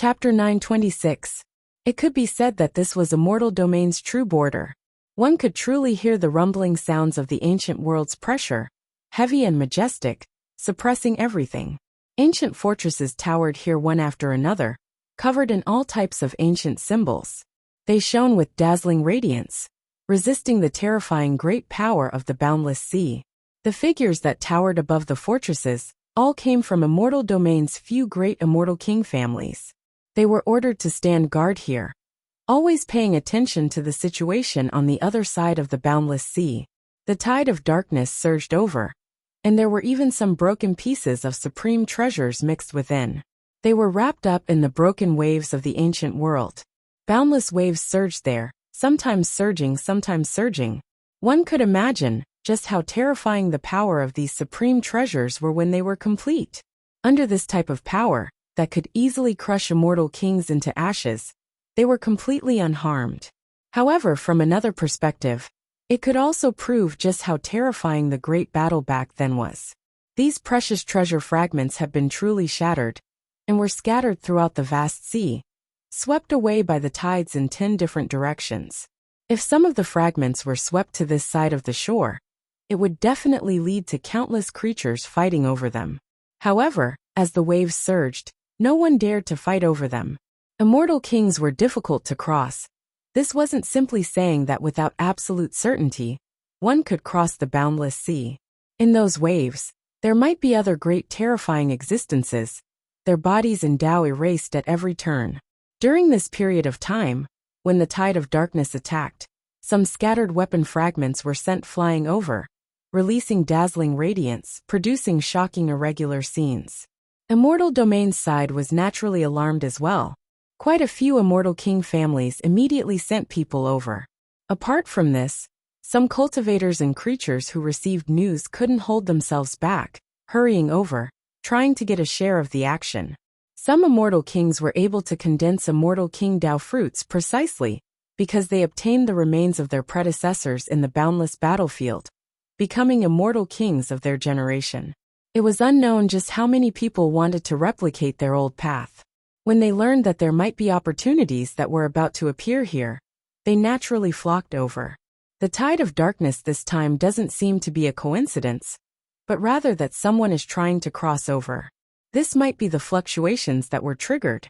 Chapter 926. It could be said that this was Immortal Domain's true border. One could truly hear the rumbling sounds of the ancient world's pressure, heavy and majestic, suppressing everything. Ancient fortresses towered here one after another, covered in all types of ancient symbols. They shone with dazzling radiance, resisting the terrifying great power of the boundless sea. The figures that towered above the fortresses all came from Immortal Domain's few great immortal king families. They were ordered to stand guard here, always paying attention to the situation on the other side of the boundless sea. The tide of darkness surged over, and there were even some broken pieces of supreme treasures mixed within. They were wrapped up in the broken waves of the ancient world. Boundless waves surged there, sometimes surging, sometimes surging. One could imagine just how terrifying the power of these supreme treasures were when they were complete. Under this type of power, that could easily crush immortal kings into ashes, they were completely unharmed. However, from another perspective, it could also prove just how terrifying the great battle back then was. These precious treasure fragments had been truly shattered, and were scattered throughout the vast sea, swept away by the tides in 10 different directions. If some of the fragments were swept to this side of the shore, it would definitely lead to countless creatures fighting over them. However, as the waves surged, no one dared to fight over them. Immortal kings were difficult to cross. This wasn't simply saying that without absolute certainty, one could cross the boundless sea. In those waves, there might be other great terrifying existences, their bodies and Tao erased at every turn. During this period of time, when the tide of darkness attacked, some scattered weapon fragments were sent flying over, releasing dazzling radiance, producing shocking irregular scenes. Immortal Domain's side was naturally alarmed as well. Quite a few Immortal King families immediately sent people over. Apart from this, some cultivators and creatures who received news couldn't hold themselves back, hurrying over, trying to get a share of the action. Some Immortal Kings were able to condense Immortal King Tao fruits precisely because they obtained the remains of their predecessors in the boundless battlefield, becoming Immortal Kings of their generation. It was unknown just how many people wanted to replicate their old path. When they learned that there might be opportunities that were about to appear here, they naturally flocked over. The tide of darkness this time doesn't seem to be a coincidence, but rather that someone is trying to cross over. This might be the fluctuations that were triggered.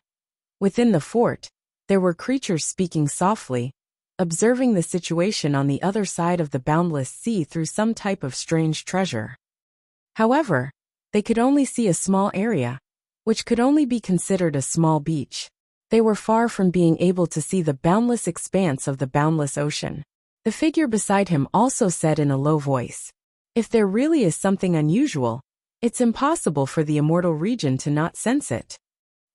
Within the fort, there were creatures speaking softly, observing the situation on the other side of the boundless sea through some type of strange treasure. However, they could only see a small area, which could only be considered a small beach. They were far from being able to see the boundless expanse of the boundless ocean. The figure beside him also said in a low voice, "If there really is something unusual, it's impossible for the immortal region to not sense it."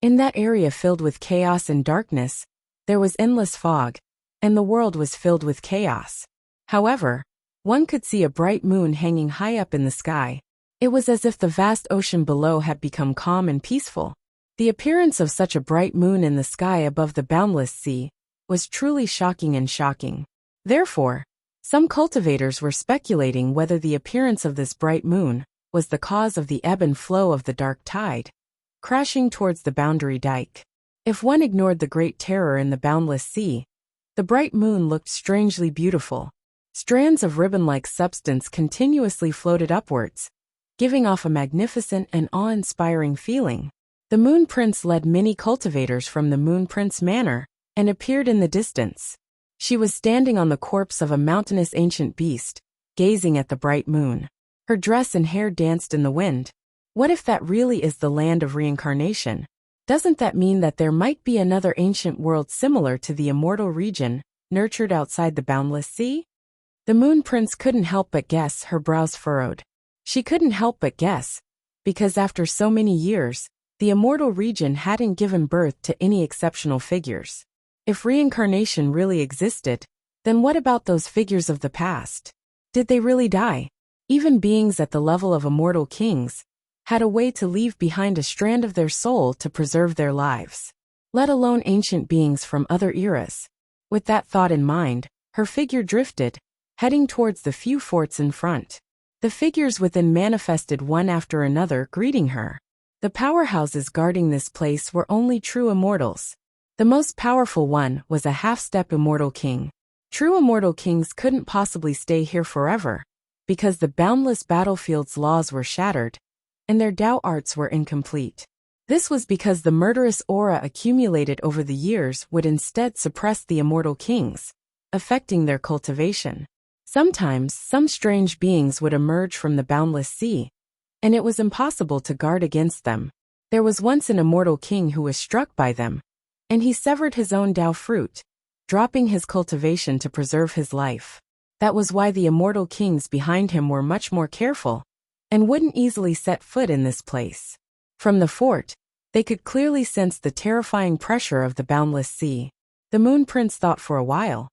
In that area filled with chaos and darkness, there was endless fog, and the world was filled with chaos. However, one could see a bright moon hanging high up in the sky. It was as if the vast ocean below had become calm and peaceful. The appearance of such a bright moon in the sky above the boundless sea was truly shocking and shocking. Therefore, some cultivators were speculating whether the appearance of this bright moon was the cause of the ebb and flow of the dark tide, crashing towards the boundary dike. If one ignored the great terror in the boundless sea, the bright moon looked strangely beautiful. Strands of ribbon-like substance continuously floated upwards, giving off a magnificent and awe-inspiring feeling. The Moon Prince led many cultivators from the Moon Prince Manor and appeared in the distance. She was standing on the corpse of a mountainous ancient beast, gazing at the bright moon. Her dress and hair danced in the wind. What if that really is the land of reincarnation? Doesn't that mean that there might be another ancient world similar to the immortal region, nurtured outside the boundless sea? The Moon Prince couldn't help but guess, her brows furrowed. She couldn't help but guess, because after so many years, the immortal region hadn't given birth to any exceptional figures. If reincarnation really existed, then what about those figures of the past? Did they really die? Even beings at the level of immortal kings had a way to leave behind a strand of their soul to preserve their lives, let alone ancient beings from other eras. With that thought in mind, her figure drifted, heading towards the few forts in front. The figures within manifested one after another, greeting her. The powerhouses guarding this place were only true immortals. The most powerful one was a half-step immortal king. True immortal kings couldn't possibly stay here forever, because the boundless battlefield's laws were shattered, and their Dao arts were incomplete. This was because the murderous aura accumulated over the years would instead suppress the immortal kings, affecting their cultivation. Sometimes, some strange beings would emerge from the boundless sea, and it was impossible to guard against them. There was once an immortal king who was struck by them, and he severed his own Dao fruit, dropping his cultivation to preserve his life. That was why the immortal kings behind him were much more careful, and wouldn't easily set foot in this place. From the fort, they could clearly sense the terrifying pressure of the boundless sea. The Moon Prince thought for a while.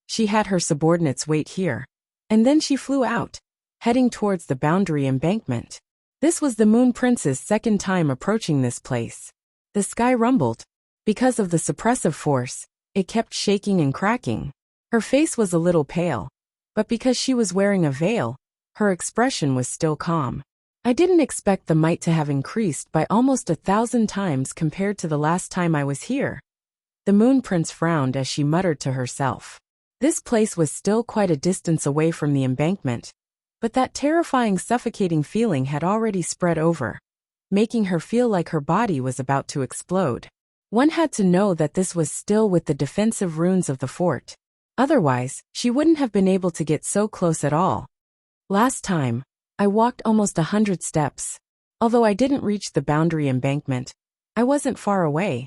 She had her subordinates wait here, and then she flew out, heading towards the boundary embankment. This was the Moon Prince's second time approaching this place. The sky rumbled. Because of the suppressive force, it kept shaking and cracking. Her face was a little pale, but because she was wearing a veil, her expression was still calm. I didn't expect the might to have increased by almost 1,000 times compared to the last time I was here. The Moon Prince frowned as she muttered to herself. This place was still quite a distance away from the embankment, but that terrifying suffocating feeling had already spread over, making her feel like her body was about to explode. One had to know that this was still with the defensive runes of the fort. Otherwise, she wouldn't have been able to get so close at all. Last time, I walked almost 100 steps. Although I didn't reach the boundary embankment, I wasn't far away.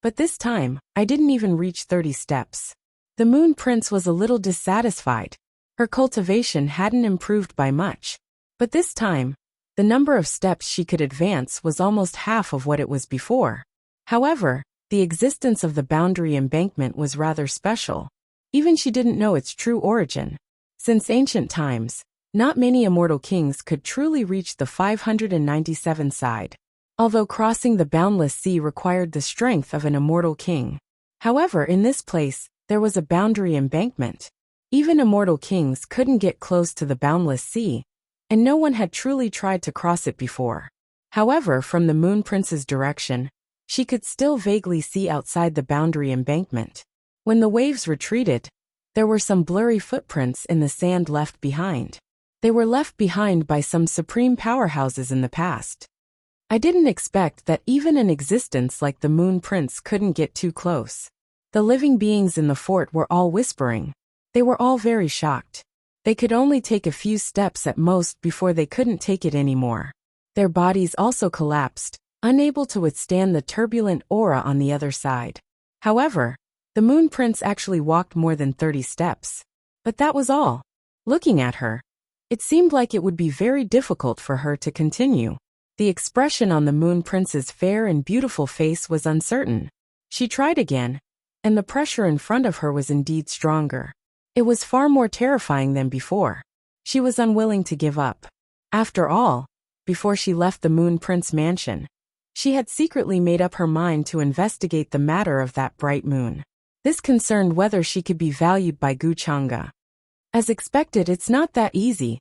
But this time, I didn't even reach 30 steps. The Moon Prince was a little dissatisfied. Her cultivation hadn't improved by much. But this time, the number of steps she could advance was almost half of what it was before. However, the existence of the boundary embankment was rather special. Even she didn't know its true origin. Since ancient times, not many immortal kings could truly reach the 597 side, although crossing the boundless sea required the strength of an immortal king. However, in this place, there was a boundary embankment. Even immortal kings couldn't get close to the boundless sea, and no one had truly tried to cross it before. However, from the Moon Prince's direction, she could still vaguely see outside the boundary embankment. When the waves retreated, there were some blurry footprints in the sand left behind. They were left behind by some supreme powerhouses in the past. I didn't expect that even an existence like the Moon Prince couldn't get too close. The living beings in the fort were all whispering. They were all very shocked. They could only take a few steps at most before they couldn't take it anymore. Their bodies also collapsed, unable to withstand the turbulent aura on the other side. However, the Moon Prince actually walked more than 30 steps. But that was all. Looking at her, it seemed like it would be very difficult for her to continue. The expression on the Moon Prince's fair and beautiful face was uncertain. She tried again, and the pressure in front of her was indeed stronger. It was far more terrifying than before. She was unwilling to give up. After all, before she left the Moon Prince mansion, she had secretly made up her mind to investigate the matter of that bright moon. This concerned whether she could be valued by Gu Chang'e. As expected, it's not that easy.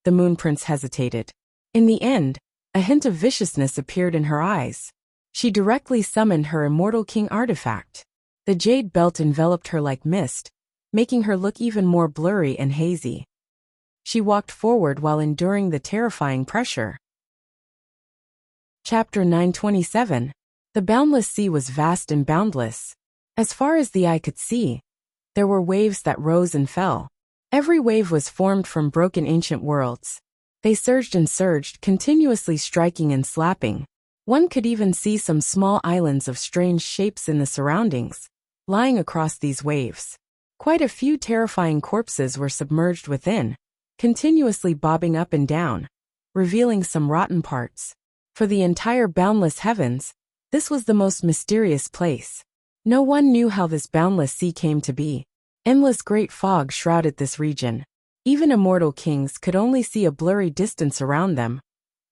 The Moon Prince hesitated. In the end, a hint of viciousness appeared in her eyes. She directly summoned her Immortal King artifact. The jade belt enveloped her like mist, making her look even more blurry and hazy. She walked forward while enduring the terrifying pressure. Chapter 927. The boundless sea was vast and boundless. As far as the eye could see, there were waves that rose and fell. Every wave was formed from broken ancient worlds. They surged and surged, continuously striking and slapping. One could even see some small islands of strange shapes in the surroundings, lying across these waves. Quite a few terrifying corpses were submerged within, continuously bobbing up and down, revealing some rotten parts. For the entire boundless heavens, this was the most mysterious place. No one knew how this boundless sea came to be. Endless great fog shrouded this region. Even immortal kings could only see a blurry distance around them,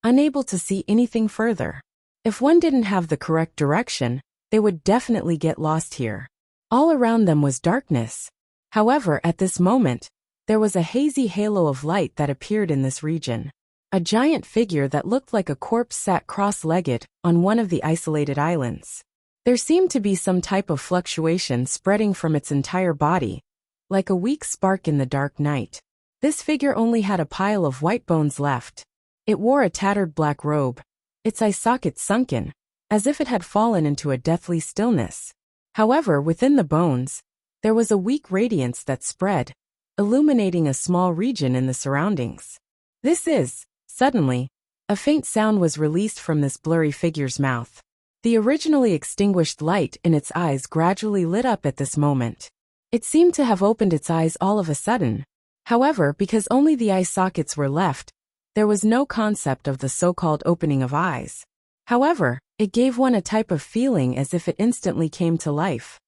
unable to see anything further. If one didn't have the correct direction, they would definitely get lost here. All around them was darkness. However, at this moment, there was a hazy halo of light that appeared in this region. A giant figure that looked like a corpse sat cross-legged on one of the isolated islands. There seemed to be some type of fluctuation spreading from its entire body, like a weak spark in the dark night. This figure only had a pile of white bones left. It wore a tattered black robe, its eye sockets sunken, as if it had fallen into a deathly stillness. However, within the bones, there was a weak radiance that spread, illuminating a small region in the surroundings. Suddenly, a faint sound was released from this blurry figure's mouth. The originally extinguished light in its eyes gradually lit up at this moment. It seemed to have opened its eyes all of a sudden. However, because only the eye sockets were left, there was no concept of the so-called opening of eyes. However, it gave one a type of feeling as if it instantly came to life.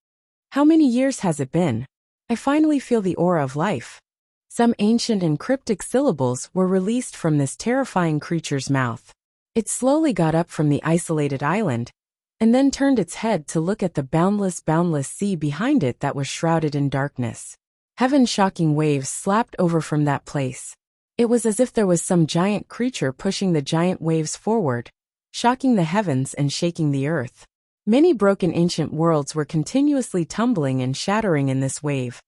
How many years has it been? I finally feel the aura of life. Some ancient and cryptic syllables were released from this terrifying creature's mouth. It slowly got up from the isolated island, and then turned its head to look at the boundless sea behind it that was shrouded in darkness. Heaven-shocking waves slapped over from that place. It was as if there was some giant creature pushing the giant waves forward, shocking the heavens and shaking the earth. Many broken ancient worlds were continuously tumbling and shattering in this wave,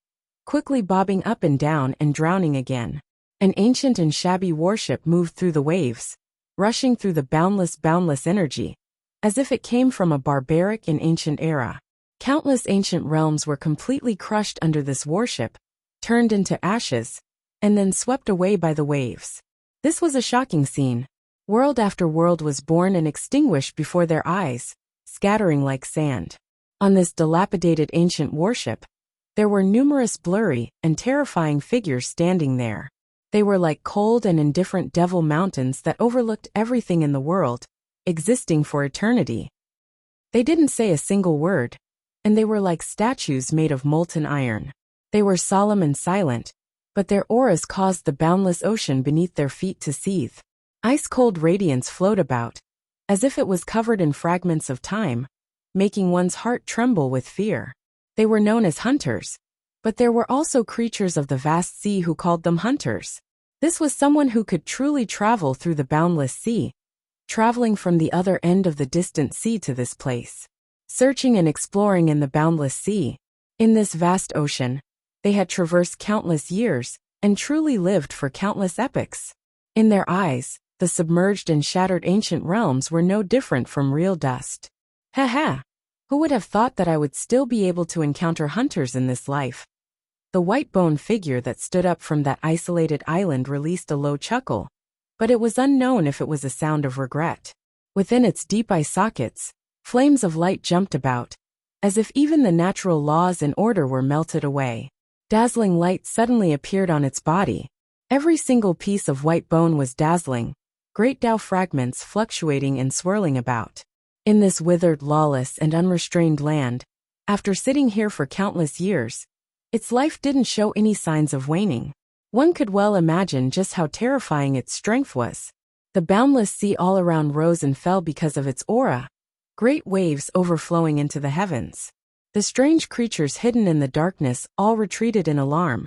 quickly bobbing up and down and drowning again. An ancient and shabby warship moved through the waves, rushing through the boundless energy, as if it came from a barbaric and ancient era. Countless ancient realms were completely crushed under this warship, turned into ashes, and then swept away by the waves. This was a shocking scene. World after world was born and extinguished before their eyes, scattering like sand. On this dilapidated ancient warship, there were numerous blurry and terrifying figures standing there. They were like cold and indifferent devil mountains that overlooked everything in the world, existing for eternity. They didn't say a single word, and they were like statues made of molten iron. They were solemn and silent, but their auras caused the boundless ocean beneath their feet to seethe. Ice-cold radiance flowed about, as if it was covered in fragments of time, making one's heart tremble with fear. They were known as hunters, but there were also creatures of the vast sea who called them hunters. This was someone who could truly travel through the boundless sea, traveling from the other end of the distant sea to this place, searching and exploring in the boundless sea. In this vast ocean, they had traversed countless years and truly lived for countless epochs. In their eyes, the submerged and shattered ancient realms were no different from real dust. Haha! Who would have thought that I would still be able to encounter hunters in this life? The white-boned figure that stood up from that isolated island released a low chuckle, but it was unknown if it was a sound of regret. Within its deep eye sockets, flames of light jumped about, as if even the natural laws and order were melted away. Dazzling light suddenly appeared on its body. Every single piece of white bone was dazzling, great Tao fragments fluctuating and swirling about. In this withered, lawless, and unrestrained land, after sitting here for countless years, its life didn't show any signs of waning. One could well imagine just how terrifying its strength was. The boundless sea all around rose and fell because of its aura, great waves overflowing into the heavens. The strange creatures hidden in the darkness all retreated in alarm,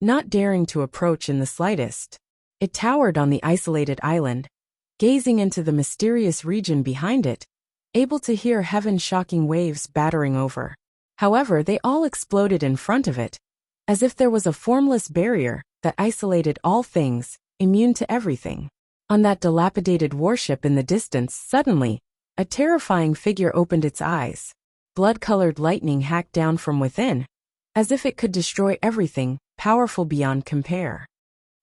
not daring to approach in the slightest. It towered on the isolated island, gazing into the mysterious region behind it, able to hear heaven-shocking waves battering over. However, they all exploded in front of it, as if there was a formless barrier that isolated all things, immune to everything. On that dilapidated warship in the distance, suddenly, a terrifying figure opened its eyes. Blood-colored lightning hacked down from within, as if it could destroy everything, powerful beyond compare.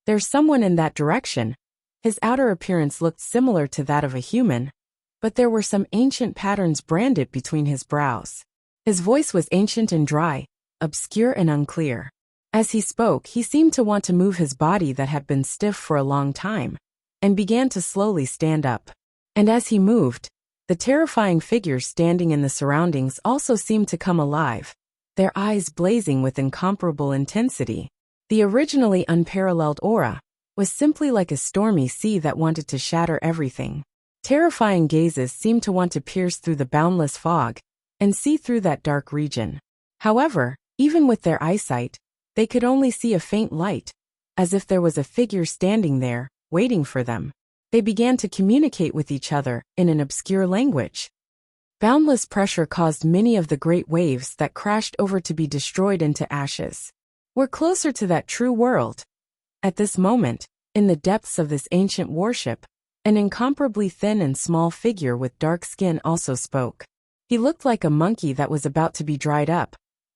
There's someone in that direction. His outer appearance looked similar to that of a human, but there were some ancient patterns branded between his brows. His voice was ancient and dry, obscure and unclear. As he spoke, he seemed to want to move his body that had been stiff for a long time, and began to slowly stand up. And as he moved, the terrifying figures standing in the surroundings also seemed to come alive, their eyes blazing with incomparable intensity. The originally unparalleled aura was simply like a stormy sea that wanted to shatter everything. Terrifying gazes seemed to want to pierce through the boundless fog and see through that dark region. However, even with their eyesight, they could only see a faint light, as if there was a figure standing there, waiting for them. They began to communicate with each other in an obscure language. Boundless pressure caused many of the great waves that crashed over to be destroyed into ashes. We're closer to that true world. At this moment, in the depths of this ancient warship, an incomparably thin and small figure with dark skin also spoke. He looked like a monkey that was about to be dried up,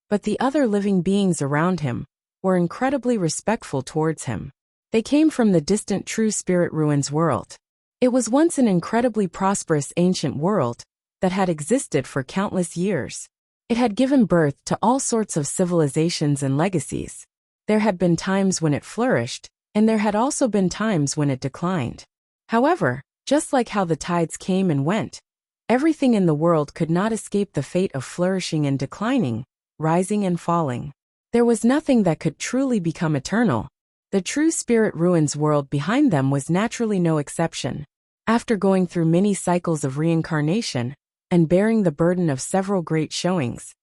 but the other living beings around him were incredibly respectful towards him. They came from the distant True Spirit Ruins world. It was once an incredibly prosperous ancient world that had existed for countless years. It had given birth to all sorts of civilizations and legacies. There had been times when it flourished, and there had also been times when it declined. However, just like how the tides came and went, everything in the world could not escape the fate of flourishing and declining, rising and falling. There was nothing that could truly become eternal. The True Spirit Ruins world behind them was naturally no exception. After going through many cycles of reincarnation and bearing the burden of several great showings,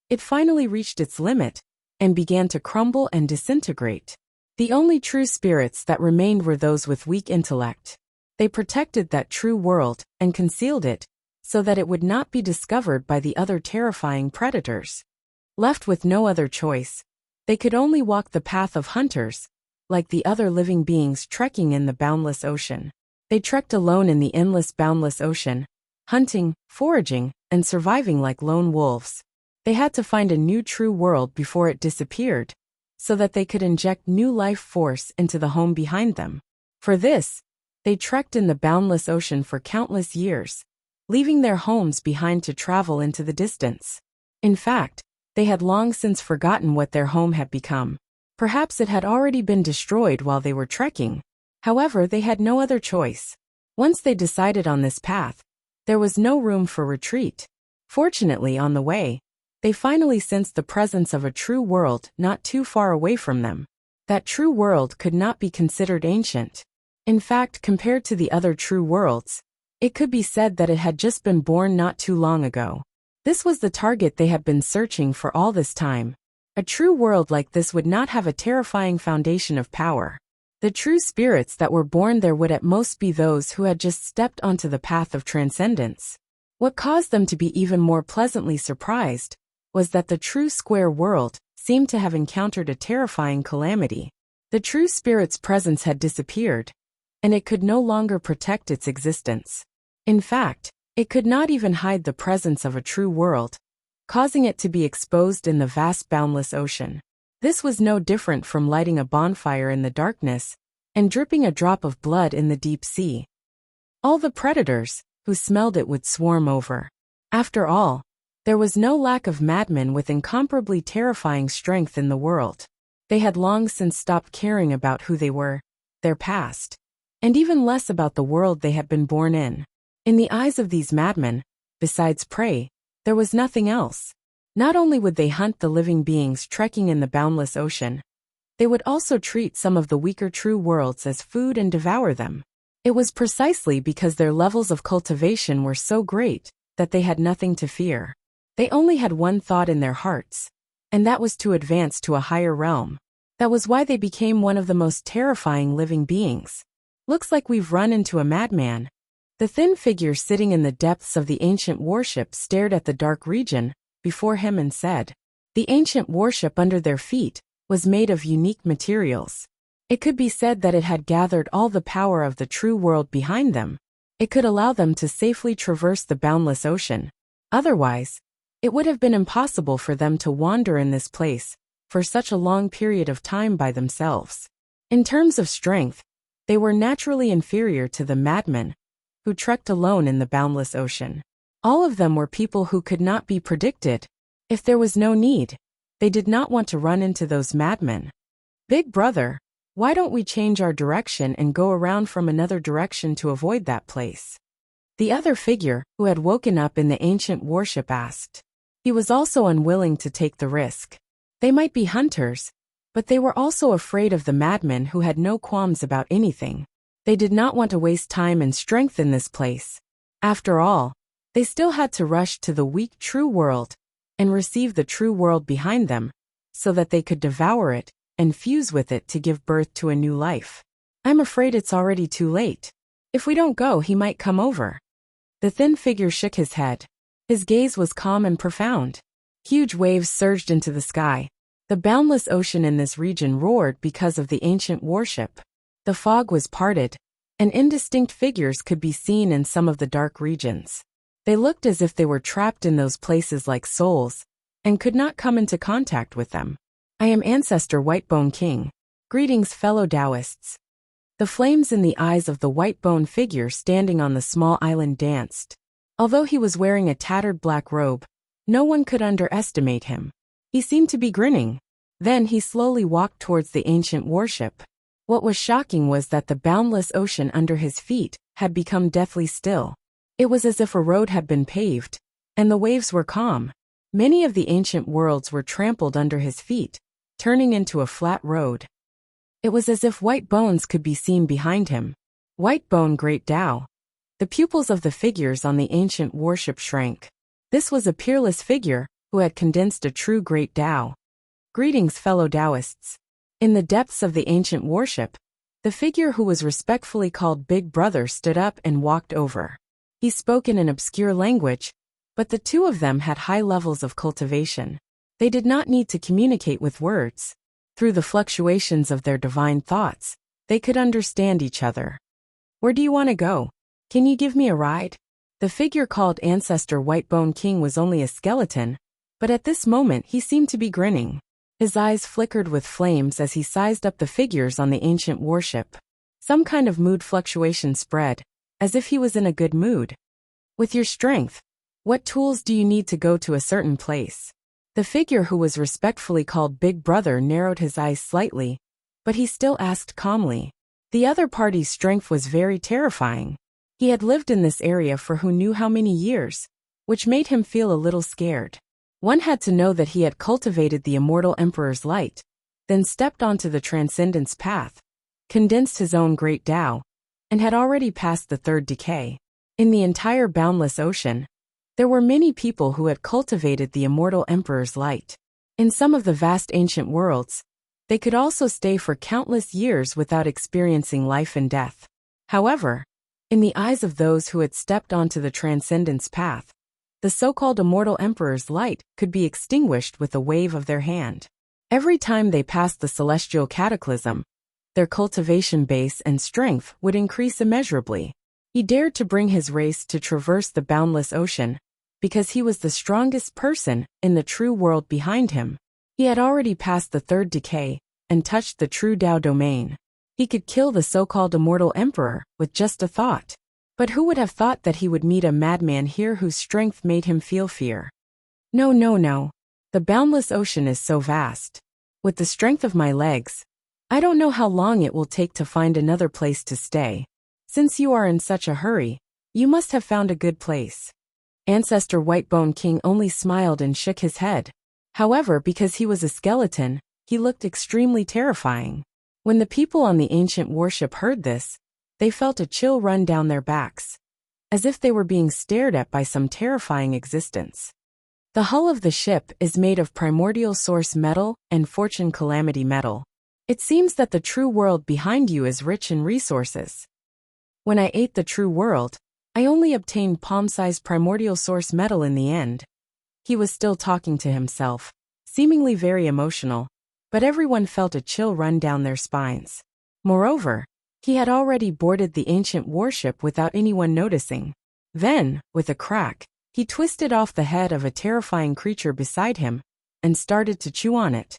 it finally reached its limit and began to crumble and disintegrate. The only true spirits that remained were those with weak intellect. They protected that true world and concealed it so that it would not be discovered by the other terrifying predators. Left with no other choice, they could only walk the path of hunters, like the other living beings trekking in the boundless ocean. They trekked alone in the endless boundless ocean, hunting, foraging, and surviving like lone wolves. They had to find a new true world before it disappeared, so that they could inject new life force into the home behind them. For this, they trekked in the boundless ocean for countless years, leaving their homes behind to travel into the distance. In fact, they had long since forgotten what their home had become. Perhaps it had already been destroyed while they were trekking. However, they had no other choice. Once they decided on this path, there was no room for retreat. Fortunately, on the way, they finally sensed the presence of a true world not too far away from them. That true world could not be considered ancient. In fact, compared to the other true worlds, it could be said that it had just been born not too long ago. This was the target they had been searching for all this time. A true world like this would not have a terrifying foundation of power. The true spirits that were born there would at most be those who had just stepped onto the path of transcendence. What caused them to be even more pleasantly surprised was that the true square world seemed to have encountered a terrifying calamity. The true spirit's presence had disappeared, and it could no longer protect its existence. In fact, it could not even hide the presence of a true world, causing it to be exposed in the vast boundless ocean. This was no different from lighting a bonfire in the darkness and dripping a drop of blood in the deep sea. All the predators who smelled it would swarm over. After all, there was no lack of madmen with incomparably terrifying strength in the world. They had long since stopped caring about who they were, their past, and even less about the world they had been born in. In the eyes of these madmen, besides prey, there was nothing else. Not only would they hunt the living beings trekking in the boundless ocean, they would also treat some of the weaker true worlds as food and devour them. It was precisely because their levels of cultivation were so great that they had nothing to fear. They only had one thought in their hearts, and that was to advance to a higher realm. That was why they became one of the most terrifying living beings. Looks like we've run into a madman. The thin figure sitting in the depths of the ancient warship stared at the dark region before him and said, the ancient warship under their feet was made of unique materials. It could be said that it had gathered all the power of the true world behind them. It could allow them to safely traverse the boundless ocean. Otherwise, it would have been impossible for them to wander in this place for such a long period of time by themselves. In terms of strength, they were naturally inferior to the madmen who trekked alone in the boundless ocean. All of them were people who could not be predicted. If there was no need, they did not want to run into those madmen. Big brother, why don't we change our direction and go around from another direction to avoid that place? The other figure, who had woken up in the ancient warship, asked. He was also unwilling to take the risk. They might be hunters, but they were also afraid of the madmen who had no qualms about anything. They did not want to waste time and strength in this place. After all, they still had to rush to the weak true world and receive the true world behind them, so that they could devour it and fuse with it to give birth to a new life. I'm afraid it's already too late. If we don't go, he might come over. The thin figure shook his head. His gaze was calm and profound. Huge waves surged into the sky. The boundless ocean in this region roared because of the ancient warship. The fog was parted, and indistinct figures could be seen in some of the dark regions. They looked as if they were trapped in those places like souls, and could not come into contact with them. I am Ancestor Whitebone King. Greetings, fellow Taoists. The flames in the eyes of the white-bone figure standing on the small island danced. Although he was wearing a tattered black robe, no one could underestimate him. He seemed to be grinning. Then he slowly walked towards the ancient warship. What was shocking was that the boundless ocean under his feet had become deathly still. It was as if a road had been paved, and the waves were calm. Many of the ancient worlds were trampled under his feet, turning into a flat road. It was as if white bones could be seen behind him. White bone great Tao. The pupils of the figures on the ancient warship shrank. This was a peerless figure who had condensed a true great Tao. Greetings, fellow Taoists. In the depths of the ancient warship, the figure who was respectfully called Big Brother stood up and walked over. He spoke in an obscure language, but the two of them had high levels of cultivation. They did not need to communicate with words. Through the fluctuations of their divine thoughts, they could understand each other. Where do you want to go? Can you give me a ride? The figure called Ancestor Whitebone King was only a skeleton, but at this moment he seemed to be grinning. His eyes flickered with flames as he sized up the figures on the ancient warship. Some kind of mood fluctuation spread, as if he was in a good mood. With your strength, what tools do you need to go to a certain place? The figure who was respectfully called Big Brother narrowed his eyes slightly, but he still asked calmly. The other party's strength was very terrifying. He had lived in this area for who knew how many years, which made him feel a little scared. One had to know that he had cultivated the immortal Emperor's light, then stepped onto the Transcendence path, condensed his own great Tao, and had already passed the third decay. In the entire boundless ocean, there were many people who had cultivated the immortal Emperor's light. In some of the vast ancient worlds, they could also stay for countless years without experiencing life and death. However, in the eyes of those who had stepped onto the Transcendence path, the so-called immortal Emperor's light could be extinguished with a wave of their hand. Every time they passed the celestial cataclysm, their cultivation base and strength would increase immeasurably. He dared to bring his race to traverse the boundless ocean, because he was the strongest person in the true world behind him. He had already passed the third decay, and touched the true Tao domain. He could kill the so-called immortal emperor with just a thought. But who would have thought that he would meet a madman here whose strength made him feel fear? No. The boundless ocean is so vast. With the strength of my legs, I don't know how long it will take to find another place to stay. Since you are in such a hurry, you must have found a good place. Ancestor Whitebone King only smiled and shook his head. However, because he was a skeleton, he looked extremely terrifying. When the people on the ancient warship heard this, they felt a chill run down their backs, as if they were being stared at by some terrifying existence. The hull of the ship is made of primordial source metal and fortune calamity metal. It seems that the true world behind you is rich in resources. When I ate the true world, I only obtained palm-sized primordial source metal in the end. He was still talking to himself, seemingly very emotional, but everyone felt a chill run down their spines. Moreover, he had already boarded the ancient warship without anyone noticing. Then, with a crack, he twisted off the head of a terrifying creature beside him and started to chew on it.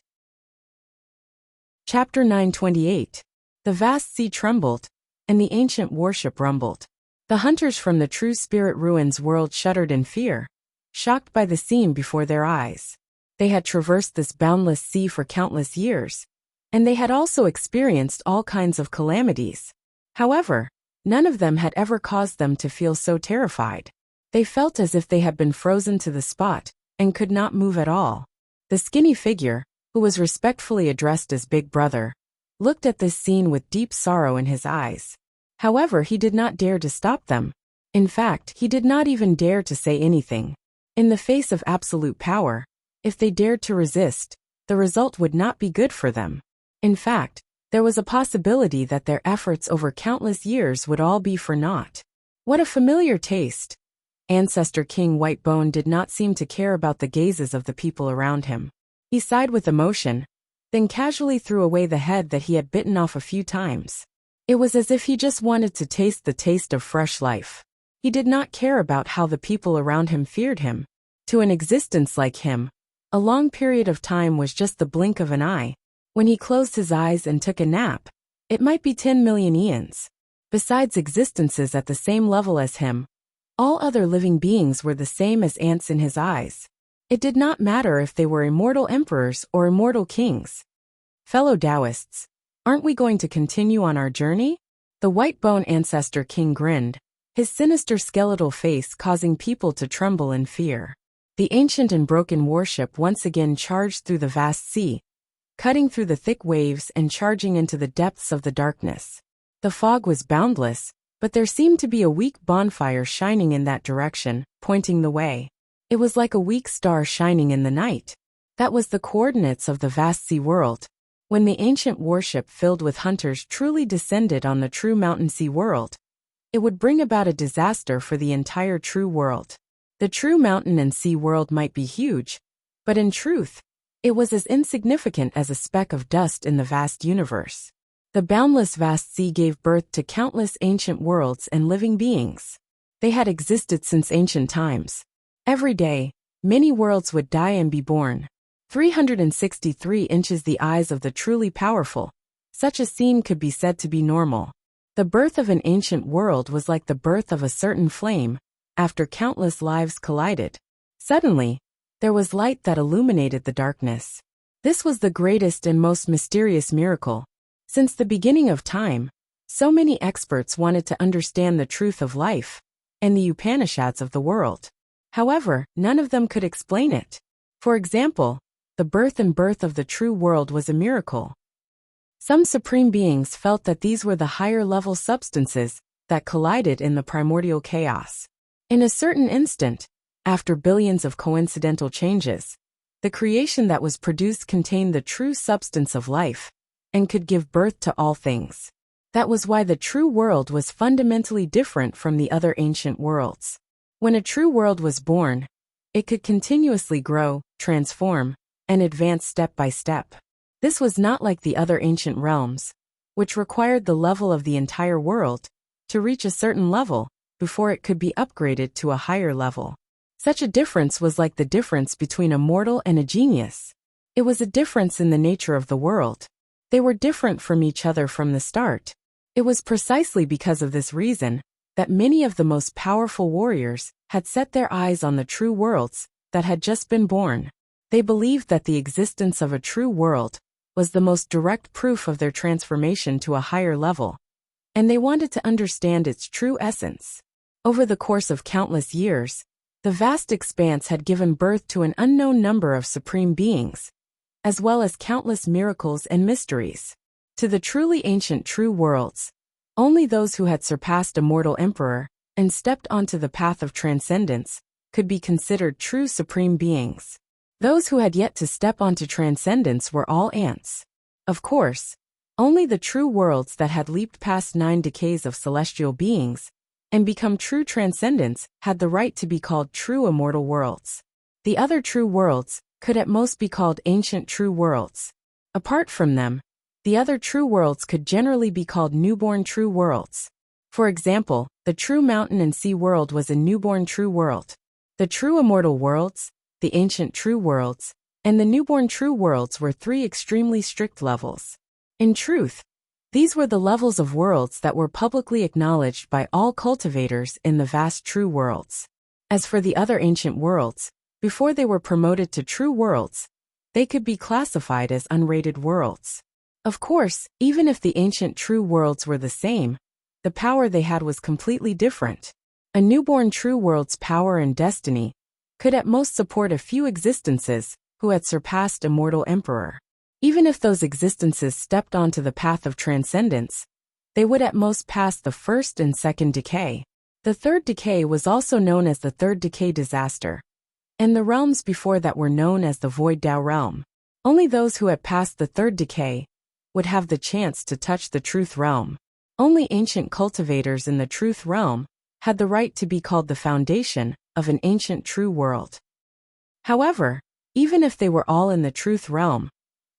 Chapter 928. The vast sea trembled, and the ancient warship rumbled. The hunters from the True Spirit Ruins world shuddered in fear, shocked by the scene before their eyes. They had traversed this boundless sea for countless years, and they had also experienced all kinds of calamities. However, none of them had ever caused them to feel so terrified. They felt as if they had been frozen to the spot and could not move at all. The skinny figure, who was respectfully addressed as Big Brother, looked at this scene with deep sorrow in his eyes. However, he did not dare to stop them. In fact, he did not even dare to say anything. In the face of absolute power, if they dared to resist, the result would not be good for them. In fact, There was a possibility that their efforts over countless years would all be for naught. What a familiar taste! Ancestor King Whitebone did not seem to care about the gazes of the people around him. He sighed with emotion, then casually threw away the head that he had bitten off a few times. It was as if he just wanted to taste the taste of fresh life. He did not care about how the people around him feared him. To an existence like him, a long period of time was just the blink of an eye. When he closed his eyes and took a nap, it might be 10 million eons. Besides existences at the same level as him, all other living beings were the same as ants in his eyes. It did not matter if they were immortal emperors or immortal kings. Fellow Taoists, aren't we going to continue on our journey? The Whitebone Ancestor King grinned, his sinister skeletal face causing people to tremble in fear. The ancient and broken warship once again charged through the vast sea, cutting through the thick waves and charging into the depths of the darkness. The fog was boundless, but there seemed to be a weak bonfire shining in that direction, pointing the way. It was like a weak star shining in the night. That was the coordinates of the vast sea world. When the ancient warship filled with hunters truly descended on the true mountain sea world, it would bring about a disaster for the entire true world. The true mountain and sea world might be huge, but in truth, it was as insignificant as a speck of dust in the vast universe. The boundless vast sea gave birth to countless ancient worlds and living beings. They had existed since ancient times. Every day, many worlds would die and be born. 363 inches the eyes of the truly powerful. Such a scene could be said to be normal. The birth of an ancient world was like the birth of a certain flame, after countless lives collided. Suddenly, there was light that illuminated the darkness. This was the greatest and most mysterious miracle. Since the beginning of time, so many experts wanted to understand the truth of life and the Upanishads of the world. However, none of them could explain it. For example, the birth of the true world was a miracle. Some supreme beings felt that these were the higher-level substances that collided in the primordial chaos. In a certain instant, after billions of coincidental changes, the creation that was produced contained the true substance of life and could give birth to all things. That was why the true world was fundamentally different from the other ancient worlds. When a true world was born, it could continuously grow, transform, and advance step by step. This was not like the other ancient realms, which required the level of the entire world to reach a certain level before it could be upgraded to a higher level. Such a difference was like the difference between a mortal and a genius. It was a difference in the nature of the world. They were different from each other from the start. It was precisely because of this reason that many of the most powerful warriors had set their eyes on the true worlds that had just been born. They believed that the existence of a true world was the most direct proof of their transformation to a higher level, and they wanted to understand its true essence. Over the course of countless years, the vast expanse had given birth to an unknown number of supreme beings, as well as countless miracles and mysteries. To the truly ancient true worlds, only those who had surpassed a mortal emperor and stepped onto the path of transcendence could be considered true supreme beings. Those who had yet to step onto transcendence were all ants. Of course, only the true worlds that had leaped past 9 decays of celestial beings and become true transcendents had the right to be called true immortal worlds. The other true worlds could at most be called ancient true worlds. Apart from them, the other true worlds could generally be called newborn true worlds. For example, the true mountain and sea world was a newborn true world. The true immortal worlds, the ancient true worlds, and the newborn true worlds were 3 extremely strict levels. In truth, these were the levels of worlds that were publicly acknowledged by all cultivators in the vast true worlds. As for the other ancient worlds, before they were promoted to true worlds, they could be classified as unrated worlds. Of course, even if the ancient true worlds were the same, the power they had was completely different. A newborn true world's power and destiny could at most support a few existences who had surpassed a mortal emperor. Even if those existences stepped onto the path of transcendence, they would at most pass the first and second decay. The third decay was also known as the third decay disaster, and the realms before that were known as the Void Dao realm. Only those who had passed the third decay would have the chance to touch the truth realm. Only ancient cultivators in the truth realm had the right to be called the foundation of an ancient true world. However, even if they were all in the truth realm,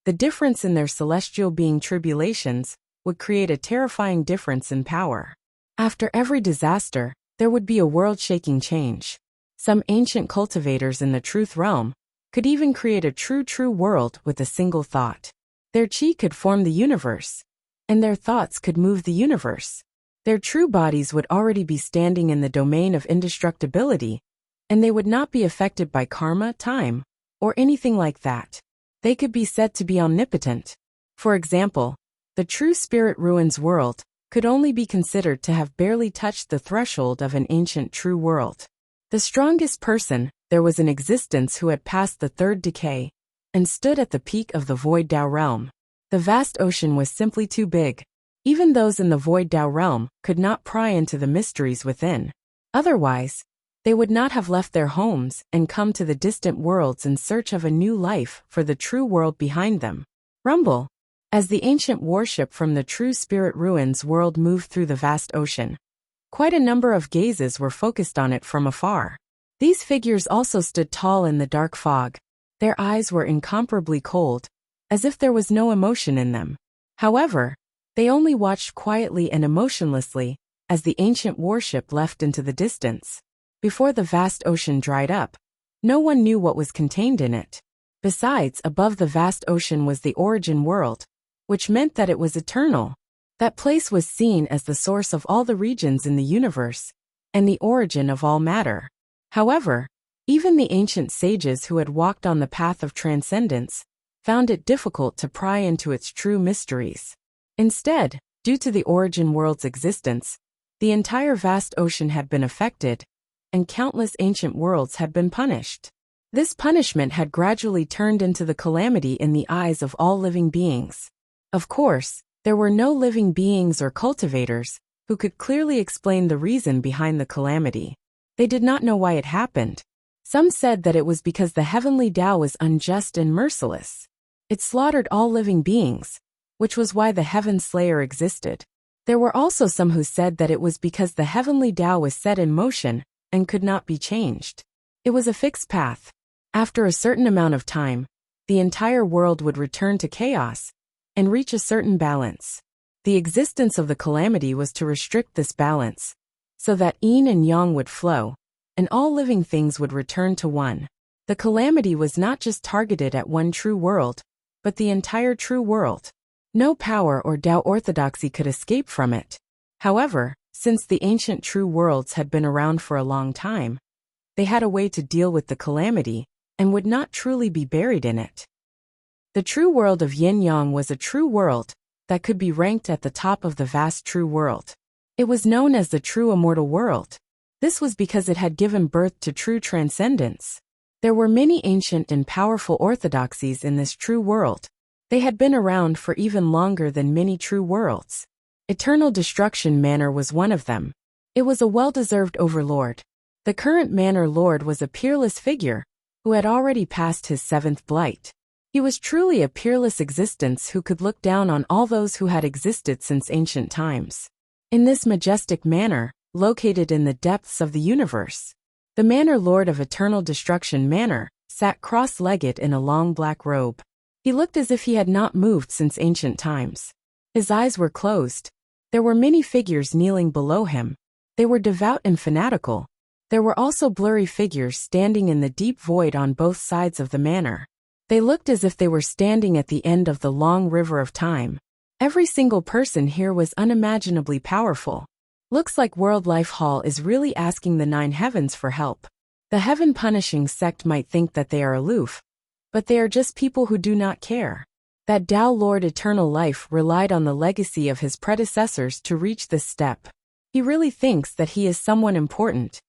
the difference in their celestial being tribulations would create a terrifying difference in power. After every disaster, there would be a world-shaking change. Some ancient cultivators in the truth realm could even create a true world with a single thought. Their chi could form the universe, and their thoughts could move the universe. Their true bodies would already be standing in the domain of indestructibility, and they would not be affected by karma, time, or anything like that. They could be said to be omnipotent. For example, the true spirit ruins world could only be considered to have barely touched the threshold of an ancient true world. The strongest person there was in existence who had passed the third decay and stood at the peak of the Void Tao realm. The vast ocean was simply too big. Even those in the Void Tao realm could not pry into the mysteries within. Otherwise, they would not have left their homes and come to the distant worlds in search of a new life for the true world behind them. Rumble. As the ancient warship from the true spirit ruins world moved through the vast ocean, quite a number of gazes were focused on it from afar. These figures also stood tall in the dark fog. Their eyes were incomparably cold, as if there was no emotion in them. However, they only watched quietly and emotionlessly as the ancient warship left into the distance. Before the vast ocean dried up, no one knew what was contained in it. Besides, above the vast ocean was the origin world, which meant that it was eternal. That place was seen as the source of all the regions in the universe, and the origin of all matter. However, even the ancient sages who had walked on the path of transcendence found it difficult to pry into its true mysteries. Instead, due to the origin world's existence, the entire vast ocean had been affected, and countless ancient worlds had been punished. This punishment had gradually turned into the calamity in the eyes of all living beings. Of course, there were no living beings or cultivators who could clearly explain the reason behind the calamity. They did not know why it happened. Some said that it was because the heavenly Tao was unjust and merciless. It slaughtered all living beings, which was why the Heaven Slayer existed. There were also some who said that it was because the heavenly Tao was set in motion and could not be changed. It was a fixed path. After a certain amount of time, the entire world would return to chaos and reach a certain balance. The existence of the calamity was to restrict this balance, so that yin and yang would flow, and all living things would return to one. The calamity was not just targeted at one true world, but the entire true world. No power or Tao orthodoxy could escape from it. However, since the ancient true worlds had been around for a long time, they had a way to deal with the calamity and would not truly be buried in it. The true world of yin-yang was a true world that could be ranked at the top of the vast true world. It was known as the true immortal world. This was because it had given birth to true transcendence. There were many ancient and powerful orthodoxies in this true world. They had been around for even longer than many true worlds. Eternal Destruction Manor was one of them. It was a well-deserved overlord. The current Manor Lord was a peerless figure who had already passed his seventh blight. He was truly a peerless existence who could look down on all those who had existed since ancient times. In this majestic manor, located in the depths of the universe, the Manor Lord of Eternal Destruction Manor sat cross-legged in a long black robe. He looked as if he had not moved since ancient times. His eyes were closed. There were many figures kneeling below him. They were devout and fanatical. There were also blurry figures standing in the deep void on both sides of the manor. They looked as if they were standing at the end of the long river of time. Every single person here was unimaginably powerful. Looks like World Life Hall is really asking the 9 heavens for help. The heaven-punishing sect might think that they are aloof, but they are just people who do not care. That Tao Lord Eternal Life relied on the legacy of his predecessors to reach this step. He really thinks that he is someone important.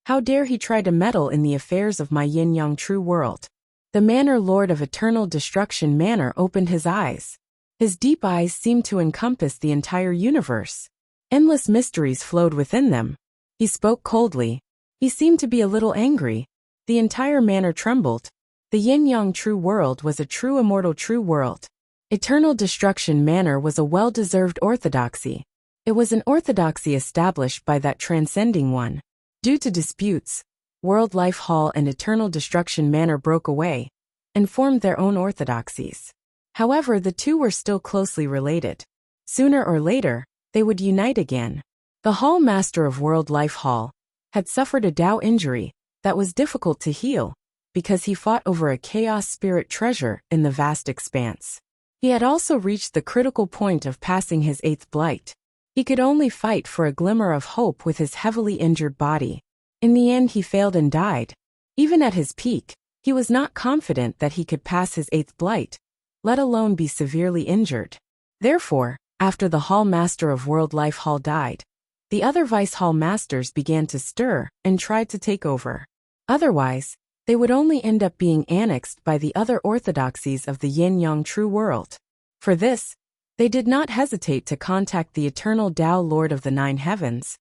How dare he try to meddle in the affairs of my yin-yang true world? The Manor Lord of Eternal Destruction Manor opened his eyes. His deep eyes seemed to encompass the entire universe. Endless mysteries flowed within them. He spoke coldly. He seemed to be a little angry. The entire manor trembled. The yin-yang true world was a true immortal true world. Eternal Destruction Manor was a well-deserved orthodoxy. It was an orthodoxy established by that transcending one. Due to disputes, World Life Hall and Eternal Destruction Manor broke away and formed their own orthodoxies. However, the two were still closely related. Sooner or later, they would unite again. The Hall Master of World Life Hall had suffered a Tao injury that was difficult to heal because he fought over a chaos spirit treasure in the vast expanse. He had also reached the critical point of passing his 8th blight. He could only fight for a glimmer of hope with his heavily injured body. In the end, he failed and died. Even at his peak, he was not confident that he could pass his 8th blight, let alone be severely injured. Therefore, after the Hall Master of World Life Hall died, the other Vice Hall Masters began to stir and tried to take over. Otherwise, they would only end up being annexed by the other orthodoxies of the Yin-Yang True World. For this, they did not hesitate to contact the Eternal Tao Lord of the Nine Heavens,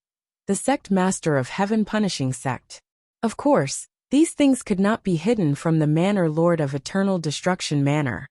the Sect Master of Heaven Punishing Sect. Of course, these things could not be hidden from the Manor Lord of Eternal Destruction Manor.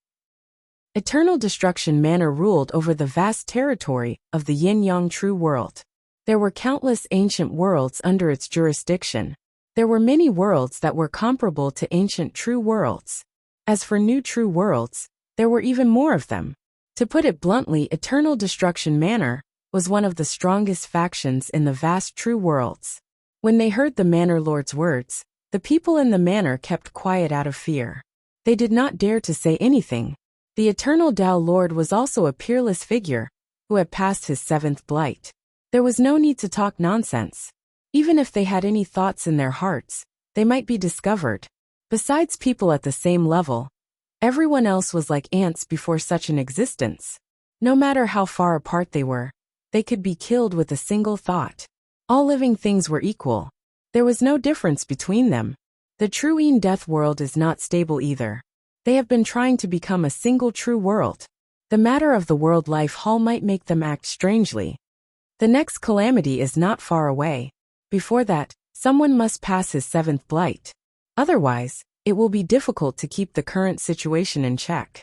Eternal Destruction Manor ruled over the vast territory of the Yin-Yang True World. There were countless ancient worlds under its jurisdiction. There were many worlds that were comparable to ancient true worlds. As for new true worlds, there were even more of them. To put it bluntly, Eternal Destruction Manor was one of the strongest factions in the vast true worlds. When they heard the Manor Lord's words, the people in the manor kept quiet out of fear. They did not dare to say anything. The Eternal Tao Lord was also a peerless figure who had passed his 7th blight. There was no need to talk nonsense. Even if they had any thoughts in their hearts, they might be discovered. Besides people at the same level, everyone else was like ants before such an existence. No matter how far apart they could be killed with a single thought. All living things were equal. There was no difference between them. The true Yin Death world is not stable either. They have been trying to become a single true world. The matter of the World Life Hall might make them act strangely. The next calamity is not far away. Before that, someone must pass his 7th blight. Otherwise, it will be difficult to keep the current situation in check.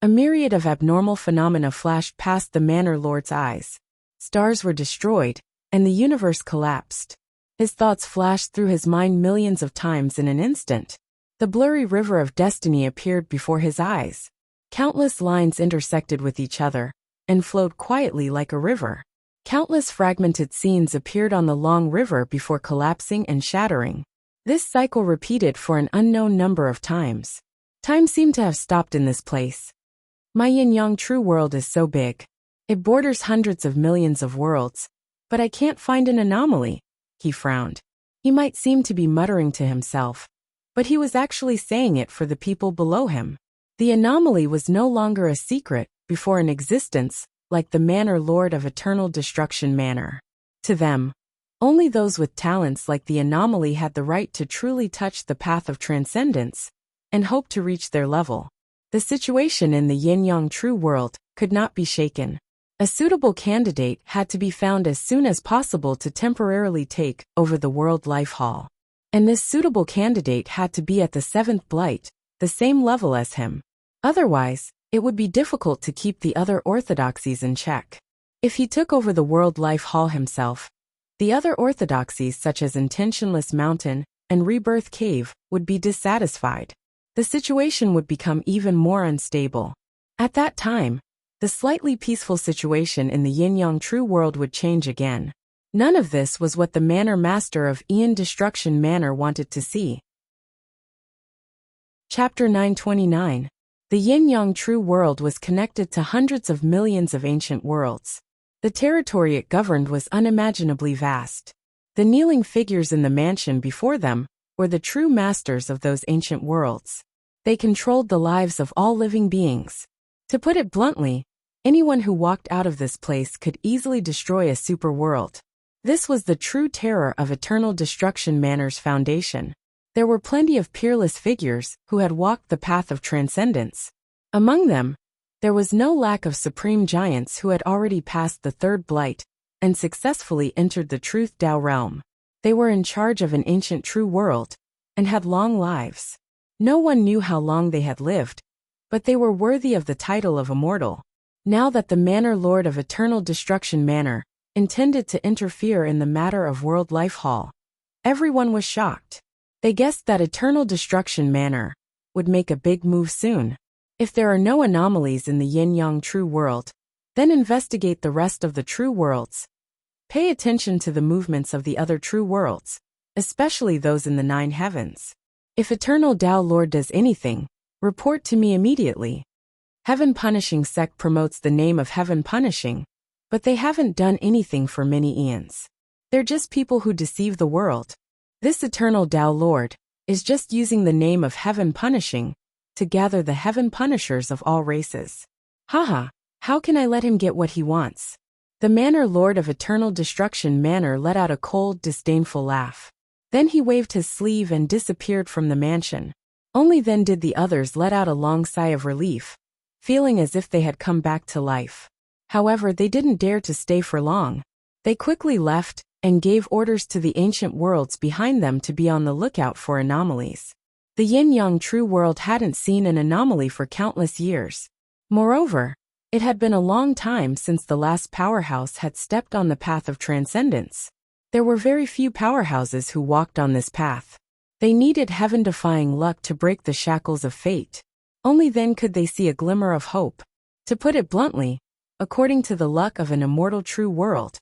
A myriad of abnormal phenomena flashed past the Manor Lord's eyes. Stars were destroyed, and the universe collapsed. His thoughts flashed through his mind millions of times in an instant. The blurry river of destiny appeared before his eyes. Countless lines intersected with each other and flowed quietly like a river. Countless fragmented scenes appeared on the long river before collapsing and shattering. This cycle repeated for an unknown number of times. Time seemed to have stopped in this place. My Yin-Yang True World is so big. It borders hundreds of millions of worlds, but I can't find an anomaly. He frowned. He might seem to be muttering to himself, but he was actually saying it for the people below him. The anomaly was no longer a secret before an existence like the Manor Lord of Eternal Destruction Manor. To them, only those with talents like the anomaly had the right to truly touch the path of transcendence and hope to reach their level. The situation in the Yin-Yang True World could not be shaken. A suitable candidate had to be found as soon as possible to temporarily take over the World Life Hall. And this suitable candidate had to be at the 7th blight, the same level as him. Otherwise, it would be difficult to keep the other orthodoxies in check. If he took over the World Life Hall himself, the other orthodoxies such as Intentionless Mountain and Rebirth Cave would be dissatisfied. The situation would become even more unstable. At that time, the slightly peaceful situation in the Yin-Yang True World would change again. None of this was what the Manor Master of Yin Destruction Manor wanted to see. Chapter 929. The Yin-Yang True World was connected to hundreds of millions of ancient worlds. The territory it governed was unimaginably vast. The kneeling figures in the mansion before them were the true masters of those ancient worlds. They controlled the lives of all living beings. To put it bluntly, anyone who walked out of this place could easily destroy a super world. This was the true terror of Eternal Destruction Manor's foundation. There were plenty of peerless figures who had walked the path of transcendence. Among them, there was no lack of supreme giants who had already passed the 3rd blight and successfully entered the Truth Tao realm. They were in charge of an ancient true world and had long lives. No one knew how long they had lived, but they were worthy of the title of immortal. Now that the Manor Lord of Eternal Destruction Manor intended to interfere in the matter of World Life Hall, everyone was shocked. They guessed that Eternal Destruction Manor would make a big move soon. If there are no anomalies in the yin-yang true world, then investigate the rest of the true worlds. Pay attention to the movements of the other true worlds, especially those in the 9 heavens. If Eternal Tao Lord does anything, report to me immediately. Heaven Punishing Sect promotes the name of Heaven Punishing, but they haven't done anything for many eons. They're just people who deceive the world. This Eternal Tao Lord is just using the name of Heaven Punishing to gather the Heaven Punishers of all races. Haha, how can I let him get what he wants? The Manor Lord of Eternal Destruction Manor let out a cold, disdainful laugh. Then he waved his sleeve and disappeared from the mansion. Only then did the others let out a long sigh of relief, feeling as if they had come back to life. However, they didn't dare to stay for long. They quickly left and gave orders to the ancient worlds behind them to be on the lookout for anomalies. The yin-yang true world hadn't seen an anomaly for countless years. Moreover, it had been a long time since the last powerhouse had stepped on the path of transcendence. There were very few powerhouses who walked on this path. They needed heaven-defying luck to break the shackles of fate. Only then could they see a glimmer of hope. To put it bluntly, according to the luck of an immortal true world,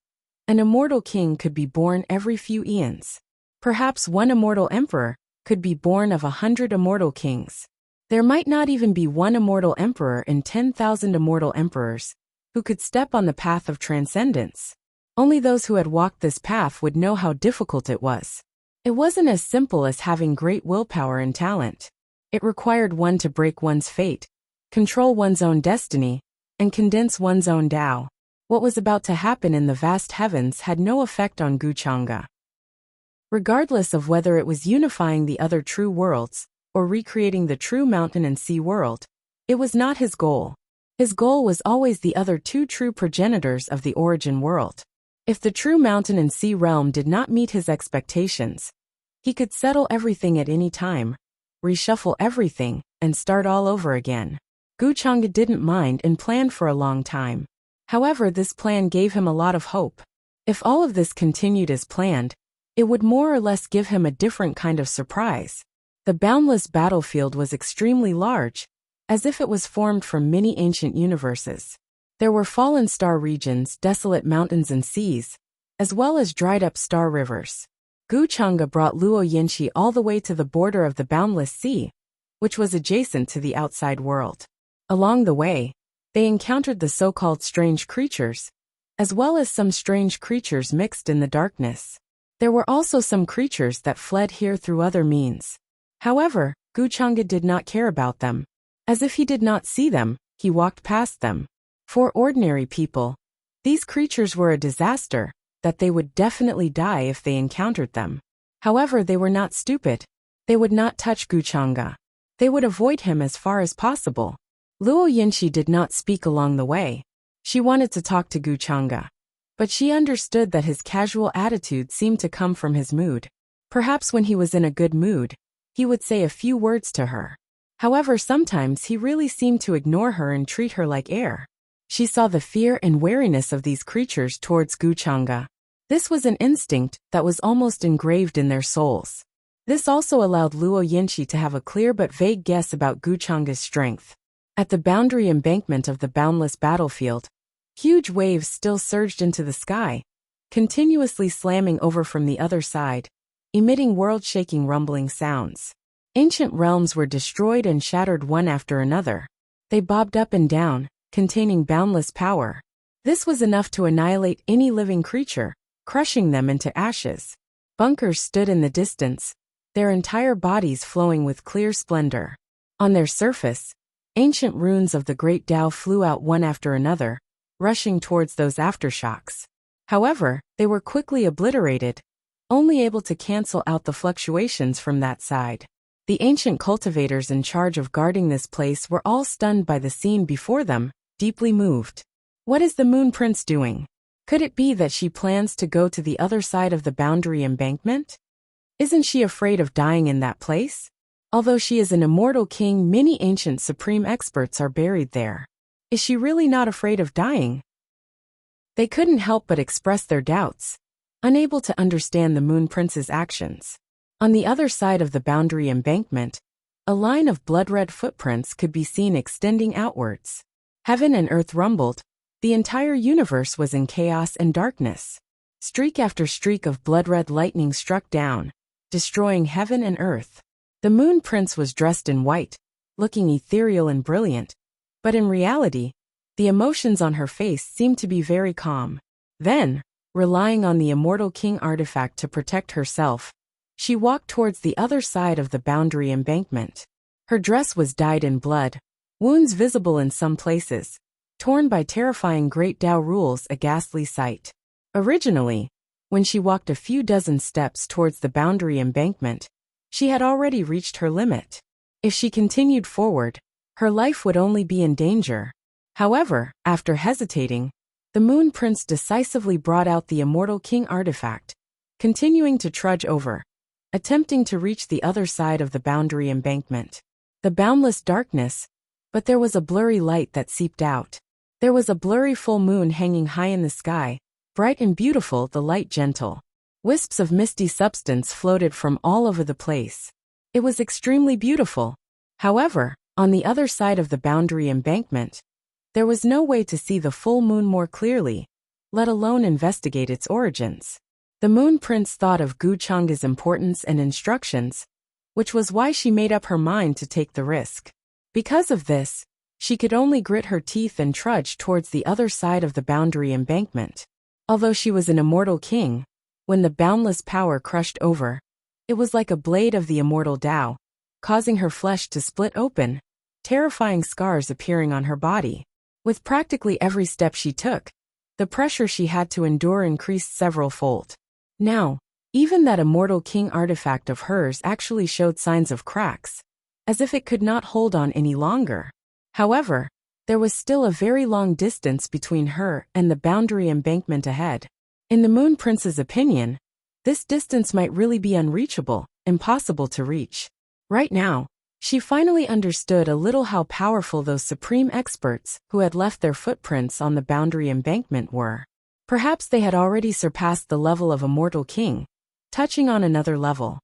an immortal king could be born every few eons. Perhaps one immortal emperor could be born of 100 immortal kings. There might not even be one immortal emperor in 10,000 immortal emperors who could step on the path of transcendence. Only those who had walked this path would know how difficult it was. It wasn't as simple as having great willpower and talent. It required one to break one's fate, control one's own destiny, and condense one's own Tao. What was about to happen in the vast heavens had no effect on Wuxia. Regardless of whether it was unifying the other true worlds or recreating the true mountain and sea world, it was not his goal. His goal was always the other 2 true progenitors of the origin world. If the true mountain and sea realm did not meet his expectations, he could settle everything at any time, reshuffle everything, and start all over again. Wuxia didn't mind and planned for a long time. However, this plan gave him a lot of hope. If all of this continued as planned, it would more or less give him a different kind of surprise. The boundless battlefield was extremely large, as if it was formed from many ancient universes. There were fallen star regions, desolate mountains and seas, as well as dried-up star rivers. Wuxia brought Luo Yinshi all the way to the border of the boundless sea, which was adjacent to the outside world. Along the way, they encountered the so-called strange creatures, as well as some strange creatures mixed in the darkness. There were also some creatures that fled here through other means. However, Wuxia did not care about them. As if he did not see them, he walked past them. For ordinary people, these creatures were a disaster, that they would definitely die if they encountered them. However, they were not stupid. They would not touch Wuxia. They would avoid him as far as possible. Luo Yinshi did not speak along the way. She wanted to talk to Wuxia, but she understood that his casual attitude seemed to come from his mood. Perhaps when he was in a good mood, he would say a few words to her. However, sometimes he really seemed to ignore her and treat her like air. She saw the fear and wariness of these creatures towards Wuxia. This was an instinct that was almost engraved in their souls. This also allowed Luo Yinshi to have a clear but vague guess about Wuxia's strength. At the boundary embankment of the boundless battlefield, huge waves still surged into the sky, continuously slamming over from the other side, emitting world-shaking rumbling sounds. Ancient realms were destroyed and shattered one after another. They bobbed up and down, containing boundless power. This was enough to annihilate any living creature, crushing them into ashes. Bunkers stood in the distance, their entire bodies flowing with clear splendor. On their surface, ancient runes of the great Tao flew out one after another, rushing towards those aftershocks. However, they were quickly obliterated, only able to cancel out the fluctuations from that side. The ancient cultivators in charge of guarding this place were all stunned by the scene before them, deeply moved. What is the Moon Prince doing? Could it be that she plans to go to the other side of the boundary embankment? Isn't she afraid of dying in that place? Although she is an immortal king, many ancient supreme experts are buried there. Is she really not afraid of dying? They couldn't help but express their doubts, unable to understand the Moon Prince's actions. On the other side of the boundary embankment, a line of blood-red footprints could be seen extending outwards. Heaven and earth rumbled. The entire universe was in chaos and darkness. Streak after streak of blood-red lightning struck down, destroying heaven and earth. The Moon Prince was dressed in white, looking ethereal and brilliant, but in reality, the emotions on her face seemed to be very calm. Then, relying on the Immortal King artifact to protect herself, she walked towards the other side of the boundary embankment. Her dress was dyed in blood, wounds visible in some places, torn by terrifying Great Tao rules, a ghastly sight. Originally, when she walked a few dozen steps towards the boundary embankment, she had already reached her limit. If she continued forward, her life would only be in danger. However, after hesitating, the Moon Prince decisively brought out the Immortal King artifact, continuing to trudge over, attempting to reach the other side of the boundary embankment. The boundless darkness, but there was a blurry light that seeped out. There was a blurry full moon hanging high in the sky, bright and beautiful, the light gentle. Wisps of misty substance floated from all over the place. It was extremely beautiful. However, on the other side of the boundary embankment, there was no way to see the full moon more clearly, let alone investigate its origins. The Moon Prince thought of Gu Chang's importance and instructions, which was why she made up her mind to take the risk. Because of this, she could only grit her teeth and trudge towards the other side of the boundary embankment. Although she was an immortal king, when the boundless power crushed over, it was like a blade of the immortal Tao, causing her flesh to split open, terrifying scars appearing on her body. With practically every step she took, the pressure she had to endure increased several-fold. Now, even that immortal king artifact of hers actually showed signs of cracks, as if it could not hold on any longer. However, there was still a very long distance between her and the boundary embankment ahead. In the Moon Prince's opinion, this distance might really be unreachable, impossible to reach. Right now, she finally understood a little how powerful those supreme experts who had left their footprints on the boundary embankment were. Perhaps they had already surpassed the level of Immortal King, touching on another level.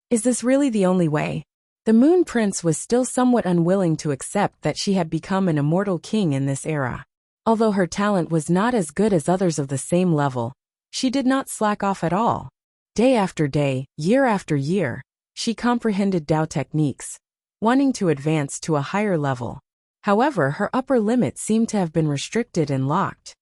Is this really the only way? The Moon Prince was still somewhat unwilling to accept that she had become an Immortal King in this era. Although her talent was not as good as others of the same level, she did not slack off at all. Day after day, year after year, she comprehended Tao techniques, wanting to advance to a higher level. However, her upper limit seemed to have been restricted and locked.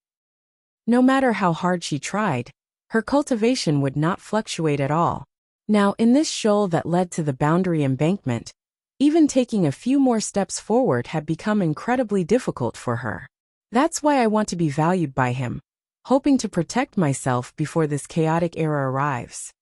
No matter how hard she tried, her cultivation would not fluctuate at all. Now, in this shoal that led to the boundary embankment, even taking a few more steps forward had become incredibly difficult for her. That's why I want to be valued by him, hoping to protect myself before this chaotic era arrives.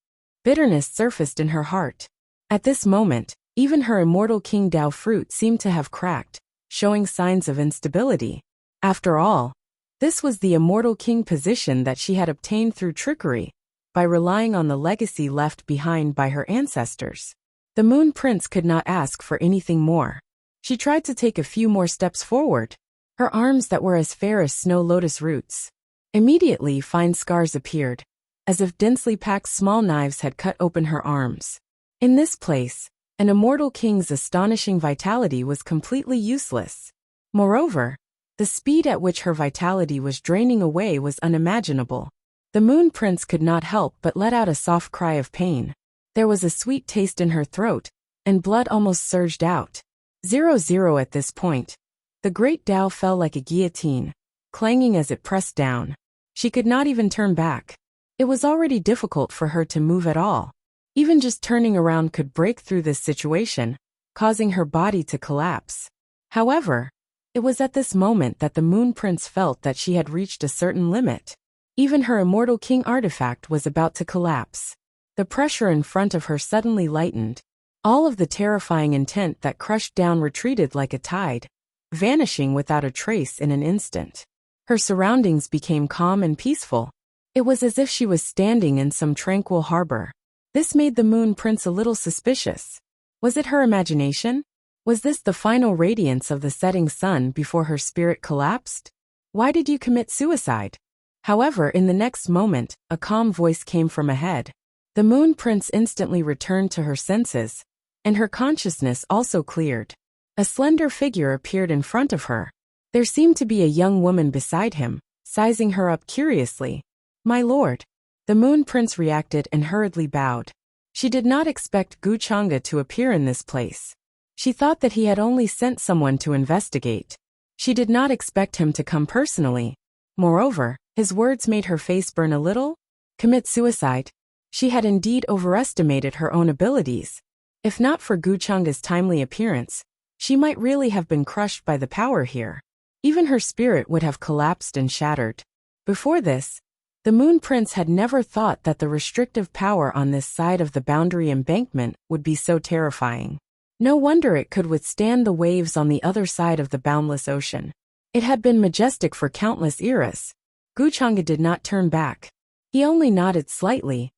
Bitterness surfaced in her heart. At this moment, even her Immortal King Tao fruit seemed to have cracked, showing signs of instability. After all, this was the Immortal King position that she had obtained through trickery, by relying on the legacy left behind by her ancestors. The Moon Prince could not ask for anything more. She tried to take a few more steps forward, her arms that were as fair as snow lotus roots. Immediately, fine scars appeared, as if densely packed small knives had cut open her arms. In this place, an Immortal King's astonishing vitality was completely useless. Moreover, the speed at which her vitality was draining away was unimaginable. The Moon Prince could not help but let out a soft cry of pain. There was a sweet taste in her throat, and blood almost surged out. 0-0 at this point. The Great Tao fell like a guillotine, clanging as it pressed down. She could not even turn back. It was already difficult for her to move at all. Even just turning around could break through this situation, causing her body to collapse. However, it was at this moment that the Moon Prince felt that she had reached a certain limit. Even her Immortal King artifact was about to collapse. The pressure in front of her suddenly lightened. All of the terrifying intent that crushed down retreated like a tide, vanishing without a trace in an instant. Her surroundings became calm and peaceful. It was as if she was standing in some tranquil harbor. This made the Moon Prince a little suspicious. Was it her imagination? Was this the final radiance of the setting sun before her spirit collapsed? Why did you commit suicide? However, in the next moment, a calm voice came from ahead. The Moon Prince instantly returned to her senses, and her consciousness also cleared. A slender figure appeared in front of her. There seemed to be a young woman beside him, sizing her up curiously. "My lord." The Moon Prince reacted and hurriedly bowed. She did not expect Gu Chang'e to appear in this place. She thought that he had only sent someone to investigate. She did not expect him to come personally. Moreover, his words made her face burn a little. Commit suicide? She had indeed overestimated her own abilities. If not for Gu Chang'e's timely appearance, she might really have been crushed by the power here. Even her spirit would have collapsed and shattered. Before this, the Moon Prince had never thought that the restrictive power on this side of the boundary embankment would be so terrifying. No wonder it could withstand the waves on the other side of the boundless ocean. It had been majestic for countless eras. Gu Chang'e did not turn back. He only nodded slightly.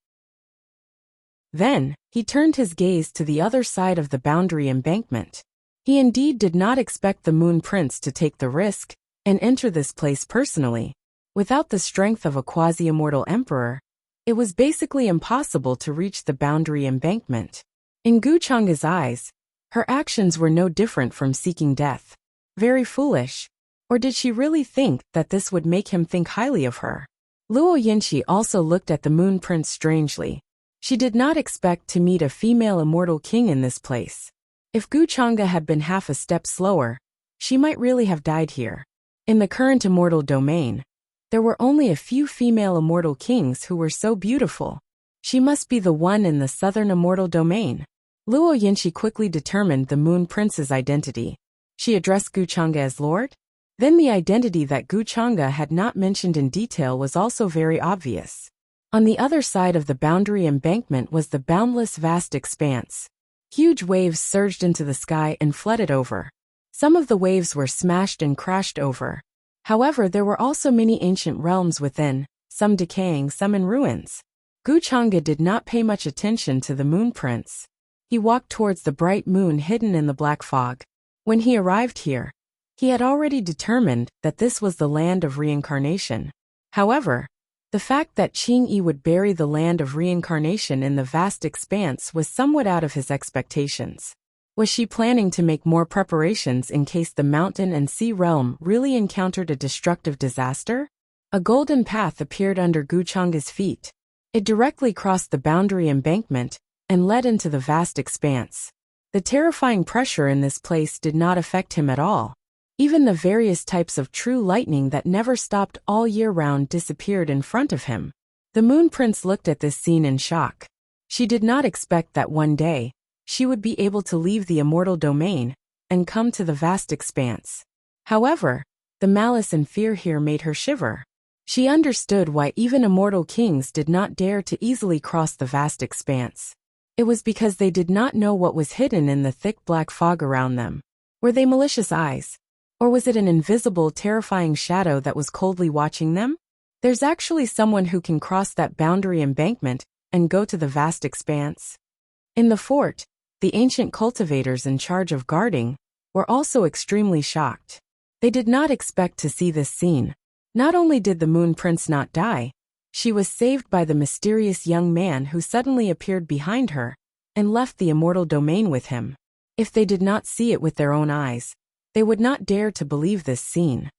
Then, he turned his gaze to the other side of the boundary embankment. He indeed did not expect the Moon Prince to take the risk and enter this place personally. Without the strength of a quasi-immortal emperor, it was basically impossible to reach the boundary embankment. In Gu Chang'e's eyes, her actions were no different from seeking death. Very foolish. Or did she really think that this would make him think highly of her? Luo Yinshi also looked at the Moon Prince strangely. She did not expect to meet a female immortal king in this place. If Gu Chang'e had been half a step slower, she might really have died here. In the current immortal domain, there were only a few female immortal kings who were so beautiful. She must be the one in the southern immortal domain. Luo Yinshi quickly determined the Moon Prince's identity. She addressed Gu Chang'e as Lord? Then the identity that Gu Chang'e had not mentioned in detail was also very obvious. On the other side of the boundary embankment was the boundless vast expanse. Huge waves surged into the sky and flooded over. Some of the waves were smashed and crashed over. However, there were also many ancient realms within, some decaying, some in ruins. Gu Chang'e did not pay much attention to the Moon Prince. He walked towards the bright moon hidden in the black fog. When he arrived here, he had already determined that this was the land of reincarnation. However, the fact that Qing Yi would bury the land of reincarnation in the vast expanse was somewhat out of his expectations. Was she planning to make more preparations in case the mountain and sea realm really encountered a destructive disaster? A golden path appeared under Gu Chang'e's feet. It directly crossed the boundary embankment and led into the vast expanse. The terrifying pressure in this place did not affect him at all. Even the various types of true lightning that never stopped all year round disappeared in front of him. The Moon Prince looked at this scene in shock. She did not expect that one day, she would be able to leave the immortal domain and come to the vast expanse. However, the malice and fear here made her shiver. She understood why even immortal kings did not dare to easily cross the vast expanse. It was because they did not know what was hidden in the thick black fog around them. Were they malicious eyes? Or was it an invisible, terrifying shadow that was coldly watching them? There's actually someone who can cross that boundary embankment and go to the vast expanse. In the fort, the ancient cultivators in charge of guarding were also extremely shocked. They did not expect to see this scene. Not only did the Moon Prince not die, she was saved by the mysterious young man who suddenly appeared behind her and left the immortal domain with him. If they did not see it with their own eyes, they would not dare to believe this scene.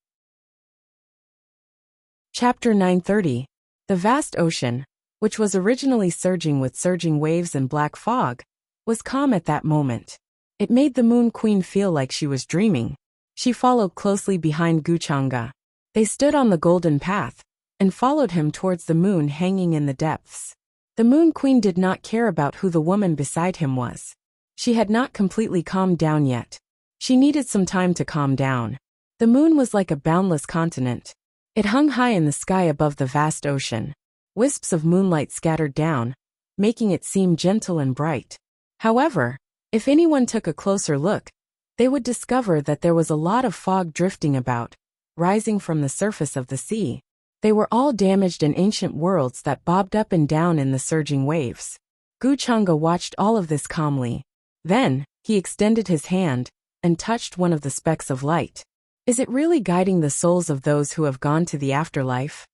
Chapter 930. The vast ocean, which was originally surging with surging waves and black fog, was calm at that moment. It made the Moon Queen feel like she was dreaming. She followed closely behind Gu Chang'e. They stood on the golden path and followed him towards the moon hanging in the depths. The Moon Queen did not care about who the woman beside him was. She had not completely calmed down yet. She needed some time to calm down. The moon was like a boundless continent. It hung high in the sky above the vast ocean. Wisps of moonlight scattered down, making it seem gentle and bright. However, if anyone took a closer look, they would discover that there was a lot of fog drifting about, rising from the surface of the sea. They were all damaged and ancient worlds that bobbed up and down in the surging waves. Gu Chang'e watched all of this calmly. Then, he extended his hand and touched one of the specks of light. Is it really guiding the souls of those who have gone to the afterlife?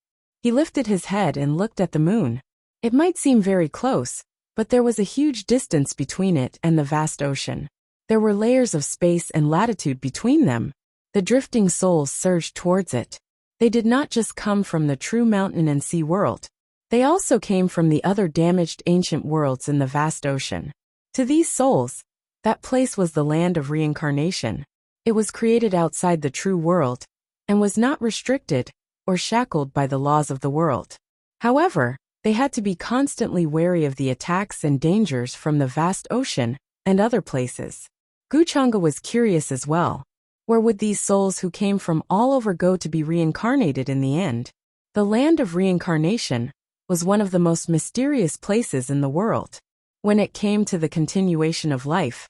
He lifted his head and looked at the moon. It might seem very close, but there was a huge distance between it and the vast ocean. There were layers of space and latitude between them. The drifting souls surged towards it. They did not just come from the true mountain and sea world. They also came from the other damaged ancient worlds in the vast ocean. To these souls, that place was the land of reincarnation. It was created outside the true world, and was not restricted or shackled by the laws of the world. However, they had to be constantly wary of the attacks and dangers from the vast ocean and other places. Guchanga was curious as well. Where would these souls who came from all over go to be reincarnated in the end? The land of reincarnation was one of the most mysterious places in the world. When it came to the continuation of life,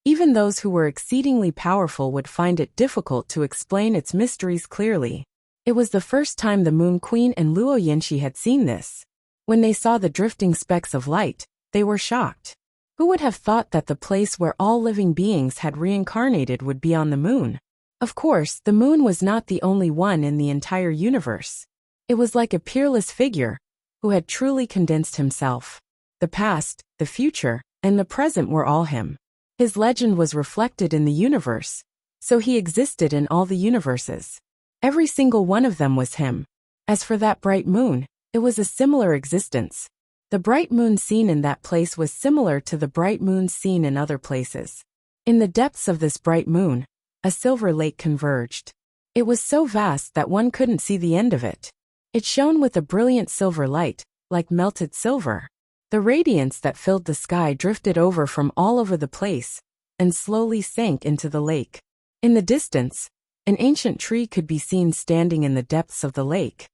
even those who were exceedingly powerful would find it difficult to explain its mysteries clearly. It was the first time the Moon Queen and Luo Yinshi had seen this. When they saw the drifting specks of light, they were shocked. Who would have thought that the place where all living beings had reincarnated would be on the moon? Of course, the moon was not the only one in the entire universe. It was like a peerless figure who had truly condensed himself. The past, the future, and the present were all him. His legend was reflected in the universe, so he existed in all the universes. Every single one of them was him. As for that bright moon, it was a similar existence. The bright moon seen in that place was similar to the bright moon seen in other places. In the depths of this bright moon, a silver lake converged. It was so vast that one couldn't see the end of it. It shone with a brilliant silver light, like melted silver. The radiance that filled the sky drifted over from all over the place and slowly sank into the lake. In the distance, an ancient tree could be seen standing in the depths of the lake.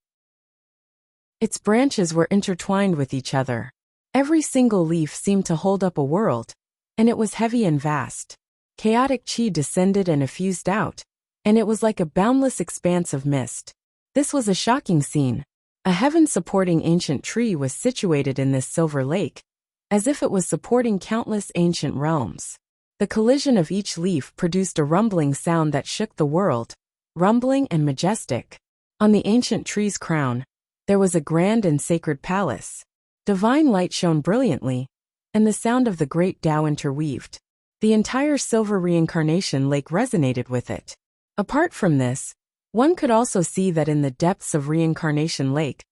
Its branches were intertwined with each other. Every single leaf seemed to hold up a world, and it was heavy and vast. Chaotic chi descended and effused out, and it was like a boundless expanse of mist. This was a shocking scene. A heaven-supporting ancient tree was situated in this silver lake, as if it was supporting countless ancient realms. The collision of each leaf produced a rumbling sound that shook the world, rumbling and majestic. On the ancient tree's crown, there was a grand and sacred palace. Divine light shone brilliantly, and the sound of the great Tao interweaved. The entire silver reincarnation lake resonated with it. Apart from this, one could also see that in the depths of Reincarnation Lake,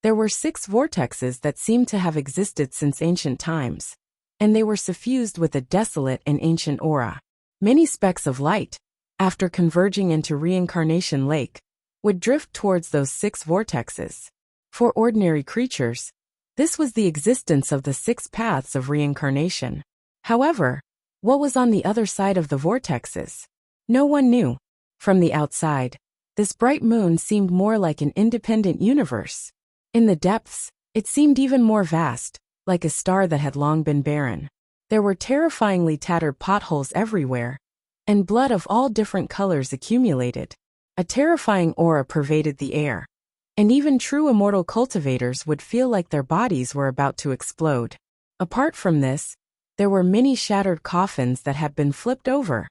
there were 6 vortexes that seemed to have existed since ancient times, and they were suffused with a desolate and ancient aura. Many specks of light, after converging into Reincarnation Lake, would drift towards those 6 vortexes. For ordinary creatures, this was the existence of the 6 paths of reincarnation. However, what was on the other side of the vortexes? No one knew. From the outside, this bright moon seemed more like an independent universe. In the depths, it seemed even more vast, like a star that had long been barren. There were terrifyingly tattered potholes everywhere, and blood of all different colors accumulated. A terrifying aura pervaded the air, and even true immortal cultivators would feel like their bodies were about to explode. Apart from this, there were many shattered coffins that had been flipped over,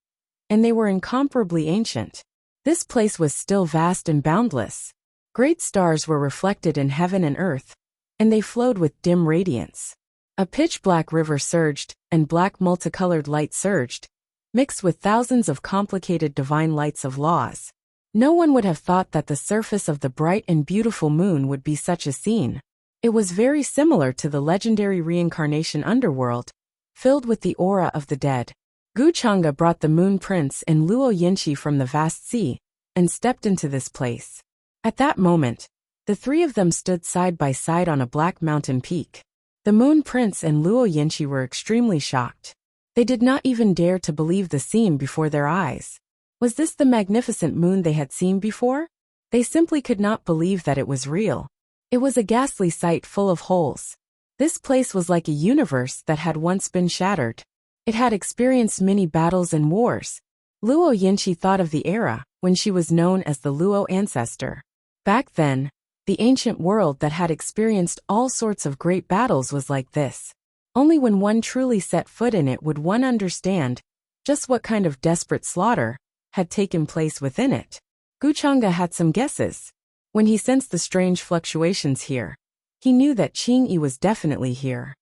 and they were incomparably ancient. This place was still vast and boundless. Great stars were reflected in heaven and earth, and they flowed with dim radiance. A pitch-black river surged, and black multicolored light surged, mixed with thousands of complicated divine lights of laws. No one would have thought that the surface of the bright and beautiful moon would be such a scene. It was very similar to the legendary reincarnation underworld, filled with the aura of the dead. Guchanga brought the Moon Prince and Luo Yinshi from the vast sea, and stepped into this place. At that moment, the 3 of them stood side by side on a black mountain peak. The Moon Prince and Luo Yinshi were extremely shocked. They did not even dare to believe the scene before their eyes. Was this the magnificent moon they had seen before? They simply could not believe that it was real. It was a ghastly sight full of holes. This place was like a universe that had once been shattered. It had experienced many battles and wars. Luo Yinshi thought of the era when she was known as the Luo ancestor. Back then, the ancient world that had experienced all sorts of great battles was like this. Only when one truly set foot in it would one understand just what kind of desperate slaughter had taken place within it. Guchanga had some guesses. When he sensed the strange fluctuations here, he knew that Qingyi was definitely here.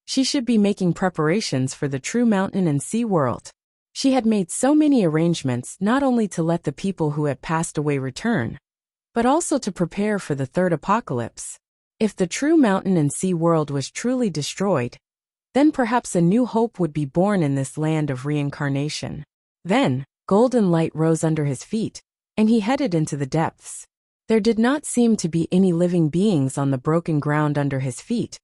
She should be making preparations for the true mountain and sea world. She had made so many arrangements not only to let the people who had passed away return, but also to prepare for the third apocalypse. If the true mountain and sea world was truly destroyed, then perhaps a new hope would be born in this land of reincarnation. Then, golden light rose under his feet, and he headed into the depths. There did not seem to be any living beings on the broken ground under his feet,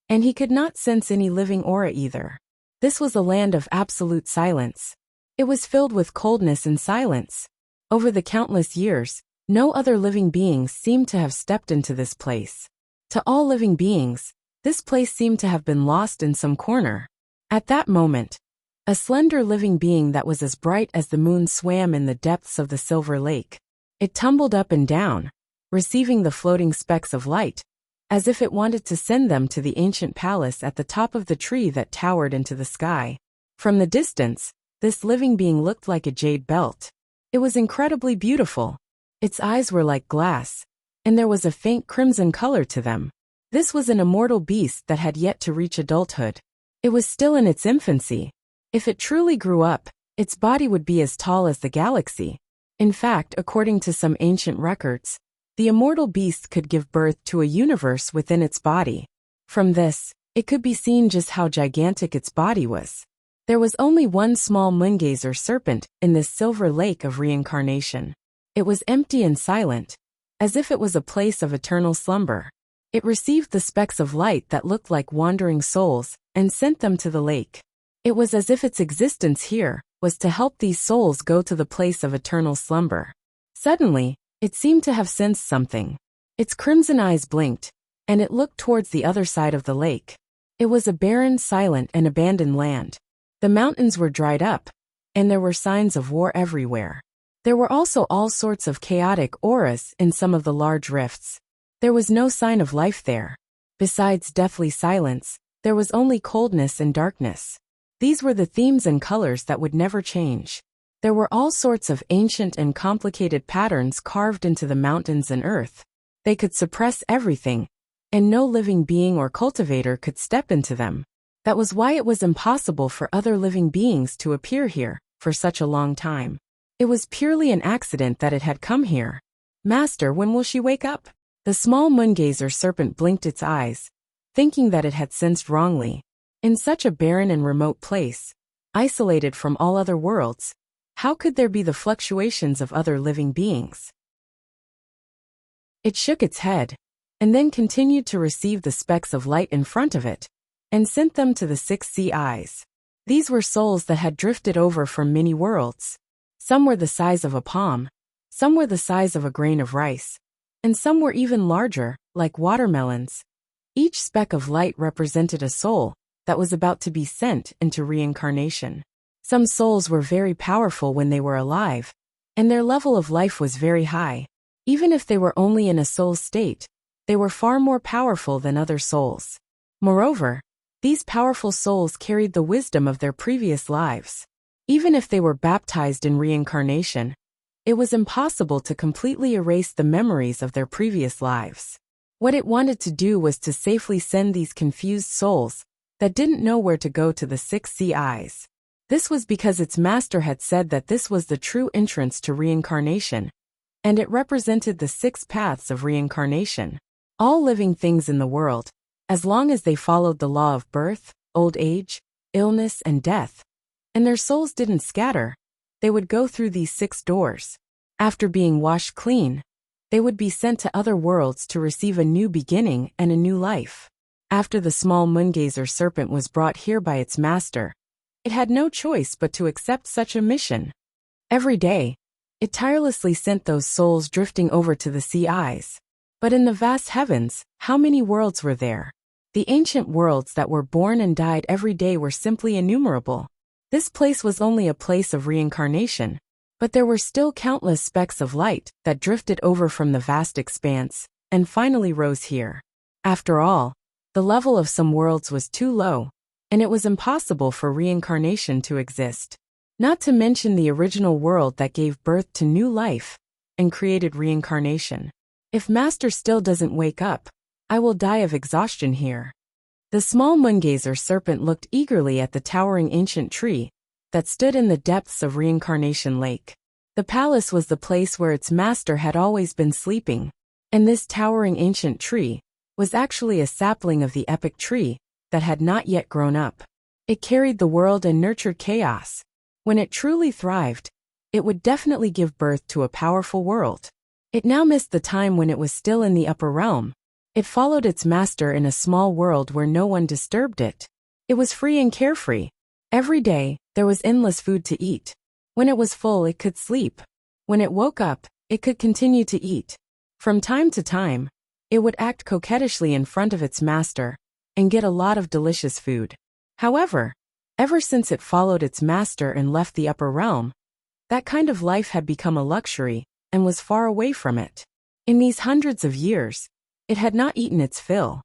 and he could not sense any living aura either. This was a land of absolute silence. It was filled with coldness and silence. Over the countless years, no other living beings seemed to have stepped into this place. To all living beings, this place seemed to have been lost in some corner. At that moment, a slender living being that was as bright as the moon swam in the depths of the silver lake. It tumbled up and down, receiving the floating specks of light, as if it wanted to send them to the ancient palace at the top of the tree that towered into the sky. From the distance, this living being looked like a jade belt. It was incredibly beautiful. Its eyes were like glass, and there was a faint crimson color to them. This was an immortal beast that had yet to reach adulthood. It was still in its infancy. If it truly grew up, its body would be as tall as the galaxy. In fact, according to some ancient records, the immortal beast could give birth to a universe within its body. From this, it could be seen just how gigantic its body was. There was only one small moongazer serpent in this silver lake of reincarnation. It was empty and silent, as if it was a place of eternal slumber. It received the specks of light that looked like wandering souls and sent them to the lake. It was as if its existence here was to help these souls go to the place of eternal slumber. Suddenly, it seemed to have sensed something. Its crimson eyes blinked, and it looked towards the other side of the lake. It was a barren, silent, and abandoned land. The mountains were dried up, and there were signs of war everywhere. There were also all sorts of chaotic auras in some of the large rifts. There was no sign of life there. Besides deathly silence, there was only coldness and darkness. These were the themes and colors that would never change. There were all sorts of ancient and complicated patterns carved into the mountains and earth. They could suppress everything, and no living being or cultivator could step into them. That was why it was impossible for other living beings to appear here for such a long time. It was purely an accident that it had come here. Master, when will she wake up? The small moongazer serpent blinked its eyes, thinking that it had sensed wrongly. In such a barren and remote place, isolated from all other worlds, how could there be the fluctuations of other living beings? It shook its head, and then continued to receive the specks of light in front of it, and sent them to the 6 sea eyes. These were souls that had drifted over from many worlds. Some were the size of a palm, some were the size of a grain of rice, and some were even larger, like watermelons. Each speck of light represented a soul that was about to be sent into reincarnation. Some souls were very powerful when they were alive, and their level of life was very high. Even if they were only in a soul state, they were far more powerful than other souls. Moreover, these powerful souls carried the wisdom of their previous lives. Even if they were baptized in reincarnation, it was impossible to completely erase the memories of their previous lives. What it wanted to do was to safely send these confused souls that didn't know where to go to the 6 sea eyes. This was because its master had said that this was the true entrance to reincarnation, and it represented the 6 paths of reincarnation. All living things in the world, as long as they followed the law of birth, old age, illness, and death, and their souls didn't scatter, they would go through these 6 doors. After being washed clean, they would be sent to other worlds to receive a new beginning and a new life. After the small moongazer serpent was brought here by its master, it had no choice but to accept such a mission. Every day, it tirelessly sent those souls drifting over to the sea eyes. But in the vast heavens, how many worlds were there? The ancient worlds that were born and died every day were simply innumerable. This place was only a place of reincarnation, but there were still countless specks of light that drifted over from the vast expanse, and finally rose here. After all, The level of some worlds was too low, and it was impossible for reincarnation to exist. Not to mention the original world that gave birth to new life and created reincarnation. If Master still doesn't wake up, I will die of exhaustion here. The small moongazer serpent looked eagerly at the towering ancient tree that stood in the depths of Reincarnation Lake. The palace was the place where its master had always been sleeping, and this towering ancient tree was actually a sapling of the epic tree that had not yet grown up. It carried the world and nurtured chaos. When it truly thrived, it would definitely give birth to a powerful world. It now missed the time when it was still in the upper realm. It followed its master in a small world where no one disturbed it. It was free and carefree. Every day, there was endless food to eat. When it was full, it could sleep. When it woke up, it could continue to eat. From time to time, it would act coquettishly in front of its master and get a lot of delicious food. However, ever since it followed its master and left the upper realm, that kind of life had become a luxury and was far away from it. In these hundreds of years, it had not eaten its fill.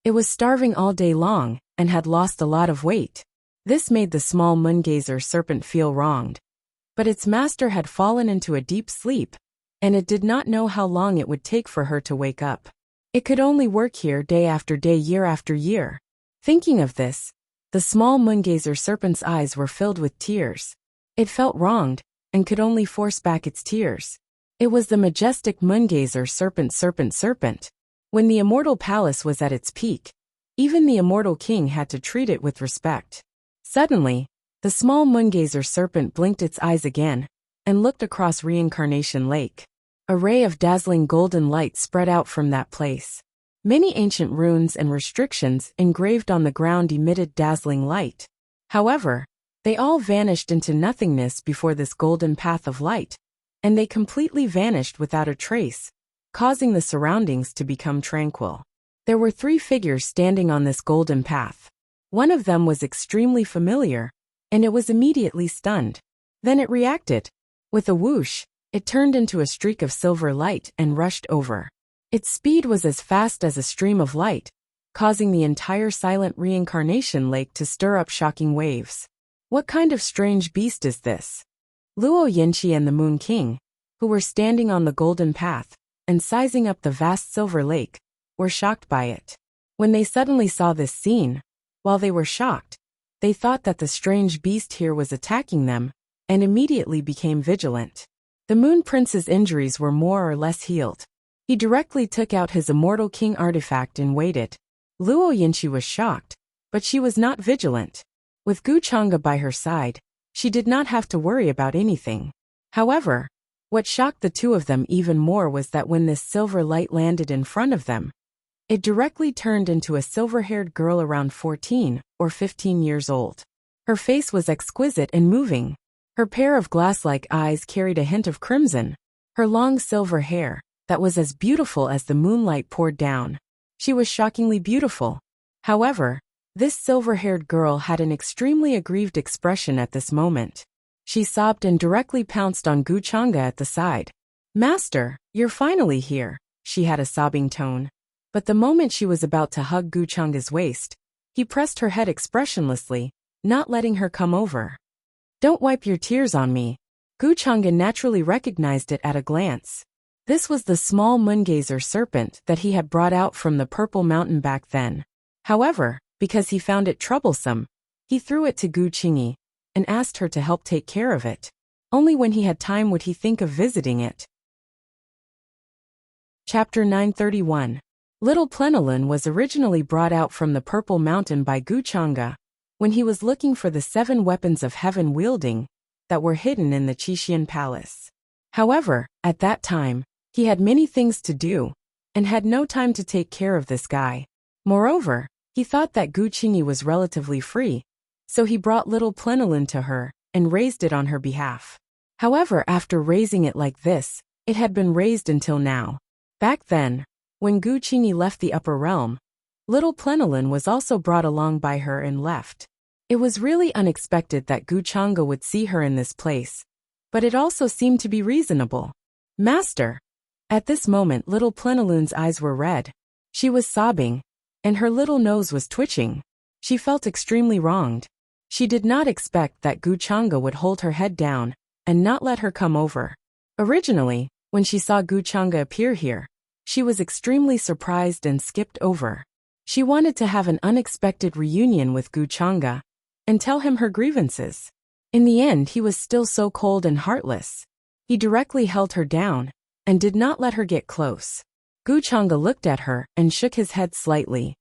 It was starving all day long and had lost a lot of weight. This made the small moongazer serpent feel wronged. But its master had fallen into a deep sleep, and it did not know how long it would take for her to wake up. It could only work here day after day, year after year. Thinking of this, the small moongazer serpent's eyes were filled with tears. It felt wronged and could only force back its tears. It was the majestic moongazer serpent. When the immortal palace was at its peak, even the immortal king had to treat it with respect. Suddenly, the small moongazer serpent blinked its eyes again and looked across Reincarnation Lake. A ray of dazzling golden light spread out from that place. Many ancient runes and restrictions engraved on the ground emitted dazzling light. However, they all vanished into nothingness before this golden path of light, and they completely vanished without a trace, causing the surroundings to become tranquil. There were 3 figures standing on this golden path. One of them was extremely familiar, and it was immediately stunned. Then it reacted. With a whoosh, it turned into a streak of silver light and rushed over. Its speed was as fast as a stream of light, causing the entire silent Reincarnation Lake to stir up shocking waves. What kind of strange beast is this? Luo Yinchi and the Moon King, who were standing on the golden path and sizing up the vast silver lake, were shocked by it. When they suddenly saw this scene, while they were shocked, they thought that the strange beast here was attacking them and immediately became vigilant. The Moon Prince's injuries were more or less healed. He directly took out his Immortal King artifact and waited. Luo Yinchi was shocked, but she was not vigilant. With Gu Chang'e by her side, she did not have to worry about anything. However, what shocked the two of them even more was that when this silver light landed in front of them, it directly turned into a silver-haired girl around 14 or 15 years old. Her face was exquisite and moving. Her pair of glass-like eyes carried a hint of crimson. Her long silver hair, that was as beautiful as the moonlight poured down. She was shockingly beautiful. However, this silver-haired girl had an extremely aggrieved expression at this moment. She sobbed and directly pounced on Gu Chang'e at the side. "Master, you're finally here," she had a sobbing tone. But the moment she was about to hug Gu Chang'e's waist, he pressed her head expressionlessly, not letting her come over. "Don't wipe your tears on me." Gu Chang'e naturally recognized it at a glance. This was the small moongazer serpent that he had brought out from the Purple Mountain back then. However, because he found it troublesome, he threw it to Gu Chang'e and asked her to help take care of it. Only when he had time would he think of visiting it. Chapter 931. Little Plenilun was originally brought out from the Purple Mountain by Gu Chang'e when he was looking for the 7 weapons of heaven wielding that were hidden in the Qixin Palace. However, at that time, he had many things to do and had no time to take care of this guy. Moreover, he thought that Gu Chang'e was relatively free, so he brought little Plenilun to her and raised it on her behalf. However, after raising it like this, it had been raised until now. Back then, when Gu Chang'e left the upper realm, little Plenilun was also brought along by her and left. It was really unexpected that Gu Chang'e would see her in this place, but it also seemed to be reasonable. "Master." At this moment little Plenilun's eyes were red. She was sobbing, and her little nose was twitching. She felt extremely wronged. She did not expect that Guchanga would hold her head down and not let her come over. Originally, when she saw Guchanga appear here, she was extremely surprised and skipped over. She wanted to have an unexpected reunion with Guchanga and tell him her grievances. In the end, he was still so cold and heartless. He directly held her down and did not let her get close. Guchanga looked at her and shook his head slightly.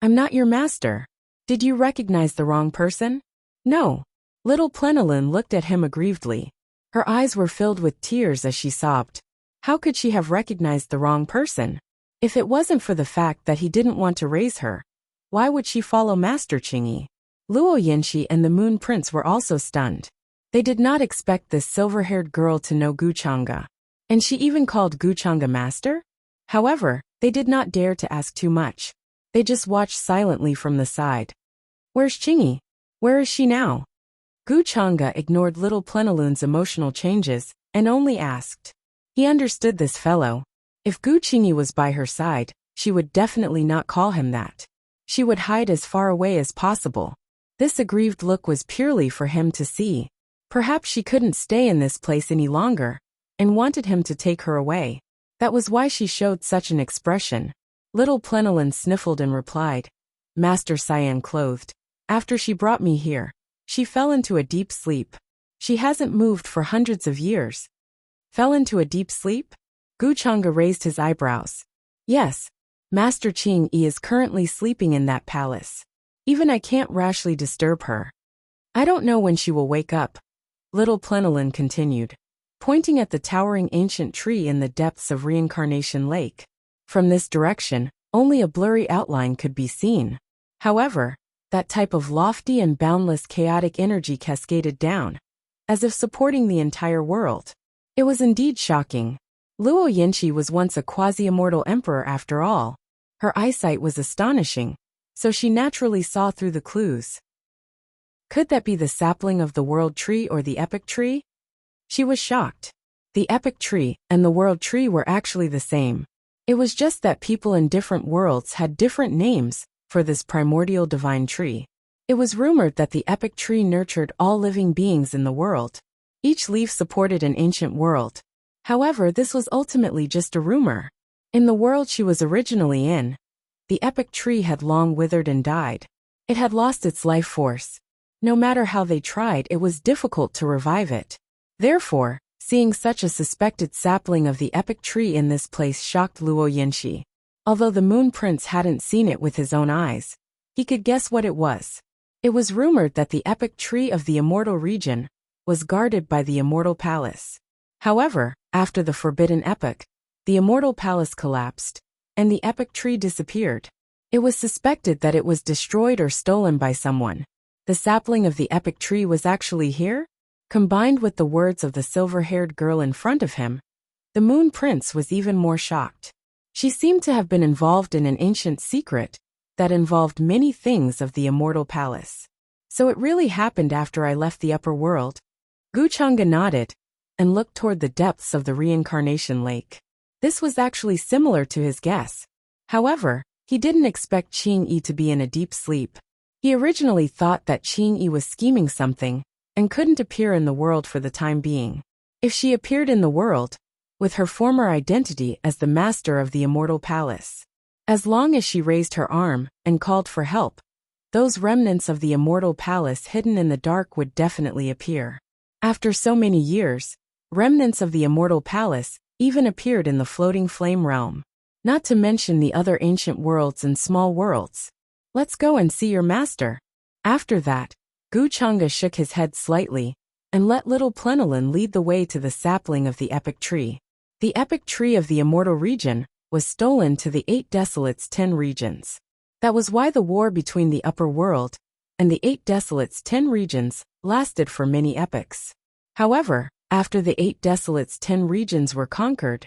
"I'm not your master. Did you recognize the wrong person?" "No." Little Plenilune looked at him aggrievedly. Her eyes were filled with tears as she sobbed. How could she have recognized the wrong person? If it wasn't for the fact that he didn't want to raise her, why would she follow Master Qingyi? Luo Yinshi and the Moon Prince were also stunned. They did not expect this silver-haired girl to know Guchanga. And she even called Guchanga master? However, they did not dare to ask too much. They just watched silently from the side. "Where's Qingyi? Where is she now?" Guchanga ignored little Plenilune's emotional changes and only asked. He understood this fellow. If Gu Qingyi was by her side, she would definitely not call him that. She would hide as far away as possible. This aggrieved look was purely for him to see. Perhaps she couldn't stay in this place any longer and wanted him to take her away. That was why she showed such an expression. Little Plenilune sniffled and replied, "Master Cyan clothed. After she brought me here, she fell into a deep sleep. She hasn't moved for hundreds of years." "Fell into a deep sleep?" Guchanga raised his eyebrows. "Yes. Master Qingyi is currently sleeping in that palace. Even I can't rashly disturb her. I don't know when she will wake up." Little Plenilune continued, pointing at the towering ancient tree in the depths of Reincarnation Lake. From this direction, only a blurry outline could be seen. However, that type of lofty and boundless chaotic energy cascaded down, as if supporting the entire world. It was indeed shocking. Luo Yinshi was once a quasi-immortal emperor after all. Her eyesight was astonishing, so she naturally saw through the clues. Could that be the sapling of the world tree or the epic tree? She was shocked. The epic tree and the world tree were actually the same. It was just that people in different worlds had different names for this primordial divine tree. It was rumored that the epic tree nurtured all living beings in the world. Each leaf supported an ancient world. However, this was ultimately just a rumor. In the world she was originally in, the epic tree had long withered and died. It had lost its life force. No matter how they tried, it was difficult to revive it. Therefore, seeing such a suspected sapling of the epic tree in this place shocked Luo Yinshi. Although the Moon Prince hadn't seen it with his own eyes, he could guess what it was. It was rumored that the epic tree of the immortal region was guarded by the immortal palace. However, after the forbidden epoch, the immortal palace collapsed, and the epic tree disappeared. It was suspected that it was destroyed or stolen by someone. The sapling of the epic tree was actually here? Combined with the words of the silver-haired girl in front of him, the Moon Prince was even more shocked. She seemed to have been involved in an ancient secret that involved many things of the immortal palace. So it really happened after I left the upper world? Guchanga nodded and looked toward the depths of the Reincarnation Lake. This was actually similar to his guess. However, he didn't expect Qingyi to be in a deep sleep. He originally thought that Qingyi was scheming something and couldn't appear in the world for the time being. If she appeared in the world, with her former identity as the master of the immortal palace, as long as she raised her arm and called for help, those remnants of the immortal palace hidden in the dark would definitely appear. After so many years, remnants of the immortal palace even appeared in the floating flame realm. Not to mention the other ancient worlds and small worlds. "Let's go and see your master." After that, Guchanga shook his head slightly and let little Plenilune lead the way to the sapling of the epic tree. The epic tree of the immortal region was stolen to the 8 Desolates' 10 regions. That was why the war between the upper world and the 8 Desolates' 10 regions lasted for many epochs. However, after the 8 Desolates' 10 regions were conquered,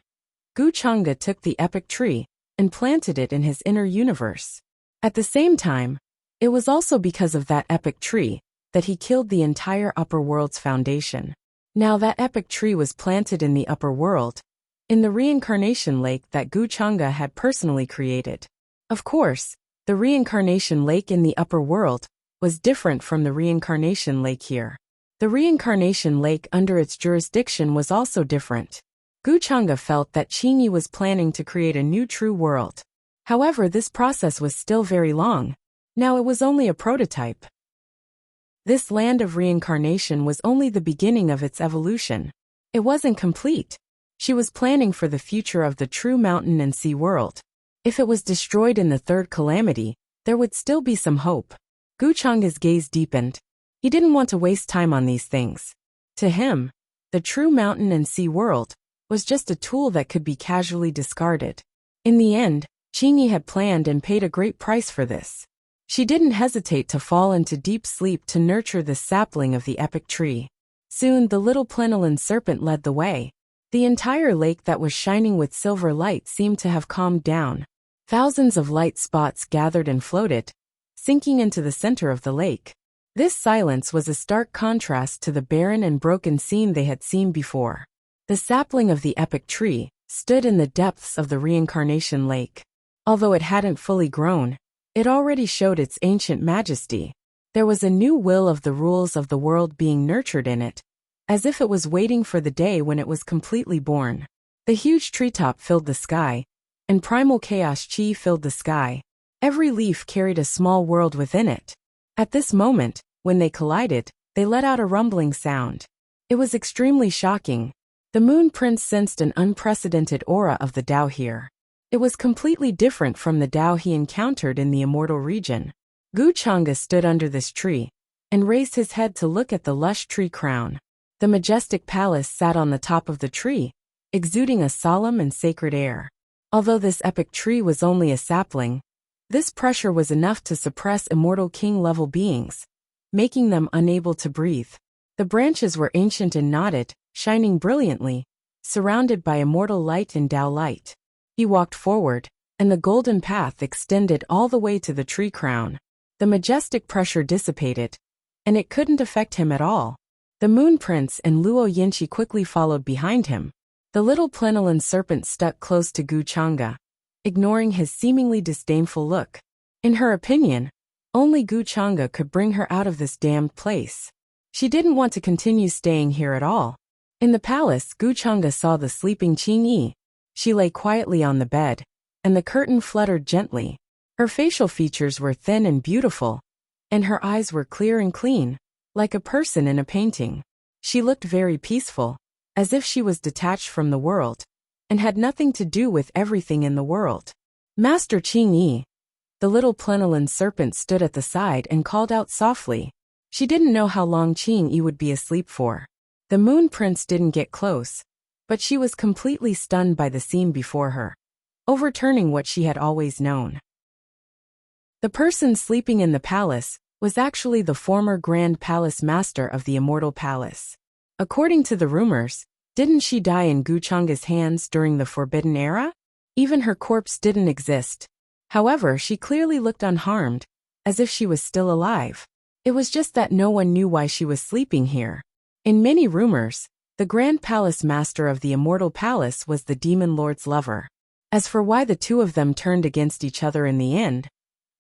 Guchanga took the epic tree and planted it in his inner universe. At the same time, it was also because of that epic tree that he killed the entire upper world's foundation. Now that epic tree was planted in the upper world, in the Reincarnation Lake that Guchanga had personally created. Of course, the reincarnation lake in the upper world was different from the reincarnation lake here. The reincarnation lake under its jurisdiction was also different. Guchanga felt that Qingyi was planning to create a new true world. However, this process was still very long. Now it was only a prototype. This land of reincarnation was only the beginning of its evolution. It wasn't complete. She was planning for the future of the true mountain and sea world. If it was destroyed in the third calamity, there would still be some hope. Guchanga's gaze deepened. He didn't want to waste time on these things. To him, the true mountain and sea world was just a tool that could be casually discarded. In the end, Qingyi had planned and paid a great price for this. She didn't hesitate to fall into deep sleep to nurture the sapling of the epic tree. Soon the little pleniline serpent led the way. The entire lake that was shining with silver light seemed to have calmed down. Thousands of light spots gathered and floated, sinking into the center of the lake. This silence was a stark contrast to the barren and broken scene they had seen before. The sapling of the epic tree stood in the depths of the reincarnation lake. Although it hadn't fully grown, it already showed its ancient majesty. There was a new will of the rules of the world being nurtured in it, as if it was waiting for the day when it was completely born. The huge treetop filled the sky, and primal chaos chi filled the sky. Every leaf carried a small world within it. At this moment, when they collided, they let out a rumbling sound. It was extremely shocking. The Moon Prince sensed an unprecedented aura of the Tao here. It was completely different from the Tao he encountered in the immortal region. Guchanga stood under this tree and raised his head to look at the lush tree crown. The majestic palace sat on the top of the tree, exuding a solemn and sacred air. Although this epic tree was only a sapling, this pressure was enough to suppress immortal king-level beings, making them unable to breathe. The branches were ancient and knotted, shining brilliantly, surrounded by immortal light and Tao light. He walked forward, and the golden path extended all the way to the tree crown. The majestic pressure dissipated, and it couldn't affect him at all. The Moon Prince and Luo Yinchi quickly followed behind him. The little pleniline serpent stuck close to Guchanga, ignoring his seemingly disdainful look. In her opinion, only Guchanga could bring her out of this damned place. She didn't want to continue staying here at all. In the palace, Guchanga saw the sleeping Qingyi. She lay quietly on the bed, and the curtain fluttered gently. Her facial features were thin and beautiful, and her eyes were clear and clean, like a person in a painting. She looked very peaceful, as if she was detached from the world, and had nothing to do with everything in the world. Master Qingyi. The little pleniline serpent stood at the side and called out softly. She didn't know how long Qingyi would be asleep for. The Moon Prince didn't get close, but she was completely stunned by the scene before her, overturning what she had always known. The person sleeping in the palace was actually the former Grand Palace Master of the Immortal Palace. According to the rumors, didn't she die in Guchanga's hands during the Forbidden Era? Even her corpse didn't exist. However, she clearly looked unharmed, as if she was still alive. It was just that no one knew why she was sleeping here. In many rumors, the Grand Palace Master of the Immortal Palace was the Demon Lord's lover. As for why the two of them turned against each other in the end,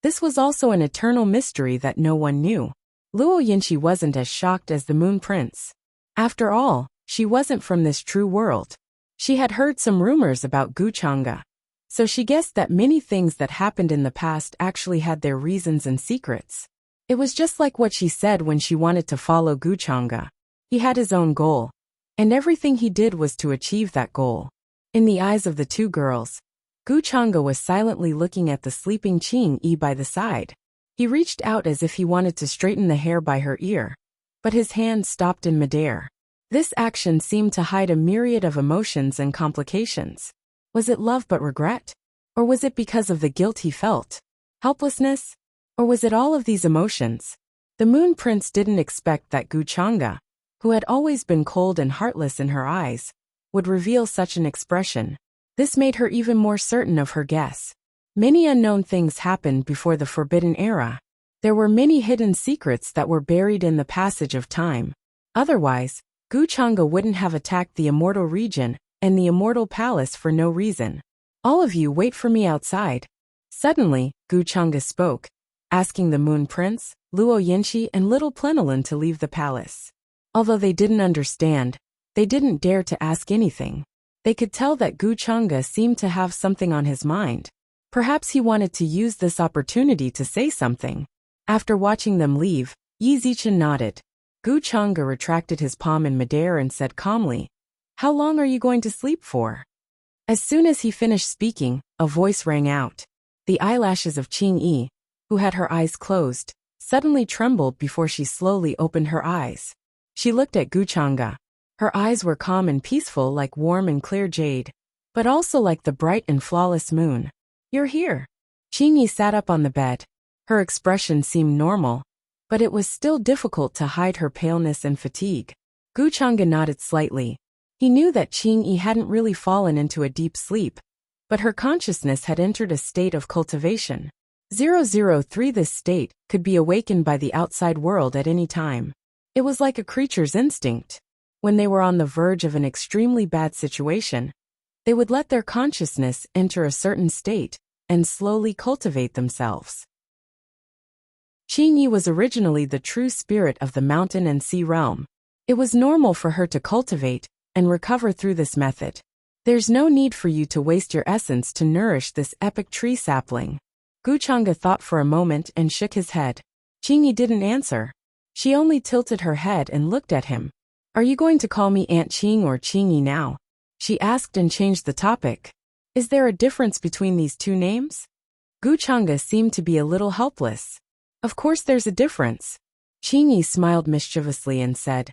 this was also an eternal mystery that no one knew. Luo Yinchi wasn't as shocked as the Moon Prince. After all, she wasn't from this true world. She had heard some rumors about Guchanga, so she guessed that many things that happened in the past actually had their reasons and secrets. It was just like what she said when she wanted to follow Guchanga. He had his own goal, and everything he did was to achieve that goal. In the eyes of the two girls, Guchanga was silently looking at the sleeping Qingyi by the side. He reached out as if he wanted to straighten the hair by her ear, but his hand stopped in midair. This action seemed to hide a myriad of emotions and complications. Was it love but regret? Or was it because of the guilt he felt? Helplessness? Or was it all of these emotions? The Moon Prince didn't expect that Guchanga, who had always been cold and heartless in her eyes, would reveal such an expression. This made her even more certain of her guess. Many unknown things happened before the Forbidden Era. There were many hidden secrets that were buried in the passage of time. Otherwise, Guchanga wouldn't have attacked the Immortal Region and the Immortal Palace for no reason. All of you wait for me outside, Suddenly, Gu Chang'e spoke, asking the Moon Prince, Luo Yinshi and little Plenilin to leave the palace. Although they didn't understand, they didn't dare to ask anything. They could tell that Gu Chang'e seemed to have something on his mind. Perhaps he wanted to use this opportunity to say something. After watching them leave, Yi Zichen nodded. Gu Chang'e retracted his palm in midair and said calmly, "How long are you going to sleep for?" As soon as he finished speaking, a voice rang out. The eyelashes of Qing Yi, who had her eyes closed, suddenly trembled before she slowly opened her eyes. She looked at Gu Chang'e. Her eyes were calm and peaceful like warm and clear jade, but also like the bright and flawless moon. "You're here." Qing Yi sat up on the bed. Her expression seemed normal, but it was still difficult to hide her paleness and fatigue. Gu Chang'e nodded slightly. He knew that Qing Yi hadn't really fallen into a deep sleep, but her consciousness had entered a state of cultivation. 003 This state could be awakened by the outside world at any time. It was like a creature's instinct. When they were on the verge of an extremely bad situation, they would let their consciousness enter a certain state and slowly cultivate themselves. Qing Yi was originally the true spirit of the mountain and sea realm. It was normal for her to cultivate and recover through this method. There's no need for you to waste your essence to nourish this epic tree sapling. Gu Chang'e thought for a moment and shook his head. Qing Yi didn't answer. She only tilted her head and looked at him. "Are you going to call me Aunt Qing or Qing Yi now?" she asked and changed the topic. "Is there a difference between these two names?" Gu Chang'e seemed to be a little helpless. "Of course there's a difference." Qing Yi smiled mischievously and said,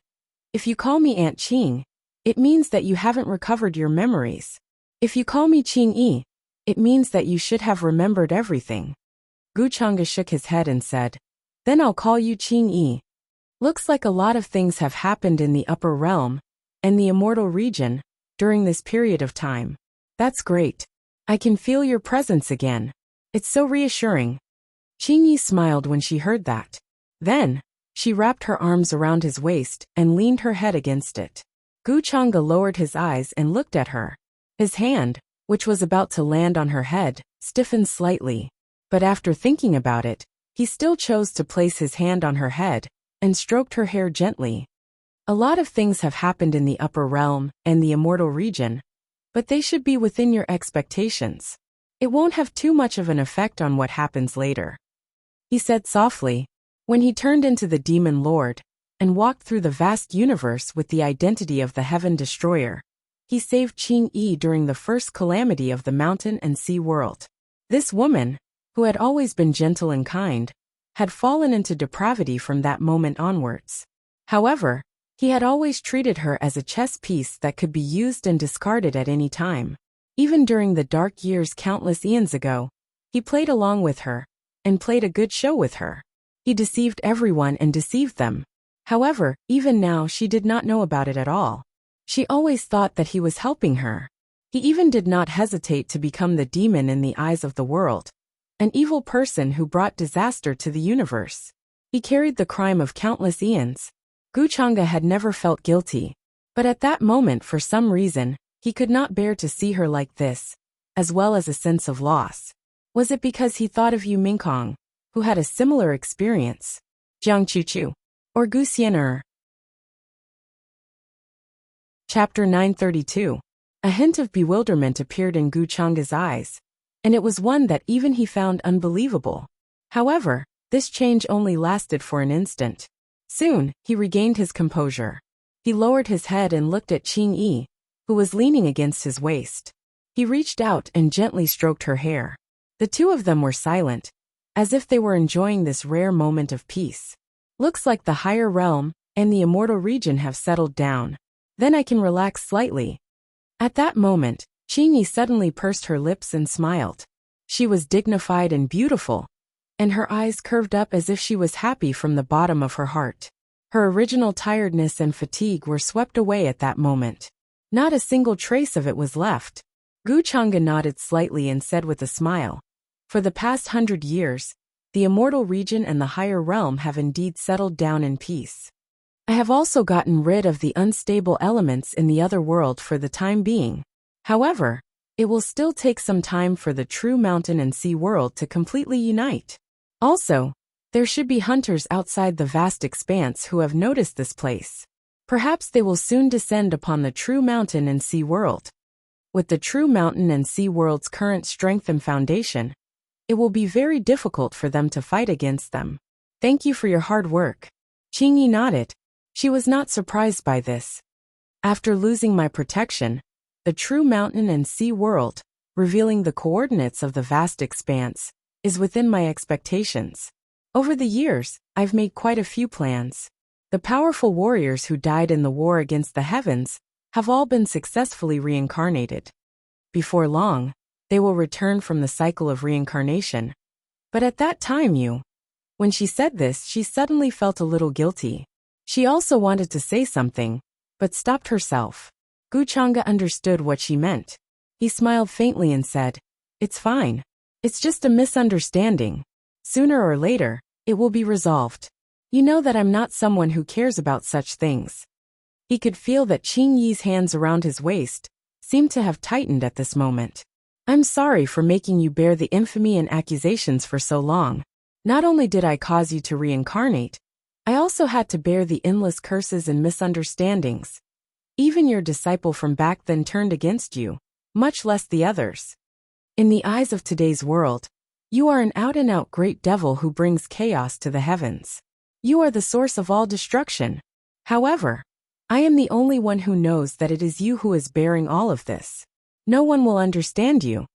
"If you call me Aunt Qing, it means that you haven't recovered your memories. If you call me Qing Yi, it means that you should have remembered everything." Gu Chang'e shook his head and said, "Then I'll call you Qing Yi. Looks like a lot of things have happened in the upper realm and the immortal region during this period of time. That's great. I can feel your presence again. It's so reassuring." Qing Yi smiled when she heard that. Then, she wrapped her arms around his waist and leaned her head against it. Gu Chang'e lowered his eyes and looked at her. His hand, which was about to land on her head, stiffened slightly. But after thinking about it, he still chose to place his hand on her head and stroked her hair gently. "A lot of things have happened in the upper realm and the immortal region, but they should be within your expectations. It won't have too much of an effect on what happens later," he said softly. When he turned into the Demon Lord and walked through the vast universe with the identity of the Heaven Destroyer, he saved Qing Yi during the first calamity of the mountain and sea world. This woman, who had always been gentle and kind, had fallen into depravity from that moment onwards. However, he had always treated her as a chess piece that could be used and discarded at any time. Even during the dark years countless eons ago, he played along with her and played a good show with her. He deceived everyone and deceived them. However, even now she did not know about it at all. She always thought that he was helping her. He even did not hesitate to become the demon in the eyes of the world, an evil person who brought disaster to the universe. He carried the crime of countless eons. Gu Chang'e had never felt guilty, but at that moment for some reason, he could not bear to see her like this, as well as a sense of loss. Was it because he thought of Yu Mingkong, who had a similar experience? Jiang Chuchu, or Gu Xian'er? Chapter 932. A hint of bewilderment appeared in Gu Chang'e's eyes, and it was one that even he found unbelievable. However, this change only lasted for an instant. Soon, he regained his composure. He lowered his head and looked at Qing Yi, who was leaning against his waist. He reached out and gently stroked her hair. The two of them were silent, as if they were enjoying this rare moment of peace. "Looks like the higher realm and the immortal region have settled down. Then I can relax slightly." At that moment, Qing Yi suddenly pursed her lips and smiled. She was dignified and beautiful, and her eyes curved up as if she was happy from the bottom of her heart. Her original tiredness and fatigue were swept away at that moment. Not a single trace of it was left. Gu Chang'e nodded slightly and said with a smile, "For the past 100 years, the immortal region and the higher realm have indeed settled down in peace. I have also gotten rid of the unstable elements in the other world for the time being. However, it will still take some time for the true mountain and sea world to completely unite. Also, there should be hunters outside the vast expanse who have noticed this place. Perhaps they will soon descend upon the true mountain and sea world. With the true mountain and sea world's current strength and foundation, it will be very difficult for them to fight against them. Thank you for your hard work. Qingyi nodded. She was not surprised by this. After losing my protection, the true mountain and sea world, revealing the coordinates of the vast expanse, is within my expectations. Over the years, I've made quite a few plans. The powerful warriors who died in the war against the heavens have all been successfully reincarnated. Before long, they will return from the cycle of reincarnation. But at that time when she said this, she suddenly felt a little guilty. She also wanted to say something, but stopped herself. Guchanga understood what she meant. He smiled faintly and said, "It's fine. It's just a misunderstanding. Sooner or later, it will be resolved. You know that I'm not someone who cares about such things." He could feel that Qingyi's hands around his waist seemed to have tightened at this moment. "I'm sorry for making you bear the infamy and accusations for so long. Not only did I cause you to reincarnate, I also had to bear the endless curses and misunderstandings. Even your disciple from back then turned against you, much less the others. In the eyes of today's world, you are an out-and-out great devil who brings chaos to the heavens. You are the source of all destruction. However, I am the only one who knows that it is you who is bearing all of this. No one will understand you."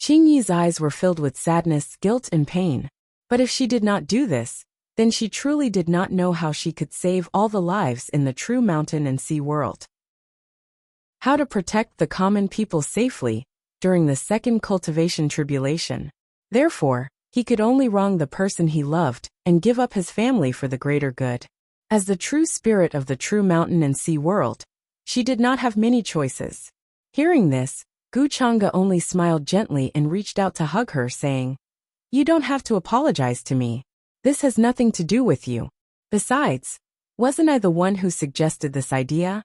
Qingyi's eyes were filled with sadness, guilt, and pain. But if she did not do this, then she truly did not know how she could save all the lives in the true mountain and sea world. How to protect the common people safely during the second cultivation tribulation. Therefore, he could only wrong the person he loved and give up his family for the greater good. As the true spirit of the true mountain and sea world, she did not have many choices. Hearing this, Guchanga only smiled gently and reached out to hug her, saying, "You don't have to apologize to me. This has nothing to do with you. Besides, wasn't I the one who suggested this idea?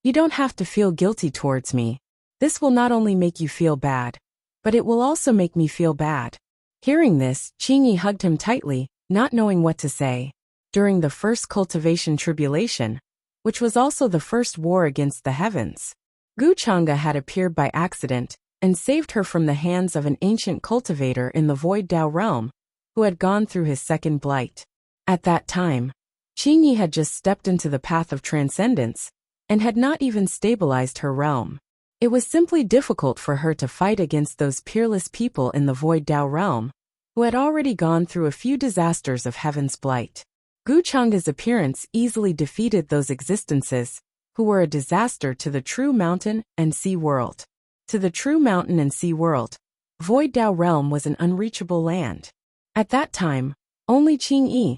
You don't have to feel guilty towards me. This will not only make you feel bad, but it will also make me feel bad." Hearing this, Qingyi hugged him tightly, not knowing what to say. During the first cultivation tribulation, which was also the first war against the heavens, Guchanga had appeared by accident and saved her from the hands of an ancient cultivator in the Void Dao realm, who had gone through his second blight. At that time, Qingyi had just stepped into the path of transcendence and had not even stabilized her realm. It was simply difficult for her to fight against those peerless people in the Void Dao realm, who had already gone through a few disasters of heaven's blight. Guchanga's appearance easily defeated those existences who were a disaster to the true mountain and sea world. To the true mountain and sea world, Void Dao realm was an unreachable land. At that time, only Qingyi,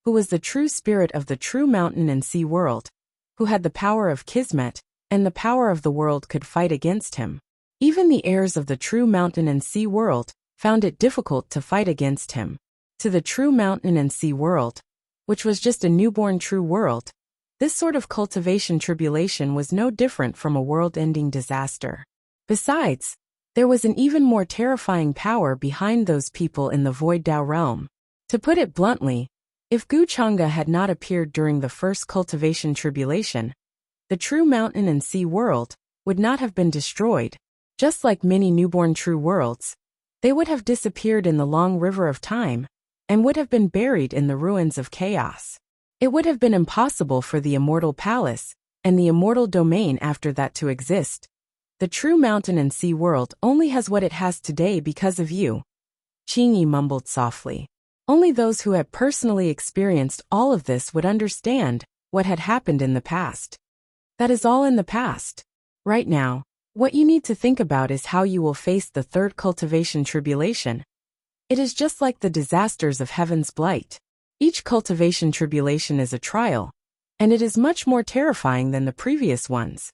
who was the true spirit of the true mountain and sea world, who had the power of Kismet and the power of the world, could fight against him. Even the heirs of the true mountain and sea world found it difficult to fight against him. To the true mountain and sea world, which was just a newborn true world, this sort of cultivation tribulation was no different from a world-ending disaster. Besides, there was an even more terrifying power behind those people in the Void Dao realm. To put it bluntly, if Guchanga had not appeared during the first cultivation tribulation, the true mountain and sea world would not have been destroyed. Just like many newborn true worlds, they would have disappeared in the long river of time and would have been buried in the ruins of chaos. It would have been impossible for the immortal palace and the immortal domain after that to exist. The true mountain and sea world only has what it has today because of you. Qingyi mumbled softly. Only those who had personally experienced all of this would understand what had happened in the past. That is all in the past. Right now, what you need to think about is how you will face the third cultivation tribulation. It is just like the disasters of heaven's blight. Each cultivation tribulation is a trial, and it is much more terrifying than the previous ones.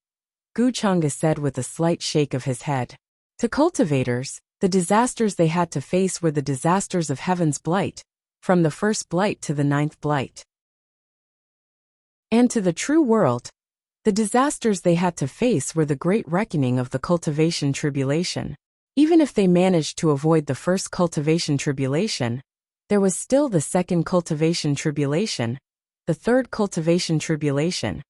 Guchanga said with a slight shake of his head. To cultivators, the disasters they had to face were the disasters of heaven's blight, from the first blight to the ninth blight. And to the true world, The disasters they had to face were the great reckoning of the cultivation tribulation. Even if they managed to avoid the first cultivation tribulation, there was still the second cultivation tribulation, the third cultivation tribulation.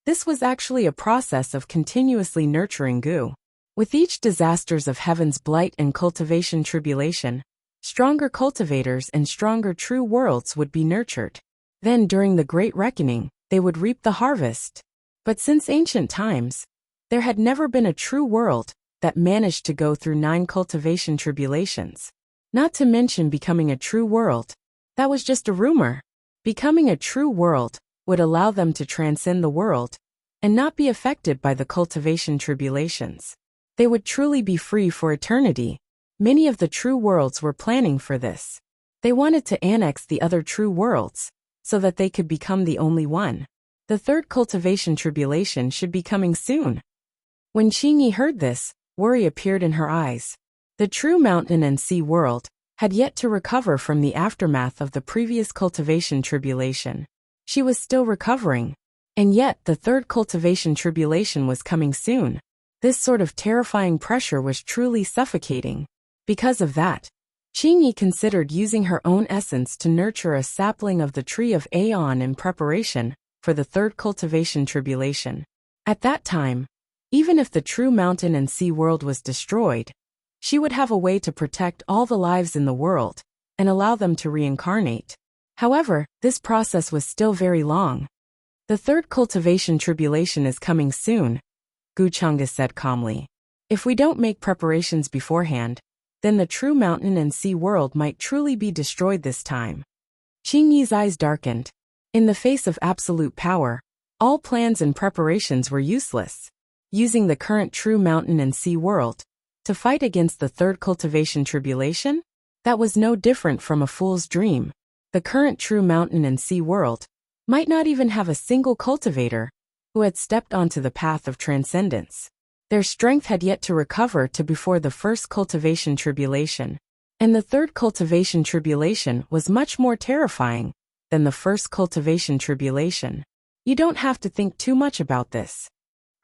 This was actually a process of continuously nurturing Gu. With each disasters of heaven's blight and cultivation tribulation, stronger cultivators and stronger true worlds would be nurtured. Then during the great reckoning, they would reap the harvest. But since ancient times, there had never been a true world that managed to go through 9 cultivation tribulations. Not to mention becoming a true world. That was just a rumor. Becoming a true world would allow them to transcend the world and not be affected by the cultivation tribulations. They would truly be free for eternity. Many of the true worlds were planning for this. They wanted to annex the other true worlds so that they could become the only one. The third cultivation tribulation should be coming soon. When Qingyi heard this, worry appeared in her eyes. The true mountain and sea world had yet to recover from the aftermath of the previous cultivation tribulation. She was still recovering. And yet the third cultivation tribulation was coming soon. This sort of terrifying pressure was truly suffocating. Because of that, Qingyi considered using her own essence to nurture a sapling of the tree of Aeon in preparation for the third cultivation tribulation. At that time, even if the true mountain and sea world was destroyed, she would have a way to protect all the lives in the world and allow them to reincarnate. However, this process was still very long. The third cultivation tribulation is coming soon, Guchanga said calmly. If we don't make preparations beforehand, then the true mountain and sea world might truly be destroyed this time. Qingyi's eyes darkened. In the face of absolute power, all plans and preparations were useless. Using the current true mountain and sea world to fight against the third cultivation tribulation? That was no different from a fool's dream. The current true mountain and sea world might not even have a single cultivator who had stepped onto the path of transcendence. Their strength had yet to recover to before the first cultivation tribulation, and the third cultivation tribulation was much more terrifying than the first cultivation tribulation. You don't have to think too much about this.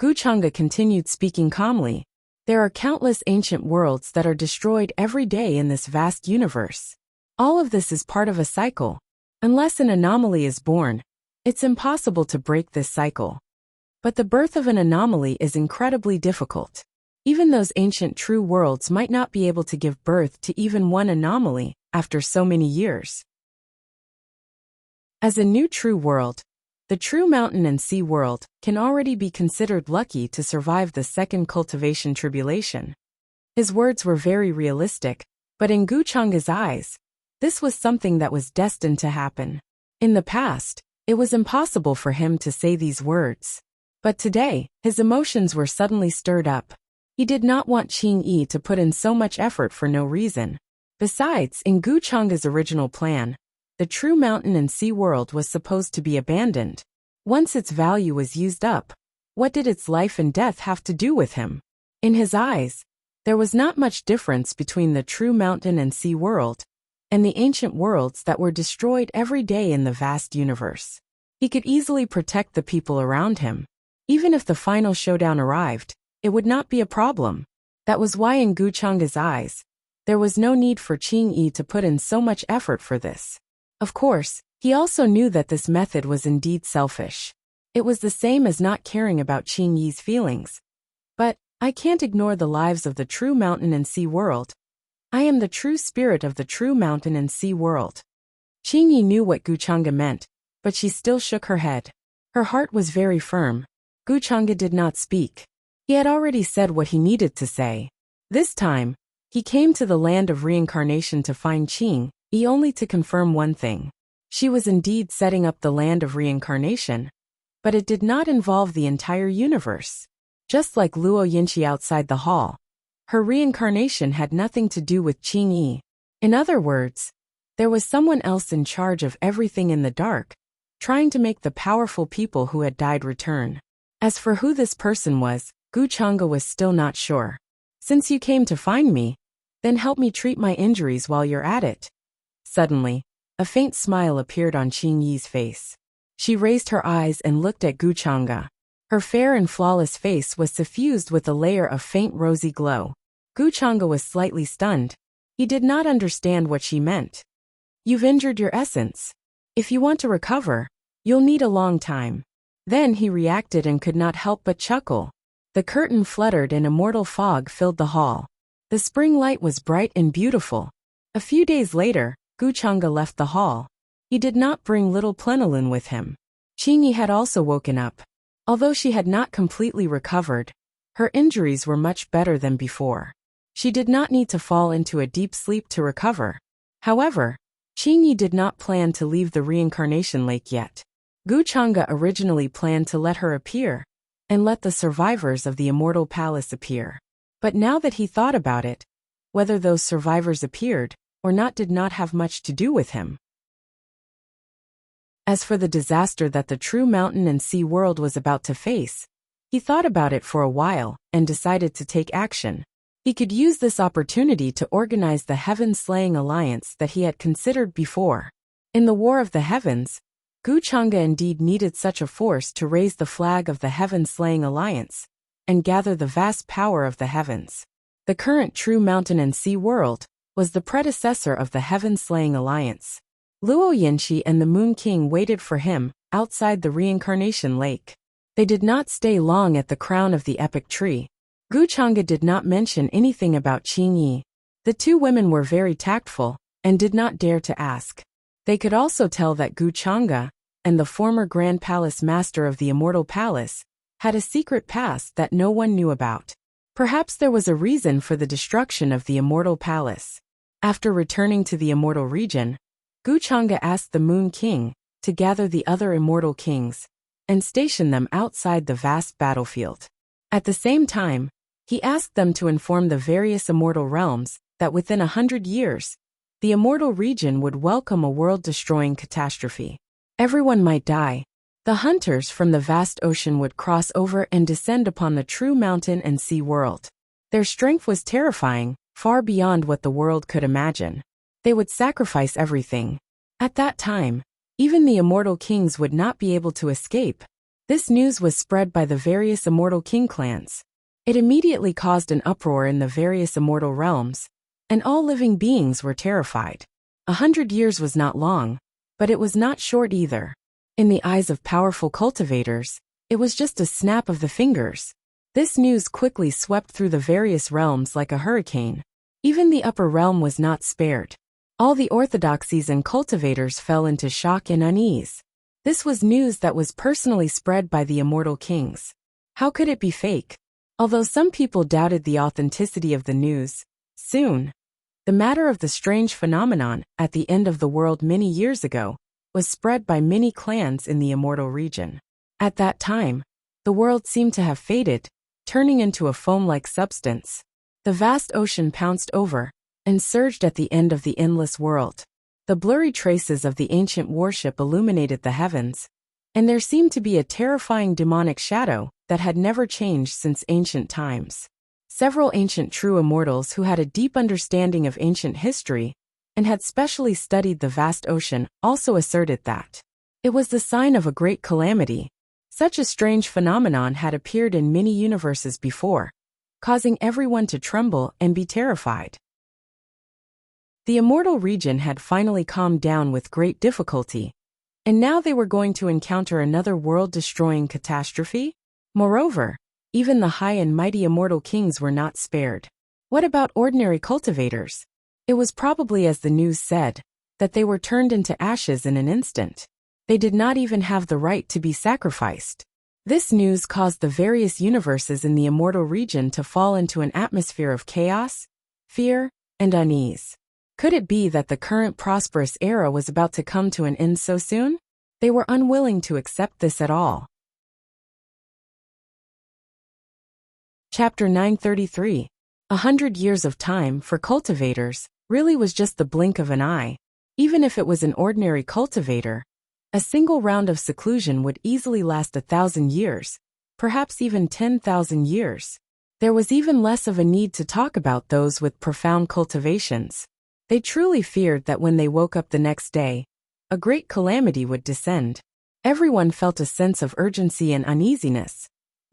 Guchanga continued speaking calmly. There are countless ancient worlds that are destroyed every day in this vast universe. All of this is part of a cycle. Unless an anomaly is born, it's impossible to break this cycle. But the birth of an anomaly is incredibly difficult. Even those ancient true worlds might not be able to give birth to even one anomaly after so many years. As a new true world, the true mountain and sea world can already be considered lucky to survive the second cultivation tribulation. His words were very realistic, but in Guchanga's eyes, this was something that was destined to happen. In the past, it was impossible for him to say these words. But today, his emotions were suddenly stirred up. He did not want Qingyi to put in so much effort for no reason. Besides, in Guchanga's original plan, the true mountain and sea world was supposed to be abandoned. Once its value was used up, what did its life and death have to do with him? In his eyes, there was not much difference between the true mountain and sea world and the ancient worlds that were destroyed every day in the vast universe. He could easily protect the people around him. Even if the final showdown arrived, it would not be a problem. That was why in Guchanga's eyes, there was no need for Qingyi to put in so much effort for this. Of course, he also knew that this method was indeed selfish. It was the same as not caring about Qingyi's feelings. But I can't ignore the lives of the true mountain and sea world. I am the true spirit of the true mountain and sea world. Qingyi knew what Guchanga meant, but she still shook her head. Her heart was very firm. Guchanga did not speak. He had already said what he needed to say. This time, he came to the land of reincarnation to find Qingyi only to confirm one thing. She was indeed setting up the land of reincarnation, but it did not involve the entire universe. Just like Luo Yinchi outside the hall, her reincarnation had nothing to do with Qingyi. In other words, there was someone else in charge of everything in the dark, trying to make the powerful people who had died return. As for who this person was, Guchanga was still not sure. Since you came to find me, then help me treat my injuries while you're at it. Suddenly, a faint smile appeared on Qingyi's face. She raised her eyes and looked at Guchanga. Her fair and flawless face was suffused with a layer of faint rosy glow. Guchanga was slightly stunned. He did not understand what she meant. "You've injured your essence. If you want to recover, you'll need a long time." Then he reacted and could not help but chuckle. The curtain fluttered and immortal fog filled the hall. The spring light was bright and beautiful. A few days later, Guchanga left the hall. He did not bring little Plenilun with him. Qingyi had also woken up. Although she had not completely recovered, her injuries were much better than before. She did not need to fall into a deep sleep to recover. However, Qingyi did not plan to leave the reincarnation lake yet. Guchanga originally planned to let her appear, and let the survivors of the immortal palace appear. But now that he thought about it, whether those survivors appeared or not did not have much to do with him. As for the disaster that the true mountain and sea world was about to face, he thought about it for a while and decided to take action. He could use this opportunity to organize the heaven-slaying alliance that he had considered before. In the War of the Heavens, Guchanga indeed needed such a force to raise the flag of the heaven-slaying alliance and gather the vast power of the heavens. The current true mountain and sea world was the predecessor of the heaven-slaying alliance. Luo Yinshi and the Moon King waited for him outside the reincarnation lake. They did not stay long at the crown of the epic tree. Guchanga did not mention anything about Qingyi. The two women were very tactful and did not dare to ask. They could also tell that Guchanga and the former Grand Palace Master of the Immortal Palace had a secret past that no one knew about. Perhaps there was a reason for the destruction of the Immortal Palace. After returning to the Immortal region, Guchanga asked the Moon King to gather the other immortal kings and station them outside the vast battlefield. At the same time, he asked them to inform the various immortal realms that within 100 years, the immortal region would welcome a world-destroying catastrophe. Everyone might die. The hunters from the vast ocean would cross over and descend upon the true mountain and sea world. Their strength was terrifying, far beyond what the world could imagine. They would sacrifice everything. At that time, even the immortal kings would not be able to escape. This news was spread by the various immortal king clans. It immediately caused an uproar in the various immortal realms, and all living beings were terrified. 100 years was not long, but it was not short either. In the eyes of powerful cultivators, it was just a snap of the fingers. This news quickly swept through the various realms like a hurricane. Even the upper realm was not spared. All the orthodoxies and cultivators fell into shock and unease. This was news that was personally spread by the immortal kings. How could it be fake? Although some people doubted the authenticity of the news, soon, the matter of the strange phenomenon at the end of the world many years ago was spread by many clans in the immortal region. At that time, the world seemed to have faded, turning into a foam-like substance. The vast ocean pounced over and surged at the end of the endless world. The blurry traces of the ancient warship illuminated the heavens, and there seemed to be a terrifying demonic shadow that had never changed since ancient times. Several ancient true immortals who had a deep understanding of ancient history and had specially studied the vast ocean also asserted that it was the sign of a great calamity. Such a strange phenomenon had appeared in many universes before, causing everyone to tremble and be terrified. The immortal region had finally calmed down with great difficulty, and now they were going to encounter another world-destroying catastrophe. Moreover, even the high and mighty immortal kings were not spared. What about ordinary cultivators? It was probably as the news said, that they were turned into ashes in an instant. They did not even have the right to be sacrificed. This news caused the various universes in the immortal region to fall into an atmosphere of chaos, fear, and unease. Could it be that the current prosperous era was about to come to an end so soon? They were unwilling to accept this at all. Chapter 933. 100 years of time for cultivators really was just the blink of an eye. Even if it was an ordinary cultivator, a single round of seclusion would easily last 1,000 years, perhaps even 10,000 years. There was even less of a need to talk about those with profound cultivations. They truly feared that when they woke up the next day, a great calamity would descend. Everyone felt a sense of urgency and uneasiness.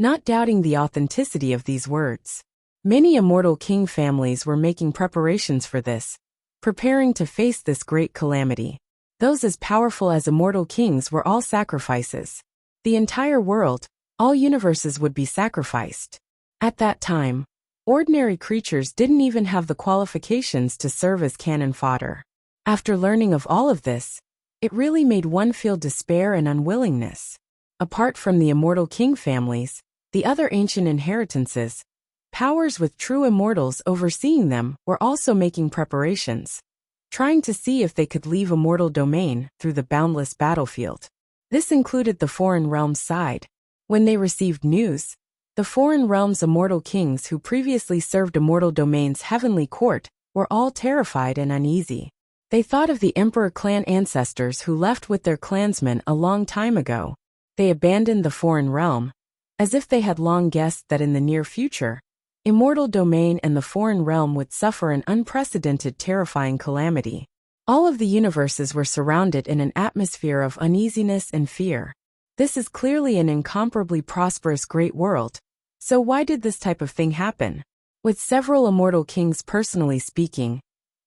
not doubting the authenticity of these words. Many immortal king families were making preparations for this, preparing to face this great calamity. Those as powerful as immortal kings were all sacrifices. The entire world, all universes would be sacrificed. At that time, ordinary creatures didn't even have the qualifications to serve as cannon fodder. After learning of all of this, it really made one feel despair and unwillingness. Apart from the immortal king families, the other ancient inheritances, powers with true immortals overseeing them, were also making preparations, trying to see if they could leave immortal domain through the boundless battlefield. This included the foreign realms side. When they received news, the foreign realms' immortal kings who previously served immortal domain's heavenly court were all terrified and uneasy. They thought of the emperor clan ancestors who left with their clansmen a long time ago. They abandoned the foreign realm, as if they had long guessed that in the near future, immortal domain and the foreign realm would suffer an unprecedented terrifying calamity. All of the universes were surrounded in an atmosphere of uneasiness and fear. This is clearly an incomparably prosperous great world. So why did this type of thing happen? With several immortal kings personally speaking,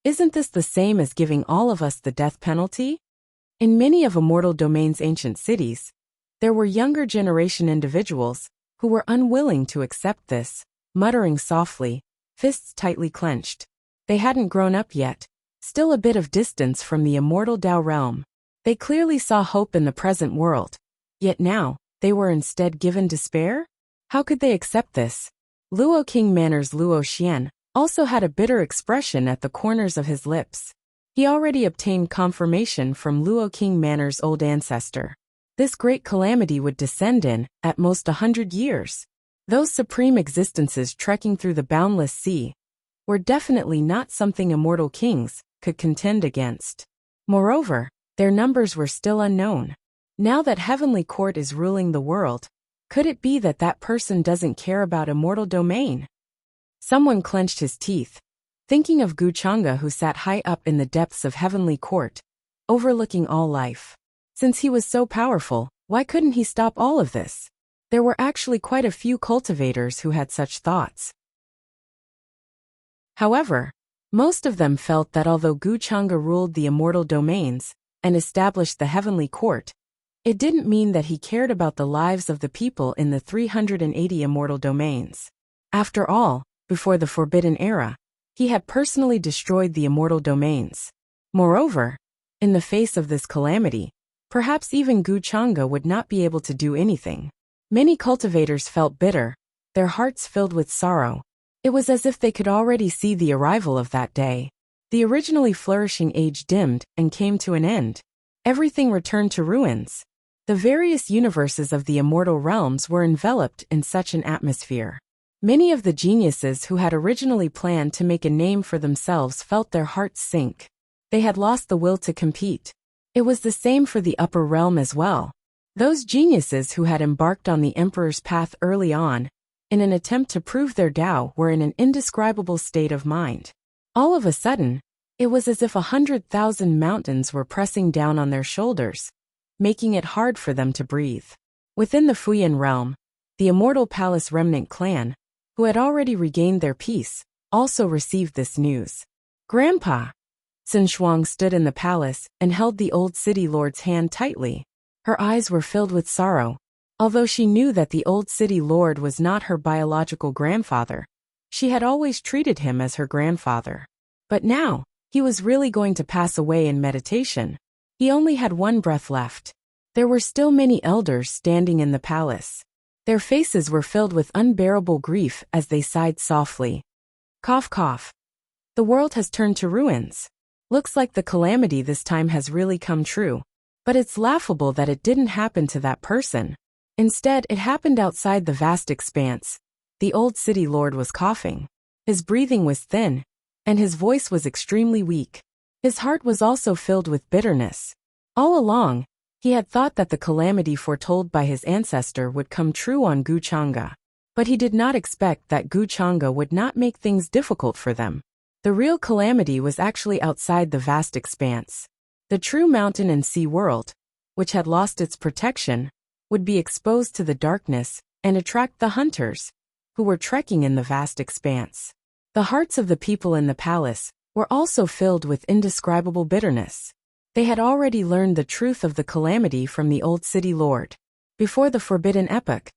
isn't this the same as giving all of us the death penalty? In many of immortal domain's ancient cities, there were younger generation individuals who were unwilling to accept this, muttering softly, fists tightly clenched. They hadn't grown up yet, still a bit of distance from the immortal Tao realm. They clearly saw hope in the present world. Yet now, they were instead given despair? How could they accept this? Luo King Manor's Luo Xian also had a bitter expression at the corners of his lips. He already obtained confirmation from Luo King Manor's old ancestor. This great calamity would descend in, at most 100 years. Those supreme existences trekking through the boundless sea were definitely not something immortal kings could contend against. Moreover, their numbers were still unknown. Now that Heavenly Court is ruling the world, could it be that that person doesn't care about immortal domain? Someone clenched his teeth, thinking of Gu Chang'e, who sat high up in the depths of Heavenly Court, overlooking all life. Since he was so powerful, why couldn't he stop all of this? There were actually quite a few cultivators who had such thoughts. However, most of them felt that although Gu Chang'e ruled the immortal domains and established the Heavenly Court, it didn't mean that he cared about the lives of the people in the 380 immortal domains. After all, before the Forbidden Era, he had personally destroyed the immortal domains. Moreover, in the face of this calamity, perhaps even Gu Chang'e would not be able to do anything. Many cultivators felt bitter, their hearts filled with sorrow. It was as if they could already see the arrival of that day. The originally flourishing age dimmed and came to an end. Everything returned to ruins. The various universes of the immortal realms were enveloped in such an atmosphere. Many of the geniuses who had originally planned to make a name for themselves felt their hearts sink. They had lost the will to compete. It was the same for the upper realm as well. Those geniuses who had embarked on the Emperor's path early on, in an attempt to prove their Tao, were in an indescribable state of mind. All of a sudden, it was as if 100,000 mountains were pressing down on their shoulders, making it hard for them to breathe. Within the Fuyan realm, the Immortal Palace Remnant clan, who had already regained their peace, also received this news. Grandpa! Sun Shuang stood in the palace and held the old city lord's hand tightly. Her eyes were filled with sorrow. Although she knew that the old city lord was not her biological grandfather, she had always treated him as her grandfather. But now, he was really going to pass away in meditation. He only had one breath left. There were still many elders standing in the palace. Their faces were filled with unbearable grief as they sighed softly. Cough, cough. The world has turned to ruins. Looks like the calamity this time has really come true. But it's laughable that it didn't happen to that person. Instead, it happened outside the vast expanse. The old city lord was coughing. His breathing was thin, and his voice was extremely weak. His heart was also filled with bitterness. All along, he had thought that the calamity foretold by his ancestor would come true on Gu Chang'e. But he did not expect that Gu Chang'e would not make things difficult for them. The real calamity was actually outside the vast expanse. The true mountain and sea world, which had lost its protection, would be exposed to the darkness and attract the hunters, who were trekking in the vast expanse. The hearts of the people in the palace were also filled with indescribable bitterness. They had already learned the truth of the calamity from the old city lord. Before the Forbidden Epoch,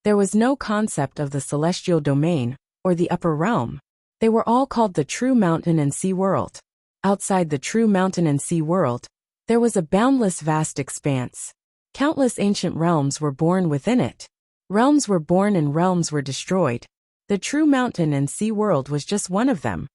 there was no concept of the celestial domain or the upper realm. They were all called the true mountain and sea world. Outside the true mountain and sea world, there was a boundless vast expanse. Countless ancient realms were born within it. Realms were born and realms were destroyed. The true mountain and sea world was just one of them.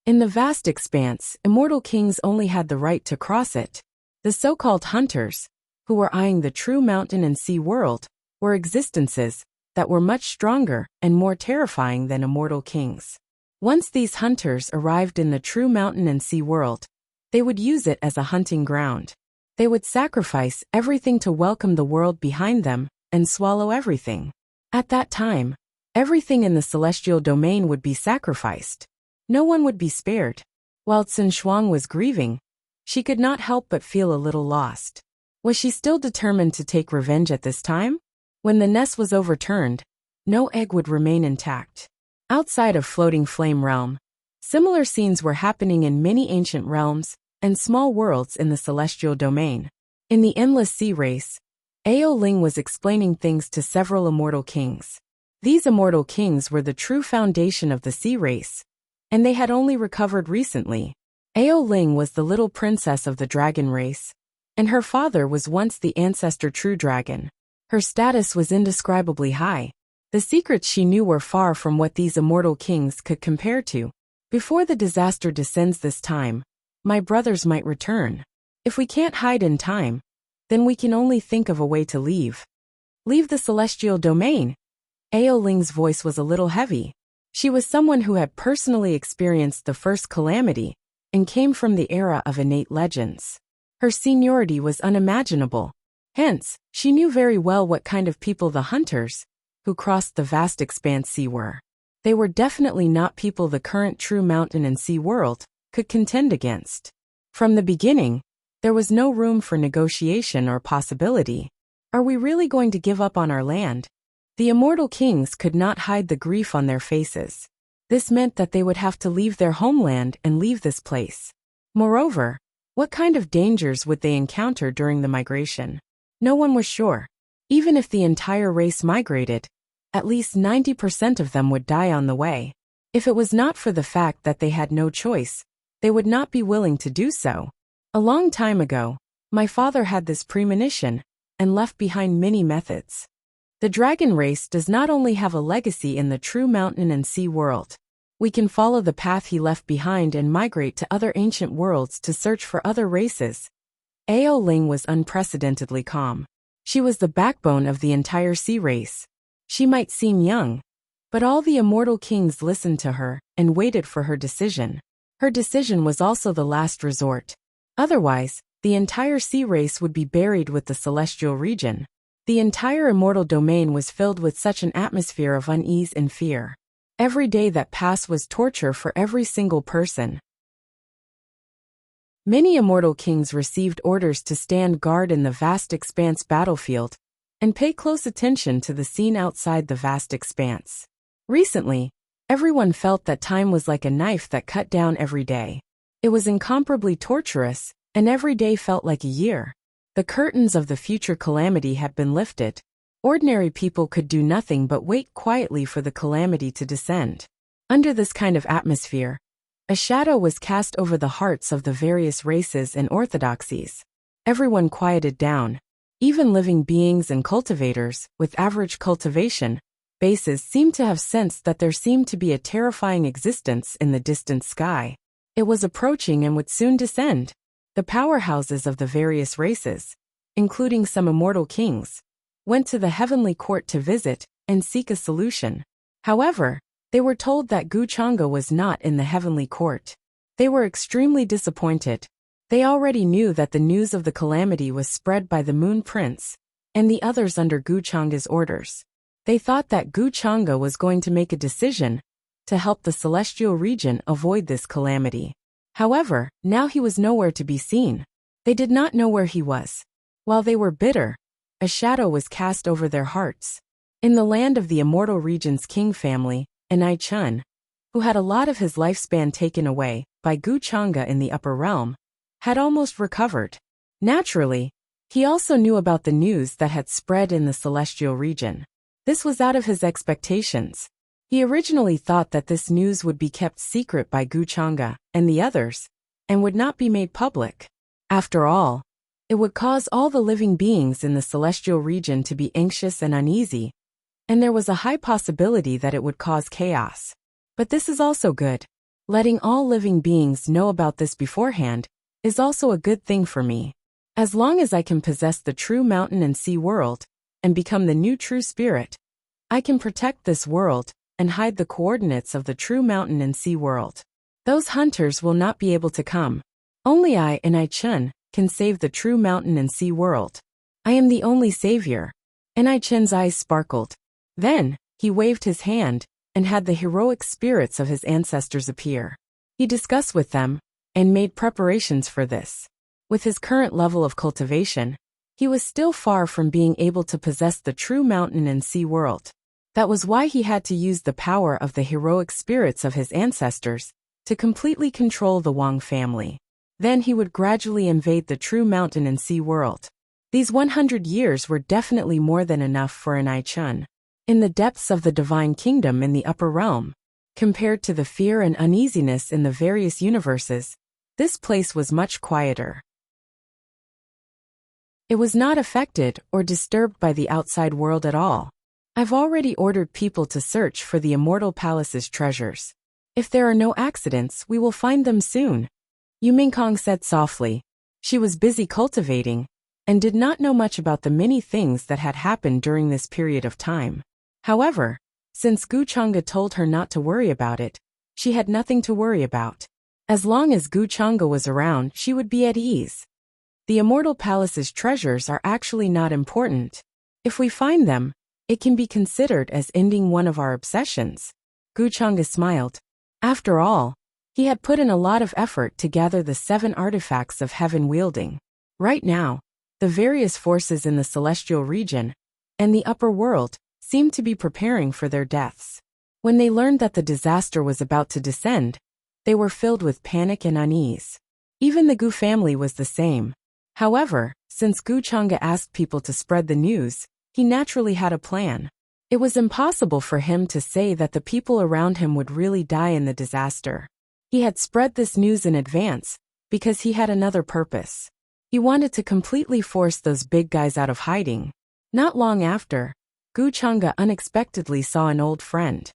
In the vast expanse, immortal kings only had the right to cross it. The so-called hunters, who were eyeing the true mountain and sea world, were existences that were much stronger and more terrifying than immortal kings. Once these hunters arrived in the true mountain and sea world, they would use it as a hunting ground. They would sacrifice everything to welcome the world behind them and swallow everything. At that time, everything in the celestial domain would be sacrificed. No one would be spared. While Cin Shuang was grieving, she could not help but feel a little lost. Was she still determined to take revenge at this time? When the nest was overturned, no egg would remain intact. Outside of Floating Flame Realm, similar scenes were happening in many ancient realms and small worlds in the celestial domain. In the Endless Sea Race, Ao Ling was explaining things to several immortal kings. These immortal kings were the true foundation of the sea race, and they had only recovered recently. Ao Ling was the little princess of the dragon race, and her father was once the ancestor true dragon. Her status was indescribably high. The secrets she knew were far from what these immortal kings could compare to. Before the disaster descends this time, my brothers might return. If we can't hide in time, then we can only think of a way to leave. Leave the celestial domain. Ao Ling's voice was a little heavy. She was someone who had personally experienced the first calamity and came from the era of innate legends. Her seniority was unimaginable. Hence, she knew very well what kind of people the hunters, who crossed the vast expanse sea were. They were definitely not people the current true mountain and sea world could contend against. From the beginning, there was no room for negotiation or possibility. Are we really going to give up on our land? The immortal kings could not hide the grief on their faces. This meant that they would have to leave their homeland and leave this place. Moreover, what kind of dangers would they encounter during the migration? No one was sure. Even if the entire race migrated, at least 90% of them would die on the way. If it was not for the fact that they had no choice, they would not be willing to do so. A long time ago, my father had this premonition and left behind many methods. The dragon race does not only have a legacy in the true mountain and sea world. We can follow the path he left behind and migrate to other ancient worlds to search for other races. Ao Ling was unprecedentedly calm. She was the backbone of the entire sea race. She might seem young, but all the immortal kings listened to her and waited for her decision. Her decision was also the last resort. Otherwise, the entire sea race would be buried with the celestial region. The entire immortal domain was filled with such an atmosphere of unease and fear. Every day that passed was torture for every single person. Many immortal kings received orders to stand guard in the vast expanse battlefield and pay close attention to the scene outside the vast expanse. Recently, everyone felt that time was like a knife that cut down every day. It was incomparably torturous, and every day felt like a year. The curtains of the future calamity had been lifted. Ordinary people could do nothing but wait quietly for the calamity to descend. Under this kind of atmosphere, a shadow was cast over the hearts of the various races and orthodoxies. Everyone quieted down. Even living beings and cultivators, with average cultivation bases, seemed to have sensed that there seemed to be a terrifying existence in the distant sky. It was approaching and would soon descend. The powerhouses of the various races, including some immortal kings, went to the heavenly court to visit and seek a solution. However, they were told that Gu Chang'e was not in the heavenly court. They were extremely disappointed. They already knew that the news of the calamity was spread by the Moon Prince and the others under Gu Chang'e's orders. They thought that Gu Chang'e was going to make a decision to help the celestial region avoid this calamity. However, now he was nowhere to be seen. They did not know where he was. While they were bitter, a shadow was cast over their hearts. In the land of the immortal region's king family, Anai Chun, who had a lot of his lifespan taken away by Gu Chang'e in the upper realm, had almost recovered. Naturally, he also knew about the news that had spread in the celestial region. This was out of his expectations. He originally thought that this news would be kept secret by Gu Chang'e and the others, and would not be made public. After all, it would cause all the living beings in the celestial region to be anxious and uneasy, and there was a high possibility that it would cause chaos. But this is also good. Letting all living beings know about this beforehand is also a good thing for me. As long as I can possess the true mountain and sea world, and become the new true spirit, I can protect this world and hide the coordinates of the true mountain and sea world. Those hunters will not be able to come. Only I and I Chun can save the true mountain and sea world. I am the only savior. And I Chun's eyes sparkled. Then, he waved his hand and had the heroic spirits of his ancestors appear. He discussed with them and made preparations for this. With his current level of cultivation, he was still far from being able to possess the true mountain and sea world. That was why he had to use the power of the heroic spirits of his ancestors to completely control the Wang family. Then he would gradually invade the true mountain and sea world. These 100 years were definitely more than enough for Anai Chun. In the depths of the divine kingdom in the upper realm, compared to the fear and uneasiness in the various universes, this place was much quieter. It was not affected or disturbed by the outside world at all. I've already ordered people to search for the Immortal Palace's treasures. If there are no accidents, we will find them soon, Yu Mingkong said softly. She was busy cultivating, and did not know much about the many things that had happened during this period of time. However, since Gu Chang'e told her not to worry about it, she had nothing to worry about. As long as Gu Chang'e was around, she would be at ease. The Immortal Palace's treasures are actually not important. If we find them, it can be considered as ending one of our obsessions. Gu Chang'e smiled. After all, he had put in a lot of effort to gather the 7 artifacts of heaven wielding. Right now, the various forces in the celestial region and the upper world seemed to be preparing for their deaths. When they learned that the disaster was about to descend, they were filled with panic and unease. Even the Gu family was the same. However, since Gu Chang'e asked people to spread the news, he naturally had a plan. It was impossible for him to say that the people around him would really die in the disaster. He had spread this news in advance because he had another purpose. He wanted to completely force those big guys out of hiding. Not long after, Gu Chang'e unexpectedly saw an old friend.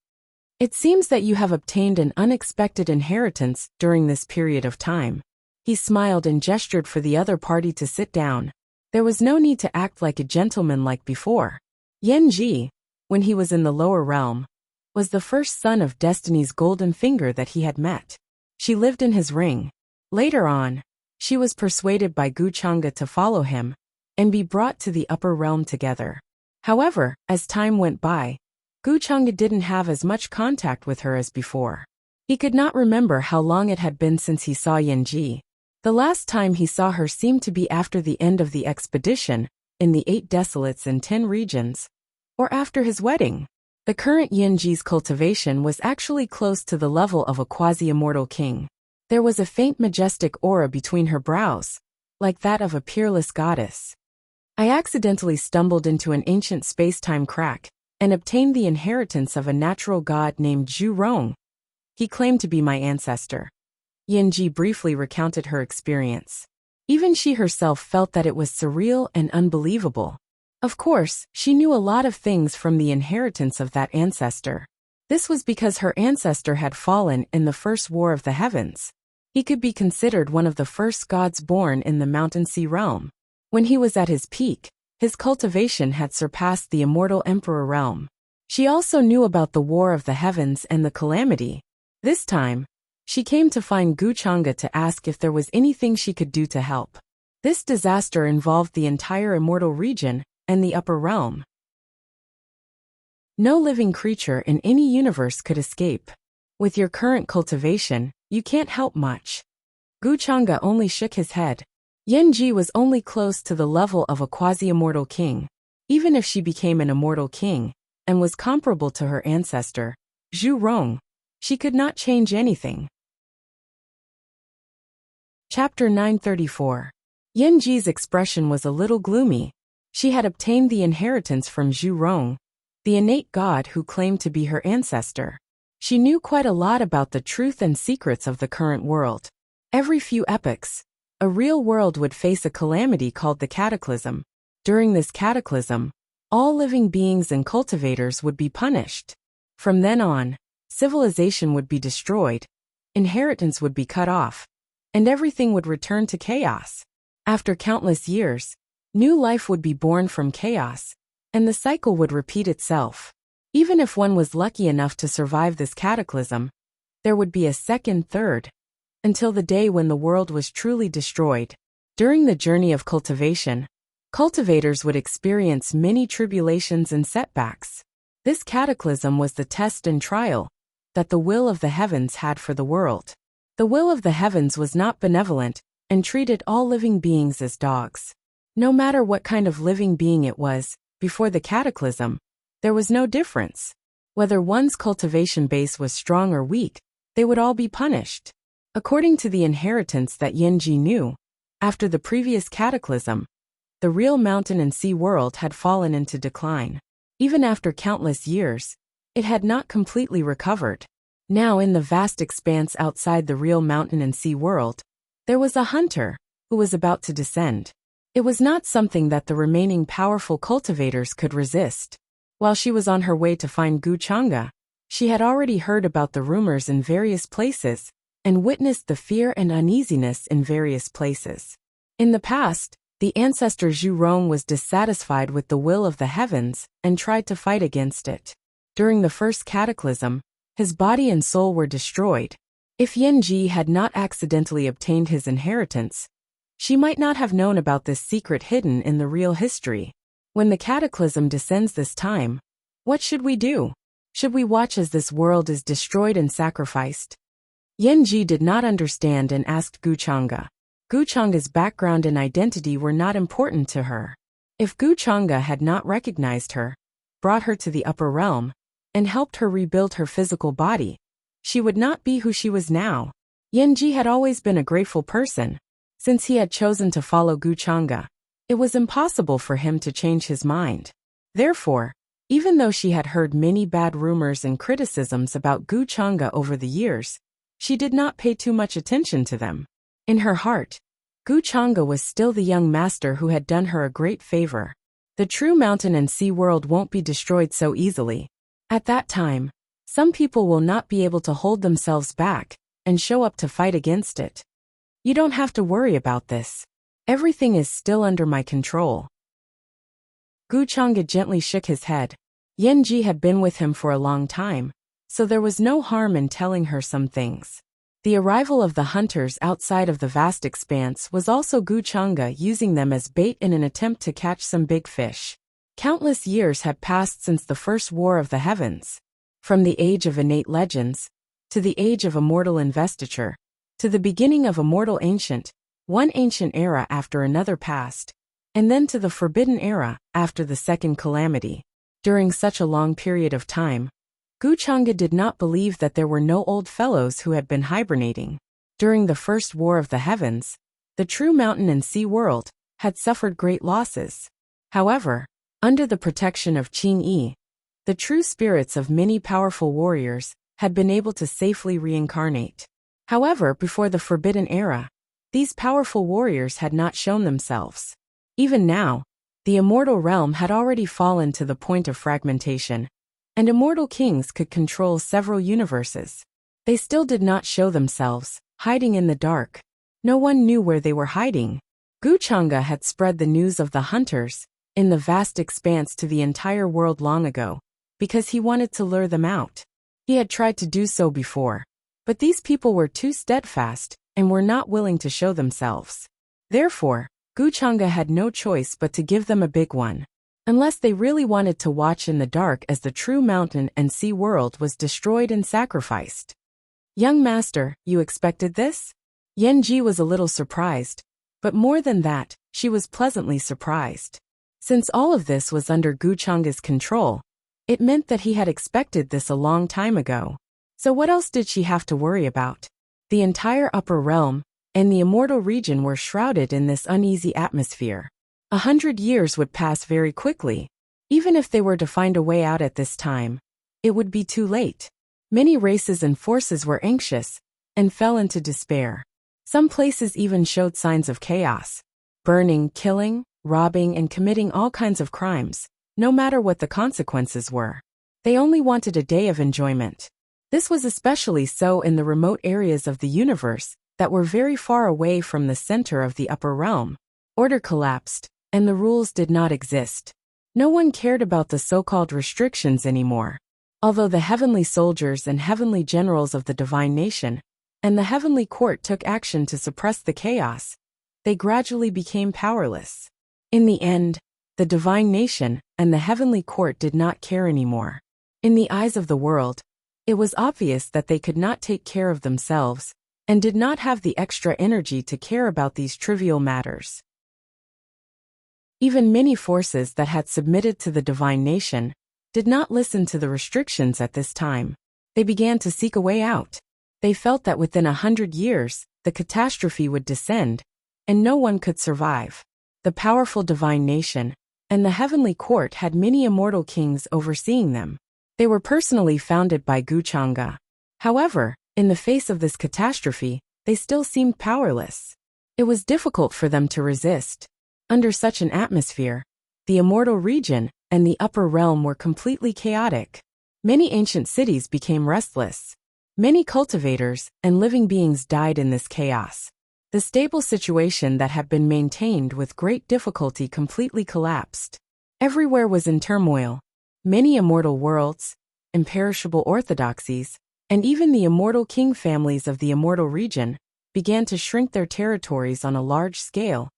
It seems that you have obtained an unexpected inheritance during this period of time. He smiled and gestured for the other party to sit down. There was no need to act like a gentleman like before. Yan Ji, when he was in the lower realm, was the first son of Destiny's golden finger that he had met. She lived in his ring. Later on, she was persuaded by Gu Chang'e to follow him and be brought to the upper realm together. However, as time went by, Gu Chang'e didn't have as much contact with her as before. He could not remember how long it had been since he saw Yanji. The last time he saw her seemed to be after the end of the expedition, in the 8 desolates and 10 regions, or after his wedding. The current Yanji's cultivation was actually close to the level of a quasi-immortal king. There was a faint majestic aura between her brows, like that of a peerless goddess. I accidentally stumbled into an ancient space-time crack, and obtained the inheritance of a natural god named Zhu Rong. He claimed to be my ancestor. Yanji briefly recounted her experience. Even she herself felt that it was surreal and unbelievable. Of course, she knew a lot of things from the inheritance of that ancestor. This was because her ancestor had fallen in the first war of the heavens. He could be considered one of the first gods born in the mountain sea realm. When he was at his peak, his cultivation had surpassed the immortal emperor realm. She also knew about the war of the heavens and the calamity. This time, she came to find Gu Chang'e to ask if there was anything she could do to help. This disaster involved the entire immortal region and the upper realm. No living creature in any universe could escape. With your current cultivation, you can't help much. Gu Chang'e only shook his head. Yanji was only close to the level of a quasi-immortal king. Even if she became an immortal king, and was comparable to her ancestor, Zhu Rong, she could not change anything. Chapter 934. Yanji's expression was a little gloomy. She had obtained the inheritance from Zhu Rong, the innate god who claimed to be her ancestor. She knew quite a lot about the truth and secrets of the current world. Every few epochs, a real world would face a calamity called the cataclysm. During this cataclysm, all living beings and cultivators would be punished. From then on, civilization would be destroyed, inheritance would be cut off, and everything would return to chaos. After countless years, new life would be born from chaos, and the cycle would repeat itself. Even if one was lucky enough to survive this cataclysm, there would be a second, third, until the day when the world was truly destroyed. During the journey of cultivation, cultivators would experience many tribulations and setbacks. This cataclysm was the test and trial that the will of the heavens had for the world. The will of the heavens was not benevolent and treated all living beings as dogs. No matter what kind of living being it was, before the cataclysm, there was no difference. Whether one's cultivation base was strong or weak, they would all be punished. According to the inheritance that Yanji knew, after the previous cataclysm, the real mountain and sea world had fallen into decline. Even after countless years, it had not completely recovered. Now in the vast expanse outside the real mountain and sea world, there was a hunter who was about to descend. It was not something that the remaining powerful cultivators could resist. While she was on her way to find Gu Chang'e, she had already heard about the rumors in various places and witnessed the fear and uneasiness in various places. In the past, the ancestor Zhu Rong was dissatisfied with the will of the heavens and tried to fight against it. During the first cataclysm, his body and soul were destroyed. If Yanji had not accidentally obtained his inheritance, she might not have known about this secret hidden in the real history. When the cataclysm descends this time, what should we do? Should we watch as this world is destroyed and sacrificed? Yanji did not understand and asked Gu Chang'e. Gu Chang'e's background and identity were not important to her. If Gu Chang'e had not recognized her, brought her to the upper realm, and helped her rebuild her physical body, she would not be who she was now. Yanji had always been a grateful person. Since he had chosen to follow Gu Chang'e, it was impossible for him to change his mind. Therefore, even though she had heard many bad rumors and criticisms about Gu Chang'e over the years, she did not pay too much attention to them. In her heart, Gu Chang'e was still the young master who had done her a great favor. The true mountain and sea world won't be destroyed so easily. At that time, some people will not be able to hold themselves back and show up to fight against it. You don't have to worry about this. Everything is still under my control. Gu Chang'e gently shook his head. Yanji had been with him for a long time, so there was no harm in telling her some things. The arrival of the hunters outside of the vast expanse was also Gu Chang'e using them as bait in an attempt to catch some big fish. Countless years had passed since the first war of the heavens. From the age of innate legends, to the age of immortal investiture, to the beginning of immortal ancient, one ancient era after another passed, and then to the forbidden era after the second calamity. During such a long period of time, Gu Chang'e did not believe that there were no old fellows who had been hibernating. During the first war of the heavens, the true mountain and sea world had suffered great losses. However, under the protection of Qing Yi, the true spirits of many powerful warriors had been able to safely reincarnate. However, before the Forbidden Era, these powerful warriors had not shown themselves. Even now, the immortal realm had already fallen to the point of fragmentation, and immortal kings could control several universes. They still did not show themselves, hiding in the dark. No one knew where they were hiding. Gu Chang'e had spread the news of the hunters in the vast expanse to the entire world long ago, because he wanted to lure them out. He had tried to do so before, but these people were too steadfast and were not willing to show themselves. Therefore, Gu Chang'e had no choice but to give them a big one, unless they really wanted to watch in the dark as the true mountain and sea world was destroyed and sacrificed. Young master, you expected this? Yanji was a little surprised. But more than that, she was pleasantly surprised. Since all of this was under Guchanga's control, it meant that he had expected this a long time ago. So what else did she have to worry about? The entire upper realm and the immortal region were shrouded in this uneasy atmosphere. 100 years would pass very quickly. Even if they were to find a way out at this time, it would be too late. Many races and forces were anxious and fell into despair. Some places even showed signs of chaos. Burning, killing, robbing, and committing all kinds of crimes, no matter what the consequences were. They only wanted a day of enjoyment. This was especially so in the remote areas of the universe that were very far away from the center of the upper realm. Order collapsed, and the rules did not exist. No one cared about the so-called restrictions anymore. Although the heavenly soldiers and heavenly generals of the divine nation and the heavenly court took action to suppress the chaos, they gradually became powerless. In the end, the divine nation and the heavenly court did not care anymore. In the eyes of the world, it was obvious that they could not take care of themselves and did not have the extra energy to care about these trivial matters. Even many forces that had submitted to the divine nation did not listen to the restrictions at this time. They began to seek a way out. They felt that within 100 years, the catastrophe would descend, and no one could survive. The powerful divine nation and the heavenly court had many immortal kings overseeing them. They were personally founded by Guchanga. However, in the face of this catastrophe, they still seemed powerless. It was difficult for them to resist. Under such an atmosphere, the immortal region and the upper realm were completely chaotic. Many ancient cities became restless. Many cultivators and living beings died in this chaos. The stable situation that had been maintained with great difficulty completely collapsed. Everywhere was in turmoil. Many immortal worlds, imperishable orthodoxies, and even the immortal king families of the immortal region began to shrink their territories on a large scale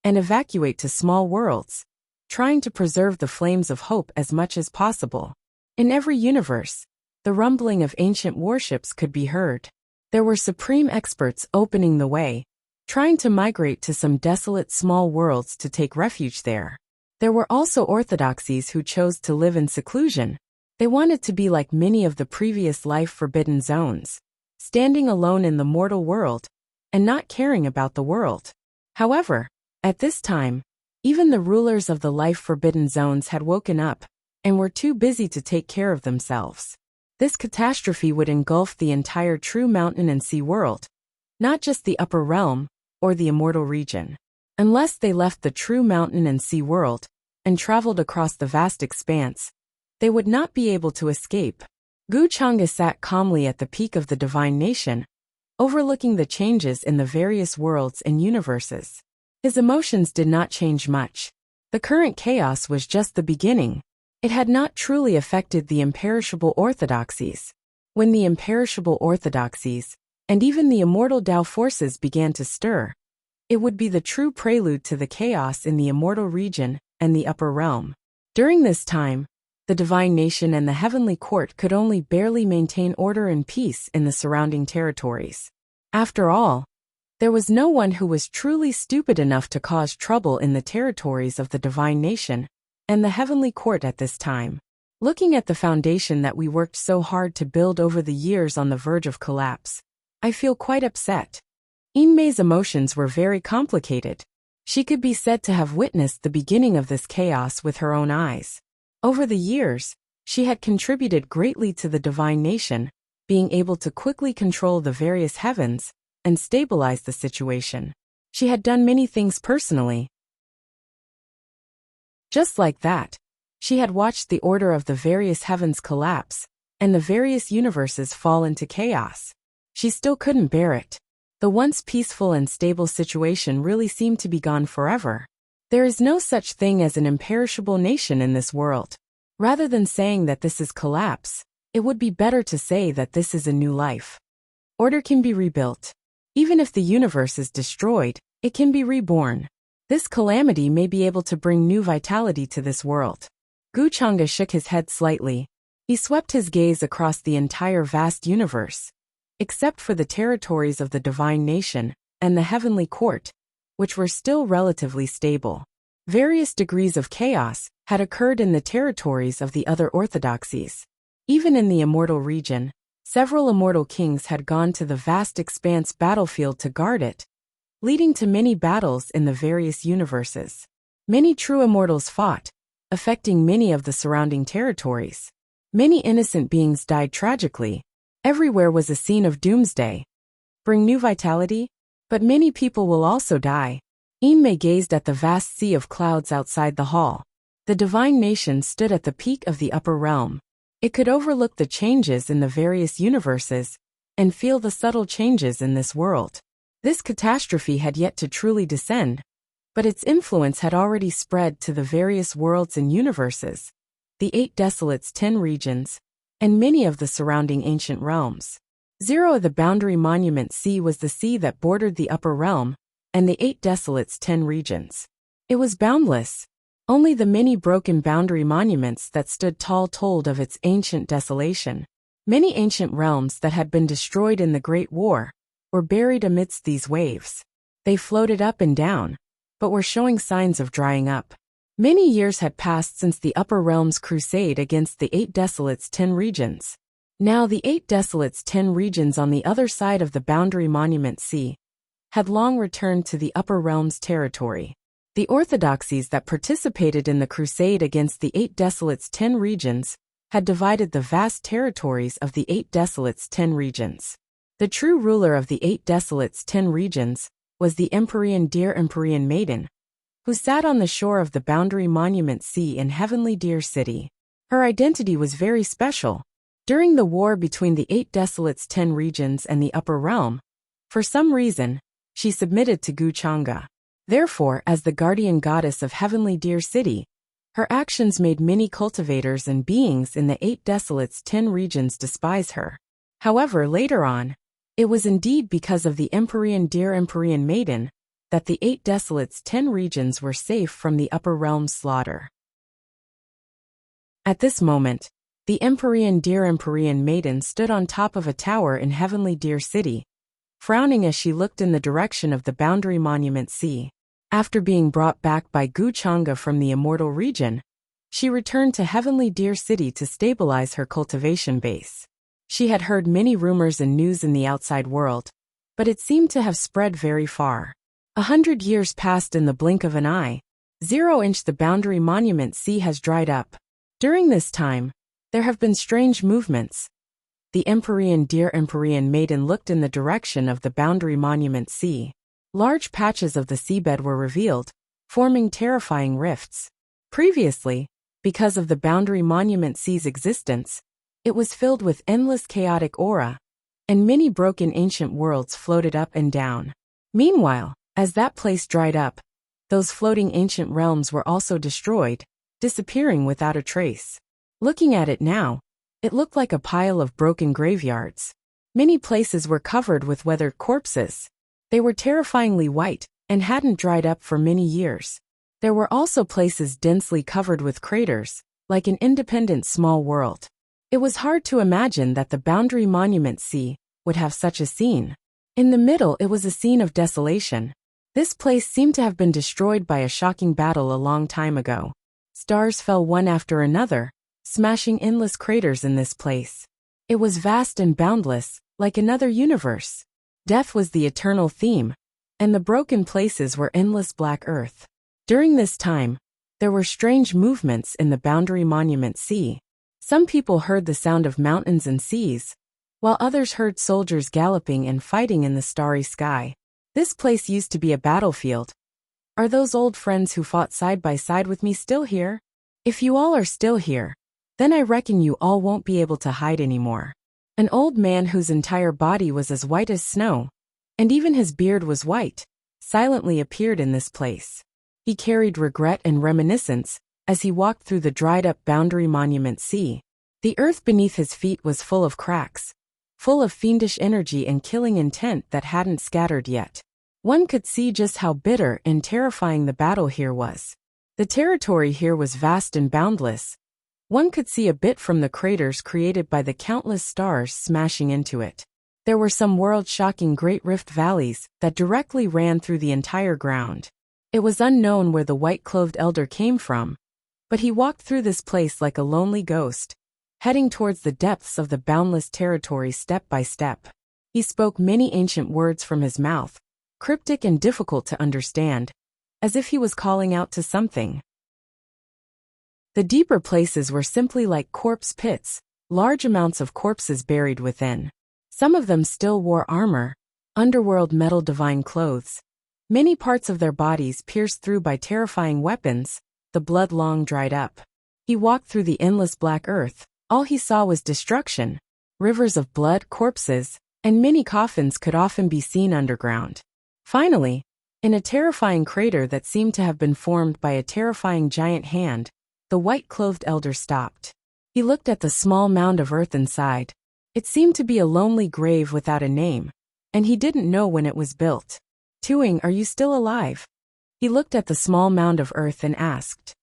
and evacuate to small worlds, trying to preserve the flames of hope as much as possible. In every universe, the rumbling of ancient warships could be heard. There were supreme experts opening the way, trying to migrate to some desolate small worlds to take refuge there. There were also orthodoxies who chose to live in seclusion. They wanted to be like many of the previous life-forbidden zones, standing alone in the mortal world and not caring about the world. However, at this time, even the rulers of the life-forbidden zones had woken up and were too busy to take care of themselves. This catastrophe would engulf the entire true mountain and sea world, not just the upper realm or the immortal region. Unless they left the true mountain and sea world and traveled across the vast expanse, they would not be able to escape. Guchanga sat calmly at the peak of the divine nation, overlooking the changes in the various worlds and universes. His emotions did not change much. The current chaos was just the beginning. It had not truly affected the imperishable orthodoxies. When the imperishable orthodoxies and even the immortal Tao forces began to stir, it would be the true prelude to the chaos in the immortal region and the upper realm. During this time, the divine nation and the heavenly court could only barely maintain order and peace in the surrounding territories. After all, there was no one who was truly stupid enough to cause trouble in the territories of the divine nation and the heavenly court at this time. Looking at the foundation that we worked so hard to build over the years on the verge of collapse, I feel quite upset. Inmei's emotions were very complicated. She could be said to have witnessed the beginning of this chaos with her own eyes. Over the years, she had contributed greatly to the divine nation, being able to quickly control the various heavens and stabilize the situation. She had done many things personally. Just like that, she had watched the order of the various heavens collapse and the various universes fall into chaos. She still couldn't bear it. The once peaceful and stable situation really seemed to be gone forever. There is no such thing as an imperishable nation in this world. Rather than saying that this is collapse, it would be better to say that this is a new life. Order can be rebuilt. Even if the universe is destroyed, it can be reborn. This calamity may be able to bring new vitality to this world. Guchanga shook his head slightly. He swept his gaze across the entire vast universe. Except for the territories of the divine nation and the heavenly court, which were still relatively stable. Various degrees of chaos had occurred in the territories of the other orthodoxies. Even in the immortal region, several immortal kings had gone to the vast expanse battlefield to guard it, leading to many battles in the various universes. Many true immortals fought, affecting many of the surrounding territories. Many innocent beings died tragically. Everywhere was a scene of doomsday. Bring new vitality? But many people will also die. Enme gazed at the vast sea of clouds outside the hall. The divine nation stood at the peak of the upper realm. It could overlook the changes in the various universes and feel the subtle changes in this world. This catastrophe had yet to truly descend, but its influence had already spread to the various worlds and universes, the 8 desolates 10 regions, and many of the surrounding ancient realms. 0 of the boundary monument sea was the sea that bordered the upper realm, and the 8 desolates 10 regions. It was boundless. Only the many broken boundary monuments that stood tall told of its ancient desolation. Many ancient realms that had been destroyed in the Great War were buried amidst these waves. They floated up and down, but were showing signs of drying up. Many years had passed since the Upper Realm's crusade against the 8 desolates 10 regions. Now the 8 desolates 10 regions on the other side of the boundary monument sea had long returned to the Upper Realm's territory. The orthodoxies that participated in the crusade against the 8 desolates 10 regions had divided the vast territories of the 8 desolates 10 regions. The true ruler of the 8 desolates 10 regions was the dear Empyrean maiden, who sat on the shore of the boundary monument sea in heavenly Deer City. Her identity was very special. During the war between the 8 desolates 10 regions and the Upper Realm, for some reason, she submitted to Wuxia. Therefore, as the guardian goddess of heavenly Deer City, her actions made many cultivators and beings in the 8 desolates 10 regions despise her. However, later on, it was indeed because of the dear Empyrean maiden that the 8 desolates 10 regions were safe from the Upper Realm's slaughter. At this moment, the dear Empyrean maiden stood on top of a tower in heavenly Deer City, frowning as she looked in the direction of the boundary monument sea. After being brought back by Wuxia from the immortal region, she returned to heavenly Deer City to stabilize her cultivation base. She had heard many rumors and news in the outside world, but it seemed to have spread very far. 100 years passed in the blink of an eye. 0 the boundary monument sea has dried up. During this time, there have been strange movements. The dear Empyrean maiden looked in the direction of the boundary monument sea. Large patches of the seabed were revealed, forming terrifying rifts. Previously, because of the boundary monument sea's existence, it was filled with endless chaotic aura, and many broken ancient worlds floated up and down. Meanwhile, as that place dried up, those floating ancient realms were also destroyed, disappearing without a trace. Looking at it now, it looked like a pile of broken graveyards. Many places were covered with weathered corpses. They were terrifyingly white and hadn't dried up for many years. There were also places densely covered with craters, like an independent small world. It was hard to imagine that the boundary monument sea would have such a scene. In the middle, it was a scene of desolation. This place seemed to have been destroyed by a shocking battle a long time ago. Stars fell one after another, smashing endless craters in this place. It was vast and boundless, like another universe. Death was the eternal theme, and the broken places were endless black earth. During this time, there were strange movements in the boundary monument sea. Some people heard the sound of mountains and seas, while others heard soldiers galloping and fighting in the starry sky. This place used to be a battlefield. Are those old friends who fought side by side with me still here? If you all are still here, then I reckon you all won't be able to hide anymore. An old man whose entire body was as white as snow, and even his beard was white, silently appeared in this place. He carried regret and reminiscence as he walked through the dried-up boundary monument sea. The earth beneath his feet was full of cracks, full of fiendish energy and killing intent that hadn't scattered yet. One could see just how bitter and terrifying the battle here was. The territory here was vast and boundless. One could see a bit from the craters created by the countless stars smashing into it. There were some world-shocking great rift valleys that directly ran through the entire ground. It was unknown where the white-clothed elder came from, but he walked through this place like a lonely ghost, heading towards the depths of the boundless territory step by step. He spoke many ancient words from his mouth, cryptic and difficult to understand, as if he was calling out to something. The deeper places were simply like corpse pits, large amounts of corpses buried within. Some of them still wore armor, underworld metal divine clothes. Many parts of their bodies pierced through by terrifying weapons, the blood long dried up. He walked through the endless black earth. All he saw was destruction. Rivers of blood, corpses, and many coffins could often be seen underground. Finally, in a terrifying crater that seemed to have been formed by a terrifying giant hand, the white-clothed elder stopped. He looked at the small mound of earth inside. It seemed to be a lonely grave without a name, and he didn't know when it was built. Tuing, are you still alive? He looked at the small mound of earth and asked.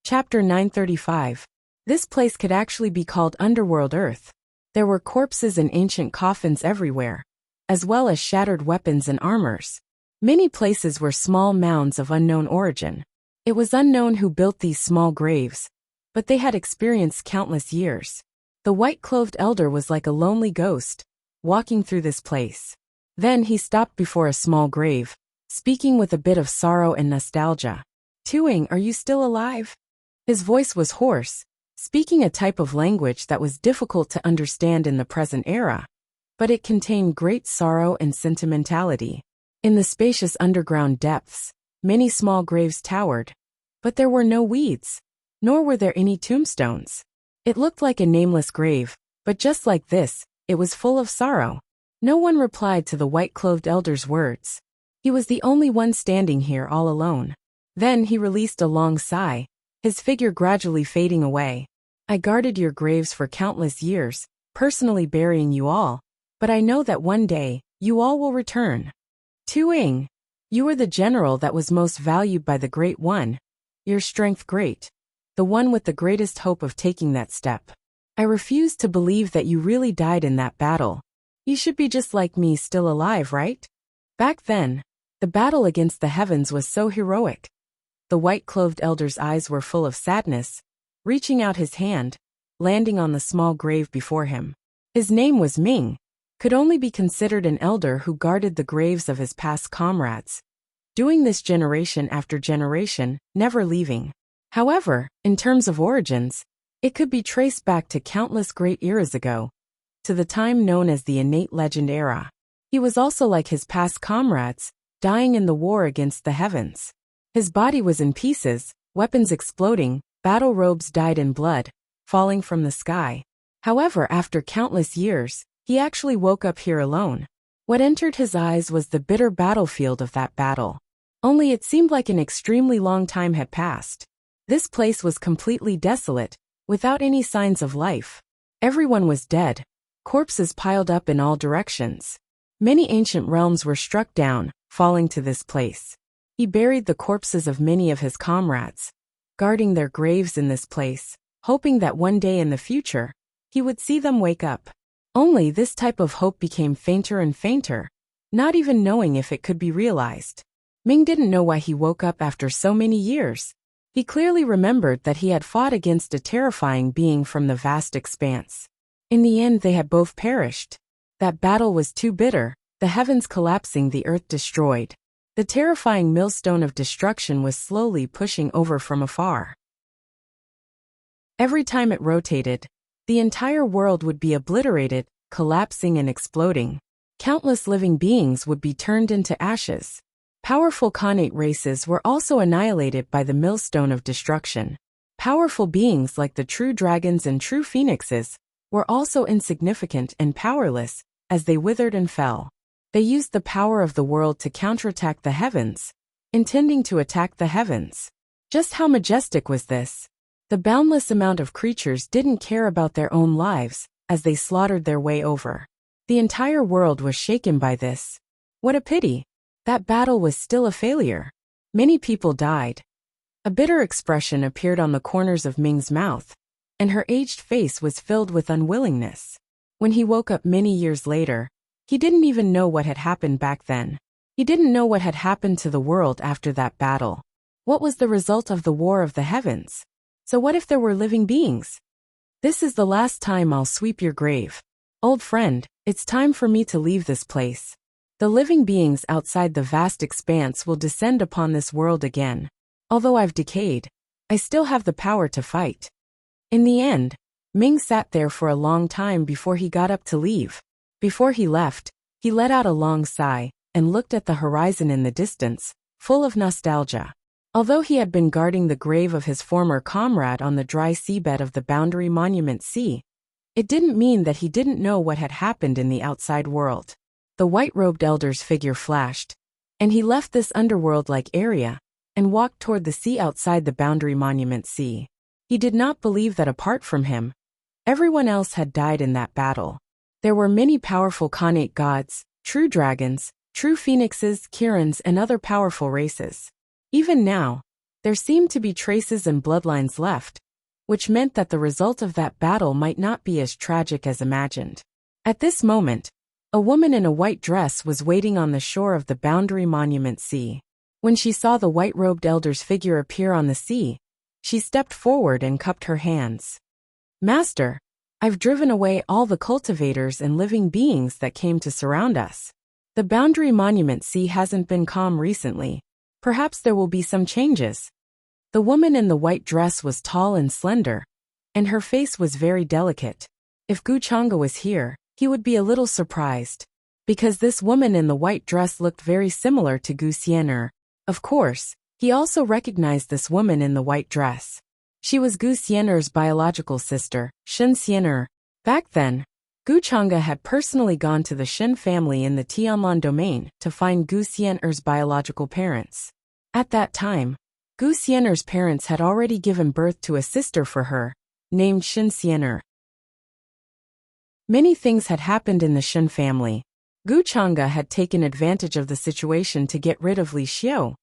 Chapter 935. This place could actually be called Underworld Earth. There were corpses and ancient coffins everywhere, as well as shattered weapons and armors. Many places were small mounds of unknown origin. It was unknown who built these small graves, but they had experienced countless years. The white-clothed elder was like a lonely ghost, walking through this place. Then he stopped before a small grave, speaking with a bit of sorrow and nostalgia. Tuing, are you still alive? His voice was hoarse, speaking a type of language that was difficult to understand in the present era, but it contained great sorrow and sentimentality. In the spacious underground depths, many small graves towered, but there were no weeds, nor were there any tombstones. It looked like a nameless grave, but just like this, it was full of sorrow. No one replied to the white-clothed elder's words. He was the only one standing here all alone. Then he released a long sigh, his figure gradually fading away. I guarded your graves for countless years, personally burying you all, but I know that one day, you all will return. Tuing, you were the general that was most valued by the Great One. Your strength great. The one with the greatest hope of taking that step. I refuse to believe that you really died in that battle. You should be just like me, still alive, right? Back then, the battle against the heavens was so heroic. The white-clothed elder's eyes were full of sadness, reaching out his hand, landing on the small grave before him. His name was Ming, could only be considered an elder who guarded the graves of his past comrades, doing this generation after generation, never leaving. However, in terms of origins, it could be traced back to countless great eras ago, to the time known as the innate legend era. He was also like his past comrades, dying in the war against the heavens. His body was in pieces, weapons exploding, battle robes dyed in blood, falling from the sky. However, after countless years, he actually woke up here alone. What entered his eyes was the bitter battlefield of that battle. Only it seemed like an extremely long time had passed. This place was completely desolate, without any signs of life. Everyone was dead, corpses piled up in all directions. Many ancient realms were struck down, falling to this place. He buried the corpses of many of his comrades, guarding their graves in this place, hoping that one day in the future, he would see them wake up. Only this type of hope became fainter and fainter, not even knowing if it could be realized. Ming didn't know why he woke up after so many years. He clearly remembered that he had fought against a terrifying being from the vast expanse. In the end, they had both perished. That battle was too bitter, the heavens collapsing, the earth destroyed. The terrifying millstone of destruction was slowly pushing over from afar. Every time it rotated, the entire world would be obliterated, collapsing and exploding. Countless living beings would be turned into ashes. Powerful Khanate races were also annihilated by the millstone of destruction. Powerful beings like the true dragons and true phoenixes were also insignificant and powerless as they withered and fell. They used the power of the world to counterattack the heavens, intending to attack the heavens. Just how majestic was this? The boundless amount of creatures didn't care about their own lives as they slaughtered their way over. The entire world was shaken by this. What a pity! That battle was still a failure. Many people died. A bitter expression appeared on the corners of Ming's mouth, and her aged face was filled with unwillingness. When he woke up many years later, he didn't even know what had happened back then. He didn't know what had happened to the world after that battle. What was the result of the War of the Heavens? So what if there were living beings? This is the last time I'll sweep your grave. Old friend, it's time for me to leave this place. The living beings outside the vast expanse will descend upon this world again. Although I've decayed, I still have the power to fight. In the end, Ming sat there for a long time before he got up to leave. Before he left, he let out a long sigh and looked at the horizon in the distance, full of nostalgia. Although he had been guarding the grave of his former comrade on the dry seabed of the Boundary Monument Sea, it didn't mean that he didn't know what had happened in the outside world. The white-robed elder's figure flashed, and he left this underworld-like area and walked toward the sea outside the Boundary Monument Sea. He did not believe that apart from him, everyone else had died in that battle. There were many powerful Khanate gods, true dragons, true phoenixes, Kirans, and other powerful races. Even now, there seemed to be traces and bloodlines left, which meant that the result of that battle might not be as tragic as imagined. At this moment, a woman in a white dress was waiting on the shore of the Boundary Monument Sea. When she saw the white-robed elder's figure appear on the sea, she stepped forward and cupped her hands. Master, I've driven away all the cultivators and living beings that came to surround us. The Boundary Monument Sea hasn't been calm recently. Perhaps there will be some changes. The woman in the white dress was tall and slender, and her face was very delicate. If Gu Chang'e was here, he would be a little surprised, because this woman in the white dress looked very similar to Gu Xian'er. Of course, he also recognized this woman in the white dress. She was Gu Xian'er's biological sister, Shen Xian'er. Back then, Gu Chang'e had personally gone to the Shen family in the Tianlan domain to find Gu Xian'er's biological parents. At that time, Gu Xian'er's parents had already given birth to a sister for her, named Shen Xian'er. Many things had happened in the Shen family. Gu Chang'e had taken advantage of the situation to get rid of Li Xiu,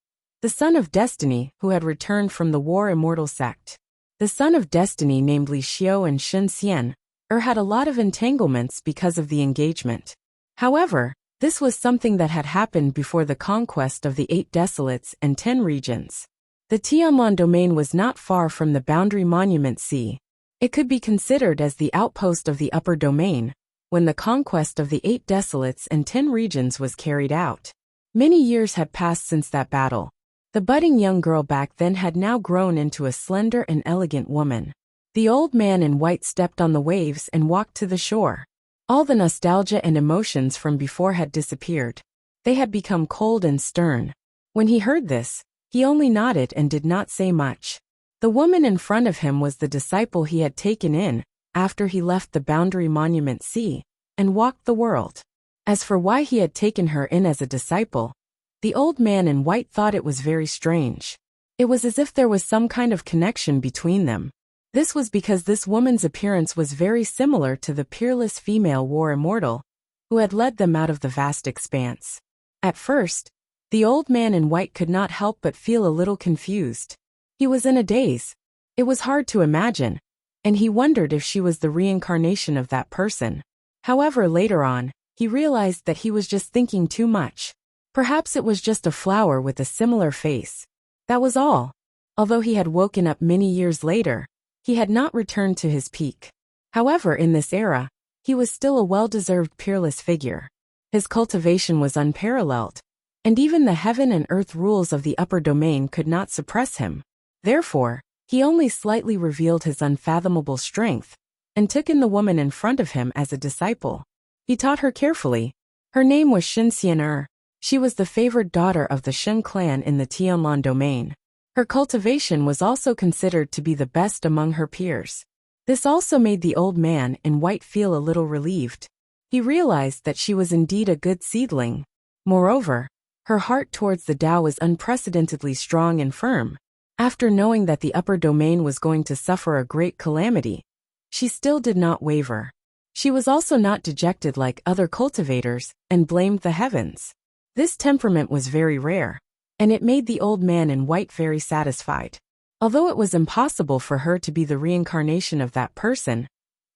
the son of Destiny who had returned from the War Immortal sect. The son of Destiny named Li Xiu and Shen Xian had a lot of entanglements because of the engagement. However, this was something that had happened before the conquest of the 8 Desolates and 10 regions. The Tianlan domain was not far from the Boundary Monument Sea. It could be considered as the outpost of the upper domain, when the conquest of the 8 Desolates and 10 regions was carried out. Many years had passed since that battle. The budding young girl back then had now grown into a slender and elegant woman. The old man in white stepped on the waves and walked to the shore. All the nostalgia and emotions from before had disappeared. They had become cold and stern. When he heard this, he only nodded and did not say much. The woman in front of him was the disciple he had taken in after he left the Boundary Monument Sea and walked the world. As for why he had taken her in as a disciple, the old man in white thought it was very strange. It was as if there was some kind of connection between them. This was because this woman's appearance was very similar to the peerless female War Immortal, who had led them out of the vast expanse. At first, the old man in white could not help but feel a little confused. He was in a daze. It was hard to imagine, and he wondered if she was the reincarnation of that person. However, later on, he realized that he was just thinking too much. Perhaps it was just a flower with a similar face. That was all. Although he had woken up many years later, he had not returned to his peak. However, in this era, he was still a well-deserved peerless figure. His cultivation was unparalleled, and even the heaven and earth rules of the upper domain could not suppress him. Therefore, he only slightly revealed his unfathomable strength, and took in the woman in front of him as a disciple. He taught her carefully. Her name was Shen Xian'er. She was the favored daughter of the Shen clan in the Tianlan domain. Her cultivation was also considered to be the best among her peers. This also made the old man in white feel a little relieved. He realized that she was indeed a good seedling. Moreover, her heart towards the Tao was unprecedentedly strong and firm. After knowing that the upper domain was going to suffer a great calamity, she still did not waver. She was also not dejected like other cultivators and blamed the heavens. This temperament was very rare, and it made the old man in white very satisfied. Although it was impossible for her to be the reincarnation of that person,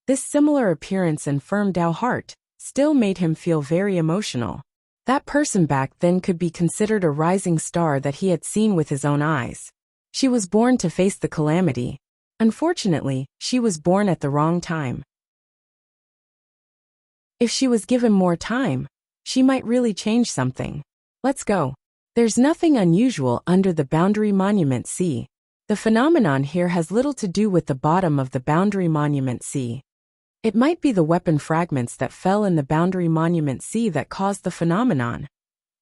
this similar appearance and firm Dao heart still made him feel very emotional. That person back then could be considered a rising star that he had seen with his own eyes. She was born to face the calamity. Unfortunately, she was born at the wrong time. If she was given more time, she might really change something. Let's go. There's nothing unusual under the Boundary Monument Sea. The phenomenon here has little to do with the bottom of the Boundary Monument Sea. It might be the weapon fragments that fell in the Boundary Monument Sea that caused the phenomenon.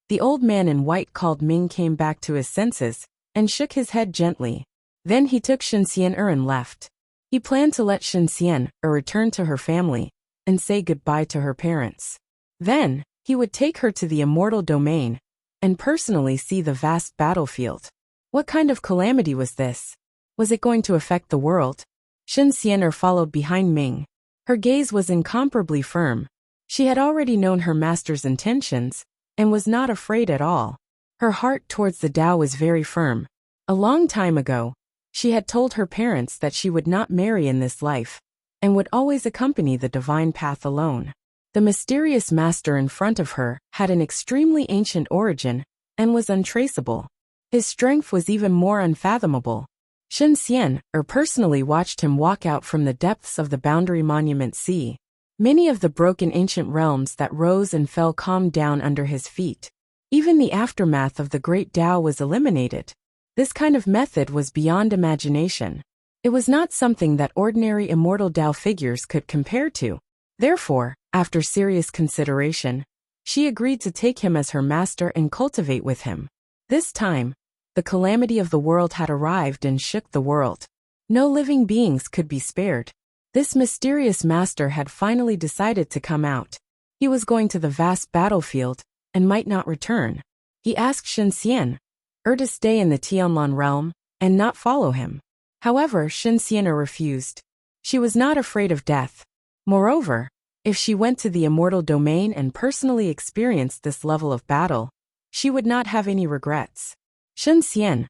The old man in white called Ming came back to his senses and shook his head gently. Then he took Shenxian and left. He planned to let Shenxian return to her family and say goodbye to her parents. Then, he would take her to the immortal domain and personally see the vast battlefield. What kind of calamity was this? Was it going to affect the world? Shenxian followed behind Ming. Her gaze was incomparably firm. She had already known her master's intentions and was not afraid at all. Her heart towards the Tao was very firm. A long time ago, she had told her parents that she would not marry in this life and would always accompany the divine path alone. The mysterious master in front of her had an extremely ancient origin and was untraceable. His strength was even more unfathomable. Shenxian personally watched him walk out from the depths of the Boundary Monument Sea. Many of the broken ancient realms that rose and fell calmed down under his feet. Even the aftermath of the great Tao was eliminated. This kind of method was beyond imagination. It was not something that ordinary immortal Tao figures could compare to. Therefore, after serious consideration, she agreed to take him as her master and cultivate with him. This time, the calamity of the world had arrived and shook the world. No living beings could be spared. This mysterious master had finally decided to come out. He was going to the vast battlefield and might not return. He asked Shenxian to stay in the Tianlan realm and not follow him. However, Shenxian refused. She was not afraid of death. Moreover, if she went to the immortal domain and personally experienced this level of battle, she would not have any regrets. Shenxian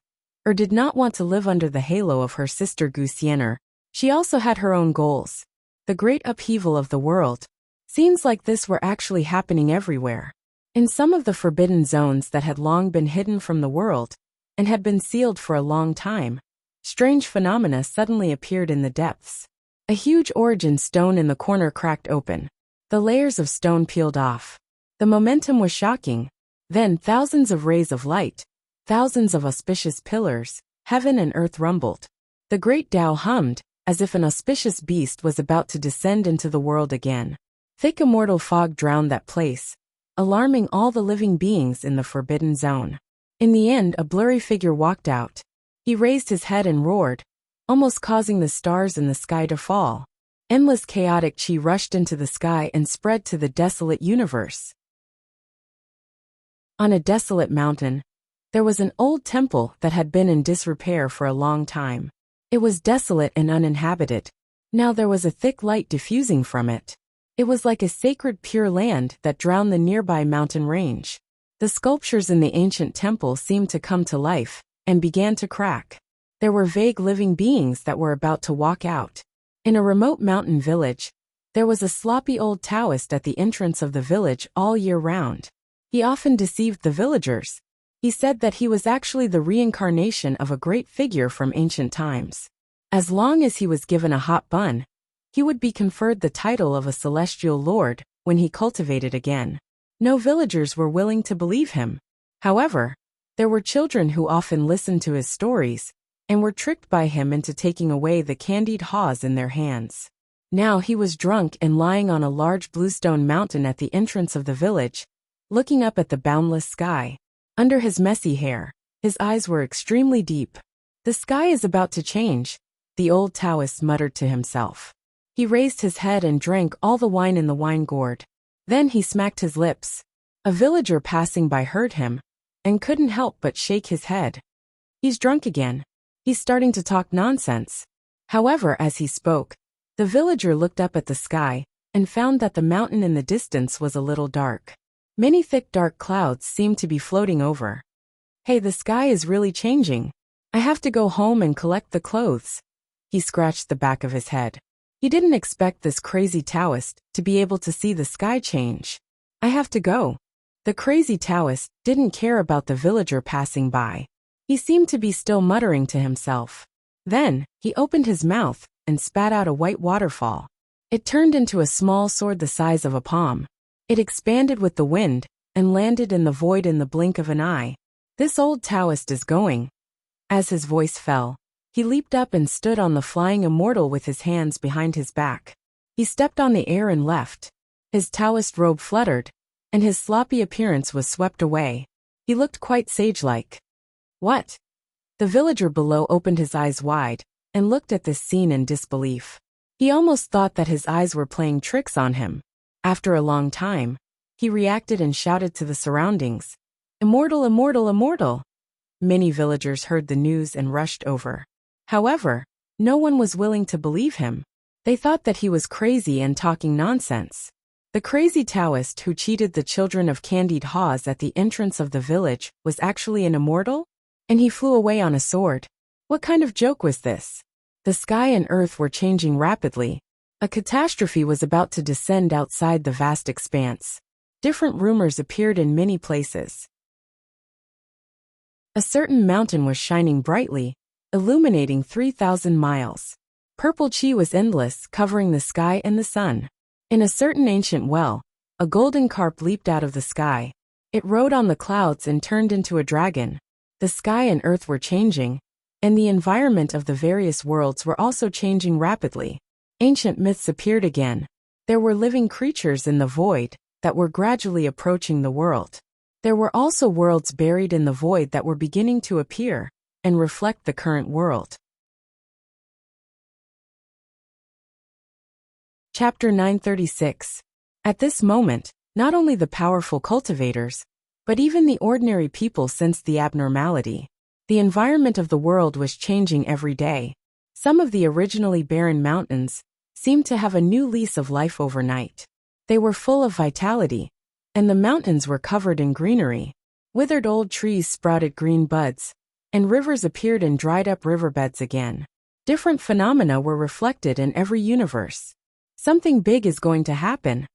did not want to live under the halo of her sister Guxian. She also had her own goals. The great upheaval of the world. Scenes like this were actually happening everywhere. In some of the forbidden zones that had long been hidden from the world and had been sealed for a long time, strange phenomena suddenly appeared in the depths. A huge origin stone in the corner cracked open. The layers of stone peeled off. The momentum was shocking. Then thousands of rays of light, thousands of auspicious pillars, heaven and earth rumbled. The great Tao hummed, as if an auspicious beast was about to descend into the world again. Thick immortal fog drowned that place, alarming all the living beings in the forbidden zone. In the end, a blurry figure walked out. He raised his head and roared, almost causing the stars in the sky to fall. Endless chaotic chi rushed into the sky and spread to the desolate universe. On a desolate mountain, there was an old temple that had been in disrepair for a long time. It was desolate and uninhabited. Now there was a thick light diffusing from it. It was like a sacred pure land that drowned the nearby mountain range. The sculptures in the ancient temple seemed to come to life and began to crack. There were vague living beings that were about to walk out. In a remote mountain village, there was a sloppy old Taoist at the entrance of the village all year round. He often deceived the villagers. He said that he was actually the reincarnation of a great figure from ancient times. As long as he was given a hot bun, he would be conferred the title of a celestial lord when he cultivated again. No villagers were willing to believe him. However, there were children who often listened to his stories and were tricked by him into taking away the candied haws in their hands. Now he was drunk and lying on a large bluestone mountain at the entrance of the village, looking up at the boundless sky. Under his messy hair, his eyes were extremely deep. The sky is about to change, the old Taoist muttered to himself. He raised his head and drank all the wine in the wine gourd. Then he smacked his lips. A villager passing by heard him and couldn't help but shake his head. He's drunk again. He's starting to talk nonsense. However, as he spoke, the villager looked up at the sky and found that the mountain in the distance was a little dark. Many thick dark clouds seemed to be floating over. Hey, the sky is really changing. I have to go home and collect the clothes. He scratched the back of his head. He didn't expect this crazy Taoist to be able to see the sky change. I have to go. The crazy Taoist didn't care about the villager passing by. He seemed to be still muttering to himself. Then, he opened his mouth and spat out a white waterfall. It turned into a small sword the size of a palm. It expanded with the wind and landed in the void in the blink of an eye. This old Taoist is going. As his voice fell, he leaped up and stood on the flying immortal with his hands behind his back. He stepped on the air and left. His Taoist robe fluttered, and his sloppy appearance was swept away. He looked quite sage-like. What? The villager below opened his eyes wide and looked at this scene in disbelief. He almost thought that his eyes were playing tricks on him. After a long time, he reacted and shouted to the surroundings. Immortal, immortal, immortal! Many villagers heard the news and rushed over. However, no one was willing to believe him. They thought that he was crazy and talking nonsense. The crazy Taoist who cheated the children of Candied Haws at the entrance of the village was actually an immortal? And he flew away on a sword. What kind of joke was this? The sky and earth were changing rapidly. A catastrophe was about to descend outside the vast expanse. Different rumors appeared in many places. A certain mountain was shining brightly, illuminating 3,000 miles. Purple chi was endless, covering the sky and the sun. In a certain ancient well, a golden carp leaped out of the sky. It rode on the clouds and turned into a dragon. The sky and earth were changing, and the environment of the various worlds were also changing rapidly. Ancient myths appeared again. There were living creatures in the void that were gradually approaching the world. There were also worlds buried in the void that were beginning to appear and reflect the current world. Chapter 936. At this moment, not only the powerful cultivators, but even the ordinary people sensed the abnormality. The environment of the world was changing every day. Some of the originally barren mountains seemed to have a new lease of life overnight. They were full of vitality, and the mountains were covered in greenery. Withered old trees sprouted green buds, and rivers appeared in dried-up riverbeds again. Different phenomena were reflected in every universe. Something big is going to happen.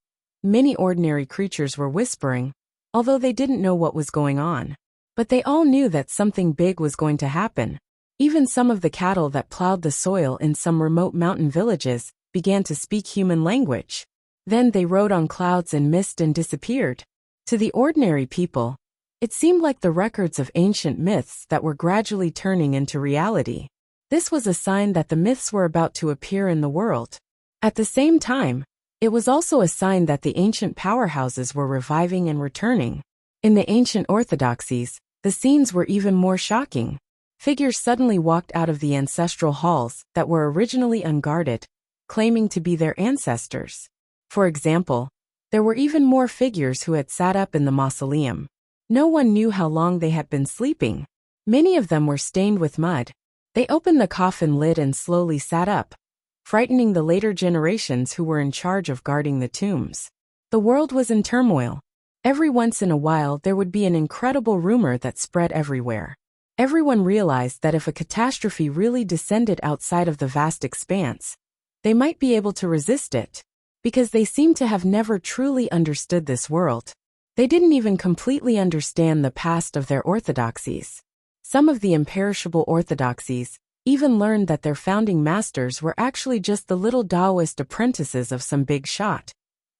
Many ordinary creatures were whispering, although they didn't know what was going on. But they all knew that something big was going to happen. Even some of the cattle that plowed the soil in some remote mountain villages began to speak human language. Then they rode on clouds and mist and disappeared. To the ordinary people, it seemed like the records of ancient myths that were gradually turning into reality. This was a sign that the myths were about to appear in the world. At the same time, it was also a sign that the ancient powerhouses were reviving and returning. In the ancient orthodoxies, the scenes were even more shocking. Figures suddenly walked out of the ancestral halls that were originally unguarded, claiming to be their ancestors. For example, there were even more figures who had sat up in the mausoleum. No one knew how long they had been sleeping. Many of them were stained with mud. They opened the coffin lid and slowly sat up, frightening the later generations who were in charge of guarding the tombs. The world was in turmoil. Every once in a while there would be an incredible rumor that spread everywhere. Everyone realized that if a catastrophe really descended outside of the vast expanse, they might be able to resist it, because they seemed to have never truly understood this world. They didn't even completely understand the past of their orthodoxies. Some of the imperishable orthodoxies even learned that their founding masters were actually just the little Taoist apprentices of some big shot,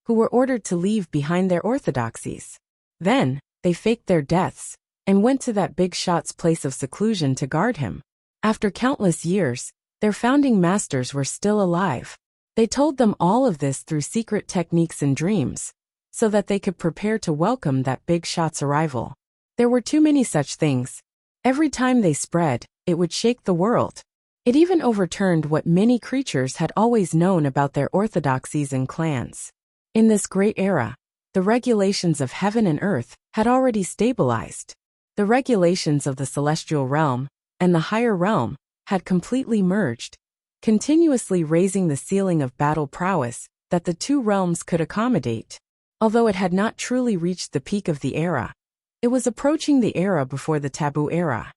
who were ordered to leave behind their orthodoxies. Then, they faked their deaths and went to that big shot's place of seclusion to guard him. After countless years, their founding masters were still alive. They told them all of this through secret techniques and dreams, so that they could prepare to welcome that big shot's arrival. There were too many such things. Every time they spread, it would shake the world. It even overturned what many creatures had always known about their orthodoxies and clans. In this great era, the regulations of heaven and earth had already stabilized. The regulations of the celestial realm and the higher realm had completely merged, continuously raising the ceiling of battle prowess that the two realms could accommodate. Although it had not truly reached the peak of the era, it was approaching the era before the taboo era.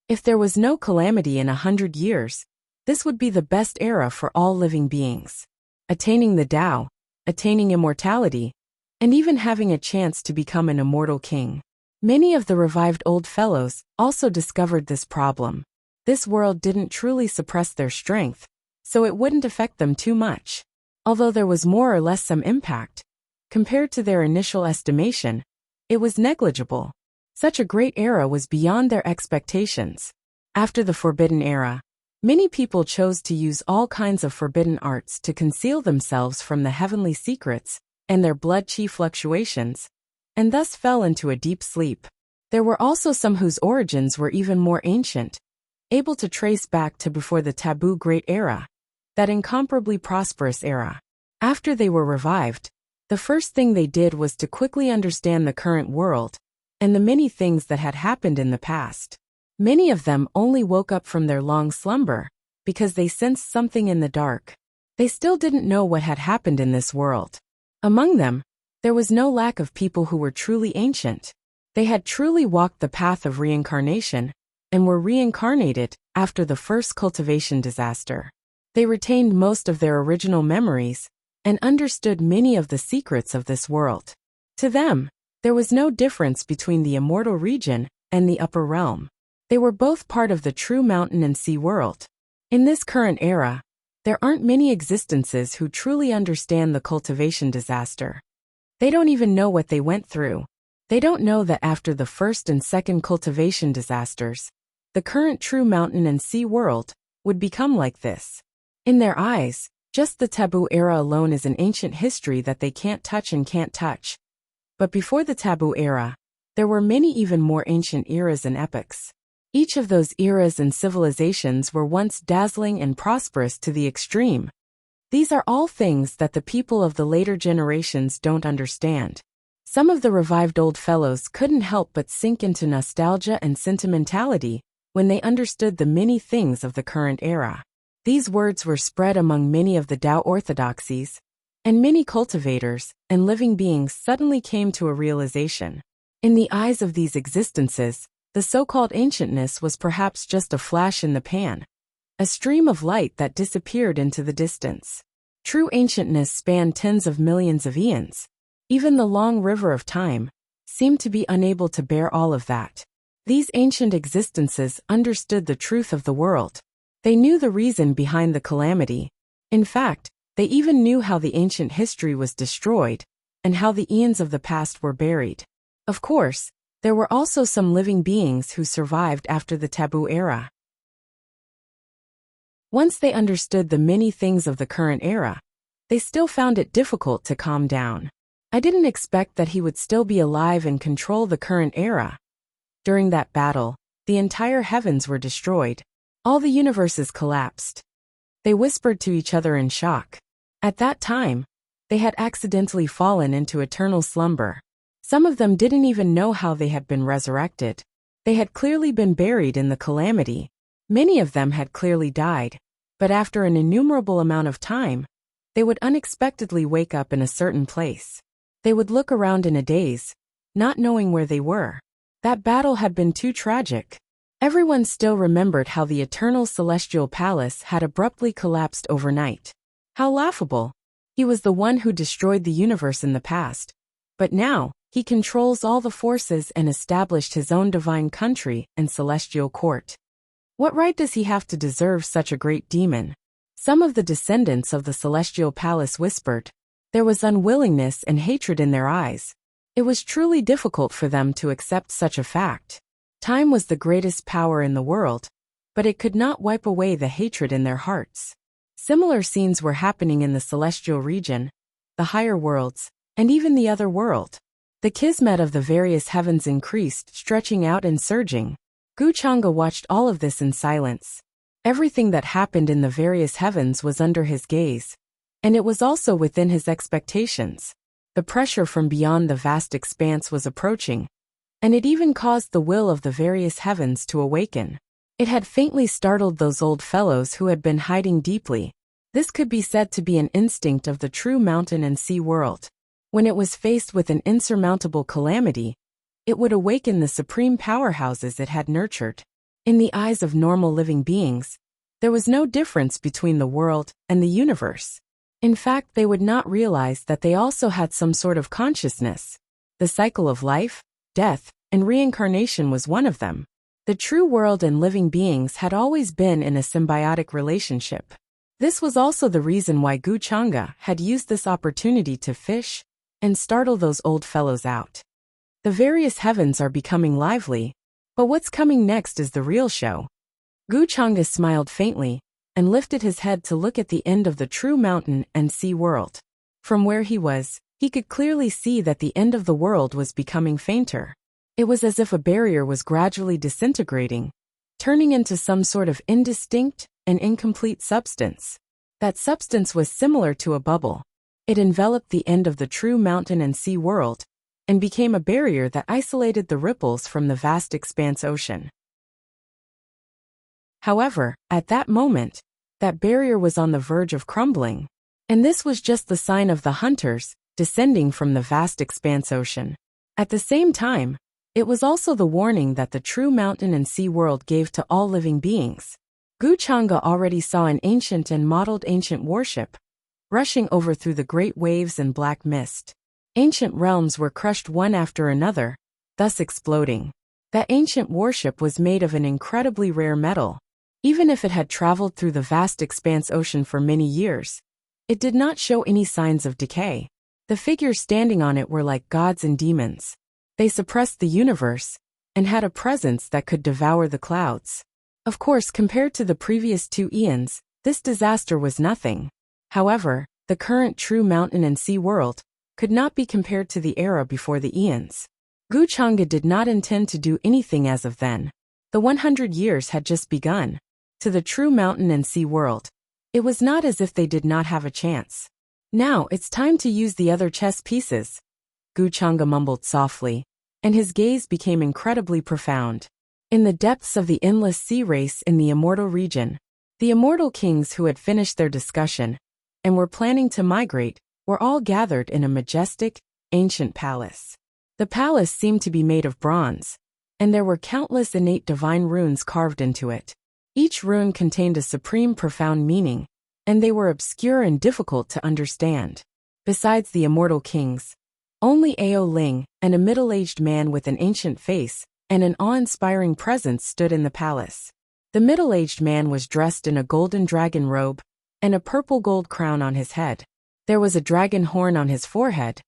If there was no calamity in 100 years, this would be the best era for all living beings. Attaining the Tao, attaining immortality, and even having a chance to become an immortal king. Many of the revived old fellows also discovered this problem. This world didn't truly suppress their strength, so it wouldn't affect them too much. Although there was more or less some impact, compared to their initial estimation, it was negligible. Such a great era was beyond their expectations. After the Forbidden Era, many people chose to use all kinds of forbidden arts to conceal themselves from the heavenly secrets and their blood chi fluctuations, and thus fell into a deep sleep. There were also some whose origins were even more ancient, able to trace back to before the taboo Great Era, that incomparably prosperous era. After they were revived, the first thing they did was to quickly understand the current world and the many things that had happened in the past. Many of them only woke up from their long slumber because they sensed something in the dark. They still didn't know what had happened in this world. Among them, there was no lack of people who were truly ancient. They had truly walked the path of reincarnation and were reincarnated after the first cultivation disaster. They retained most of their original memories and understood many of the secrets of this world. To them, there was no difference between the immortal region and the upper realm. They were both part of the true mountain and sea world. In this current era, there aren't many existences who truly understand the cultivation disaster. They don't even know what they went through. They don't know that after the first and second cultivation disasters, the current true mountain and sea world would become like this. In their eyes, just the taboo era alone is an ancient history that they can't touch and can't touch. But before the taboo era, there were many even more ancient eras and epochs. Each of those eras and civilizations were once dazzling and prosperous to the extreme. These are all things that the people of the later generations don't understand. Some of the revived old fellows couldn't help but sink into nostalgia and sentimentality when they understood the many things of the current era. These words were spread among many of the Tao orthodoxies, and many cultivators and living beings suddenly came to a realization. In the eyes of these existences, the so-called ancientness was perhaps just a flash in the pan, a stream of light that disappeared into the distance. True ancientness spanned tens of millions of eons. Even the long river of time seemed to be unable to bear all of that. These ancient existences understood the truth of the world. They knew the reason behind the calamity. In fact, they even knew how the ancient history was destroyed and how the eons of the past were buried. Of course, there were also some living beings who survived after the taboo era. Once they understood the many things of the current era, they still found it difficult to calm down. I didn't expect that he would still be alive and control the current era. During that battle, the entire heavens were destroyed. All the universes collapsed. They whispered to each other in shock. At that time, they had accidentally fallen into eternal slumber. Some of them didn't even know how they had been resurrected. They had clearly been buried in the calamity. Many of them had clearly died, but after an innumerable amount of time, they would unexpectedly wake up in a certain place. They would look around in a daze, not knowing where they were. That battle had been too tragic. Everyone still remembered how the eternal celestial palace had abruptly collapsed overnight. How laughable. He was the one who destroyed the universe in the past. But now, he controls all the forces and established his own divine country and celestial court. What right does he have to deserve such a great demon? Some of the descendants of the celestial palace whispered. There was unwillingness and hatred in their eyes. It was truly difficult for them to accept such a fact. Time was the greatest power in the world, but it could not wipe away the hatred in their hearts. Similar scenes were happening in the celestial region, the higher worlds, and even the other world. The kismet of the various heavens increased, stretching out and surging. Gu Chang'e watched all of this in silence. Everything that happened in the various heavens was under his gaze, and it was also within his expectations. The pressure from beyond the vast expanse was approaching, and it even caused the will of the various heavens to awaken. It had faintly startled those old fellows who had been hiding deeply. This could be said to be an instinct of the true mountain and sea world. When it was faced with an insurmountable calamity, it would awaken the supreme powerhouses it had nurtured. In the eyes of normal living beings, there was no difference between the world and the universe. In fact, they would not realize that they also had some sort of consciousness. The cycle of life, death, and reincarnation was one of them. The true world and living beings had always been in a symbiotic relationship. This was also the reason why Gu Chang'e had used this opportunity to fish and startle those old fellows out. The various heavens are becoming lively, but what's coming next is the real show. Gu Chang'e smiled faintly and lifted his head to look at the end of the true mountain and sea world. From where he was, he could clearly see that the end of the world was becoming fainter. It was as if a barrier was gradually disintegrating, turning into some sort of indistinct and incomplete substance. That substance was similar to a bubble. It enveloped the end of the true mountain and sea world, and became a barrier that isolated the ripples from the vast expanse ocean. However, at that moment, that barrier was on the verge of crumbling, and this was just the sign of the hunters descending from the vast expanse ocean. At the same time, it was also the warning that the true mountain and sea world gave to all living beings. Gu Chang'e already saw an ancient and modeled ancient warship, rushing over through the great waves and black mist. Ancient realms were crushed one after another, thus exploding. That ancient warship was made of an incredibly rare metal. Even if it had traveled through the vast expanse ocean for many years, it did not show any signs of decay. The figures standing on it were like gods and demons. They suppressed the universe and had a presence that could devour the clouds. Of course, compared to the previous 2 eons, this disaster was nothing. However, the current true mountain and sea world could not be compared to the era before the eons. Gu Chang'e did not intend to do anything as of then. The 100 years had just begun. To the true mountain and sea world, it was not as if they did not have a chance. Now it's time to use the other chess pieces, Gu Chang'e mumbled softly, and his gaze became incredibly profound. In the depths of the endless sea race in the immortal region, the immortal kings who had finished their discussion and were planning to migrate were all gathered in a majestic, ancient palace. The palace seemed to be made of bronze, and there were countless innate divine runes carved into it. Each rune contained a supreme profound meaning, and they were obscure and difficult to understand. Besides the immortal kings, only Ao Ling and a middle-aged man with an ancient face and an awe-inspiring presence stood in the palace. The middle-aged man was dressed in a golden dragon robe and a purple gold crown on his head. There was a dragon horn on his forehead,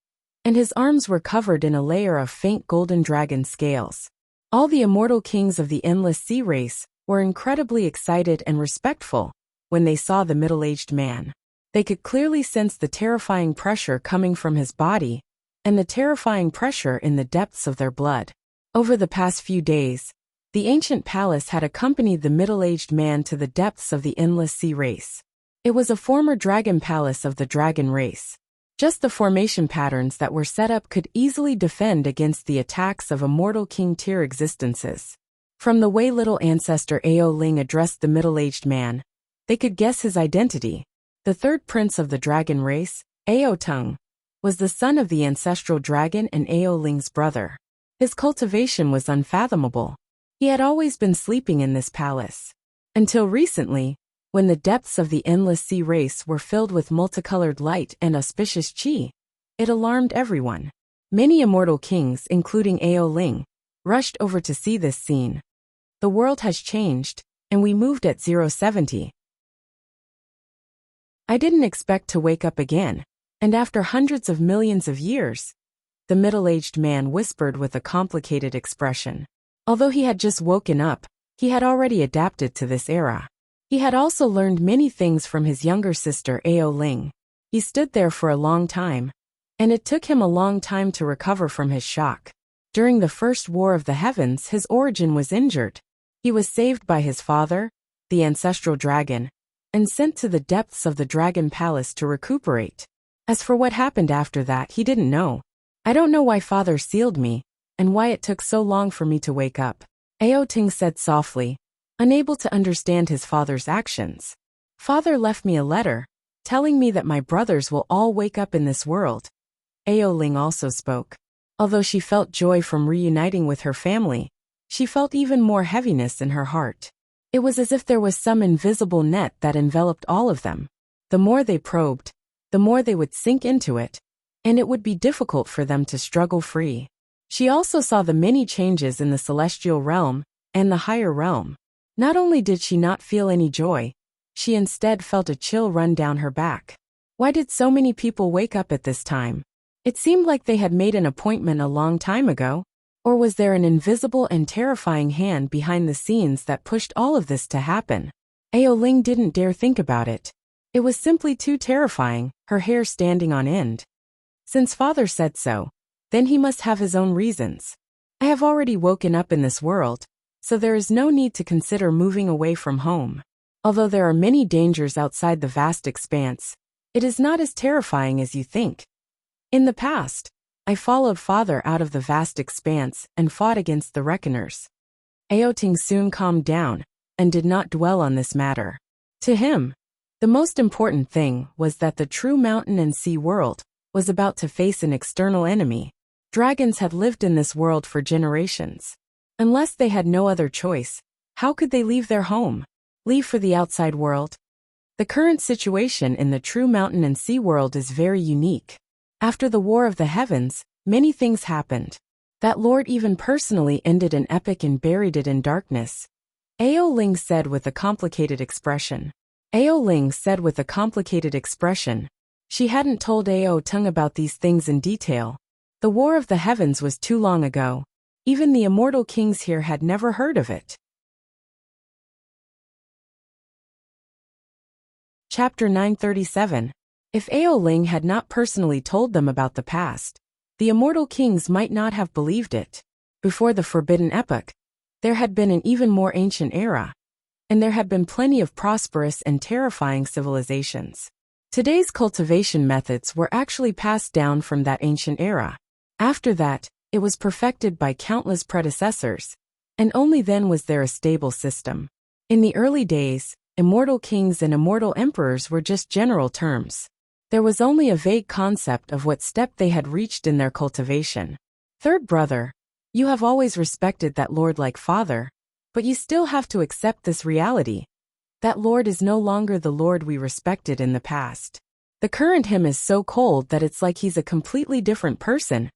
and his arms were covered in a layer of faint golden dragon scales. All the immortal kings of the endless sea race were incredibly excited and respectful when they saw the middle-aged man. They could clearly sense the terrifying pressure coming from his body and the terrifying pressure in the depths of their blood. Over the past few days, the ancient palace had accompanied the middle-aged man to the depths of the endless sea race. It was a former dragon palace of the dragon race. Just the formation patterns that were set up could easily defend against the attacks of immortal king-tier existences. From the way little ancestor Ao Ling addressed the middle-aged man, they could guess his identity. The third prince of the dragon race, Ao Tung, was the son of the ancestral dragon and Ao Ling's brother. His cultivation was unfathomable. He had always been sleeping in this palace. Until recently, when the depths of the endless sea race were filled with multicolored light and auspicious qi, it alarmed everyone. Many immortal kings, including Ao Ling, rushed over to see this scene. The world has changed, and we moved at 070. I didn't expect to wake up again, and after hundreds of millions of years, the middle-aged man whispered with a complicated expression. Although he had just woken up, he had already adapted to this era. He had also learned many things from his younger sister Ao Ling. He stood there for a long time, and it took him a long time to recover from his shock. During the first war of the heavens, his origin was injured. He was saved by his father, the ancestral dragon, and sent to the depths of the dragon palace to recuperate. As for what happened after that, he didn't know. I don't know why father sealed me, and why it took so long for me to wake up, Ao Ting said softly, unable to understand his father's actions. Father left me a letter, telling me that my brothers will all wake up in this world. Ao Ling also spoke. Although she felt joy from reuniting with her family, She felt even more heaviness in her heart. It was as if there was some invisible net that enveloped all of them. The more they probed, the more they would sink into it, and it would be difficult for them to struggle free. She also saw the many changes in the celestial realm and the higher realm. Not only did she not feel any joy, she instead felt a chill run down her back. Why did so many people wake up at this time? It seemed like they had made an appointment a long time ago. Or was there an invisible and terrifying hand behind the scenes that pushed all of this to happen? Ao Ling didn't dare think about it. It was simply too terrifying, her hair standing on end. Since father said so, then he must have his own reasons. I have already woken up in this world, so there is no need to consider moving away from home. Although there are many dangers outside the vast expanse, it is not as terrifying as you think. In the past, I followed father out of the vast expanse and fought against the Reckoners. Aoting soon calmed down and did not dwell on this matter. To him, the most important thing was that the true mountain and sea world was about to face an external enemy. Dragons had lived in this world for generations. Unless they had no other choice, how could they leave their home? Leave for the outside world? The current situation in the true mountain and sea world is very unique. After the War of the Heavens, many things happened. That Lord even personally ended an epic and buried it in darkness. Ao Ling said with a complicated expression. Ao Ling said with a complicated expression. She hadn't told Ao Tung about these things in detail. The War of the Heavens was too long ago. Even the immortal kings here had never heard of it. Chapter 937. If Ao Ling had not personally told them about the past, the immortal kings might not have believed it. Before the Forbidden Epoch, there had been an even more ancient era, and there had been plenty of prosperous and terrifying civilizations. Today's cultivation methods were actually passed down from that ancient era. After that, it was perfected by countless predecessors, and only then was there a stable system. In the early days, immortal kings and immortal emperors were just general terms. There was only a vague concept of what step they had reached in their cultivation. Third brother, you have always respected that Lord like father, but you still have to accept this reality. That Lord is no longer the Lord we respected in the past. The current him is so cold that it's like he's a completely different person,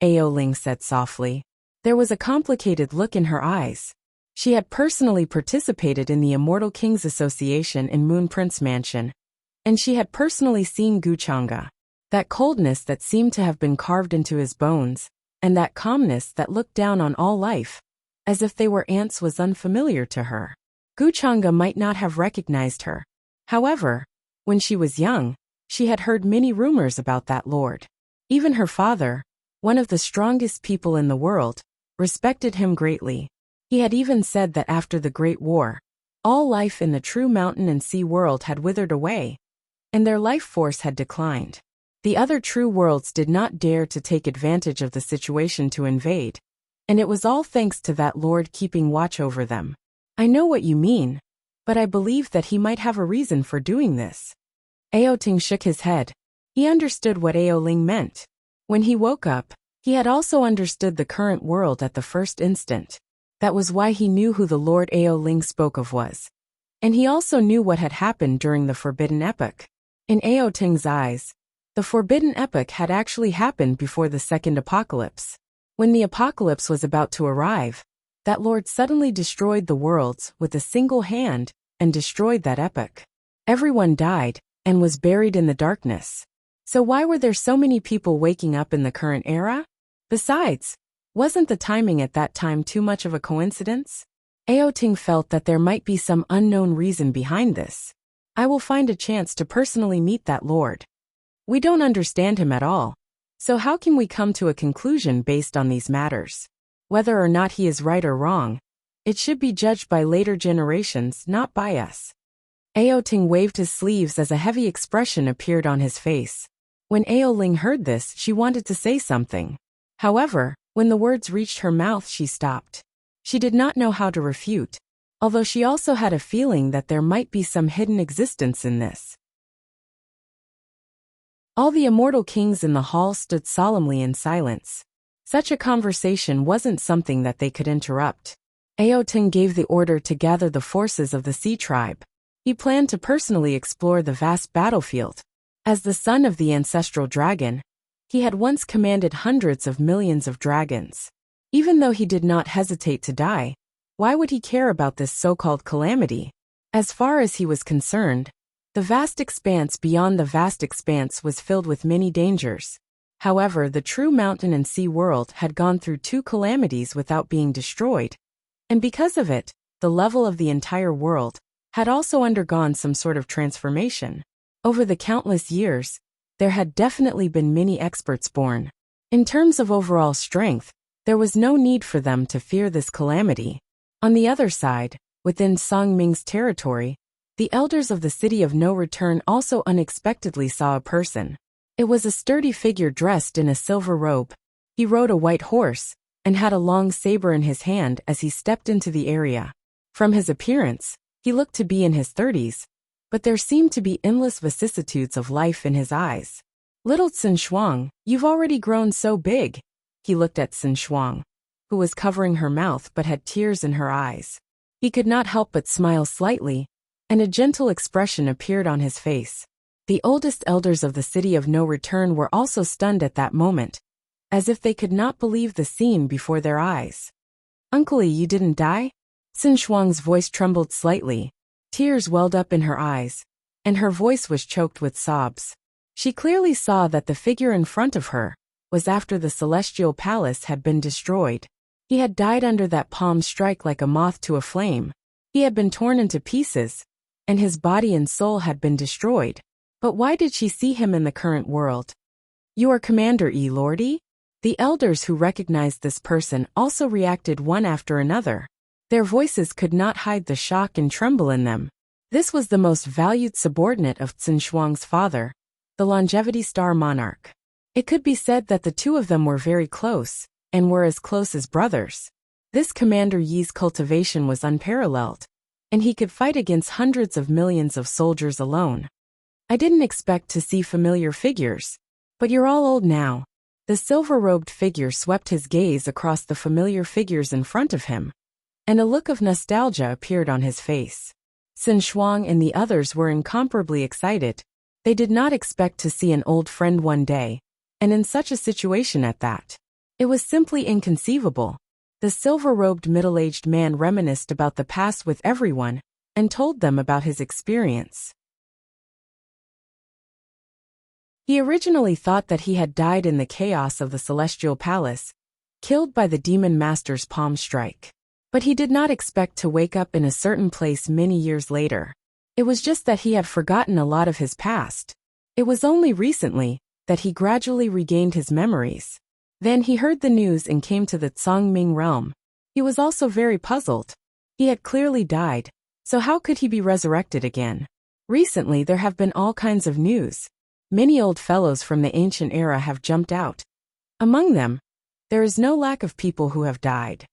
Ao Ling said softly. There was a complicated look in her eyes. She had personally participated in the Immortal Kings Association in Moon Prince Mansion, and she had personally seen Guchanga. That coldness that seemed to have been carved into his bones, and that calmness that looked down on all life, as if they were ants, was unfamiliar to her. Guchanga might not have recognized her. However, when she was young, she had heard many rumors about that lord. Even her father, one of the strongest people in the world, respected him greatly. He had even said that after the Great War, all life in the true mountain and sea world had withered away, and their life force had declined. The other true worlds did not dare to take advantage of the situation to invade, and it was all thanks to that lord keeping watch over them. I know what you mean, but I believe that he might have a reason for doing this. Ao Ting shook his head. He understood what Ao Ling meant. When he woke up, he had also understood the current world at the first instant. That was why he knew who the Lord Ao Ling spoke of was. And he also knew what had happened during the Forbidden Epoch. In Ao Ting's eyes, the Forbidden Epoch had actually happened before the Second Apocalypse. When the apocalypse was about to arrive, that Lord suddenly destroyed the worlds with a single hand and destroyed that epoch. Everyone died and was buried in the darkness. So why were there so many people waking up in the current era? Besides, wasn't the timing at that time too much of a coincidence? Ao Ting felt that there might be some unknown reason behind this. I will find a chance to personally meet that lord. We don't understand him at all. So how can we come to a conclusion based on these matters? Whether or not he is right or wrong, it should be judged by later generations, not by us. Ao Ting waved his sleeves as a heavy expression appeared on his face. When Ao Ling heard this, she wanted to say something. However, when the words reached her mouth, she stopped. She did not know how to refute, although she also had a feeling that there might be some hidden existence in this. All the immortal kings in the hall stood solemnly in silence. Such a conversation wasn't something that they could interrupt. Aoten gave the order to gather the forces of the Sea Tribe. He planned to personally explore the vast battlefield. As the son of the ancestral dragon, he had once commanded hundreds of millions of dragons. Even though he did not hesitate to die, why would he care about this so-called calamity? As far as he was concerned, the vast expanse beyond the vast expanse was filled with many dangers. However, the true mountain and sea world had gone through two calamities without being destroyed. And because of it, the level of the entire world had also undergone some sort of transformation. Over the countless years, there had definitely been many experts born. In terms of overall strength, there was no need for them to fear this calamity. On the other side, within Song Ming's territory, the elders of the City of No Return also unexpectedly saw a person. It was a sturdy figure dressed in a silver robe. He rode a white horse and had a long saber in his hand as he stepped into the area. From his appearance, he looked to be in his 30s, but there seemed to be endless vicissitudes of life in his eyes. "Little Xin Shuang, you've already grown so big." He looked at Xin Shuang, who was covering her mouth but had tears in her eyes. He could not help but smile slightly, and a gentle expression appeared on his face. The oldest elders of the City of No Return were also stunned at that moment, as if they could not believe the scene before their eyes. "Uncle Yi, you didn't die?" Xin Shuang's voice trembled slightly. Tears welled up in her eyes, and her voice was choked with sobs. She clearly saw that the figure in front of her was after the celestial palace had been destroyed. He had died under that palm strike like a moth to a flame. He had been torn into pieces, and his body and soul had been destroyed. But why did she see him in the current world? "You are Commander Yi, Lordy?" The elders who recognized this person also reacted one after another. Their voices could not hide the shock and tremble in them. This was the most valued subordinate of Xin Shuang's father, the Longevity Star Monarch. It could be said that the two of them were very close, and were as close as brothers. This Commander Yi's cultivation was unparalleled, and he could fight against hundreds of millions of soldiers alone. "I didn't expect to see familiar figures, but you're all old now." The silver-robed figure swept his gaze across the familiar figures in front of him, and a look of nostalgia appeared on his face. Xin Shuang and the others were incomparably excited. They did not expect to see an old friend one day, and in such a situation at that. It was simply inconceivable. The silver-robed middle-aged man reminisced about the past with everyone, and told them about his experience. He originally thought that he had died in the chaos of the Celestial Palace, killed by the Demon Master's palm strike. But he did not expect to wake up in a certain place many years later. It was just that he had forgotten a lot of his past. It was only recently that he gradually regained his memories. Then he heard the news and came to the Tsangming realm. He was also very puzzled. He had clearly died, so how could he be resurrected again? Recently there have been all kinds of news. Many old fellows from the ancient era have jumped out. Among them, there is no lack of people who have died.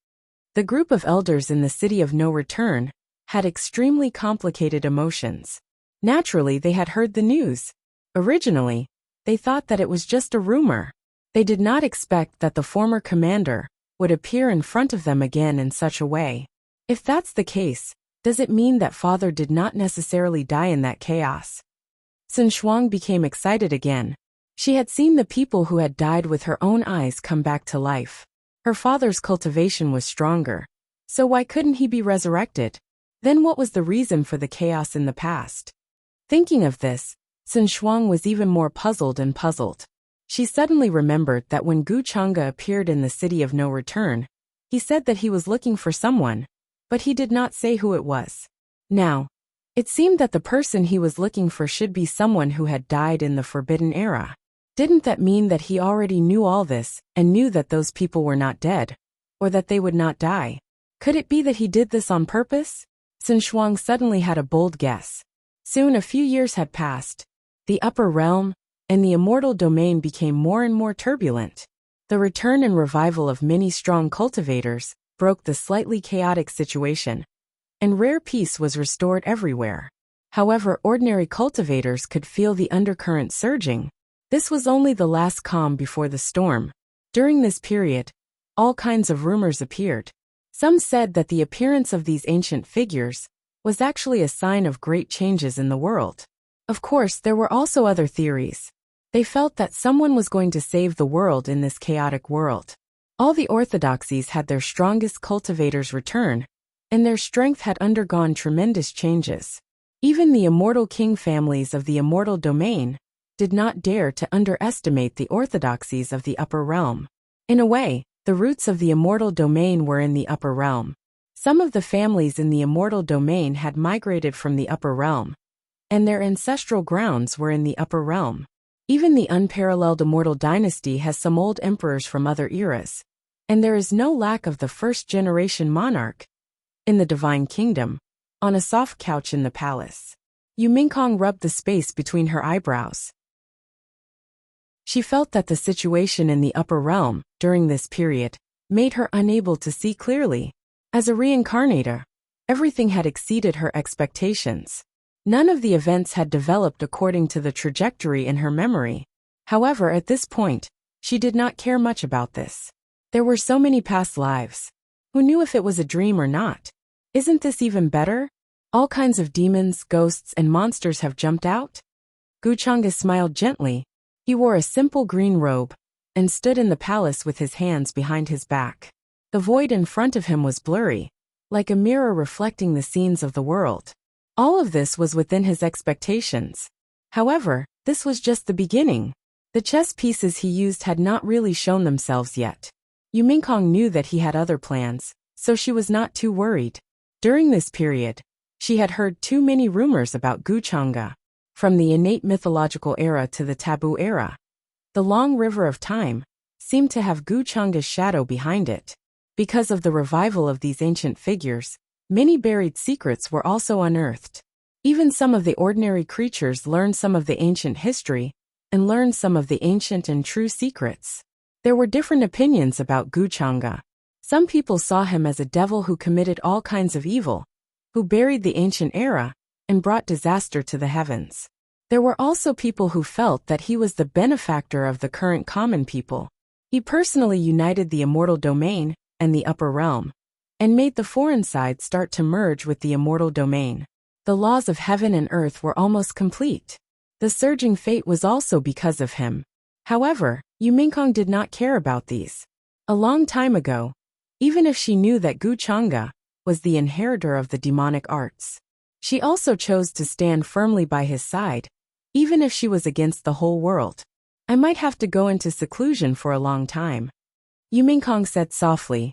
The group of elders in the City of No Return had extremely complicated emotions. Naturally, they had heard the news. Originally, they thought that it was just a rumor. They did not expect that the former commander would appear in front of them again in such a way. If that's the case, does it mean that father did not necessarily die in that chaos? Xin Shuang became excited again. She had seen the people who had died with her own eyes come back to life. Her father's cultivation was stronger, so why couldn't he be resurrected? Then what was the reason for the chaos in the past? Thinking of this, Xin Shuang was even more puzzled and puzzled. She suddenly remembered that when Gu Chang'e appeared in the City of No Return, he said that he was looking for someone, but he did not say who it was. Now, it seemed that the person he was looking for should be someone who had died in the Forbidden Era. Didn't that mean that he already knew all this and knew that those people were not dead, or that they would not die? Could it be that he did this on purpose? Xin Shuang suddenly had a bold guess. Soon a few years had passed. The upper realm and the immortal domain became more and more turbulent. The return and revival of many strong cultivators broke the slightly chaotic situation, and rare peace was restored everywhere. However, ordinary cultivators could feel the undercurrent surging. This was only the last calm before the storm. During this period, all kinds of rumors appeared. Some said that the appearance of these ancient figures was actually a sign of great changes in the world. Of course, there were also other theories. They felt that someone was going to save the world in this chaotic world. All the orthodoxies had their strongest cultivators return, and their strength had undergone tremendous changes. Even the immortal king families of the immortal domain did not dare to underestimate the orthodoxies of the upper realm. In a way, the roots of the immortal domain were in the upper realm. Some of the families in the immortal domain had migrated from the upper realm, and their ancestral grounds were in the upper realm. Even the unparalleled immortal dynasty has some old emperors from other eras, and there is no lack of the first-generation monarch in the divine kingdom, on a soft couch in the palace. Yu Mingkong rubbed the space between her eyebrows. She felt that the situation in the upper realm, during this period, made her unable to see clearly. As a reincarnator, everything had exceeded her expectations. None of the events had developed according to the trajectory in her memory. However, at this point, she did not care much about this. There were so many past lives. Who knew if it was a dream or not? Isn't this even better? All kinds of demons, ghosts, and monsters have jumped out? Guchanga smiled gently. He wore a simple green robe and stood in the palace with his hands behind his back. The void in front of him was blurry, like a mirror reflecting the scenes of the world. All of this was within his expectations. However, this was just the beginning. The chess pieces he used had not really shown themselves yet. Yu Mingkong knew that he had other plans, so she was not too worried. During this period, she had heard too many rumors about Guchanga. From the innate mythological era to the taboo era, the long river of time seemed to have Guchanga's shadow behind it. Because of the revival of these ancient figures, many buried secrets were also unearthed. Even some of the ordinary creatures learned some of the ancient history and learned some of the ancient and true secrets. There were different opinions about Guchanga. Some people saw him as a devil who committed all kinds of evil, who buried the ancient era and brought disaster to the heavens. There were also people who felt that he was the benefactor of the current common people. He personally united the immortal domain and the upper realm, and made the foreign side start to merge with the immortal domain. The laws of heaven and earth were almost complete. The surging fate was also because of him. However, Yu Mingkong did not care about these. A long time ago, even if she knew that Guchanga was the inheritor of the demonic arts, she also chose to stand firmly by his side, even if she was against the whole world. I might have to go into seclusion for a long time, Yu Mingkong said softly.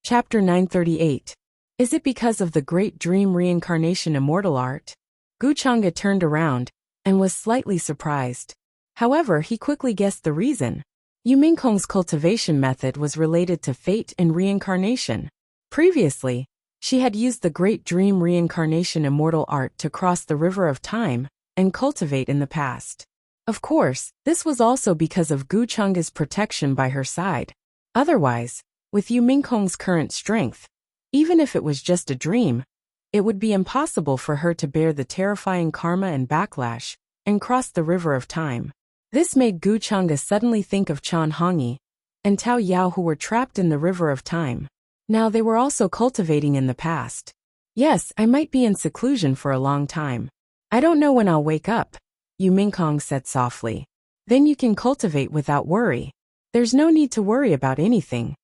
Chapter 938. Is it because of the great dream reincarnation immortal art? Guchanga turned around and was slightly surprised. However, he quickly guessed the reason. Yu Mingkong's cultivation method was related to fate and reincarnation. Previously, she had used the great dream reincarnation immortal art to cross the river of time and cultivate in the past. Of course, this was also because of Guchanga's protection by her side. Otherwise, with Yu Mingkong's current strength, even if it was just a dream, it would be impossible for her to bear the terrifying karma and backlash and cross the river of time. This made Guchanga suddenly think of Chan Hongyi and Tao Yao, who were trapped in the river of time. Now they were also cultivating in the past. Yes, I might be in seclusion for a long time. I don't know when I'll wake up, Yu Mingkong said softly. Then you can cultivate without worry. There's no need to worry about anything.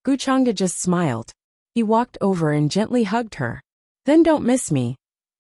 Guchanga just smiled. He walked over and gently hugged her. Then don't miss me.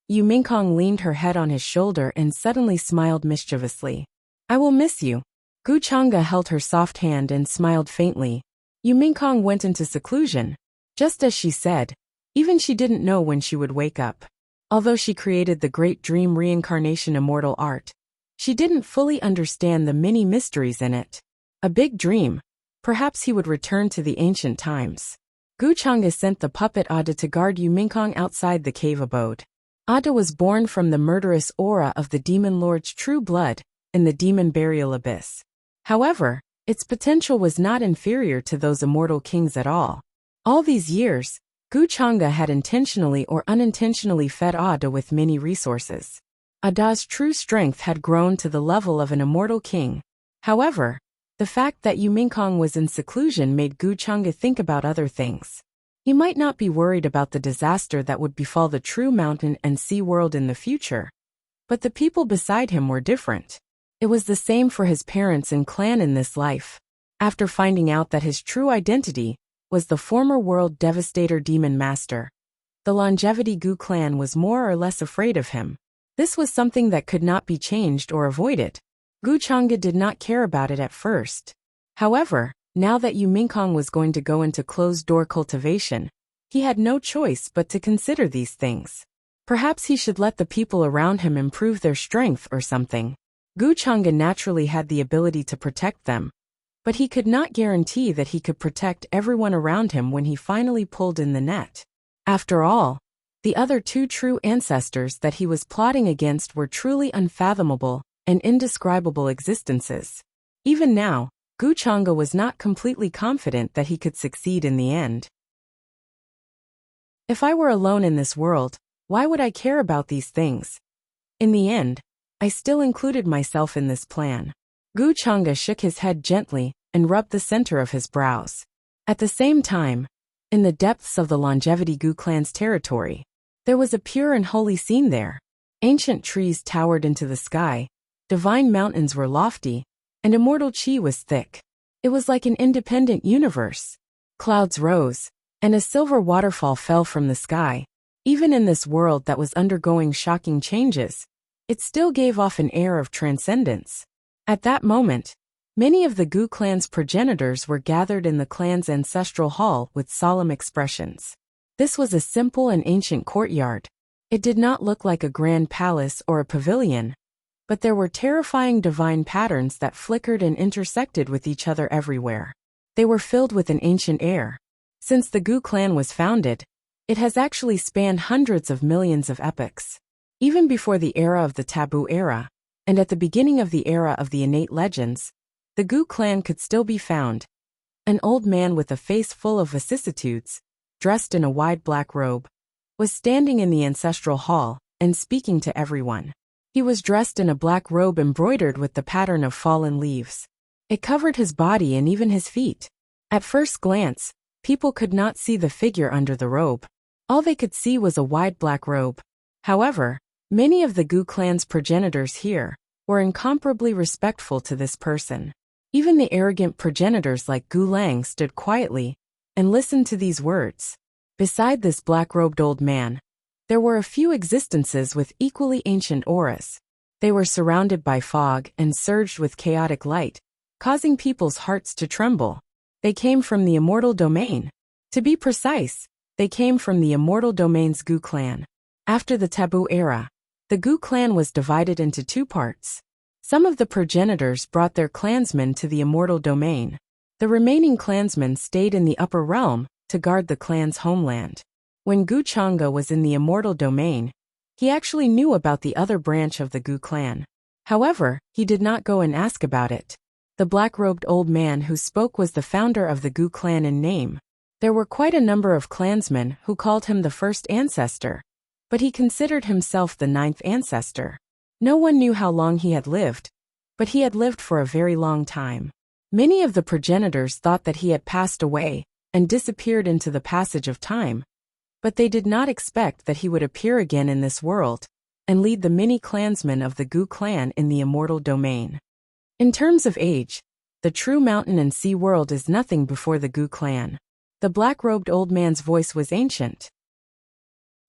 Yu Mingkong leaned her head on his shoulder and suddenly smiled mischievously. I will miss you. Guchanga held her soft hand and smiled faintly. Yu Mingkong went into seclusion. Just as she said, even she didn't know when she would wake up. Although she created the great dream reincarnation immortal art, she didn't fully understand the many mysteries in it. A big dream. Perhaps he would return to the ancient times. Guchanga sent the puppet Ada to guard Yu Mingkong outside the cave abode. Ada was born from the murderous aura of the demon lord's true blood in the demon burial abyss. However, its potential was not inferior to those immortal kings at all. All these years, Guchanga had intentionally or unintentionally fed Ada with many resources. Ada's true strength had grown to the level of an immortal king. However, The fact that Yu Mingkong was in seclusion made Gu Chang'e think about other things. He might not be worried about the disaster that would befall the true mountain and sea world in the future, but the people beside him were different. It was the same for his parents and clan in this life. After finding out that his true identity was the former world devastator demon master, the longevity Gu clan was more or less afraid of him. This was something that could not be changed or avoided. Gu Chang'e did not care about it at first. However, now that Yu Mingkong was going to go into closed-door cultivation, he had no choice but to consider these things. Perhaps he should let the people around him improve their strength or something. Gu Chang'e naturally had the ability to protect them, but he could not guarantee that he could protect everyone around him when he finally pulled in the net. After all, the other two true ancestors that he was plotting against were truly unfathomable and indescribable existences. Even now, Gu Chang'e was not completely confident that he could succeed in the end. If I were alone in this world, why would I care about these things? In the end, I still included myself in this plan. Gu Chang'e shook his head gently and rubbed the center of his brows. At the same time, in the depths of the longevity Gu clan's territory, there was a pure and holy scene there. Ancient trees towered into the sky, divine mountains were lofty, and immortal chi was thick. It was like an independent universe. Clouds rose, and a silver waterfall fell from the sky. Even in this world that was undergoing shocking changes, it still gave off an air of transcendence. At that moment, many of the Gu clan's progenitors were gathered in the clan's ancestral hall with solemn expressions. This was a simple and ancient courtyard. It did not look like a grand palace or a pavilion, but there were terrifying divine patterns that flickered and intersected with each other everywhere. They were filled with an ancient air. Since the Gu clan was founded, it has actually spanned hundreds of millions of epochs. Even before the era of the taboo era, and at the beginning of the era of the innate legends, the Gu clan could still be found. An old man with a face full of vicissitudes, dressed in a wide black robe, was standing in the ancestral hall and speaking to everyone. He was dressed in a black robe embroidered with the pattern of fallen leaves. It covered his body and even his feet. At first glance, people could not see the figure under the robe. All they could see was a wide black robe. However, many of the Gu clan's progenitors here were incomparably respectful to this person. Even the arrogant progenitors like Gu Lang stood quietly and listened to these words. Beside this black-robed old man, there were a few existences with equally ancient auras. They were surrounded by fog and surged with chaotic light, causing people's hearts to tremble. They came from the immortal domain. To be precise, they came from the immortal domain's Gu clan. After the taboo era, the Gu clan was divided into two parts. Some of the progenitors brought their clansmen to the immortal domain. The remaining clansmen stayed in the upper realm to guard the clan's homeland. When Gu Chang'e was in the immortal domain, he actually knew about the other branch of the Gu clan. However, he did not go and ask about it. The black-robed old man who spoke was the founder of the Gu clan in name. There were quite a number of clansmen who called him the first ancestor, but he considered himself the ninth ancestor. No one knew how long he had lived, but he had lived for a very long time. Many of the progenitors thought that he had passed away and disappeared into the passage of time, but they did not expect that he would appear again in this world and lead the many clansmen of the Gu clan in the immortal domain. In terms of age, the true mountain and sea world is nothing before the Gu clan. The black-robed old man's voice was ancient.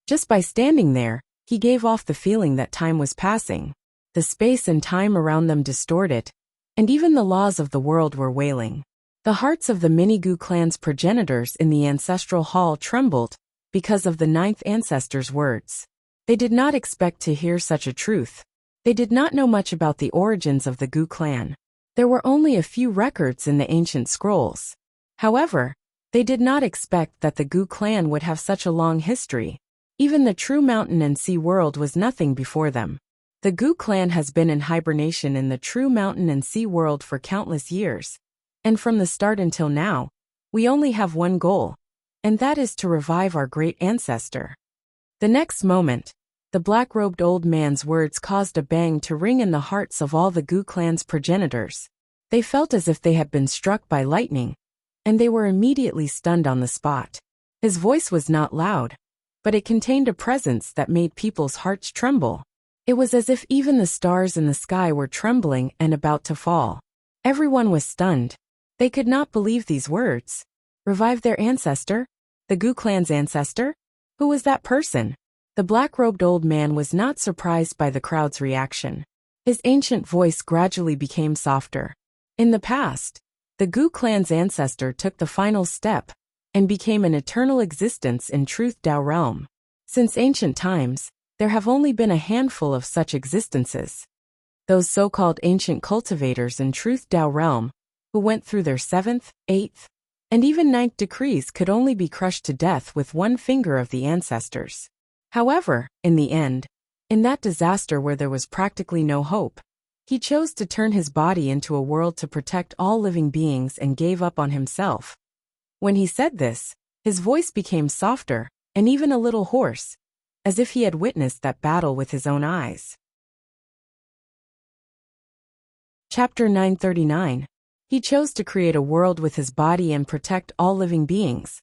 Just by standing there, he gave off the feeling that time was passing. The space and time around them distorted, and even the laws of the world were wailing. The hearts of the many Gu clan's progenitors in the ancestral hall trembled because of the ninth ancestor's words. They did not expect to hear such a truth. They did not know much about the origins of the Gu clan. There were only a few records in the ancient scrolls. However, they did not expect that the Gu clan would have such a long history. Even the true mountain and sea world was nothing before them. The Gu clan has been in hibernation in the true mountain and sea world for countless years. And from the start until now, we only have one goal, and that is to revive our great ancestor. The next moment, the black-robed old man's words caused a bang to ring in the hearts of all the Gu clan's progenitors. They felt as if they had been struck by lightning, and they were immediately stunned on the spot. His voice was not loud, but it contained a presence that made people's hearts tremble. It was as if even the stars in the sky were trembling and about to fall. Everyone was stunned. They could not believe these words. Revive their ancestor? The Gu clan's ancestor? Who was that person? The black-robed old man was not surprised by the crowd's reaction. His ancient voice gradually became softer. In the past, the Gu clan's ancestor took the final step and became an eternal existence in Truth Dao realm. Since ancient times, there have only been a handful of such existences. Those so-called ancient cultivators in Truth Dao realm, who went through their 7th, 8th, and even 9th decrees could only be crushed to death with one finger of the ancestors. However, in the end, in that disaster where there was practically no hope, he chose to turn his body into a world to protect all living beings and gave up on himself. When he said this, his voice became softer and even a little hoarse, as if he had witnessed that battle with his own eyes. Chapter 939. He chose to create a world with his body and protect all living beings.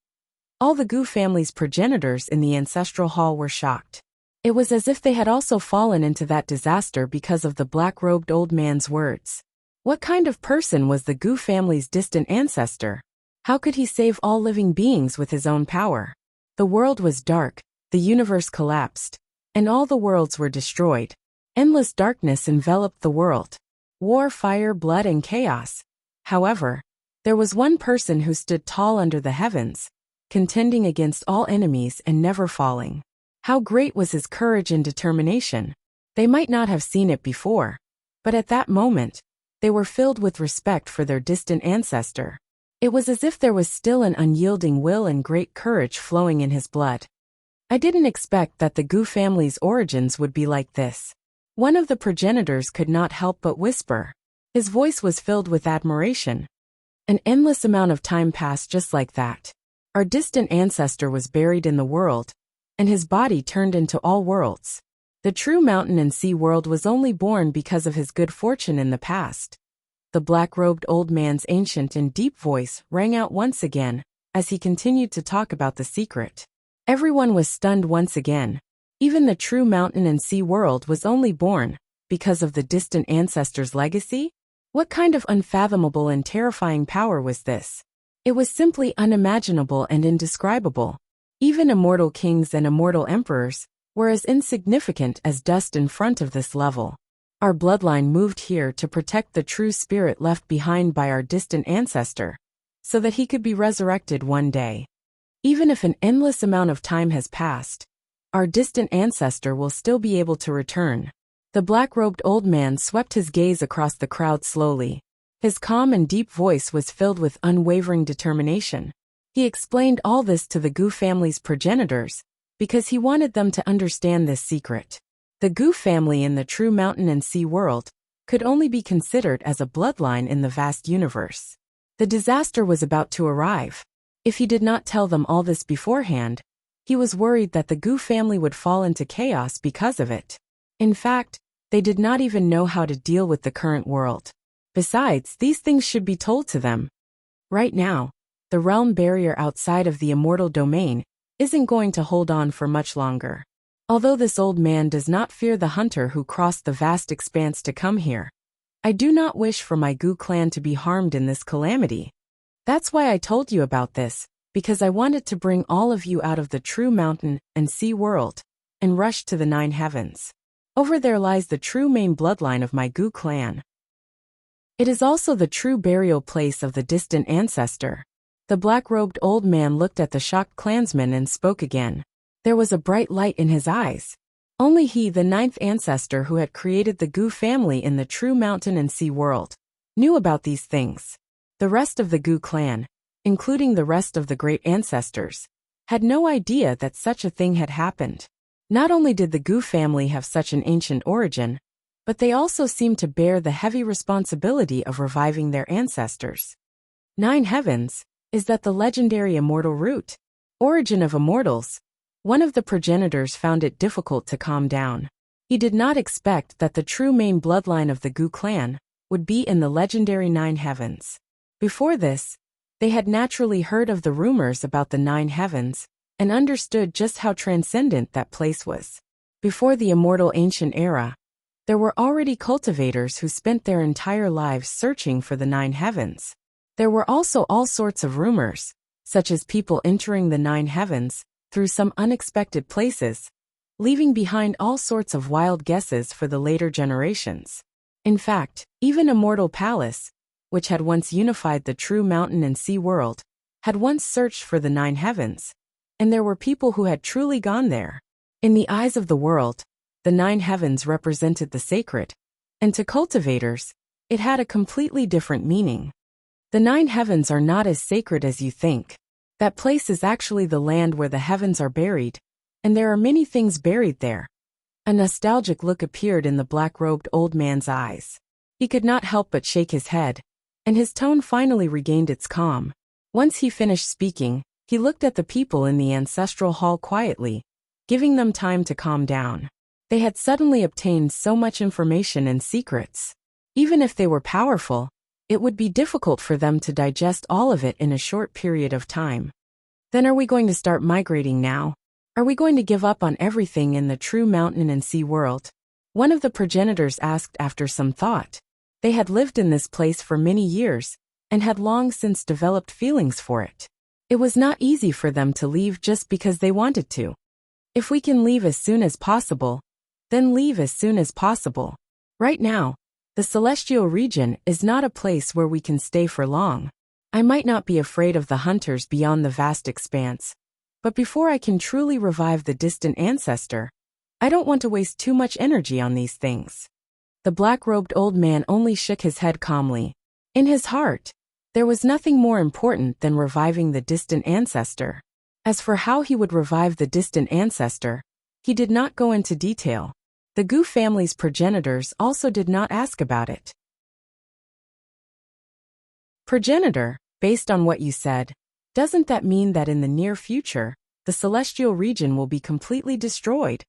All the Gu family's progenitors in the ancestral hall were shocked. It was as if they had also fallen into that disaster because of the black-robed old man's words. What kind of person was the Gu family's distant ancestor? How could he save all living beings with his own power? The world was dark, the universe collapsed, and all the worlds were destroyed. Endless darkness enveloped the world. War, fire, blood, and chaos. However, there was one person who stood tall under the heavens, contending against all enemies and never falling. How great was his courage and determination! They might not have seen it before, but at that moment, they were filled with respect for their distant ancestor. It was as if there was still an unyielding will and great courage flowing in his blood. I didn't expect that the Gu family's origins would be like this. One of the progenitors could not help but whisper. His voice was filled with admiration. An endless amount of time passed just like that. Our distant ancestor was buried in the world, and his body turned into all worlds. The true mountain and sea world was only born because of his good fortune in the past. The black-robed old man's ancient and deep voice rang out once again as he continued to talk about the secret. Everyone was stunned once again. Even the true mountain and sea world was only born because of the distant ancestor's legacy? What kind of unfathomable and terrifying power was this? It was simply unimaginable and indescribable. Even immortal kings and immortal emperors were as insignificant as dust in front of this level. Our bloodline moved here to protect the true spirit left behind by our distant ancestor, so that he could be resurrected one day. Even if an endless amount of time has passed, our distant ancestor will still be able to return. The black-robed old man swept his gaze across the crowd slowly. His calm and deep voice was filled with unwavering determination. He explained all this to the Gu family's progenitors, because he wanted them to understand this secret. The Gu family in the true mountain and sea world could only be considered as a bloodline in the vast universe. The disaster was about to arrive. If he did not tell them all this beforehand, he was worried that the Gu family would fall into chaos because of it. In fact, they did not even know how to deal with the current world. Besides, these things should be told to them. Right now, the realm barrier outside of the immortal domain isn't going to hold on for much longer. Although this old man does not fear the hunter who crossed the vast expanse to come here, I do not wish for my Gu clan to be harmed in this calamity. That's why I told you about this, because I wanted to bring all of you out of the true mountain and sea world and rush to the 9 heavens. Over there lies the true main bloodline of my Gu clan. It is also the true burial place of the distant ancestor. The black-robed old man looked at the shocked clansmen and spoke again. There was a bright light in his eyes. Only he, the 9th ancestor who had created the Gu family in the true mountain and sea world, knew about these things. The rest of the Gu clan, including the rest of the great ancestors, had no idea that such a thing had happened. Not only did the Gu family have such an ancient origin, but they also seemed to bear the heavy responsibility of reviving their ancestors. 9 heavens, is that the legendary immortal root? Origin of immortals? One of the progenitors found it difficult to calm down. He did not expect that the true main bloodline of the Gu clan would be in the legendary Nine Heavens. Before this, they had naturally heard of the rumors about the Nine Heavens and understood just how transcendent that place was. Before the immortal ancient era, there were already cultivators who spent their entire lives searching for the Nine Heavens. There were also all sorts of rumors, such as people entering the Nine Heavens through some unexpected places, leaving behind all sorts of wild guesses for the later generations. In fact, even Immortal Palace, which had once unified the true mountain and sea world, had once searched for the Nine Heavens, and there were people who had truly gone there. In the eyes of the world, the Nine Heavens represented the sacred, and to cultivators, it had a completely different meaning. The Nine Heavens are not as sacred as you think. That place is actually the land where the heavens are buried, and there are many things buried there. A nostalgic look appeared in the black-robed old man's eyes. He could not help but shake his head, and his tone finally regained its calm. Once he finished speaking, he looked at the people in the ancestral hall quietly, giving them time to calm down. They had suddenly obtained so much information and secrets. Even if they were powerful, it would be difficult for them to digest all of it in a short period of time. Then are we going to start migrating now? Are we going to give up on everything in the true mountain and sea world? One of the progenitors asked after some thought. They had lived in this place for many years, and had long since developed feelings for it. It was not easy for them to leave just because they wanted to. If we can leave as soon as possible, then leave as soon as possible. Right now, the celestial region is not a place where we can stay for long. I might not be afraid of the hunters beyond the vast expanse, but before I can truly revive the distant ancestor, I don't want to waste too much energy on these things. The black-robed old man only shook his head calmly. In his heart, there was nothing more important than reviving the distant ancestor. As for how he would revive the distant ancestor, he did not go into detail. The Gu family's progenitors also did not ask about it. Progenitor, based on what you said, doesn't that mean that in the near future, the celestial region will be completely destroyed?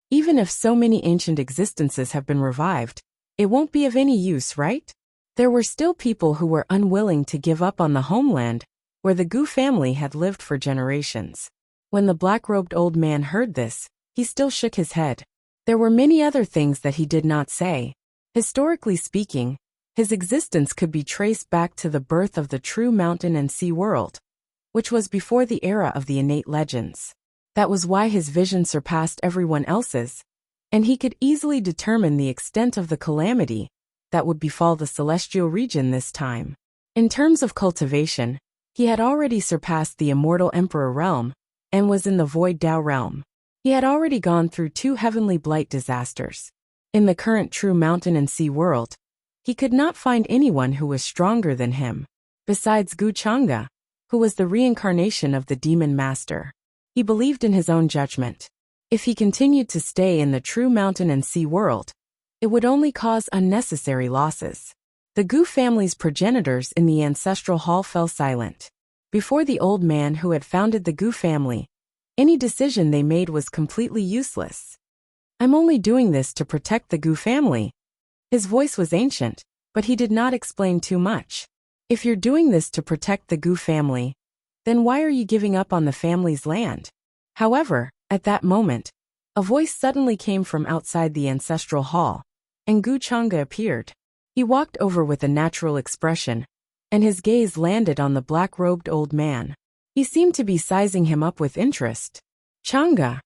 Even if so many ancient existences have been revived, it won't be of any use, right? There were still people who were unwilling to give up on the homeland, where the Gu family had lived for generations. When the black-robed old man heard this, he still shook his head. There were many other things that he did not say. Historically speaking, his existence could be traced back to the birth of the true mountain and sea world, which was before the era of the innate legends. That was why his vision surpassed everyone else's, and he could easily determine the extent of the calamity that would befall the celestial region this time. In terms of cultivation, he had already surpassed the immortal emperor realm, and was in the void Dao realm. He had already gone through 2 heavenly blight disasters. In the current true mountain and sea world, he could not find anyone who was stronger than him, besides Gu Chang'e, who was the reincarnation of the demon master. He believed in his own judgment. If he continued to stay in the true mountain and sea world, it would only cause unnecessary losses. The Gu family's progenitors in the ancestral hall fell silent. Before the old man who had founded the Gu family, any decision they made was completely useless. I'm only doing this to protect the Gu family. His voice was ancient, but he did not explain too much. If you're doing this to protect the Gu family, then why are you giving up on the family's land? However, at that moment, a voice suddenly came from outside the ancestral hall, and Gu Chang'e appeared. He walked over with a natural expression, and his gaze landed on the black-robed old man. He seemed to be sizing him up with interest. Chang'e.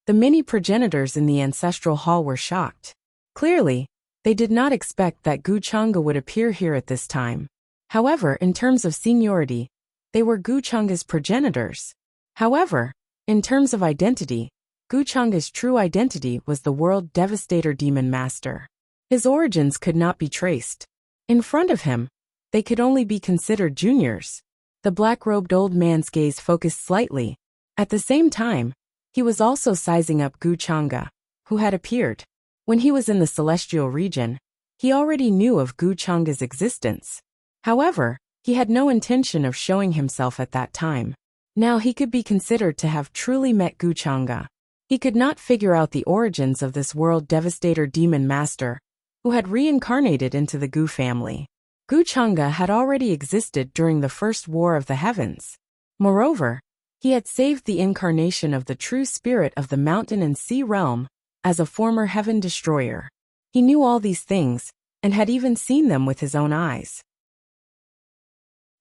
The many progenitors in the ancestral hall were shocked. Clearly, they did not expect that Gu Chang'e would appear here at this time. However, in terms of seniority, they were Gu Chang'e's progenitors. However, in terms of identity, Gu Chang'e's true identity was the world devastator demon master. His origins could not be traced. In front of him, they could only be considered juniors. The black-robed old man's gaze focused slightly. At the same time, he was also sizing up Gu Chang'e, who had appeared. When he was in the celestial region, he already knew of Gu Chang'e's existence. However, he had no intention of showing himself at that time. Now he could be considered to have truly met Gu Chang'e. He could not figure out the origins of this world devastator demon master, who had reincarnated into the Gu family. Gu Chang'e had already existed during the First War of the Heavens. Moreover, he had saved the incarnation of the true spirit of the mountain and sea realm as a former heaven destroyer. He knew all these things, and had even seen them with his own eyes.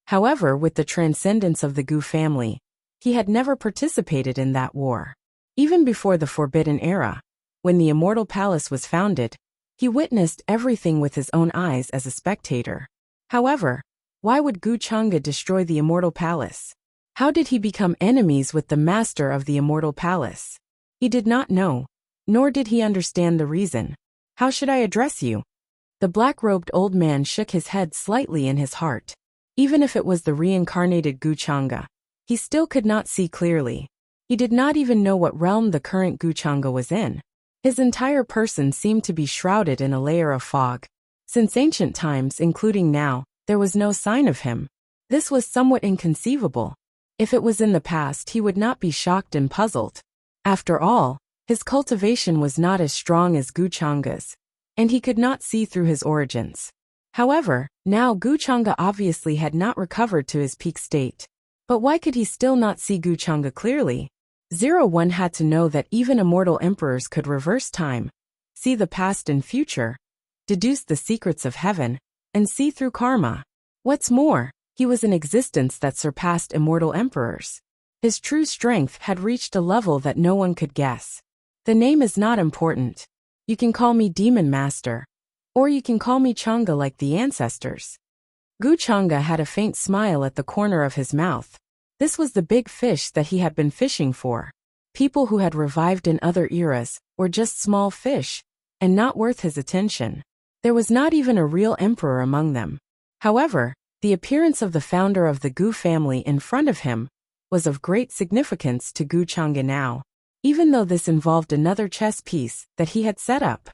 However, with the transcendence of the Gu family, he had never participated in that war. Even before the Forbidden Era, when the Immortal Palace was founded, he witnessed everything with his own eyes as a spectator. However, why would Gu Chang'e destroy the Immortal Palace? How did he become enemies with the master of the Immortal Palace? He did not know, nor did he understand the reason. How should I address you? The black-robed old man shook his head slightly in his heart. Even if it was the reincarnated Gu Chang'e, he still could not see clearly. He did not even know what realm the current Gu Chang'e was in. His entire person seemed to be shrouded in a layer of fog. Since ancient times, including now, there was no sign of him. This was somewhat inconceivable. If it was in the past, he would not be shocked and puzzled. After all, his cultivation was not as strong as Gu Chang'e's, and he could not see through his origins. However, now Gu Chang'e obviously had not recovered to his peak state. But why could he still not see Gu Chang'e clearly? 01 had to know that even immortal emperors could reverse time, see the past and future, deduce the secrets of heaven, and see through karma. What's more, he was an existence that surpassed immortal emperors. His true strength had reached a level that no one could guess. The name is not important. You can call me Demon Master, or you can call me Chang'e like the ancestors. Gu Chang'e had a faint smile at the corner of his mouth. This was the big fish that he had been fishing for. People who had revived in other eras were just small fish, and not worth his attention. There was not even a real emperor among them. However, the appearance of the founder of the Gu family in front of him was of great significance to Gu Chang'e now, even though this involved another chess piece that he had set up.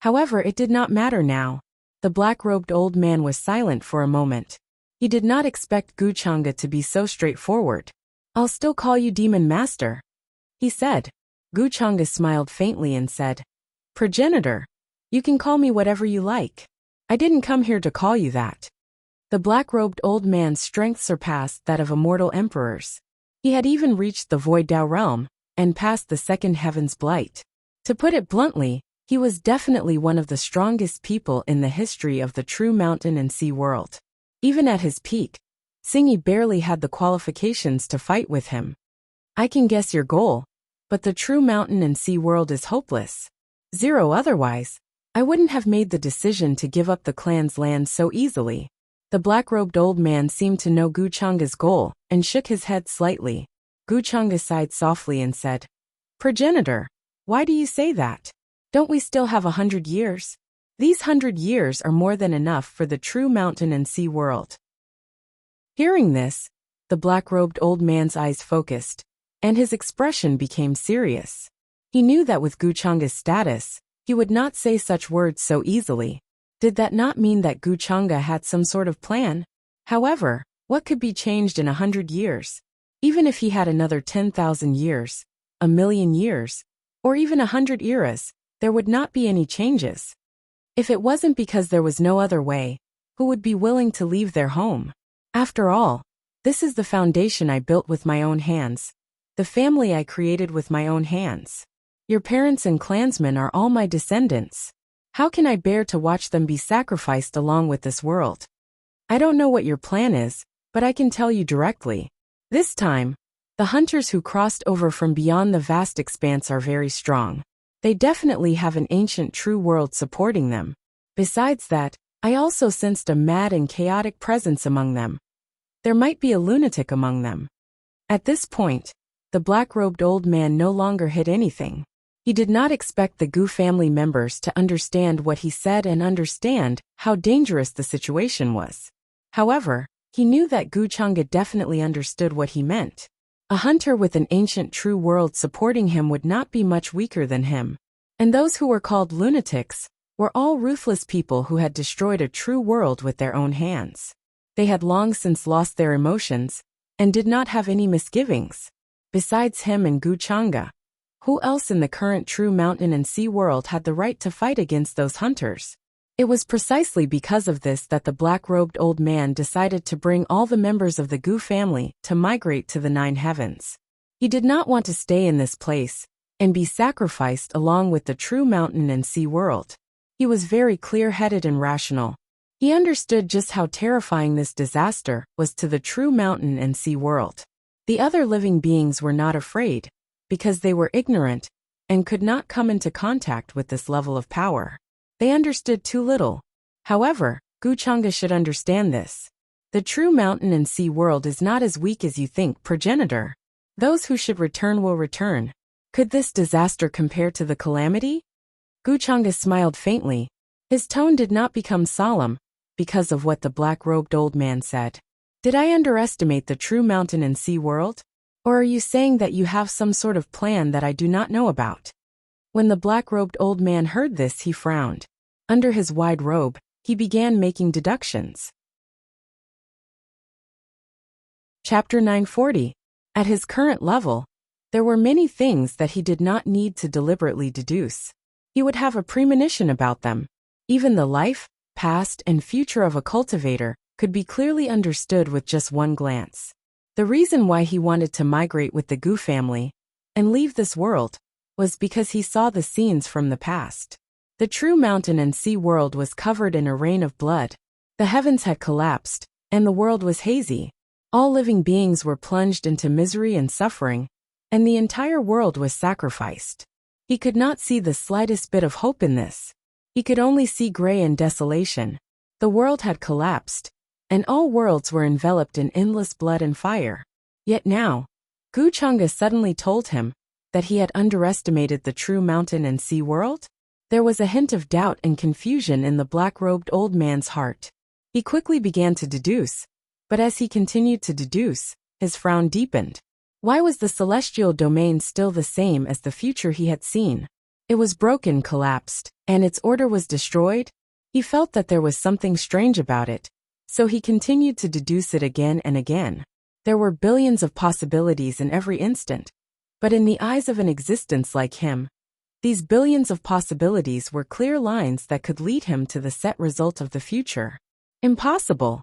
However, it did not matter now. The black-robed old man was silent for a moment. He did not expect Gu Chang'e to be so straightforward. "I'll still call you Demon Master," he said. Gu Chang'e smiled faintly and said, "Progenitor, you can call me whatever you like. I didn't come here to call you that." The black-robed old man's strength surpassed that of immortal emperors. He had even reached the Void Dao realm, and passed the second heaven's blight. To put it bluntly, he was definitely one of the strongest people in the history of the true mountain and sea world. Even at his peak, Xingyi barely had the qualifications to fight with him. "I can guess your goal, but the true mountain and sea world is hopeless. Otherwise, I wouldn't have made the decision to give up the clan's land so easily." The black-robed old man seemed to know Gu Chang'e's goal, and shook his head slightly. Gu Chang'e sighed softly and said, "Progenitor, why do you say that? Don't we still have 100 years? These 100 years are more than enough for the true mountain and sea world." Hearing this, the black-robed old man's eyes focused, and his expression became serious. He knew that with Gu Chang'e's status, he would not say such words so easily. Did that not mean that Gu Chang'e had some sort of plan? However, what could be changed in 100 years? Even if he had another 10,000 years, 1,000,000 years, or even 100 eras, there would not be any changes. If it wasn't because there was no other way, who would be willing to leave their home? After all, this is the foundation I built with my own hands, the family I created with my own hands. Your parents and clansmen are all my descendants. How can I bear to watch them be sacrificed along with this world? I don't know what your plan is, but I can tell you directly. This time, the hunters who crossed over from beyond the vast expanse are very strong. They definitely have an ancient true world supporting them. Besides that, I also sensed a mad and chaotic presence among them. There might be a lunatic among them. At this point, the black-robed old man no longer hid anything. He did not expect the Gu family members to understand what he said and understand how dangerous the situation was. However, he knew that Gu Chang'e definitely understood what he meant. A hunter with an ancient true world supporting him would not be much weaker than him. And those who were called lunatics were all ruthless people who had destroyed a true world with their own hands. They had long since lost their emotions, and did not have any misgivings. Besides him and Gu Chang'e, who else in the current true mountain and sea world had the right to fight against those hunters? It was precisely because of this that the black-robed old man decided to bring all the members of the Gu family to migrate to the Nine Heavens. He did not want to stay in this place and be sacrificed along with the true mountain and sea world. He was very clear-headed and rational. He understood just how terrifying this disaster was to the true mountain and sea world. The other living beings were not afraid, because they were ignorant and could not come into contact with this level of power. They understood too little. However, Guchanga should understand this. The true mountain and sea world is not as weak as you think, progenitor. Those who should return will return. Could this disaster compare to the calamity? Guchanga smiled faintly. His tone did not become solemn, because of what the black-robed old man said. Did I underestimate the true mountain and sea world? Or are you saying that you have some sort of plan that I do not know about? When the black-robed old man heard this, he frowned. Under his wide robe, he began making deductions. Chapter 940. At his current level, there were many things that he did not need to deliberately deduce. He would have a premonition about them. Even the life, past, and future of a cultivator could be clearly understood with just one glance. The reason why he wanted to migrate with the Gu family and leave this world was because he saw the scenes from the past. The true mountain and sea world was covered in a rain of blood. The heavens had collapsed, and the world was hazy. All living beings were plunged into misery and suffering, and the entire world was sacrificed. He could not see the slightest bit of hope in this. He could only see gray and desolation. The world had collapsed, and all worlds were enveloped in endless blood and fire. Yet now, Guchanga suddenly told him that he had underestimated the true mountain and sea world? There was a hint of doubt and confusion in the black-robed old man's heart. He quickly began to deduce, but as he continued to deduce, his frown deepened. Why was the celestial domain still the same as the future he had seen? It was broken, collapsed, and its order was destroyed. He felt that there was something strange about it, so he continued to deduce it again and again. There were billions of possibilities in every instant, but in the eyes of an existence like him, these billions of possibilities were clear lines that could lead him to the set result of the future. Impossible.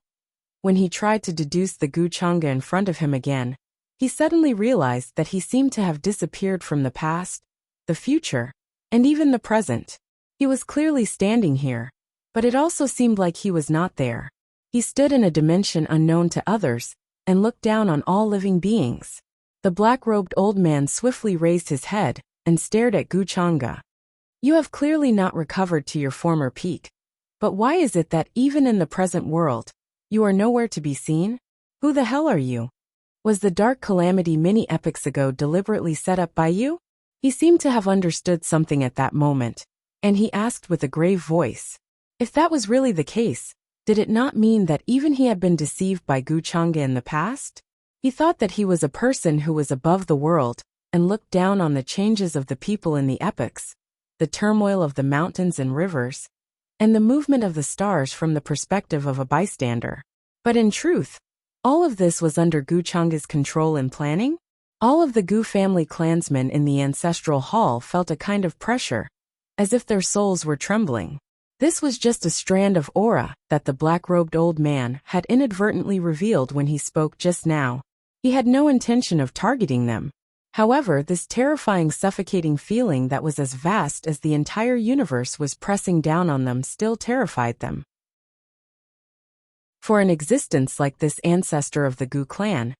When he tried to deduce the Guchanga in front of him again, he suddenly realized that he seemed to have disappeared from the past, the future, and even the present. He was clearly standing here, but it also seemed like he was not there. He stood in a dimension unknown to others and looked down on all living beings. The black-robed old man swiftly raised his head and stared at Guchanga. You have clearly not recovered to your former peak. But why is it that even in the present world, you are nowhere to be seen? Who the hell are you? Was the dark calamity many epochs ago deliberately set up by you? He seemed to have understood something at that moment, and he asked with a grave voice. If that was really the case, did it not mean that even he had been deceived by Guchanga in the past? He thought that he was a person who was above the world and looked down on the changes of the people in the epochs, the turmoil of the mountains and rivers, and the movement of the stars from the perspective of a bystander. But in truth, all of this was under Guchanga's control and planning. All of the Gu family clansmen in the ancestral hall felt a kind of pressure, as if their souls were trembling. This was just a strand of aura that the black-robed old man had inadvertently revealed when he spoke just now. He had no intention of targeting them. However, this terrifying, suffocating feeling that was as vast as the entire universe was pressing down on them still terrified them. For an existence like this ancestor of the Gu clan,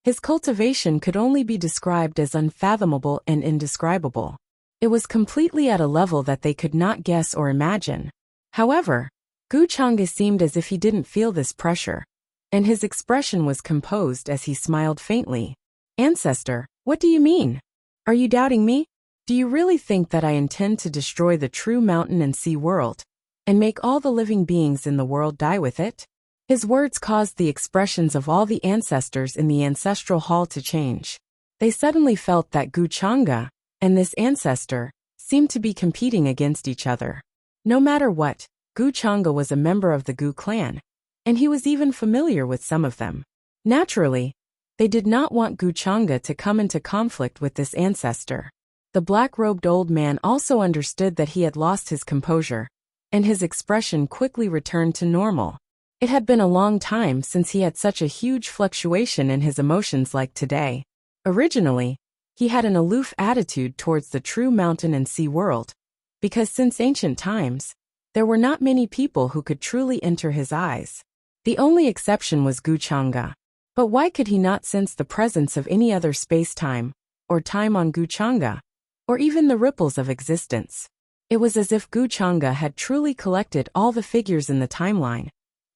his cultivation could only be described as unfathomable and indescribable. It was completely at a level that they could not guess or imagine. However, Guchanga seemed as if he didn't feel this pressure, and his expression was composed as he smiled faintly. Ancestor, what do you mean? Are you doubting me? Do you really think that I intend to destroy the true mountain and sea world, and make all the living beings in the world die with it? His words caused the expressions of all the ancestors in the ancestral hall to change. They suddenly felt that Guchanga and this ancestor seemed to be competing against each other. No matter what, Guchanga was a member of the Gu clan, and he was even familiar with some of them. Naturally, they did not want Guchanga to come into conflict with this ancestor. The black-robed old man also understood that he had lost his composure, and his expression quickly returned to normal. It had been a long time since he had such a huge fluctuation in his emotions like today. Originally, he had an aloof attitude towards the true mountain and sea world, because since ancient times, there were not many people who could truly enter his eyes. The only exception was Guchanga. But why could he not sense the presence of any other space-time, or time on Guchanga, or even the ripples of existence? It was as if Guchanga had truly collected all the figures in the timeline,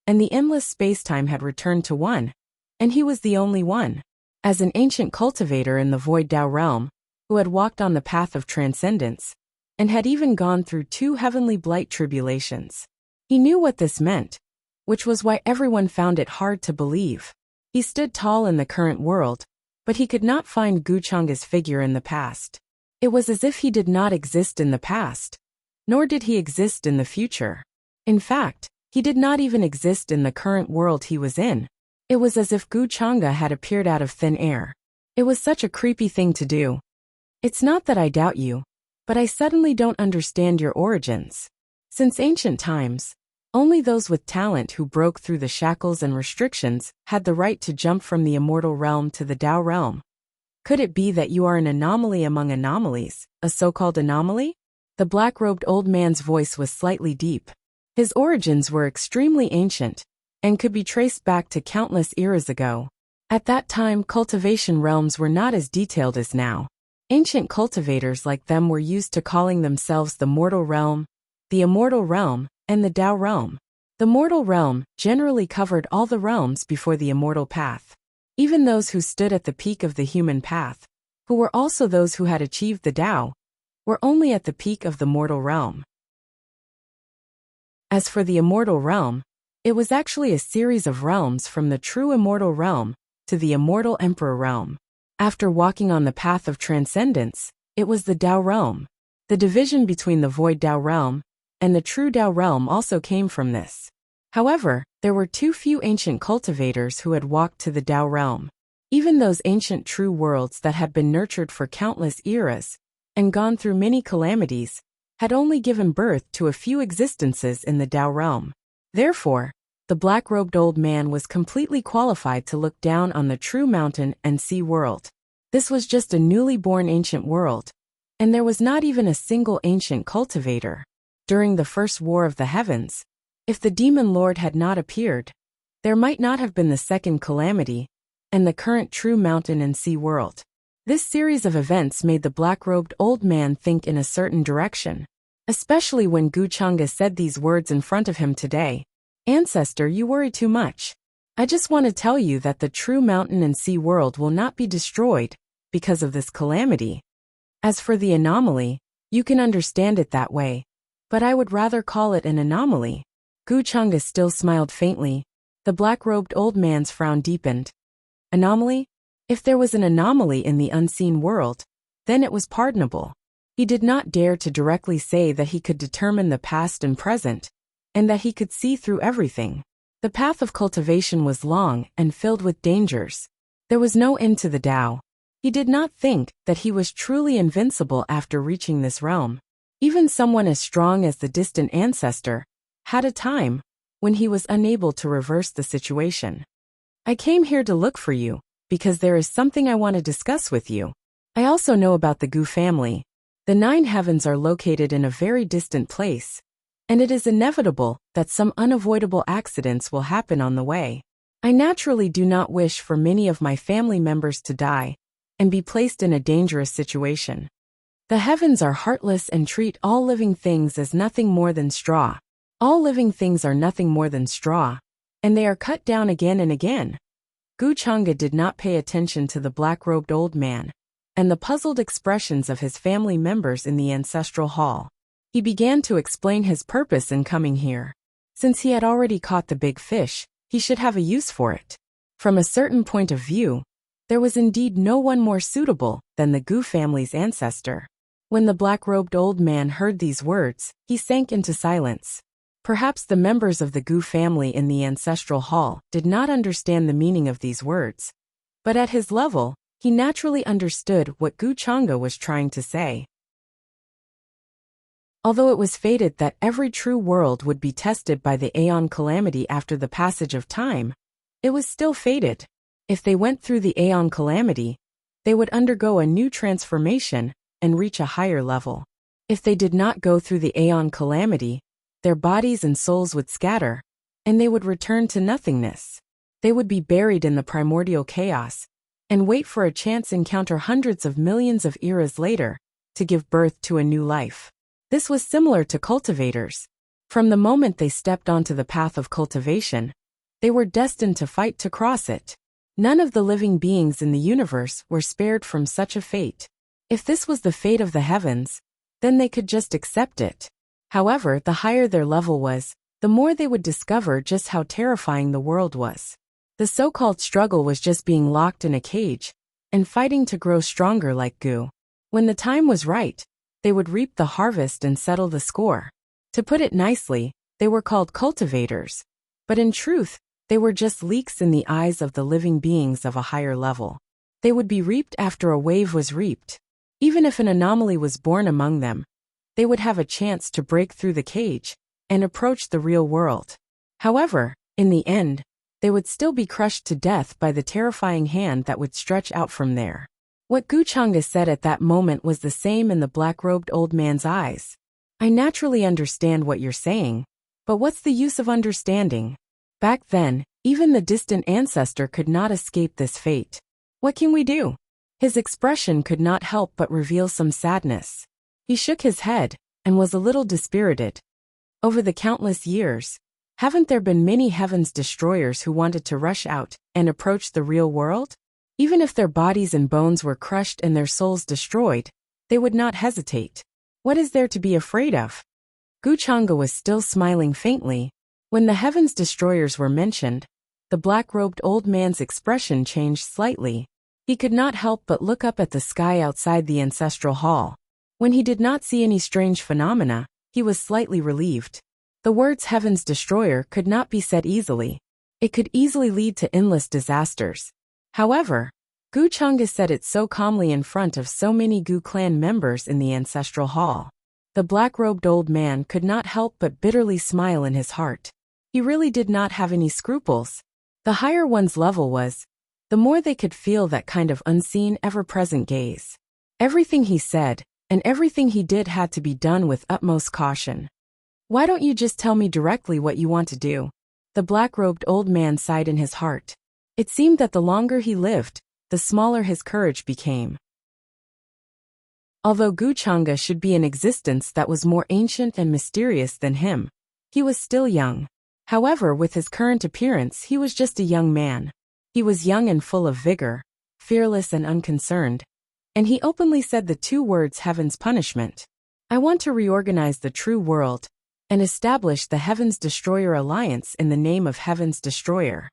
and the endless space-time had returned to one, and he was the only one. As an ancient cultivator in the Void Tao realm, who had walked on the path of transcendence, and had even gone through 2 heavenly blight tribulations, he knew what this meant, which was why everyone found it hard to believe. He stood tall in the current world, but he could not find Guchanga's figure in the past. It was as if he did not exist in the past, nor did he exist in the future. In fact, he did not even exist in the current world he was in. It was as if Guchanga had appeared out of thin air. It was such a creepy thing to do. It's not that I doubt you, but I suddenly don't understand your origins. Since ancient times, only those with talent who broke through the shackles and restrictions had the right to jump from the immortal realm to the Tao realm. Could it be that you are an anomaly among anomalies, a so-called anomaly? The black-robed old man's voice was slightly deep. His origins were extremely ancient, and could be traced back to countless eras ago. At that time, cultivation realms were not as detailed as now. Ancient cultivators like them were used to calling themselves the mortal realm, the immortal realm, and the Tao realm. The mortal realm generally covered all the realms before the immortal path. Even those who stood at the peak of the human path, who were also those who had achieved the Tao, were only at the peak of the mortal realm. As for the immortal realm, it was actually a series of realms from the true immortal realm to the immortal emperor realm. After walking on the path of transcendence, it was the Tao realm. The division between the void Tao realm and the true Tao realm also came from this. However, there were too few ancient cultivators who had walked to the Tao realm. Even those ancient true worlds that had been nurtured for countless eras and gone through many calamities had only given birth to a few existences in the Tao realm. Therefore, the black-robed old man was completely qualified to look down on the true mountain and sea world. This was just a newly born ancient world, and there was not even a single ancient cultivator. During the first war of the heavens, if the demon lord had not appeared, there might not have been the second calamity, and the current true mountain and sea world. This series of events made the black-robed old man think in a certain direction, especially when Guchanga said these words in front of him today. Ancestor, you worry too much. I just want to tell you that the true mountain and sea world will not be destroyed because of this calamity. As for the anomaly, you can understand it that way, but I would rather call it an anomaly. Guchanga still smiled faintly. The black-robed old man's frown deepened. Anomaly? If there was an anomaly in the unseen world, then it was pardonable. He did not dare to directly say that he could determine the past and present, and that he could see through everything. The path of cultivation was long and filled with dangers. There was no end to the Tao. He did not think that he was truly invincible after reaching this realm. Even someone as strong as the distant ancestor had a time when he was unable to reverse the situation. I came here to look for you, because there is something I want to discuss with you. I also know about the Gu family. The 9 heavens are located in a very distant place, and it is inevitable that some unavoidable accidents will happen on the way. I naturally do not wish for many of my family members to die and be placed in a dangerous situation. The heavens are heartless and treat all living things as nothing more than straw. All living things are nothing more than straw, and they are cut down again and again. Guchanga did not pay attention to the black-robed old man and the puzzled expressions of his family members in the ancestral hall. He began to explain his purpose in coming here. Since he had already caught the big fish, he should have a use for it. From a certain point of view, there was indeed no one more suitable than the Gu family's ancestor. When the black-robed old man heard these words, he sank into silence. Perhaps the members of the Gu family in the ancestral hall did not understand the meaning of these words, but at his level, he naturally understood what Guchanga was trying to say. Although it was fated that every true world would be tested by the Aeon Calamity after the passage of time, it was still fated. If they went through the Aeon Calamity, they would undergo a new transformation and reach a higher level. If they did not go through the Aeon Calamity, their bodies and souls would scatter, and they would return to nothingness. They would be buried in the primordial chaos, and wait for a chance encounter hundreds of millions of eras later, to give birth to a new life. This was similar to cultivators. From the moment they stepped onto the path of cultivation, they were destined to fight to cross it. None of the living beings in the universe were spared from such a fate. If this was the fate of the heavens, then they could just accept it. However, the higher their level was, the more they would discover just how terrifying the world was. The so-called struggle was just being locked in a cage, and fighting to grow stronger like goo. When the time was right, they would reap the harvest and settle the score. To put it nicely, they were called cultivators. But in truth, they were just leaks in the eyes of the living beings of a higher level. They would be reaped after a wave was reaped. Even if an anomaly was born among them, they would have a chance to break through the cage and approach the real world. However, in the end, they would still be crushed to death by the terrifying hand that would stretch out from there. What Guchanga said at that moment was the same in the black-robed old man's eyes. I naturally understand what you're saying, but what's the use of understanding? Back then, even the distant ancestor could not escape this fate. What can we do? His expression could not help but reveal some sadness. He shook his head and was a little dispirited. Over the countless years, haven't there been many heaven's destroyers who wanted to rush out and approach the real world? Even if their bodies and bones were crushed and their souls destroyed, they would not hesitate. What is there to be afraid of? Guchanga was still smiling faintly. When the heaven's destroyers were mentioned, the black-robed old man's expression changed slightly. He could not help but look up at the sky outside the ancestral hall. When he did not see any strange phenomena, he was slightly relieved. The words heaven's destroyer could not be said easily. It could easily lead to endless disasters. However, Guchanga said it so calmly in front of so many Gu clan members in the ancestral hall. The black-robed old man could not help but bitterly smile in his heart. He really did not have any scruples. The higher one's level was, the more they could feel that kind of unseen, ever-present gaze. Everything he said, and everything he did had to be done with utmost caution. Why don't you just tell me directly what you want to do? The black-robed old man sighed in his heart. It seemed that the longer he lived, the smaller his courage became. Although Guchanga should be an existence that was more ancient and mysterious than him, he was still young. However, with his current appearance, he was just a young man. He was young and full of vigor, fearless and unconcerned, and he openly said the two words heaven's punishment. I want to reorganize the true world and establish the Heaven's Destroyer Alliance in the name of Heaven's Destroyer.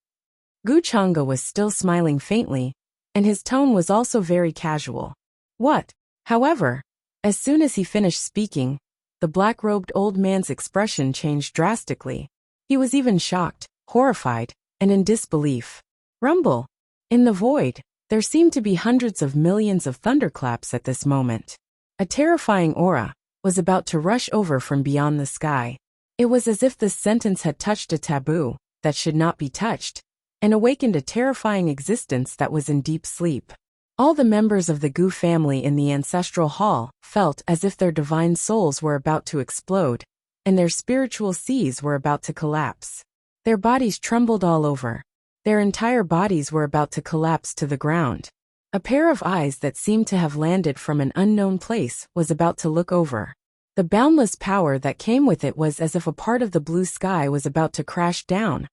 Guchanga was still smiling faintly, and his tone was also very casual. What? However, as soon as he finished speaking, the black-robed old man's expression changed drastically. He was even shocked, horrified, and in disbelief. Rumble. In the void, there seemed to be hundreds of millions of thunderclaps at this moment. A terrifying aura was about to rush over from beyond the sky. It was as if this sentence had touched a taboo that should not be touched, and awakened a terrifying existence that was in deep sleep. All the members of the Gu family in the ancestral hall felt as if their divine souls were about to explode, and their spiritual seas were about to collapse. Their bodies trembled all over. Their entire bodies were about to collapse to the ground. A pair of eyes that seemed to have landed from an unknown place was about to look over. The boundless power that came with it was as if a part of the blue sky was about to crash down,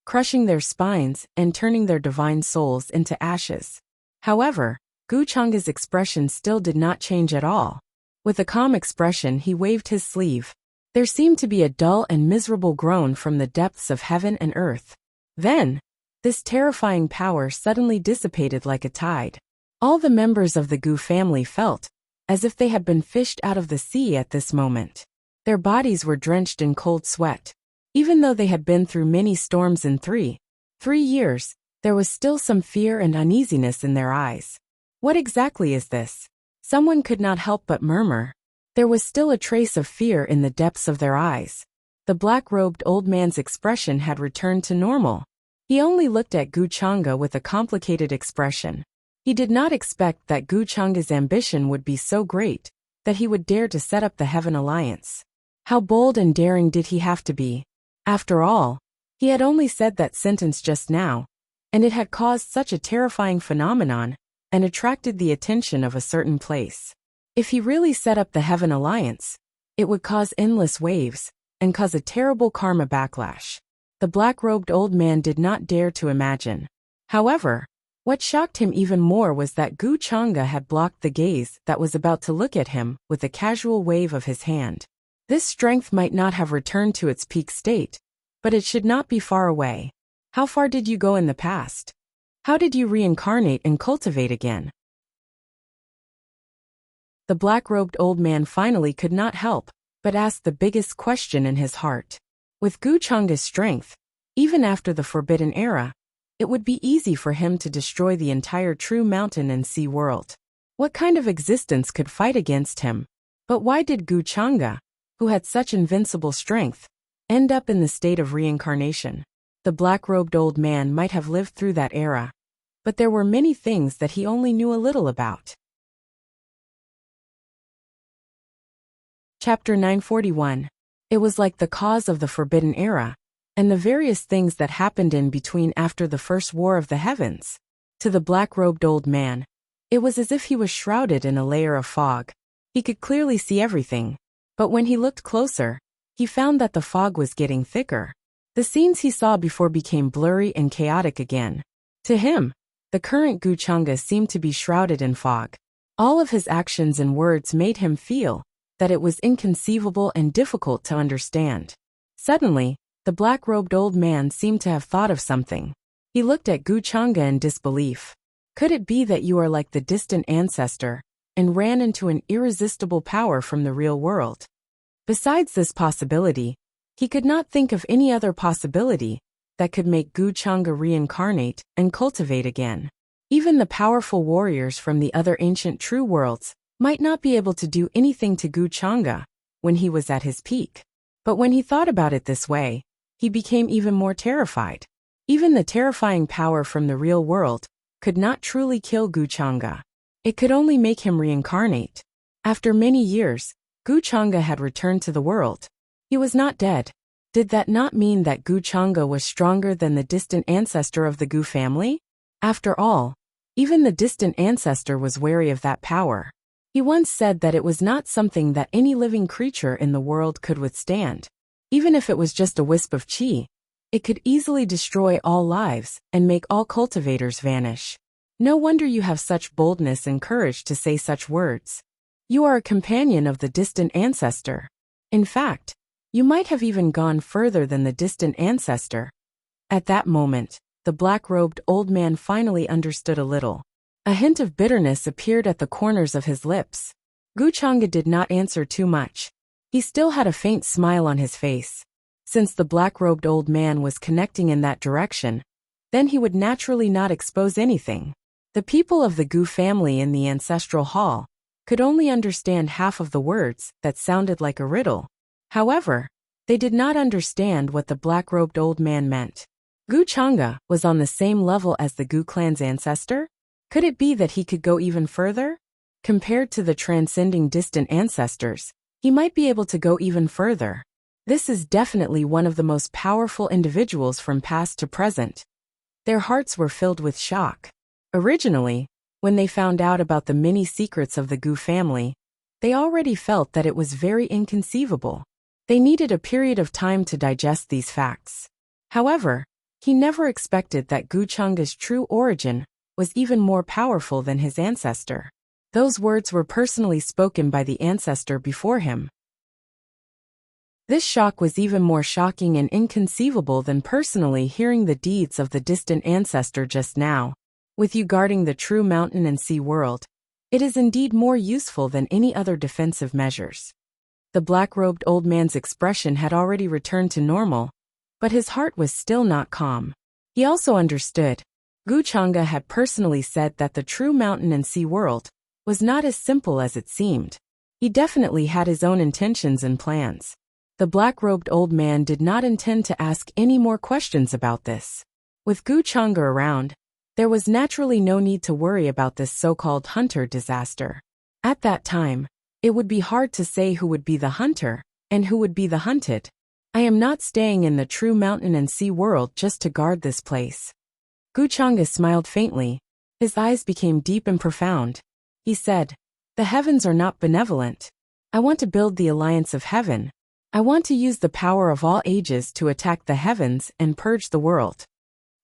crushing their spines and turning their divine souls into ashes. However, Guchanga's expression still did not change at all. With a calm expression, he waved his sleeve. There seemed to be a dull and miserable groan from the depths of heaven and earth. Then, this terrifying power suddenly dissipated like a tide. All the members of the Gu family felt as if they had been fished out of the sea at this moment. Their bodies were drenched in cold sweat. Even though they had been through many storms in 3 years, there was still some fear and uneasiness in their eyes. What exactly is this? Someone could not help but murmur. There was still a trace of fear in the depths of their eyes. The black-robed old man's expression had returned to normal. He only looked at Gu Chang'e with a complicated expression. He did not expect that Gu Chang'e's ambition would be so great that he would dare to set up the Heaven Alliance. How bold and daring did he have to be? After all, he had only said that sentence just now, and it had caused such a terrifying phenomenon and attracted the attention of a certain place. If he really set up the Heaven Alliance, it would cause endless waves and cause a terrible karma backlash. The black-robed old man did not dare to imagine. However, what shocked him even more was that Gu Chang'e had blocked the gaze that was about to look at him with a casual wave of his hand. This strength might not have returned to its peak state, but it should not be far away. How far did you go in the past? How did you reincarnate and cultivate again? The black-robed old man finally could not help but ask the biggest question in his heart. With Gu Chang'e's strength, even after the Forbidden Era, it would be easy for him to destroy the entire true mountain and sea world. What kind of existence could fight against him? But why did Gu Chang'e, who had such invincible strength, end up in the state of reincarnation? The black-robed old man might have lived through that era, but there were many things that he only knew a little about. Chapter 941. It was like the cause of the Forbidden Era, and the various things that happened in between after the First War of the Heavens. To the black-robed old man, it was as if he was shrouded in a layer of fog. He could clearly see everything, but when he looked closer, he found that the fog was getting thicker. The scenes he saw before became blurry and chaotic again. To him, the current Gu Chang'e seemed to be shrouded in fog. All of his actions and words made him feel that it was inconceivable and difficult to understand. Suddenly, the black-robed old man seemed to have thought of something. He looked at Gu Chang'e in disbelief. Could it be that you are like the distant ancestor and ran into an irresistible power from the real world? Besides this possibility, he could not think of any other possibility that could make Gu Chang'e reincarnate and cultivate again. Even the powerful warriors from the other ancient true worlds might not be able to do anything to Gu Chang'e when he was at his peak. But when he thought about it this way, he became even more terrified. Even the terrifying power from the real world could not truly kill Gu Chang'e. It could only make him reincarnate. After many years, Gu Chang'e had returned to the world. He was not dead. Did that not mean that Gu Chang'e was stronger than the distant ancestor of the Gu family? After all, even the distant ancestor was wary of that power. He once said that it was not something that any living creature in the world could withstand. Even if it was just a wisp of qi, it could easily destroy all lives and make all cultivators vanish. No wonder you have such boldness and courage to say such words. You are a companion of the distant ancestor. In fact, you might have even gone further than the distant ancestor. At that moment, the black-robed old man finally understood a little. A hint of bitterness appeared at the corners of his lips. Gu Chang'e did not answer too much. He still had a faint smile on his face. Since the black-robed old man was connecting in that direction, then he would naturally not expose anything. The people of the Gu family in the ancestral hall could only understand half of the words that sounded like a riddle. However, they did not understand what the black-robed old man meant. Gu Chang'e was on the same level as the Gu clan's ancestor? Could it be that he could go even further? Compared to the transcending distant ancestors, he might be able to go even further. This is definitely one of the most powerful individuals from past to present. Their hearts were filled with shock. Originally, when they found out about the many secrets of the Gu family, they already felt that it was very inconceivable. They needed a period of time to digest these facts. However, he never expected that Gu Chang'e's true origin was even more powerful than his ancestor. Those words were personally spoken by the ancestor before him. This shock was even more shocking and inconceivable than personally hearing the deeds of the distant ancestor just now. With you guarding the true mountain and sea world, it is indeed more useful than any other defensive measures. The black-robed old man's expression had already returned to normal, but his heart was still not calm. He also understood. Gu Chang'e had personally said that the true mountain and sea world was not as simple as it seemed. He definitely had his own intentions and plans. The black-robed old man did not intend to ask any more questions about this. With Gu Chang'e around, there was naturally no need to worry about this so-called hunter disaster. At that time, it would be hard to say who would be the hunter and who would be the hunted. I am not staying in the true mountain and sea world just to guard this place. Gu Chang'e smiled faintly. His eyes became deep and profound. He said, "The heavens are not benevolent. I want to build the alliance of heaven. I want to use the power of all ages to attack the heavens and purge the world.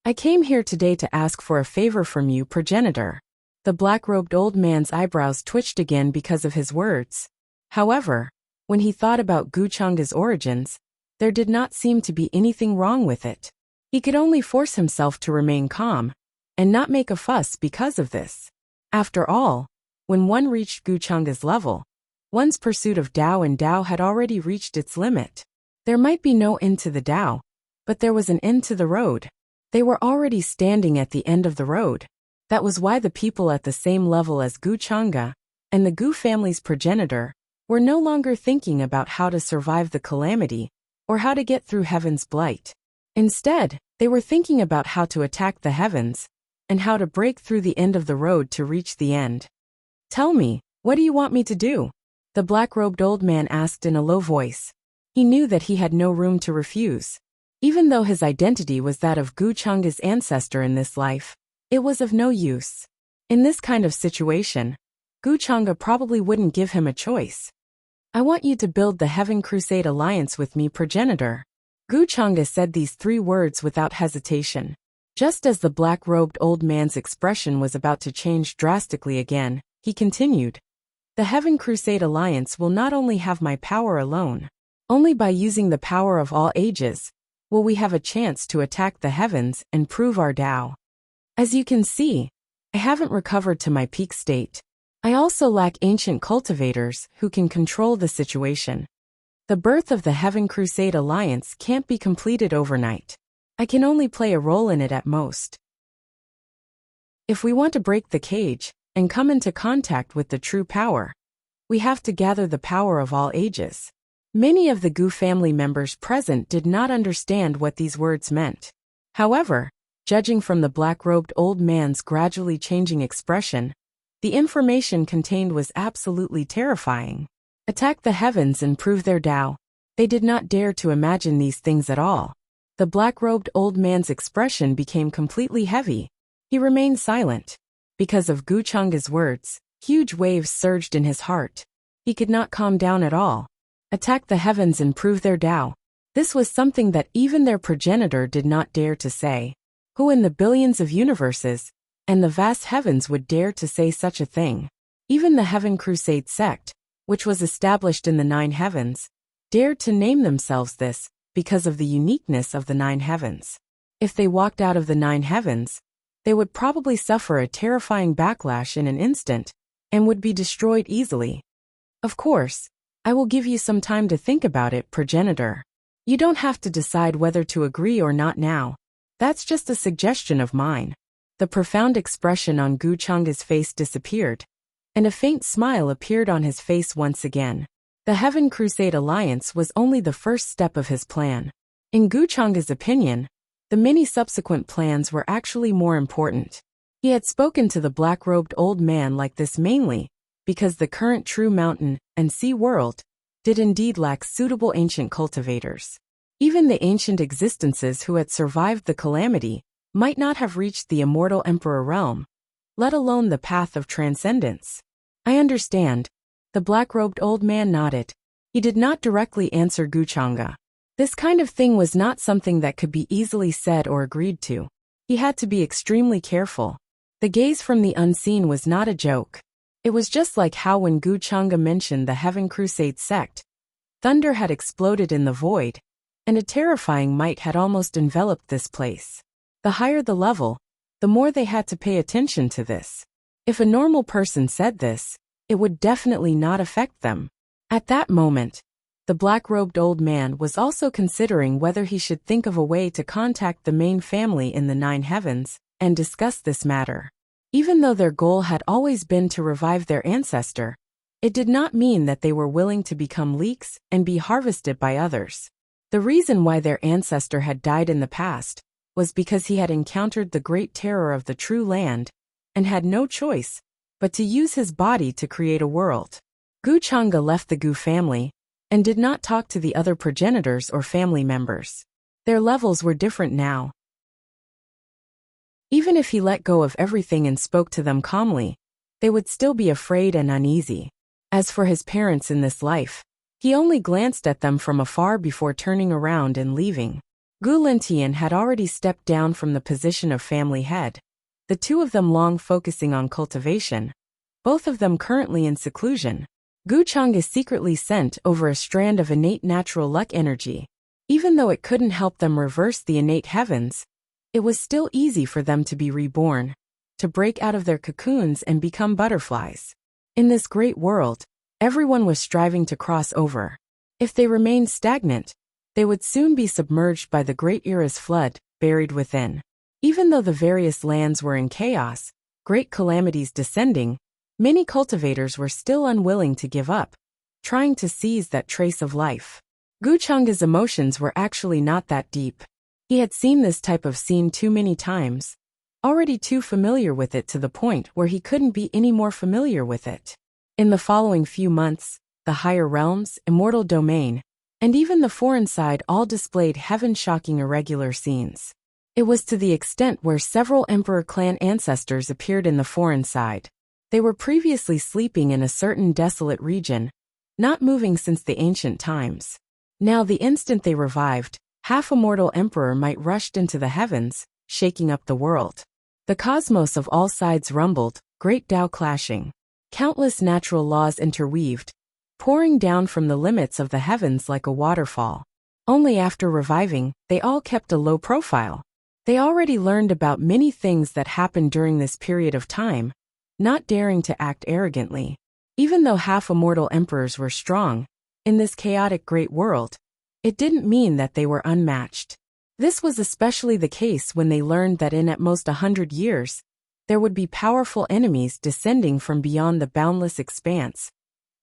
I came here today to ask for a favor from you, progenitor." The black-robed old man's eyebrows twitched again because of his words. However, when he thought about Gu Chang'e's origins, there did not seem to be anything wrong with it. He could only force himself to remain calm and not make a fuss because of this. After all, when one reached Gu Chang'e's level, one's pursuit of Tao and Tao had already reached its limit. There might be no end to the Tao, but there was an end to the road. They were already standing at the end of the road. That was why the people at the same level as Gu Chang'e and the Gu family's progenitor were no longer thinking about how to survive the calamity or how to get through heaven's blight. Instead, they were thinking about how to attack the heavens and how to break through the end of the road to reach the end. "Tell me, what do you want me to do?" the black-robed old man asked in a low voice. He knew that he had no room to refuse. Even though his identity was that of Gu Chang'e's ancestor in this life, it was of no use. In this kind of situation, Gu Chang'e probably wouldn't give him a choice. "I want you to build the Heaven Crusade Alliance with me, progenitor." Gu Chang'e said these 3 words without hesitation. Just as the black-robed old man's expression was about to change drastically again, he continued, "The Heaven Crusade Alliance will not only have my power alone. Only by using the power of all ages will we have a chance to attack the heavens and prove our Tao. As you can see, I haven't recovered to my peak state. I also lack ancient cultivators who can control the situation. The birth of the Heaven Crusade Alliance can't be completed overnight. I can only play a role in it at most. If we want to break the cage and come into contact with the true power, we have to gather the power of all ages." Many of the Gu family members present did not understand what these words meant. However, judging from the black-robed old man's gradually changing expression, the information contained was absolutely terrifying. Attack the heavens and prove their Tao. They did not dare to imagine these things at all. The black-robed old man's expression became completely heavy. He remained silent. Because of Gu Chang'e's words, huge waves surged in his heart. He could not calm down at all. Attack the heavens and prove their Tao. This was something that even their progenitor did not dare to say. Who in the billions of universes and the vast heavens would dare to say such a thing? Even the Heaven Crusade sect, which was established in the 9 heavens, dared to name themselves this because of the uniqueness of the 9 heavens. If they walked out of the 9 heavens, they would probably suffer a terrifying backlash in an instant and would be destroyed easily. Of course, I will give you some time to think about it, progenitor. You don't have to decide whether to agree or not now. That's just a suggestion of mine. The profound expression on Gu Chang'e's face disappeared, and a faint smile appeared on his face once again. The Heaven Crusade Alliance was only the first step of his plan. In Gu Chang'e's opinion, the many subsequent plans were actually more important. He had spoken to the black-robed old man like this mainly because the current true mountain and sea world did indeed lack suitable ancient cultivators. Even the ancient existences who had survived the calamity might not have reached the immortal emperor realm, let alone the path of transcendence. "I understand." The black-robed old man nodded. He did not directly answer Gu Chang'e. This kind of thing was not something that could be easily said or agreed to. He had to be extremely careful. The gaze from the unseen was not a joke. It was just like how when Gu Chang'e mentioned the Heaven Crusade sect, thunder had exploded in the void, and a terrifying might had almost enveloped this place. The higher the level, the more they had to pay attention to this. If a normal person said this, it would definitely not affect them. At that moment, the black-robed old man was also considering whether he should think of a way to contact the main family in the 9 heavens and discuss this matter. Even though their goal had always been to revive their ancestor, It did not mean that they were willing to become leeks and be harvested by others. The reason why their ancestor had died in the past was because he had encountered the great terror of the true land and had no choice but to use his body to create a world. Guchanga left the Gu family and did not talk to the other progenitors or family members. Their levels were different now. Even if he let go of everything and spoke to them calmly, they would still be afraid and uneasy. As for his parents in this life, he only glanced at them from afar before turning around and leaving. Gu Lintian had already stepped down from the position of family head, the two of them long focusing on cultivation, both of them currently in seclusion. Guchanga secretly sent over a strand of innate natural luck energy. Even though it couldn't help them reverse the innate heavens, it was still easy for them to be reborn, to break out of their cocoons and become butterflies. In this great world, everyone was striving to cross over. If they remained stagnant, they would soon be submerged by the great era's flood, buried within. Even though the various lands were in chaos, great calamities descending, many cultivators were still unwilling to give up, trying to seize that trace of life. Guchanga's emotions were actually not that deep. He had seen this type of scene too many times, already too familiar with it to the point where he couldn't be any more familiar with it. In the following few months, the higher realms, immortal domain, and even the foreign side all displayed heaven-shocking irregular scenes. It was to the extent where several Emperor clan ancestors appeared in the foreign side. They were previously sleeping in a certain desolate region, not moving since the ancient times. Now the instant they revived, half-immortal emperor might rushed into the heavens, shaking up the world. The cosmos of all sides rumbled, great Tao clashing. Countless natural laws interweaved, pouring down from the limits of the heavens like a waterfall. Only after reviving, they all kept a low profile. They already learned about many things that happened during this period of time, not daring to act arrogantly. Even though half-immortal emperors were strong, in this chaotic great world, it didn't mean that they were unmatched. This was especially the case when they learned that in at most 100 years, there would be powerful enemies descending from beyond the boundless expanse,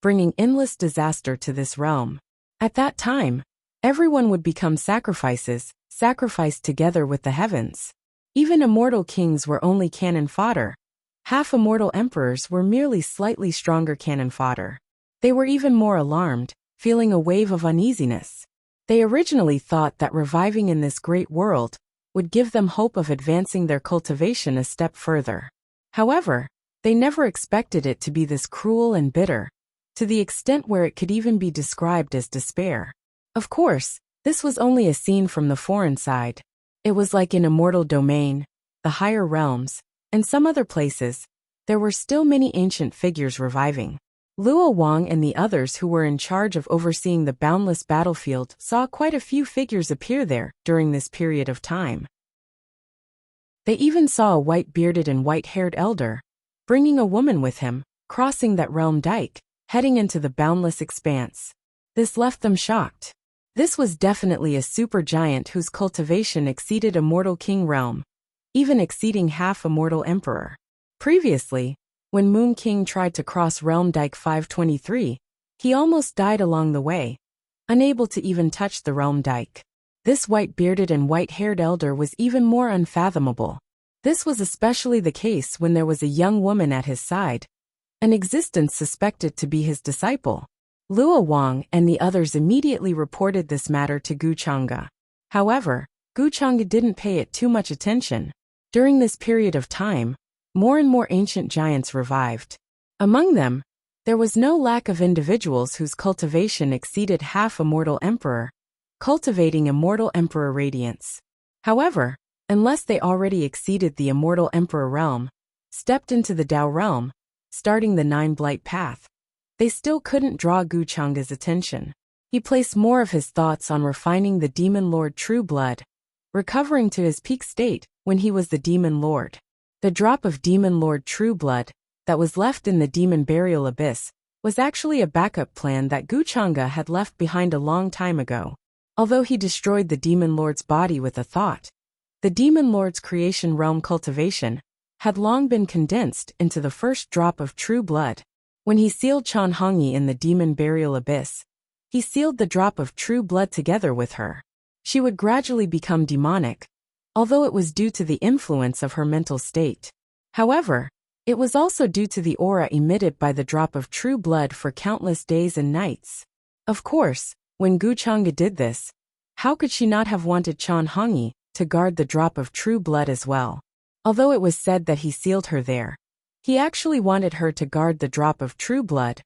bringing endless disaster to this realm. At that time, everyone would become sacrifices, sacrificed together with the heavens. Even immortal kings were only cannon fodder. Half-immortal emperors were merely slightly stronger cannon fodder. They were even more alarmed, feeling a wave of uneasiness. They originally thought that reviving in this great world would give them hope of advancing their cultivation a step further. However, they never expected it to be this cruel and bitter, to the extent where it could even be described as despair. Of course, this was only a scene from the foreign side. It was like in immortal domain, the higher realms, and some other places, there were still many ancient figures reviving. Luo Wang and the others who were in charge of overseeing the boundless battlefield saw quite a few figures appear there during this period of time. They even saw a white-bearded and white-haired elder, bringing a woman with him, crossing that realm dike, heading into the boundless expanse. This left them shocked. This was definitely a supergiant whose cultivation exceeded immortal king realm, even exceeding half-immortal emperor. Previously, when Moon King tried to cross Realm Dike 523, he almost died along the way, unable to even touch the Realm Dike. This white-bearded and white-haired elder was even more unfathomable. This was especially the case when there was a young woman at his side, an existence suspected to be his disciple. Luo Wang and the others immediately reported this matter to Guchanga. However, Guchanga didn't pay it too much attention. During this period of time, more and more ancient giants revived. Among them, there was no lack of individuals whose cultivation exceeded half-immortal emperor, cultivating immortal emperor radiance. However, unless they already exceeded the immortal emperor realm, stepped into the Tao realm, starting the Nine Blight path, they still couldn't draw Guchanga's attention. He placed more of his thoughts on refining the Demon Lord True Blood, recovering to his peak state when he was the Demon Lord. The drop of Demon Lord True Blood that was left in the Demon Burial Abyss was actually a backup plan that Guchanga had left behind a long time ago. Although he destroyed the Demon Lord's body with a thought, the Demon Lord's creation realm cultivation had long been condensed into the first drop of True Blood. When he sealed Chan Hongyi in the demon burial abyss, he sealed the drop of true blood together with her. She would gradually become demonic, although it was due to the influence of her mental state. However, it was also due to the aura emitted by the drop of true blood for countless days and nights. Of course, when Gu Chang'e did this, how could she not have wanted Chan Hongyi to guard the drop of true blood as well? Although it was said that he sealed her there, he actually wanted her to guard the drop of true blood,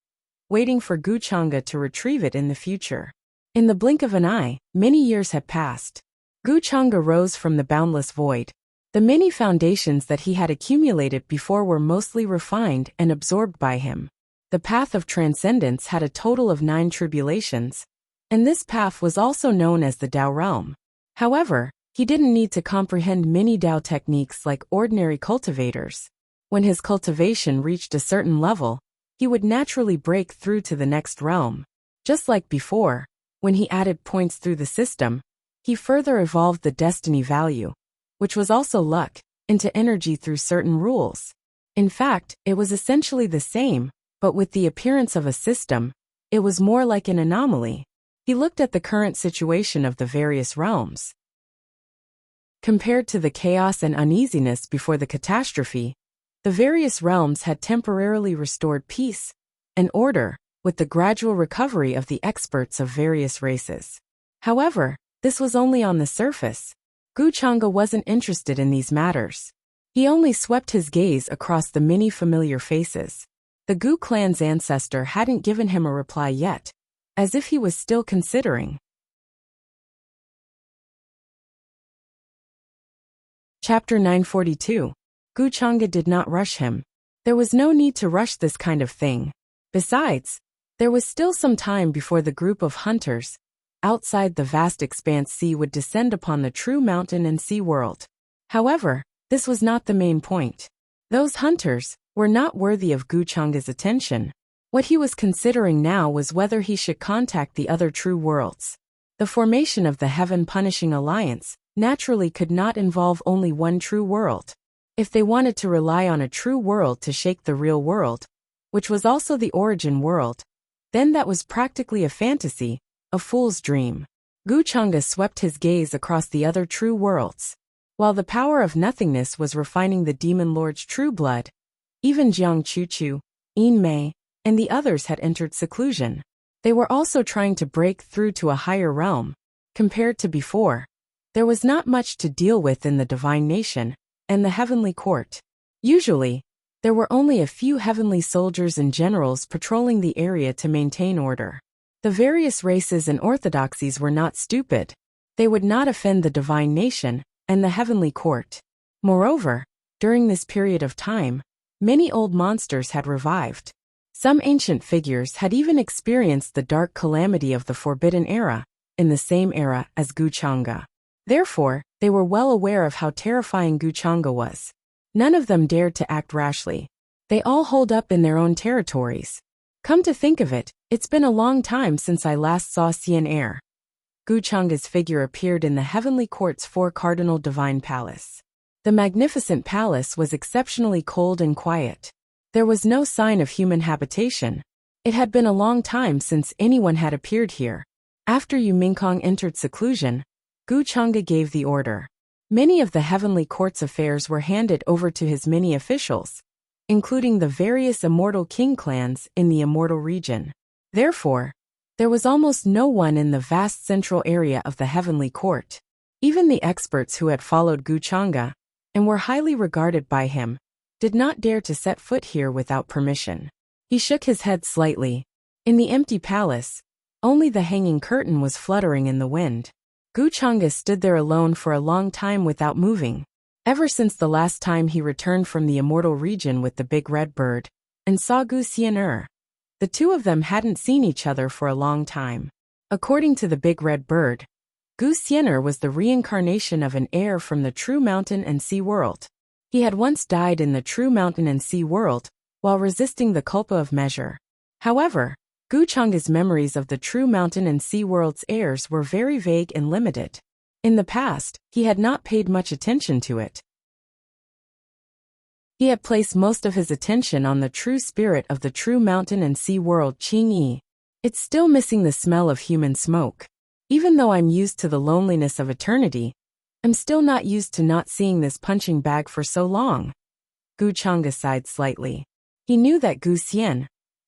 waiting for Gu Chang'e to retrieve it in the future. In the blink of an eye, many years had passed. Gu Chang'e rose from the boundless void. The many foundations that he had accumulated before were mostly refined and absorbed by him. The path of transcendence had a total of 9 tribulations, and this path was also known as the Tao realm. However, he didn't need to comprehend many Tao techniques like ordinary cultivators. When his cultivation reached a certain level, he would naturally break through to the next realm. Just like before, when he added points through the system, he further evolved the destiny value, which was also luck, into energy through certain rules. In fact, it was essentially the same, but with the appearance of a system, it was more like an anomaly. He looked at the current situation of the various realms. Compared to the chaos and uneasiness before the catastrophe, the various realms had temporarily restored peace and order with the gradual recovery of the experts of various races. However, this was only on the surface. Gu Chang'e wasn't interested in these matters. He only swept his gaze across the many familiar faces. The Gu clan's ancestor hadn't given him a reply yet, as if he was still considering. Chapter 942. Gu Chang'e did not rush him. There was no need to rush this kind of thing. Besides, there was still some time before the group of hunters outside the vast expanse sea would descend upon the true mountain and sea world. However, this was not the main point. Those hunters were not worthy of Gu Chang'e's attention. What he was considering now was whether he should contact the other true worlds. The formation of the Heaven-Punishing Alliance naturally could not involve only one true world. If they wanted to rely on a true world to shake the real world, which was also the origin world, then that was practically a fantasy, a fool's dream. Gu Chang'e swept his gaze across the other true worlds. While the power of nothingness was refining the demon lord's true blood, even Jiang Chuchu, Yin Mei, and the others had entered seclusion. They were also trying to break through to a higher realm. Compared to before, there was not much to deal with in the divine nation and the heavenly court. Usually, there were only a few heavenly soldiers and generals patrolling the area to maintain order. The various races and orthodoxies were not stupid. They would not offend the divine nation and the heavenly court. Moreover, during this period of time, many old monsters had revived. Some ancient figures had even experienced the dark calamity of the Forbidden Era, in the same era as Gu Chang'e. Therefore, they were well aware of how terrifying Gu Chang'e was. None of them dared to act rashly. They all holed up in their own territories. Come to think of it, it's been a long time since I last saw Xian Air. Gu Chang'e's figure appeared in the heavenly court's 4-cardinal divine palace. The magnificent palace was exceptionally cold and quiet. There was no sign of human habitation. It had been a long time since anyone had appeared here. After Yu Mingkong entered seclusion, Gu Chang'e gave the order. Many of the heavenly court's affairs were handed over to his many officials, including the various immortal king clans in the immortal region. Therefore, there was almost no one in the vast central area of the heavenly court. Even the experts who had followed Gu Chang'e and were highly regarded by him did not dare to set foot here without permission. He shook his head slightly. In the empty palace, only the hanging curtain was fluttering in the wind. Gu Chang'e stood there alone for a long time without moving. Ever since the last time he returned from the immortal region with the big red bird and saw Gu Xian'er, the two of them hadn't seen each other for a long time. According to the big red bird, Gu Xian'er was the reincarnation of an heir from the true mountain and sea world. He had once died in the true mountain and sea world while resisting the culpa of measure. However, Gu Chang'e's memories of the true mountain and sea world's heirs were very vague and limited. In the past, he had not paid much attention to it. He had placed most of his attention on the true spirit of the true mountain and sea world Qingyi. It's still missing the smell of human smoke. Even though I'm used to the loneliness of eternity, I'm still not used to not seeing this punching bag for so long. Gu Chang'e sighed slightly. He knew that Gu Xian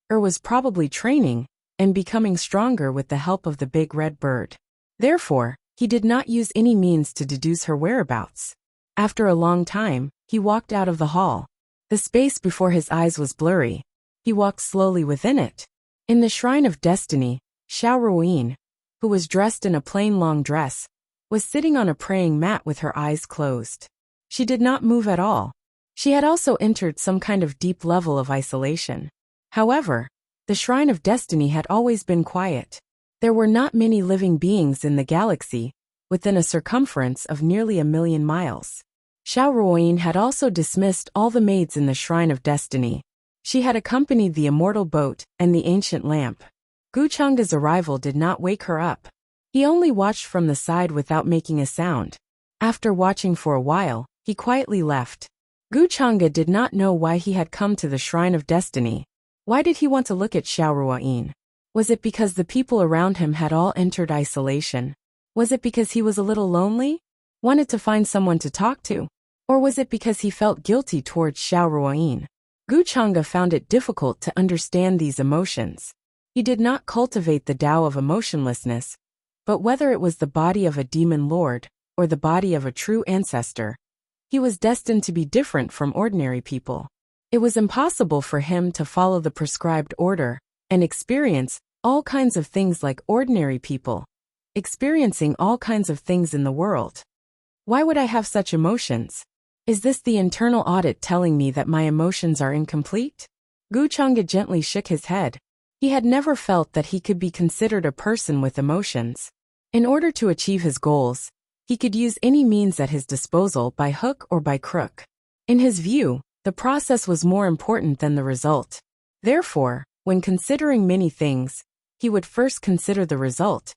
was probably training and becoming stronger with the help of the big red bird. Therefore, he did not use any means to deduce her whereabouts. After a long time, he walked out of the hall. The space before his eyes was blurry. He walked slowly within it. In the Shrine of Destiny, Xiao Ruoyin, who was dressed in a plain long dress, was sitting on a praying mat with her eyes closed. She did not move at all. She had also entered some kind of deep level of isolation. However, the Shrine of Destiny had always been quiet. There were not many living beings in the galaxy, within a circumference of nearly 1,000,000 miles. Xiao Ruoyin had also dismissed all the maids in the Shrine of Destiny. She had accompanied the immortal boat and the ancient lamp. Gu Chang'e's arrival did not wake her up. He only watched from the side without making a sound. After watching for a while, he quietly left. Gu Chang'e did not know why he had come to the Shrine of Destiny. Why did he want to look at Xiao Ruoyin? Was it because the people around him had all entered isolation? Was it because he was a little lonely? Wanted to find someone to talk to? Or was it because he felt guilty towards Xiao Ruoyin? Gu Chang'e found it difficult to understand these emotions. He did not cultivate the Tao of emotionlessness, but whether it was the body of a demon lord or the body of a true ancestor, he was destined to be different from ordinary people. It was impossible for him to follow the prescribed order and experience all kinds of things like ordinary people, experiencing all kinds of things in the world. Why would I have such emotions? Is this the internal audit telling me that my emotions are incomplete? Gu Chang'e gently shook his head. He had never felt that he could be considered a person with emotions. In order to achieve his goals, he could use any means at his disposal by hook or by crook. In his view, the process was more important than the result. Therefore, when considering many things, he would first consider the result,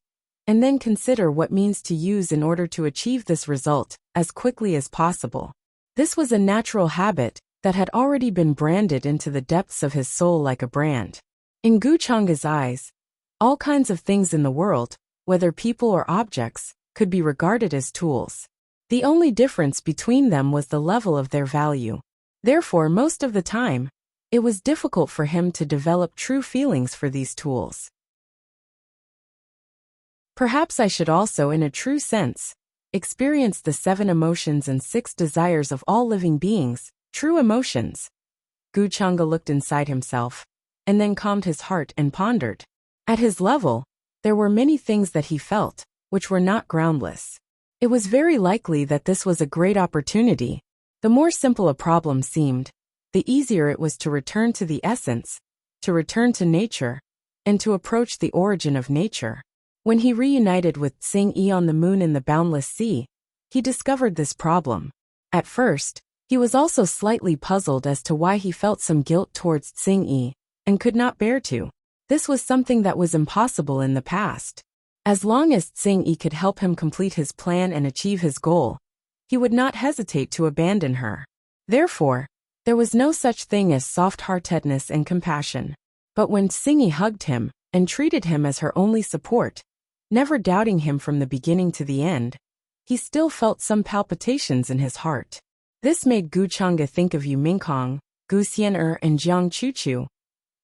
and then consider what means to use in order to achieve this result as quickly as possible. This was a natural habit that had already been branded into the depths of his soul like a brand. In Gu Chang'e's eyes, all kinds of things in the world, whether people or objects, could be regarded as tools. The only difference between them was the level of their value. Therefore, most of the time, it was difficult for him to develop true feelings for these tools. Perhaps I should also, in a true sense, experience the 7 emotions and 6 desires of all living beings, true emotions. Gu Chang'e looked inside himself, and then calmed his heart and pondered. At his level, there were many things that he felt, which were not groundless. It was very likely that this was a great opportunity. The more simple a problem seemed, the easier it was to return to the essence, to return to nature, and to approach the origin of nature. When he reunited with Xing-Yi on the moon in the boundless sea, he discovered this problem. At first, he was also slightly puzzled as to why he felt some guilt towards Xing-Yi, and could not bear to. This was something that was impossible in the past. As long as Xing-Yi could help him complete his plan and achieve his goal, he would not hesitate to abandon her. Therefore, there was no such thing as soft-heartedness and compassion. But when Xing-Yi hugged him and treated him as her only support, never doubting him from the beginning to the end, he still felt some palpitations in his heart. This made Gu Chang'e think of Yu Mingkong, Gu Xian'er and Jiang Chuchu.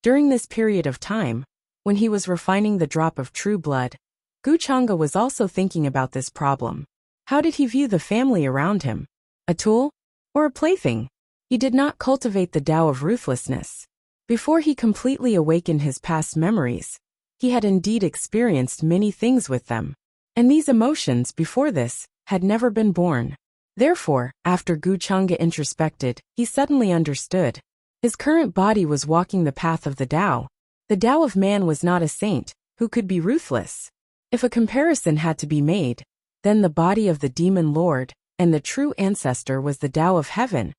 During this period of time, when he was refining the drop of true blood, Gu Chang'e was also thinking about this problem. How did he view the family around him? A tool? Or a plaything? He did not cultivate the Tao of ruthlessness. Before he completely awakened his past memories, he had indeed experienced many things with them. And these emotions before this had never been born. Therefore, after Gu Chang'e introspected, he suddenly understood. His current body was walking the path of the Tao. The Tao of man was not a saint, who could be ruthless. If a comparison had to be made, then the body of the demon lord and the true ancestor was the Tao of heaven,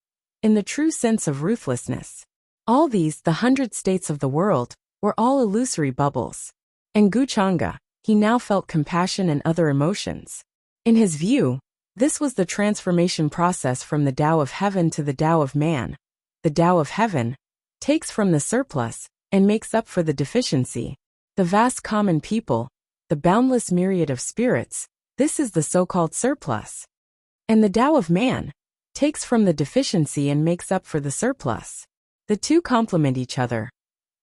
in the true sense of ruthlessness. All these, the 100 states of the world, were all illusory bubbles. And Gu Chang'e, he now felt compassion and other emotions. In his view, this was the transformation process from the Tao of heaven to the Tao of man, the Tao of Heaven, takes from the surplus and makes up for the deficiency. The vast common people, the boundless myriad of spirits, this is the so-called surplus. And the Tao of man takes from the deficiency and makes up for the surplus. The two complement each other.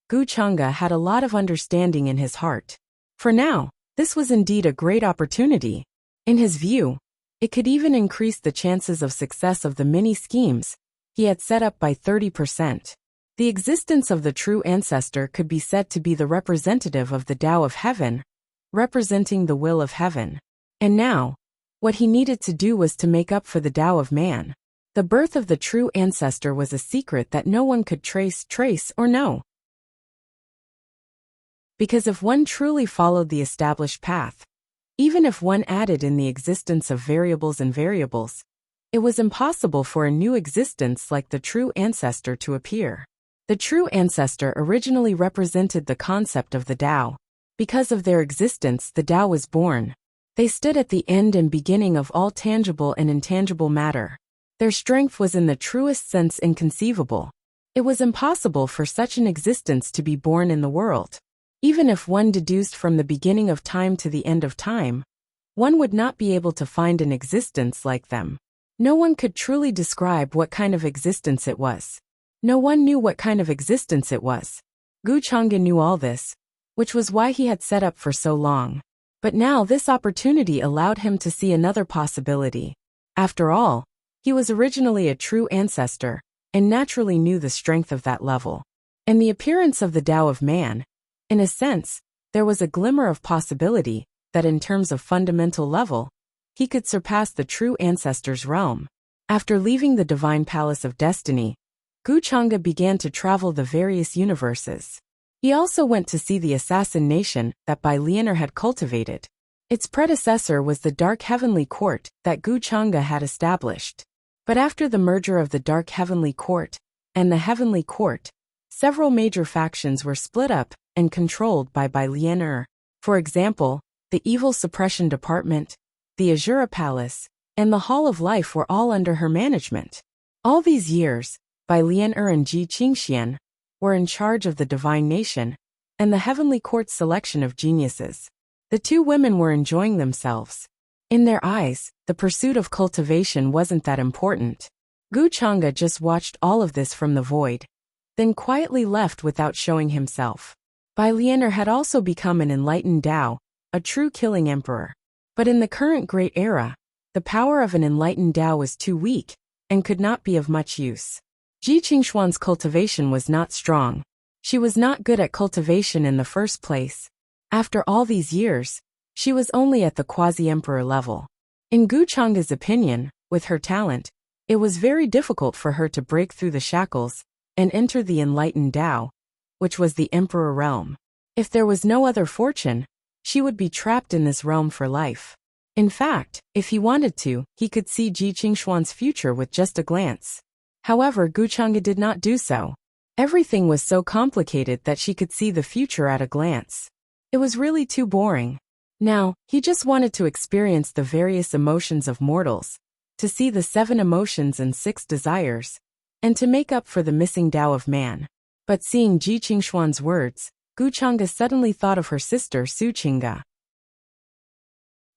Gu Chang'e had a lot of understanding in his heart. For now, this was indeed a great opportunity. In his view, it could even increase the chances of success of the many schemes he had set up by 30%. The existence of the true ancestor could be said to be the representative of the Tao of Heaven, representing the will of heaven. And now, what he needed to do was to make up for the Tao of man. The birth of the true ancestor was a secret that no one could trace or know. Because if one truly followed the established path, even if one added in the existence of variables and variables, it was impossible for a new existence like the true ancestor to appear. The true ancestor originally represented the concept of the Tao. Because of their existence, the Tao was born. They stood at the end and beginning of all tangible and intangible matter. Their strength was in the truest sense inconceivable. It was impossible for such an existence to be born in the world. Even if one deduced from the beginning of time to the end of time, one would not be able to find an existence like them. No one could truly describe what kind of existence it was. No one knew what kind of existence it was. Gu Chang'e knew all this, which was why he had set up for so long. But now this opportunity allowed him to see another possibility. After all, he was originally a true ancestor, and naturally knew the strength of that level. And the appearance of the Tao of man, in a sense, there was a glimmer of possibility that in terms of fundamental level, he could surpass the true ancestor's realm. After leaving the divine palace of destiny, Gu Chang'e began to travel the various universes. He also went to see the assassin nation that Bai Lianer had cultivated. Its predecessor was the Dark Heavenly Court that Gu Chang'e had established. But after the merger of the Dark Heavenly Court and the Heavenly Court, several major factions were split up and controlled by Bai Lianer. For example, the Evil Suppression Department, the Azura Palace, and the Hall of Life were all under her management. All these years, Bai Lianer and Ji Qingxian were in charge of the Divine Nation and the Heavenly Court's selection of geniuses. The two women were enjoying themselves. In their eyes, the pursuit of cultivation wasn't that important. Gu Chang'e just watched all of this from the void, then quietly left without showing himself. Bai Lianer had also become an enlightened Tao, a true killing emperor. But in the current great era, the power of an enlightened Tao was too weak and could not be of much use. Ji Qingshuan's cultivation was not strong. She was not good at cultivation in the first place. After all these years, she was only at the quasi-emperor level. In Gu Chang'e's opinion, with her talent, it was very difficult for her to break through the shackles and enter the enlightened Tao, which was the emperor realm. If there was no other fortune, she would be trapped in this realm for life. In fact, if he wanted to, he could see Ji Qingshuan's future with just a glance. However, Gu Chang'e did not do so. Everything was so complicated that she could see the future at a glance. It was really too boring. Now, he just wanted to experience the various emotions of mortals, to see the 7 emotions and 6 desires, and to make up for the missing Tao of man. But seeing Ji Qingshuan's words, Gu Chang'e suddenly thought of her sister Su Qingge.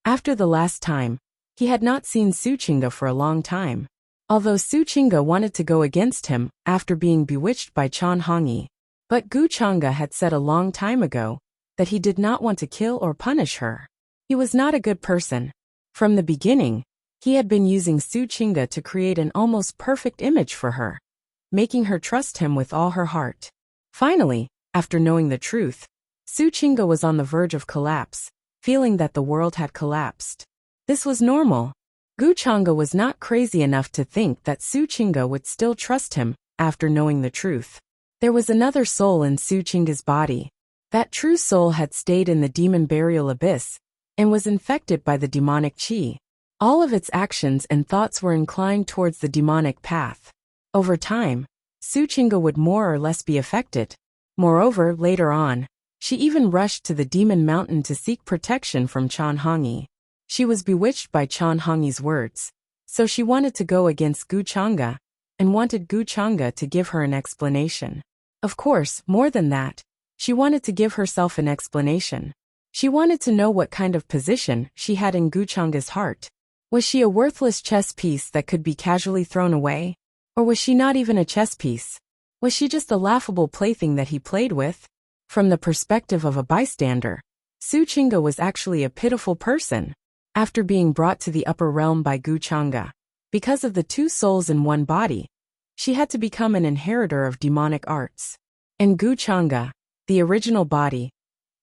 After the last time, he had not seen Su Qingge for a long time. Although Su Qingge wanted to go against him after being bewitched by Chan Hongyi. But Gu Chang'e had said a long time ago that he did not want to kill or punish her. He was not a good person. From the beginning, he had been using Su Qingge to create an almost perfect image for her, making her trust him with all her heart. Finally, after knowing the truth, Su Qingge was on the verge of collapse, feeling that the world had collapsed. This was normal. Gu Chang'e was not crazy enough to think that Su Qingge would still trust him after knowing the truth. There was another soul in Su Qingge's body. That true soul had stayed in the demon burial abyss and was infected by the demonic qi. All of its actions and thoughts were inclined towards the demonic path. Over time, Su Qingge would more or less be affected. Moreover, later on, she even rushed to the demon mountain to seek protection from Chan Hongyi. She was bewitched by Chan Hongyi's words, so she wanted to go against Gu Chang'e and wanted Gu Chang'e to give her an explanation. Of course, more than that, she wanted to give herself an explanation. She wanted to know what kind of position she had in Gu Chang'e's heart. Was she a worthless chess piece that could be casually thrown away? Or was she not even a chess piece? Was she just a laughable plaything that he played with? From the perspective of a bystander, Su Qingge was actually a pitiful person. After being brought to the upper realm by Gu Chang'e, because of the two souls in one body, she had to become an inheritor of demonic arts. And Gu Chang'e, the original body,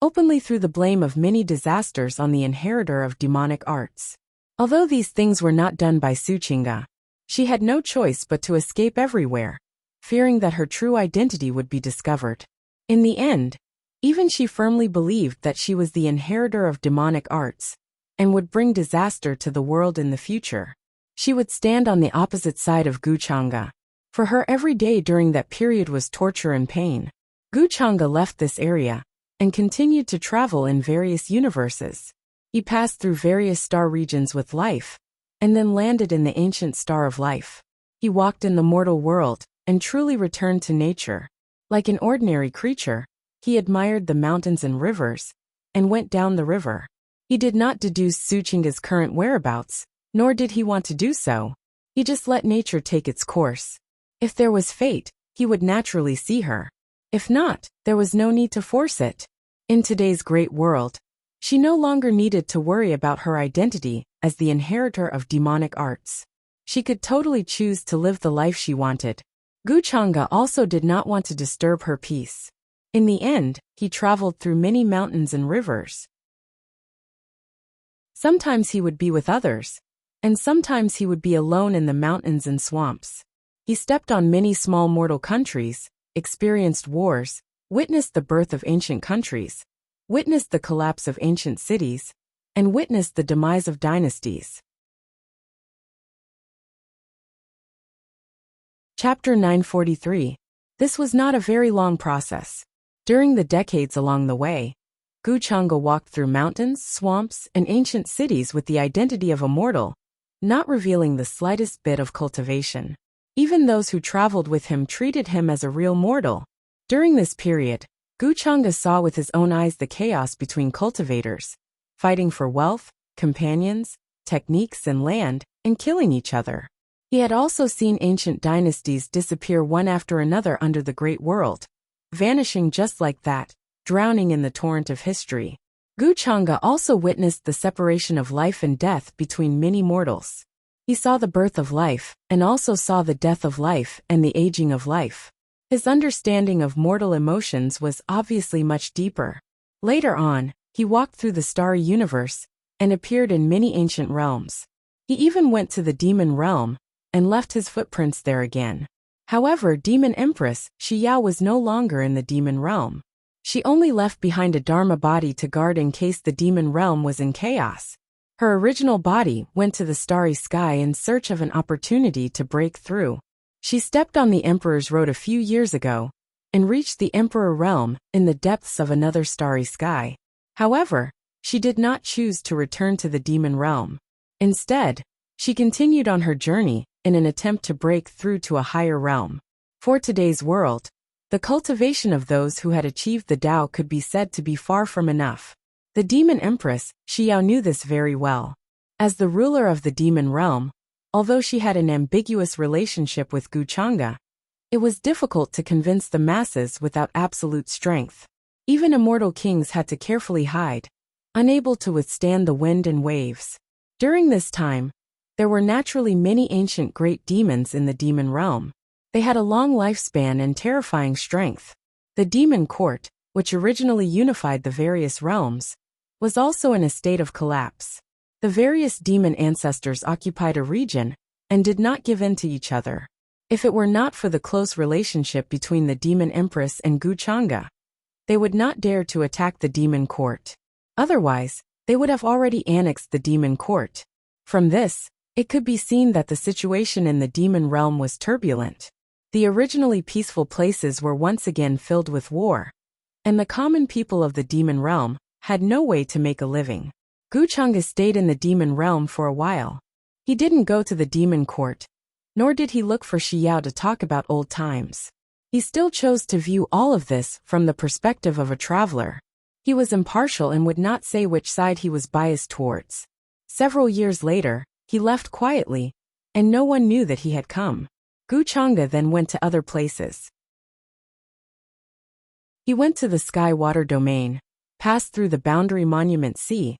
openly threw the blame of many disasters on the inheritor of demonic arts. Although these things were not done by Su Qingge, she had no choice but to escape everywhere, fearing that her true identity would be discovered. In the end, even she firmly believed that she was the inheritor of demonic arts, and would bring disaster to the world in the future. She would stand on the opposite side of Gu Chang'e. For her, every day during that period was torture and pain. Gu Chang'e left this area and continued to travel in various universes. He passed through various star regions with life, and then landed in the ancient star of life. He walked in the mortal world and truly returned to nature. Like an ordinary creature, he admired the mountains and rivers, and went down the river. He did not deduce Su Qingge's current whereabouts, nor did he want to do so. He just let nature take its course. If there was fate, he would naturally see her. If not, there was no need to force it. In today's great world, she no longer needed to worry about her identity as the inheritor of demonic arts. She could totally choose to live the life she wanted. Gu Chang'e also did not want to disturb her peace. In the end, he traveled through many mountains and rivers. Sometimes he would be with others, and sometimes he would be alone in the mountains and swamps. He stepped on many small mortal countries, experienced wars, witnessed the birth of ancient countries, witnessed the collapse of ancient cities, and witnessed the demise of dynasties. Chapter 943. This was not a very long process. During the decades along the way, Gu Chang'e walked through mountains, swamps, and ancient cities with the identity of a mortal, not revealing the slightest bit of cultivation. Even those who traveled with him treated him as a real mortal. During this period, Gu Chang'e saw with his own eyes the chaos between cultivators, fighting for wealth, companions, techniques, and land, and killing each other. He had also seen ancient dynasties disappear one after another under the Great World, vanishing just like that, drowning in the torrent of history. Gu Chang'e also witnessed the separation of life and death between many mortals. He saw the birth of life, and also saw the death of life and the aging of life. His understanding of mortal emotions was obviously much deeper. Later on, he walked through the starry universe and appeared in many ancient realms. He even went to the demon realm and left his footprints there again. However, Demon Empress Shi Yao was no longer in the demon realm. She only left behind a Dharma body to guard in case the demon realm was in chaos. Her original body went to the starry sky in search of an opportunity to break through. She stepped on the Emperor's road a few years ago and reached the Emperor realm in the depths of another starry sky. However, she did not choose to return to the demon realm. Instead, she continued on her journey in an attempt to break through to a higher realm. For today's world, the cultivation of those who had achieved the Tao could be said to be far from enough. The demon empress, Shi Yao, knew this very well. As the ruler of the demon realm, although she had an ambiguous relationship with Gu Chang'e, it was difficult to convince the masses without absolute strength. Even immortal kings had to carefully hide, unable to withstand the wind and waves. During this time, there were naturally many ancient great demons in the demon realm. They had a long lifespan and terrifying strength. The demon court, which originally unified the various realms, was also in a state of collapse. The various demon ancestors occupied a region and did not give in to each other. If it were not for the close relationship between the demon empress and Gu Chang'e, they would not dare to attack the demon court. Otherwise, they would have already annexed the demon court. From this, it could be seen that the situation in the demon realm was turbulent. The originally peaceful places were once again filled with war, and the common people of the demon realm had no way to make a living. Gu Chang'e stayed in the demon realm for a while. He didn't go to the demon court, nor did he look for Xiao to talk about old times. He still chose to view all of this from the perspective of a traveler. He was impartial and would not say which side he was biased towards. Several years later, he left quietly, and no one knew that he had come. Gu Chang'e then went to other places. He went to the Sky Water Domain, passed through the Boundary Monument Sea,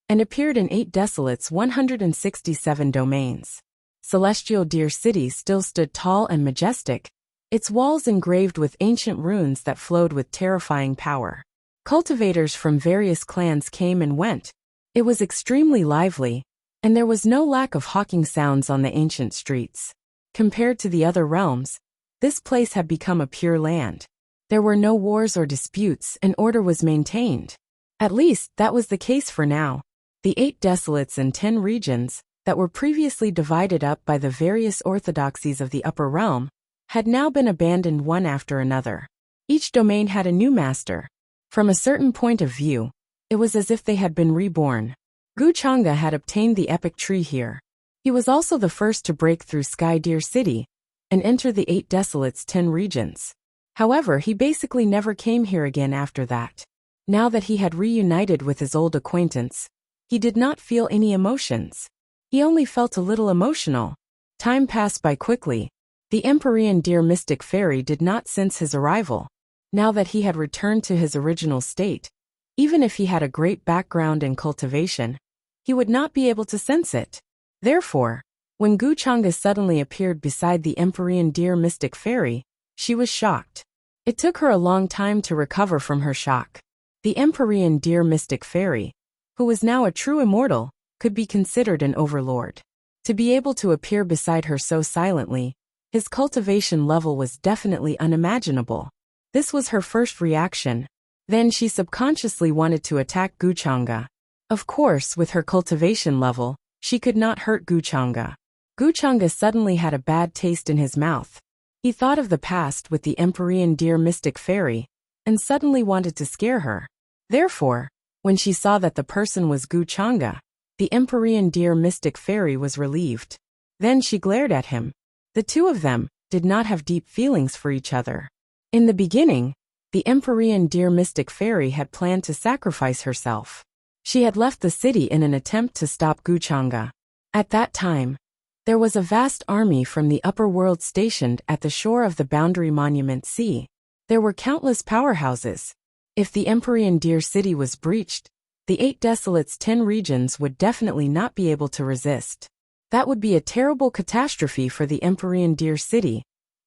and appeared in 8 Desolate's 167 domains. Celestial Deer City still stood tall and majestic, its walls engraved with ancient runes that flowed with terrifying power. Cultivators from various clans came and went. It was extremely lively, and there was no lack of hawking sounds on the ancient streets. Compared to the other realms, this place had become a pure land. There were no wars or disputes, and order was maintained. At least, that was the case for now. The 8 Desolates and 10 regions, that were previously divided up by the various orthodoxies of the upper realm, had now been abandoned one after another. Each domain had a new master. From a certain point of view, it was as if they had been reborn. Gu Chang'e had obtained the epic tree here. He was also the first to break through Sky Deer City and enter the 8 Desolates' 10 regions. However, he basically never came here again after that. Now that he had reunited with his old acquaintance, he did not feel any emotions. He only felt a little emotional. Time passed by quickly. The Empyrean Deer Mystic Fairy did not sense his arrival. Now that he had returned to his original state, even if he had a great background in cultivation, he would not be able to sense it. Therefore, when Gu Chang'e suddenly appeared beside the Empyrean Deer Mystic Fairy, she was shocked. It took her a long time to recover from her shock. The Empyrean Deer Mystic Fairy, who was now a true immortal, could be considered an overlord. To be able to appear beside her so silently, his cultivation level was definitely unimaginable. This was her first reaction. Then she subconsciously wanted to attack Gu Chang'e. Of course, with her cultivation level, she could not hurt Gu Chang'e. Gu Chang'e suddenly had a bad taste in his mouth. He thought of the past with the Empyrean Deer Mystic Fairy, and suddenly wanted to scare her. Therefore, when she saw that the person was Gu Chang'e, the Empyrean Deer Mystic Fairy was relieved. Then she glared at him. The two of them did not have deep feelings for each other. In the beginning, the Empyrean Deer Mystic Fairy had planned to sacrifice herself. She had left the city in an attempt to stop Gu Chang'e. At that time, there was a vast army from the upper world stationed at the shore of the Boundary Monument Sea. There were countless powerhouses. If the Empyrean Deer City was breached, the 8 Desolates' 10 regions would definitely not be able to resist. That would be a terrible catastrophe for the Empyrean Deer City,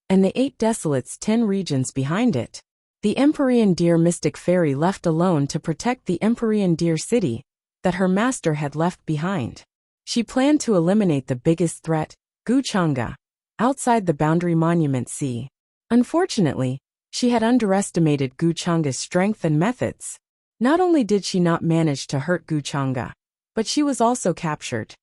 and the 8 Desolates' 10 regions behind it. The Empyrean Deer Mystic Fairy left alone to protect the Empyrean Deer City that her master had left behind. She planned to eliminate the biggest threat, Gu Chang'e, outside the Boundary Monument Sea. Unfortunately, she had underestimated Gu Chang'e's strength and methods. Not only did she not manage to hurt Gu Chang'e, but she was also captured.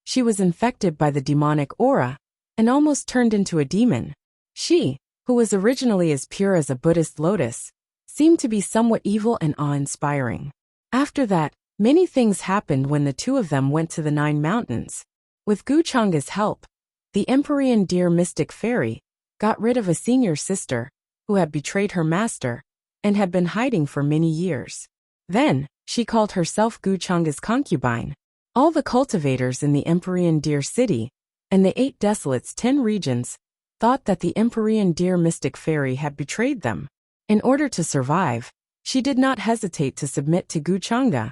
She was infected by the demonic aura and almost turned into a demon. She, who was originally as pure as a Buddhist lotus, seemed to be somewhat evil and awe-inspiring. After that, many things happened when the two of them went to the 9 mountains. With Gu Chang'e's help, the Empyrean Deer Mystic Fairy got rid of a senior sister who had betrayed her master and had been hiding for many years. Then, she called herself Gu Chang'e's concubine. All the cultivators in the Empyrean Deer City and the 8 Desolates' 10 regions thought that the Empyrean Deer Mystic Fairy had betrayed them. In order to survive, she did not hesitate to submit to Gu Chang'e,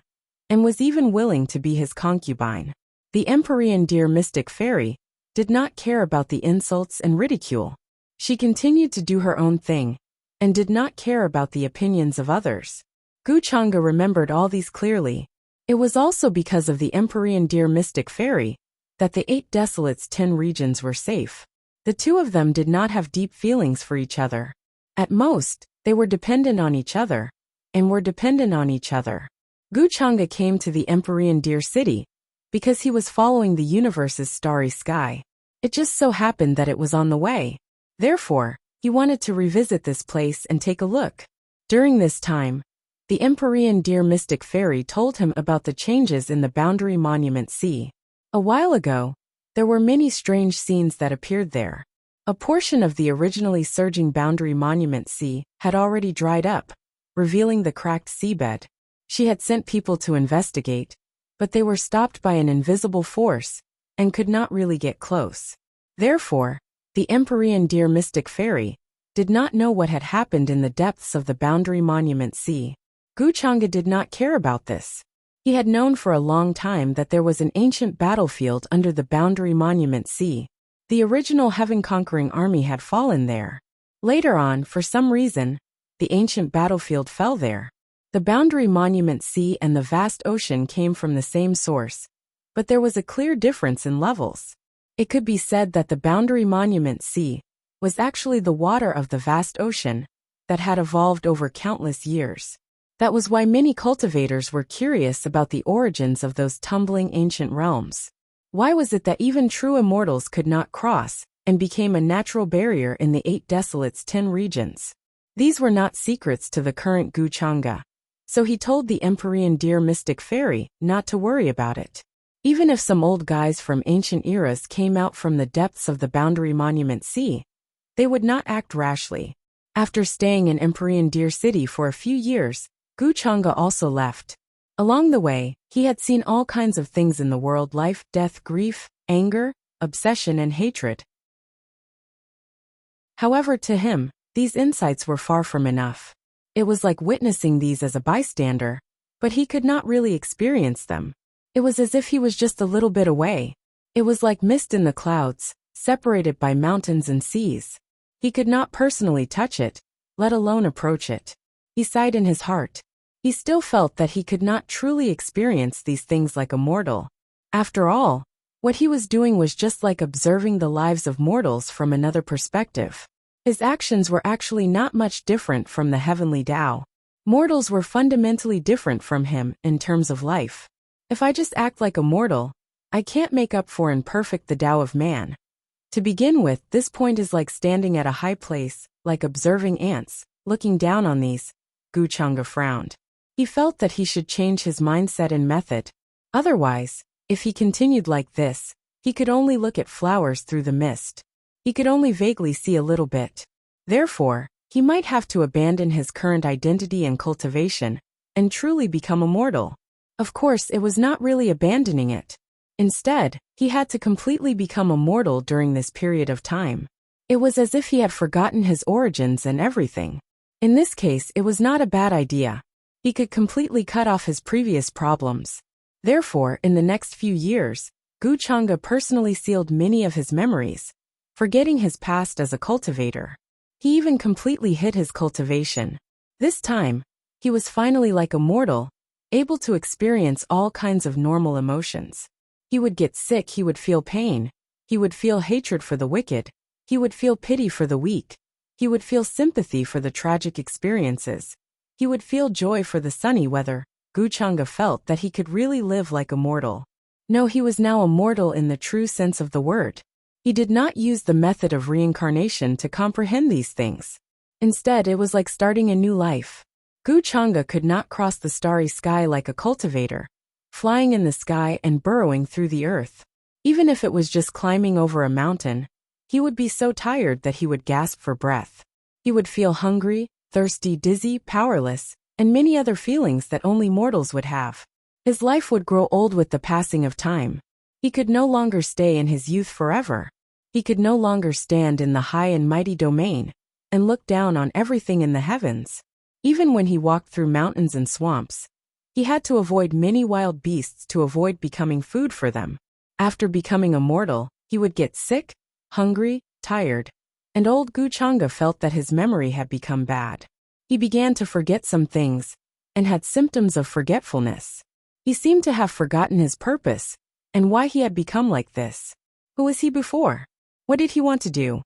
and was even willing to be his concubine. The Empyrean Deer Mystic Fairy did not care about the insults and ridicule. She continued to do her own thing, and did not care about the opinions of others. Gu Chang'e remembered all these clearly. It was also because of the Empyrean Deer Mystic Fairy that the 8 Desolates' 10 regions were safe. The two of them did not have deep feelings for each other. At most, they were dependent on each other, and were dependent on each other. Gu Chang'e came to the Empyrean Deer City because he was following the universe's starry sky. It just so happened that it was on the way. Therefore, he wanted to revisit this place and take a look. During this time, the Empyrean Deer Mystic Fairy told him about the changes in the Boundary Monument Sea. A while ago, There were many strange scenes that appeared there. A portion of the originally surging Boundary Monument Sea had already dried up, revealing the cracked seabed. She had sent people to investigate, but they were stopped by an invisible force and could not really get close. Therefore, the Empyrean Deer Mystic Fairy did not know what had happened in the depths of the Boundary Monument Sea. Guchanga did not care about this. He had known for a long time that there was an ancient battlefield under the Boundary Monument Sea. The original heaven-conquering army had fallen there. Later on, for some reason, the ancient battlefield fell there. The Boundary Monument Sea and the vast ocean came from the same source, but there was a clear difference in levels. It could be said that the Boundary Monument Sea was actually the water of the vast ocean that had evolved over countless years. That was why many cultivators were curious about the origins of those tumbling ancient realms. Why was it that even true immortals could not cross, and became a natural barrier in the 8 Desolates' 10 regions? These were not secrets to the current Guchanga. So he told the Empyrean Deer Mystic Fairy not to worry about it. Even if some old guys from ancient eras came out from the depths of the Boundary Monument Sea, they would not act rashly. After staying in Empyrean Deer City for a few years, Guchanga also left. Along the way, he had seen all kinds of things in the world: life, death, grief, anger, obsession, and hatred. However, to him, these insights were far from enough. It was like witnessing these as a bystander, but he could not really experience them. It was as if he was just a little bit away. It was like mist in the clouds, separated by mountains and seas. He could not personally touch it, let alone approach it. He sighed in his heart. He still felt that he could not truly experience these things like a mortal. After all, what he was doing was just like observing the lives of mortals from another perspective. His actions were actually not much different from the heavenly Tao. Mortals were fundamentally different from him in terms of life. If I just act like a mortal, I can't make up for in perfect the Tao of man. To begin with, this point is like standing at a high place, like observing ants, looking down on these. Guchanga frowned. He felt that he should change his mindset and method. Otherwise, if he continued like this, he could only look at flowers through the mist. He could only vaguely see a little bit. Therefore, he might have to abandon his current identity and cultivation, and truly become immortal. Of course, it was not really abandoning it. Instead, he had to completely become immortal during this period of time. It was as if he had forgotten his origins and everything. In this case, it was not a bad idea. He could completely cut off his previous problems. Therefore, in the next few years, Guchanga personally sealed many of his memories, forgetting his past as a cultivator. He even completely hid his cultivation. This time, he was finally like a mortal, able to experience all kinds of normal emotions. He would get sick, he would feel pain, he would feel hatred for the wicked, he would feel pity for the weak, he would feel sympathy for the tragic experiences, he would feel joy for the sunny weather. Guchanga felt that he could really live like a mortal. No, he was now a mortal in the true sense of the word. He did not use the method of reincarnation to comprehend these things. Instead, it was like starting a new life. Guchanga could not cross the starry sky like a cultivator, flying in the sky and burrowing through the earth. Even if it was just climbing over a mountain, he would be so tired that he would gasp for breath. He would feel hungry, thirsty, dizzy, powerless, and many other feelings that only mortals would have. His life would grow old with the passing of time. He could no longer stay in his youth forever. He could no longer stand in the high and mighty domain and look down on everything in the heavens. Even when he walked through mountains and swamps, he had to avoid many wild beasts to avoid becoming food for them. After becoming a mortal, he would get sick, hungry, tired, and old Guchanga felt that his memory had become bad. He began to forget some things, and had symptoms of forgetfulness. He seemed to have forgotten his purpose, and why he had become like this. Who was he before? What did he want to do?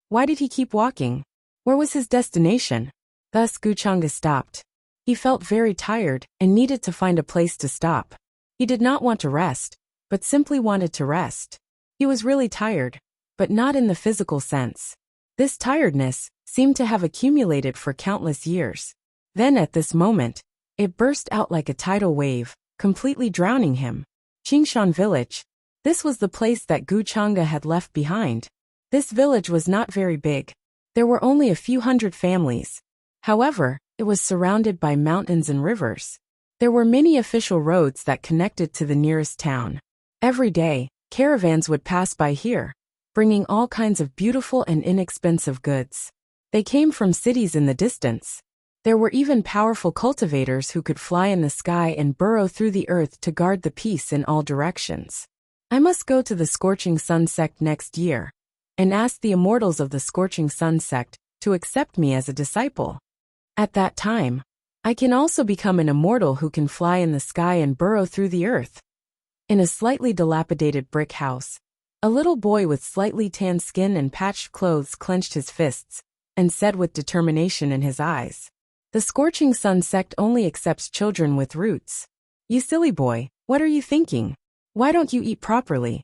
Why did he keep walking? Where was his destination? Thus Guchanga stopped. He felt very tired, and needed to find a place to stop. He did not want to rest, but simply wanted to rest. He was really tired, but not in the physical sense. This tiredness seemed to have accumulated for countless years. Then at this moment, it burst out like a tidal wave, completely drowning him. Qingshan Village. This was the place that Gu Chang'e had left behind. This village was not very big. There were only a few hundred families. However, it was surrounded by mountains and rivers. There were many official roads that connected to the nearest town. Every day, caravans would pass by here, bringing all kinds of beautiful and inexpensive goods. They came from cities in the distance. There were even powerful cultivators who could fly in the sky and burrow through the earth to guard the peace in all directions. I must go to the Scorching Sun sect next year and ask the immortals of the Scorching Sun sect to accept me as a disciple. At that time, I can also become an immortal who can fly in the sky and burrow through the earth. In a slightly dilapidated brick house, a little boy with slightly tanned skin and patched clothes clenched his fists and said with determination in his eyes, "The Scorching Sun sect only accepts children with roots." You silly boy, what are you thinking? Why don't you eat properly?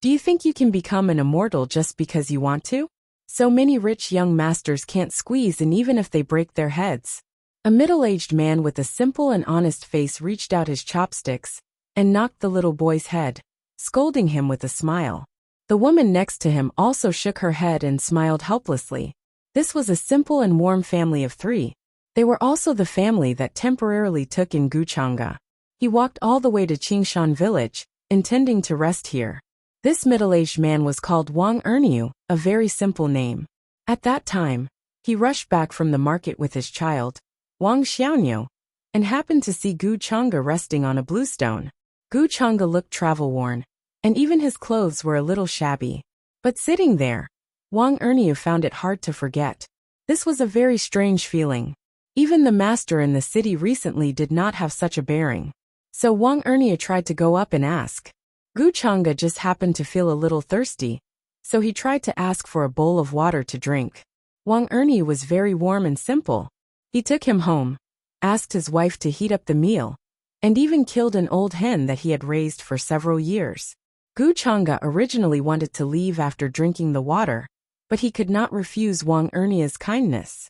Do you think you can become an immortal just because you want to? So many rich young masters can't squeeze in even if they break their heads. A middle-aged man with a simple and honest face reached out his chopsticks and knocked the little boy's head, scolding him with a smile. The woman next to him also shook her head and smiled helplessly. This was a simple and warm family of 3. They were also the family that temporarily took in Gu Chang'e. He walked all the way to Qingshan Village, intending to rest here. This middle-aged man was called Wang Erniu, a very simple name. At that time, he rushed back from the market with his child, Wang Xiaoniu, and happened to see Gu Chang'e resting on a bluestone. Gu Chang'e looked travel-worn, and even his clothes were a little shabby. But sitting there, Wang Erniu found it hard to forget. This was a very strange feeling. Even the master in the city recently did not have such a bearing. So Wang Erniu tried to go up and ask. Gu Chang'e just happened to feel a little thirsty, so he tried to ask for a bowl of water to drink. Wang Erniu was very warm and simple. He took him home, asked his wife to heat up the meal, and even killed an old hen that he had raised for several years. Gu Chang'e originally wanted to leave after drinking the water, but he could not refuse Wang Erniu's kindness.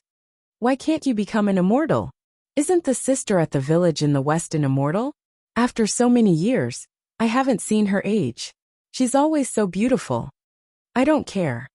Why can't you become an immortal? Isn't the sister at the village in the west an immortal? After so many years, I haven't seen her age. She's always so beautiful. I don't care.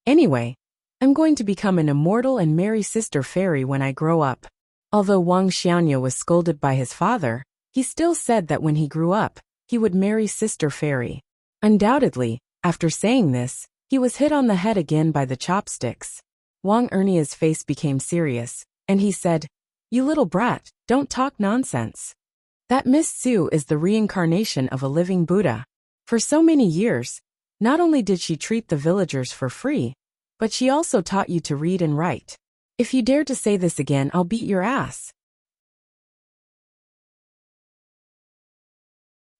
Anyway, I'm going to become an immortal and marry Sister Fairy when I grow up. Although Wang Xiaoniu was scolded by his father, he still said that when he grew up, he would marry Sister Fairy. Undoubtedly, after saying this, he was hit on the head again by the chopsticks. Wang Erniu's face became serious, and he said, "You little brat, don't talk nonsense. That Miss Su is the reincarnation of a living Buddha. For so many years, not only did she treat the villagers for free, but she also taught you to read and write. If you dare to say this again, I'll beat your ass."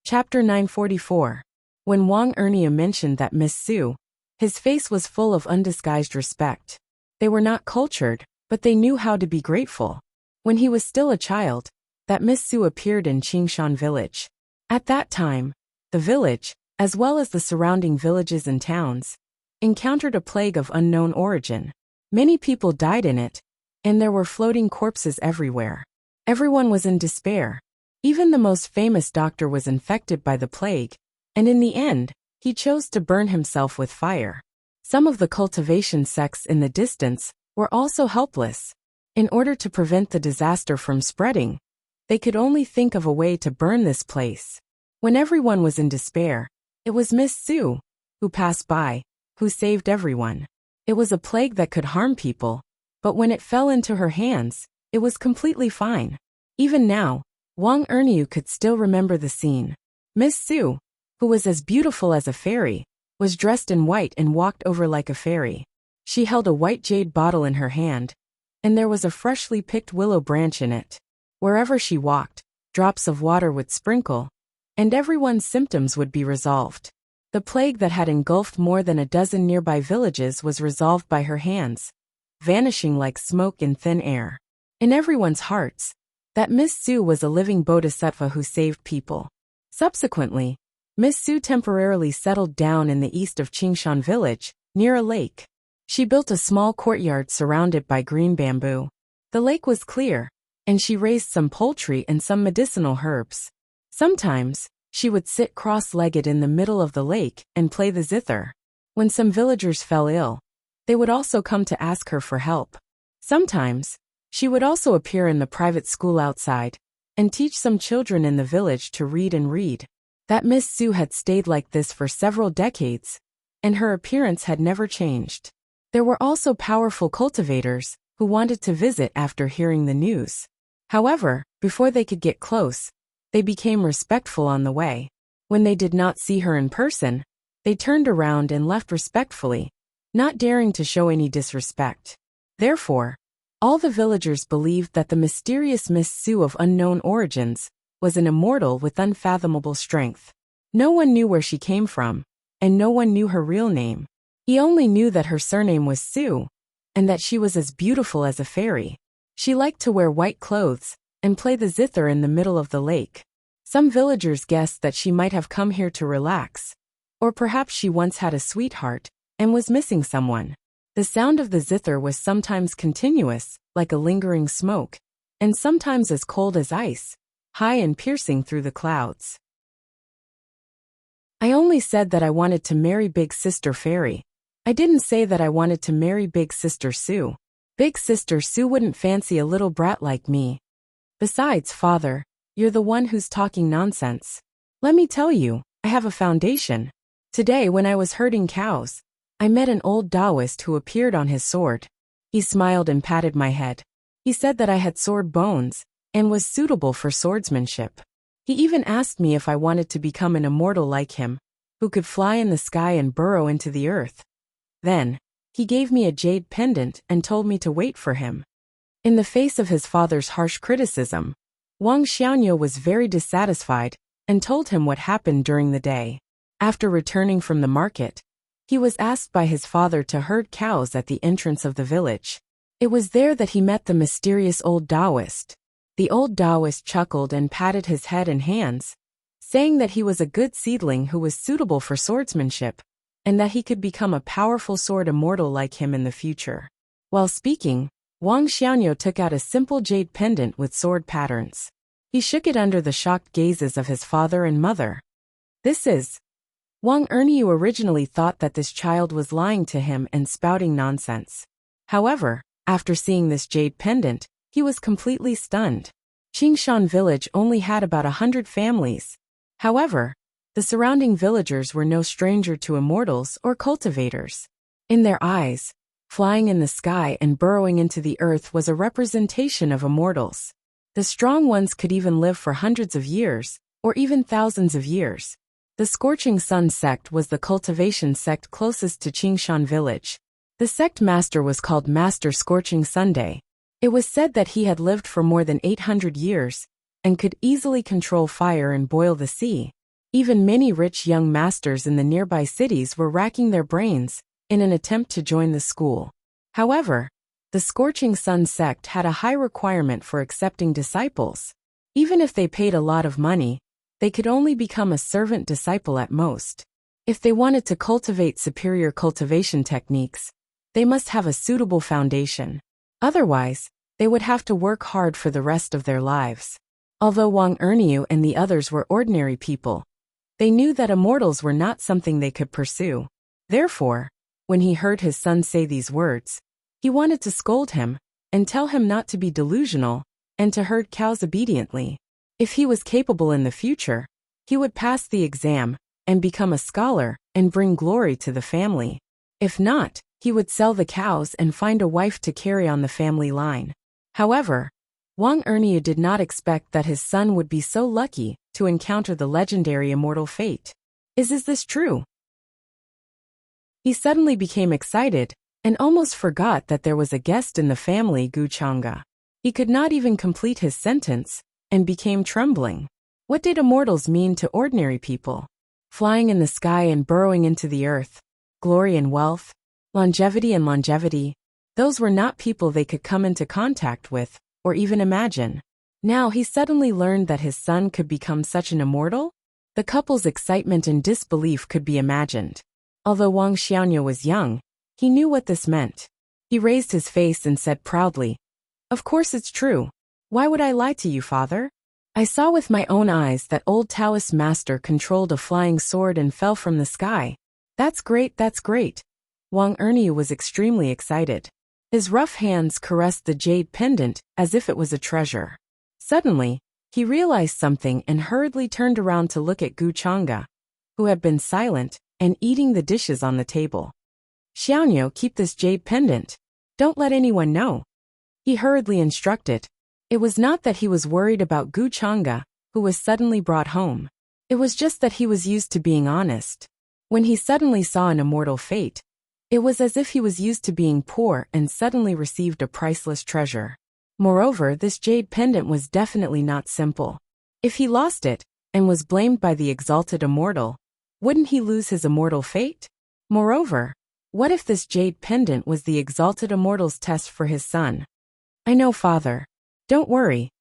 Chapter 944. When Wang Erniu mentioned that Miss Su, his face was full of undisguised respect. They were not cultured, but they knew how to be grateful. When he was still a child, that Miss Su appeared in Qingshan Village. At that time, the village, as well as the surrounding villages and towns, encountered a plague of unknown origin. Many people died in it, and there were floating corpses everywhere. Everyone was in despair. Even the most famous doctor was infected by the plague, and in the end, he chose to burn himself with fire. Some of the cultivation sects in the distance were also helpless. In order to prevent the disaster from spreading, they could only think of a way to burn this place. When everyone was in despair, it was Miss Su, who passed by, who saved everyone. It was a plague that could harm people, but when it fell into her hands, it was completely fine. Even now, Wang Erniu could still remember the scene. Miss Su, who was as beautiful as a fairy, was dressed in white and walked over like a fairy. She held a white jade bottle in her hand, and there was a freshly picked willow branch in it. Wherever she walked, drops of water would sprinkle, and everyone's symptoms would be resolved. The plague that had engulfed more than a dozen nearby villages was resolved by her hands, vanishing like smoke in thin air. In everyone's hearts, that Miss Su was a living bodhisattva who saved people. Subsequently, Miss Su temporarily settled down in the east of Qingshan Village, near a lake. She built a small courtyard surrounded by green bamboo. The lake was clear, and she raised some poultry and some medicinal herbs. Sometimes, she would sit cross-legged in the middle of the lake and play the zither. When some villagers fell ill, they would also come to ask her for help. Sometimes, she would also appear in the private school outside and teach some children in the village to read and read. That Miss Sue had stayed like this for several decades, and her appearance had never changed. There were also powerful cultivators who wanted to visit after hearing the news. However, before they could get close, they became respectful on the way. When they did not see her in person, they turned around and left respectfully, not daring to show any disrespect. Therefore, all the villagers believed that the mysterious Miss Sue of unknown origins was an immortal with unfathomable strength. No one knew where she came from, and no one knew her real name. He only knew that her surname was Sue, and that she was as beautiful as a fairy. She liked to wear white clothes and play the zither in the middle of the lake. Some villagers guessed that she might have come here to relax, or perhaps she once had a sweetheart and was missing someone. The sound of the zither was sometimes continuous, like a lingering smoke, and sometimes as cold as ice, high and piercing through the clouds. I only said that I wanted to marry Big Sister Fairy. I didn't say that I wanted to marry Big Sister Sue. Big Sister Sue wouldn't fancy a little brat like me. Besides, father, you're the one who's talking nonsense. Let me tell you, I have a foundation. Today when I was herding cows, I met an old Taoist who appeared on his sword. He smiled and patted my head. He said that I had sword bones and was suitable for swordsmanship. He even asked me if I wanted to become an immortal like him, who could fly in the sky and burrow into the earth. Then, he gave me a jade pendant and told me to wait for him. In the face of his father's harsh criticism, Wang Xiaonuo was very dissatisfied and told him what happened during the day. After returning from the market, he was asked by his father to herd cows at the entrance of the village. It was there that he met the mysterious old Taoist. The old Taoist chuckled and patted his head and hands, saying that he was a good seedling who was suitable for swordsmanship, and that he could become a powerful sword immortal like him in the future. While speaking, Wang Xiaonuo took out a simple jade pendant with sword patterns. He shook it under the shocked gazes of his father and mother. This is... Wang Erniu originally thought that this child was lying to him and spouting nonsense. However, after seeing this jade pendant, he was completely stunned. Qingshan village only had about 100 families. However, the surrounding villagers were no stranger to immortals or cultivators. In their eyes, flying in the sky and burrowing into the earth was a representation of immortals. The strong ones could even live for hundreds of years, or even thousands of years. The Scorching Sun sect was the cultivation sect closest to Qingshan village. The sect master was called Master Scorching Sunday. It was said that he had lived for more than 800 years, and could easily control fire and boil the sea. Even many rich young masters in the nearby cities were racking their brains in an attempt to join the school. However, the Scorching Sun sect had a high requirement for accepting disciples. Even if they paid a lot of money, they could only become a servant disciple at most. If they wanted to cultivate superior cultivation techniques, they must have a suitable foundation. Otherwise, they would have to work hard for the rest of their lives. Although Wang Erniu and the others were ordinary people, they knew that immortals were not something they could pursue. Therefore, when he heard his son say these words, he wanted to scold him and tell him not to be delusional and to herd cows obediently. If he was capable in the future, he would pass the exam and become a scholar and bring glory to the family. If not, he would sell the cows and find a wife to carry on the family line. However, Wang Erniu did not expect that his son would be so lucky to encounter the legendary immortal fate. Is this true? He suddenly became excited and almost forgot that there was a guest in the family, Gu Chang'e. He could not even complete his sentence and became trembling. What did immortals mean to ordinary people? Flying in the sky and burrowing into the earth, glory and wealth, longevity and longevity, those were not people they could come into contact with or even imagine. Now he suddenly learned that his son could become such an immortal? The couple's excitement and disbelief could be imagined. Although Wang Xiaonuo was young, he knew what this meant. He raised his face and said proudly, "Of course it's true. Why would I lie to you, father? I saw with my own eyes that old Taoist master controlled a flying sword and fell from the sky. That's great, that's great. Wang Erniu was extremely excited. His rough hands caressed the jade pendant as if it was a treasure. Suddenly, he realized something and hurriedly turned around to look at Gu Chang'e, who had been silent and eating the dishes on the table. Xiaoniu, keep this jade pendant. Don't let anyone know. He hurriedly instructed. It was not that he was worried about Gu Chang'e, who was suddenly brought home. It was just that he was used to being honest. When he suddenly saw an immortal fate, it was as if he was used to being poor and suddenly received a priceless treasure. Moreover, this jade pendant was definitely not simple. If he lost it, and was blamed by the exalted immortal, wouldn't he lose his immortal fate? Moreover, what if this jade pendant was the exalted immortal's test for his son? I know, father. Don't worry.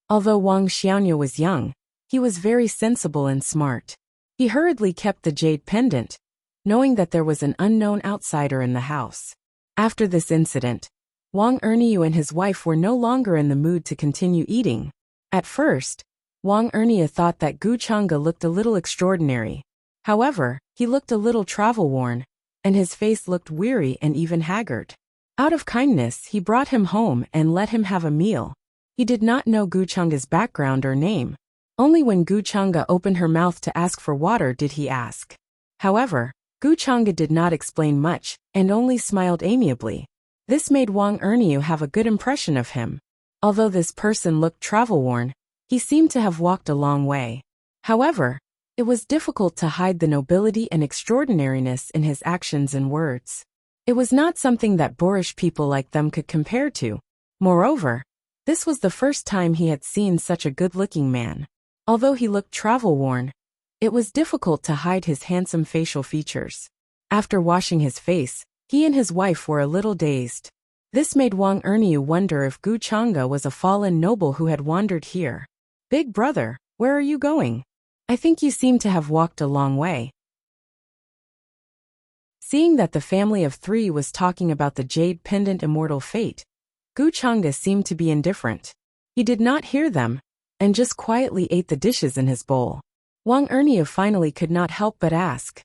Although Wang Xiaoniu was young, he was very sensible and smart. He hurriedly kept the jade pendant, knowing that there was an unknown outsider in the house. After this incident, Wang Erniu and his wife were no longer in the mood to continue eating. At first, Wang Erniu thought that Gu Chang'e looked a little extraordinary. However, he looked a little travel-worn, and his face looked weary and even haggard. Out of kindness, he brought him home and let him have a meal. He did not know Gu Chang'e's background or name. Only when Gu Chang'e opened her mouth to ask for water did he ask. However, Gu Chang'e did not explain much, and only smiled amiably. This made Wang Erniu have a good impression of him. Although this person looked travel-worn, he seemed to have walked a long way. However, it was difficult to hide the nobility and extraordinariness in his actions and words. It was not something that boorish people like them could compare to. Moreover, this was the first time he had seen such a good-looking man. Although he looked travel-worn, it was difficult to hide his handsome facial features. After washing his face, he and his wife were a little dazed. This made Wang Erniu wonder if Gu Chang'e was a fallen noble who had wandered here. Big brother, where are you going? I think you seem to have walked a long way. Seeing that the family of three was talking about the jade pendant immortal fate, Gu Chang'e seemed to be indifferent. He did not hear them, and just quietly ate the dishes in his bowl. Wang Erniu finally could not help but ask,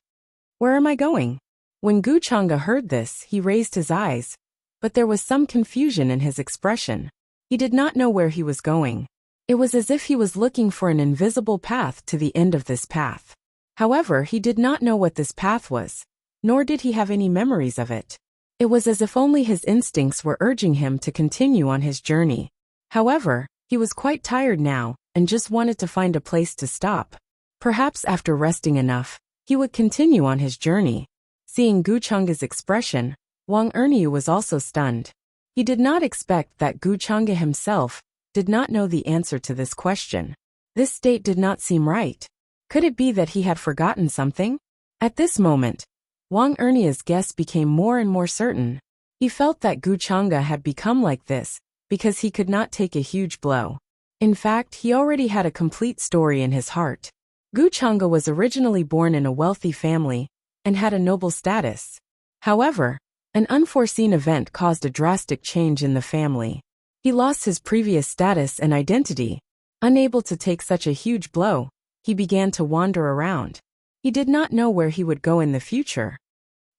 "Where am I going?" When Gu Chang'e heard this, he raised his eyes, but there was some confusion in his expression. He did not know where he was going. It was as if he was looking for an invisible path to the end of this path. However, he did not know what this path was, nor did he have any memories of it. It was as if only his instincts were urging him to continue on his journey. However, he was quite tired now, and just wanted to find a place to stop. Perhaps after resting enough, he would continue on his journey. Seeing Gu Chang'e's expression, Wang Erniu was also stunned. He did not expect that Gu Chang'e himself did not know the answer to this question. This state did not seem right. Could it be that he had forgotten something? At this moment, Wang Erniu's guess became more and more certain. He felt that Gu Chang'e had become like this because he could not take a huge blow. In fact, he already had a complete story in his heart. Gu Chang'e was originally born in a wealthy family and had a noble status. However, an unforeseen event caused a drastic change in the family. He lost his previous status and identity. Unable to take such a huge blow, he began to wander around. He did not know where he would go in the future.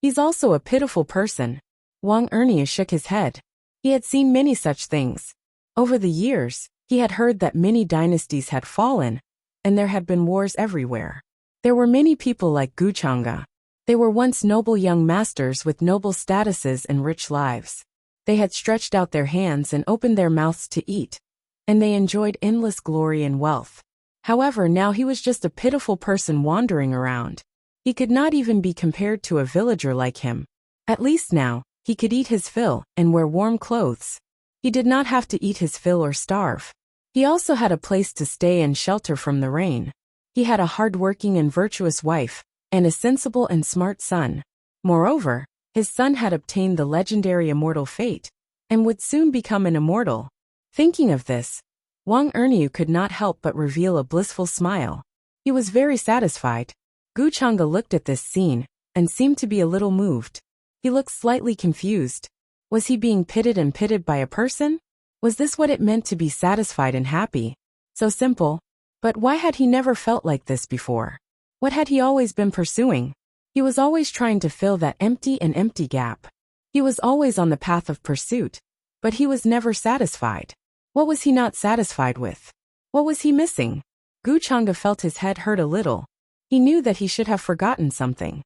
He's also a pitiful person. Wang Erniu shook his head. He had seen many such things. Over the years, he had heard that many dynasties had fallen, and there had been wars everywhere. There were many people like Gu Chang'e. They were once noble young masters with noble statuses and rich lives. They had stretched out their hands and opened their mouths to eat, and they enjoyed endless glory and wealth. However, now he was just a pitiful person wandering around. He could not even be compared to a villager like him. At least now, he could eat his fill and wear warm clothes. He did not have to eat his fill or starve. He also had a place to stay and shelter from the rain. He had a hard-working and virtuous wife, and a sensible and smart son. Moreover, his son had obtained the legendary immortal fate, and would soon become an immortal. Thinking of this, Wang Erniu could not help but reveal a blissful smile. He was very satisfied. Gu Chang'e looked at this scene, and seemed to be a little moved. He looked slightly confused. Was he being pitied by a person? Was this what it meant to be satisfied and happy? So simple. But why had he never felt like this before? What had he always been pursuing? He was always trying to fill that empty gap. He was always on the path of pursuit, but he was never satisfied. What was he not satisfied with? What was he missing? Gu Chang'e felt his head hurt a little. He knew that he should have forgotten something.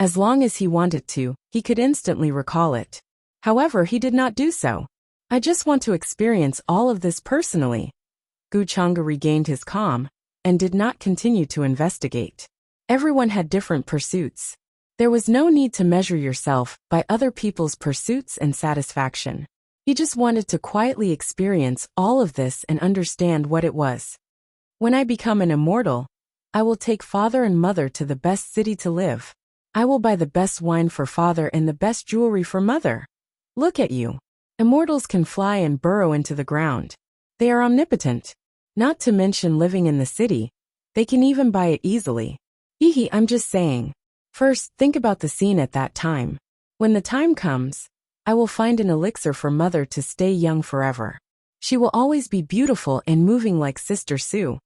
As long as he wanted to, he could instantly recall it. However, he did not do so. I just want to experience all of this personally. Gu Chang'e regained his calm and did not continue to investigate. Everyone had different pursuits. There was no need to measure yourself by other people's pursuits and satisfaction. He just wanted to quietly experience all of this and understand what it was. When I become an immortal, I will take father and mother to the best city to live. I will buy the best wine for father and the best jewelry for mother. Look at you. Immortals can fly and burrow into the ground. They are omnipotent. Not to mention living in the city. They can even buy it easily. Hee, I'm just saying. First, think about the scene at that time. When the time comes, I will find an elixir for mother to stay young forever. She will always be beautiful and moving like Sister Sue.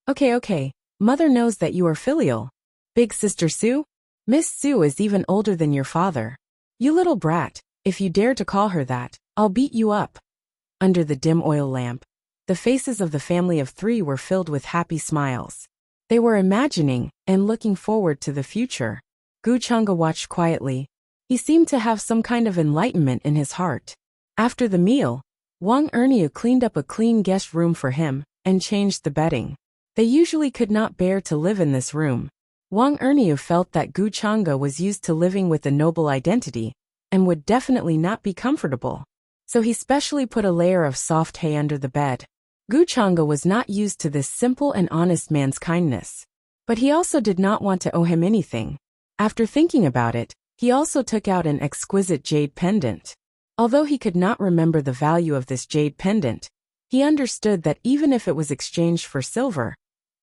Okay. Mother knows that you are filial. Big Sister Sue? Miss Sue is even older than your father. You little brat, if you dare to call her that, I'll beat you up. Under the dim oil lamp, the faces of the family of three were filled with happy smiles. They were imagining and looking forward to the future. Gu Chang'e watched quietly. He seemed to have some kind of enlightenment in his heart. After the meal, Wang Erniu cleaned up a clean guest room for him and changed the bedding. They usually could not bear to live in this room. Wang Erniu felt that Gu Chang'e was used to living with a noble identity and would definitely not be comfortable. So he specially put a layer of soft hay under the bed. Gu Chang'e was not used to this simple and honest man's kindness. But he also did not want to owe him anything. After thinking about it, he also took out an exquisite jade pendant. Although he could not remember the value of this jade pendant, he understood that even if it was exchanged for silver,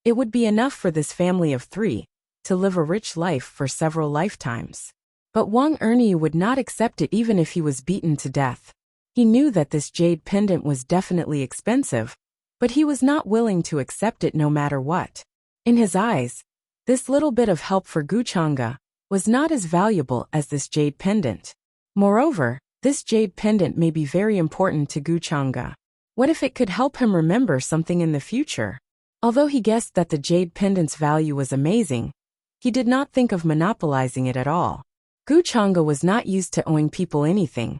it would be enough for this family of three to live a rich life for several lifetimes. But Wang Erniu would not accept it even if he was beaten to death. He knew that this jade pendant was definitely expensive, but he was not willing to accept it no matter what. In his eyes, this little bit of help for Gu Chang'e was not as valuable as this jade pendant. Moreover, this jade pendant may be very important to Gu Chang'e. What if it could help him remember something in the future? Although he guessed that the jade pendant's value was amazing, he did not think of monopolizing it at all. Gu Chang'e was not used to owing people anything,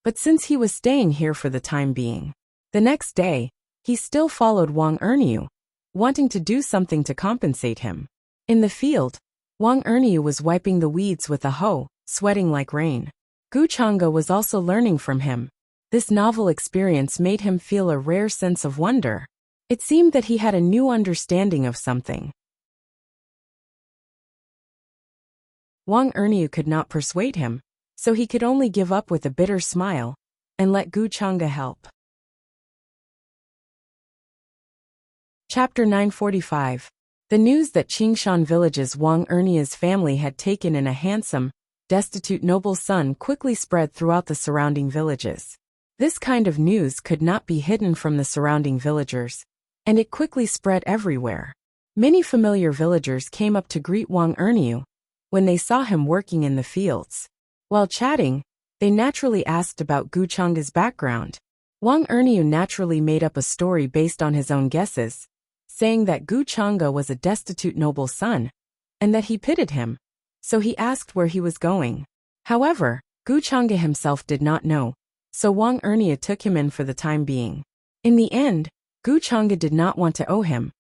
but since he was staying here for the time being. The next day, he still followed Wang Erniu, wanting to do something to compensate him. In the field, Wang Erniu was wiping the weeds with a hoe, sweating like rain. Gu Chang'e was also learning from him. This novel experience made him feel a rare sense of wonder. It seemed that he had a new understanding of something. Wang Erniu could not persuade him, so he could only give up with a bitter smile and let Gu Chang'e help. Chapter 945. The news that Qingshan village's Wang Erniu's family had taken in a handsome, destitute noble son quickly spread throughout the surrounding villages. This kind of news could not be hidden from the surrounding villagers, and it quickly spread everywhere. Many familiar villagers came up to greet Wang Erniu when they saw him working in the fields. While chatting, they naturally asked about Gu Chang'e's background. Wang Erniu naturally made up a story based on his own guesses, saying that Gu Chang'e was a destitute noble son, and that he pitied him, so he asked where he was going. However, Gu Chang'e himself did not know, so Wang Erniu took him in for the time being. In the end, Gu Chang'e did not want to owe him,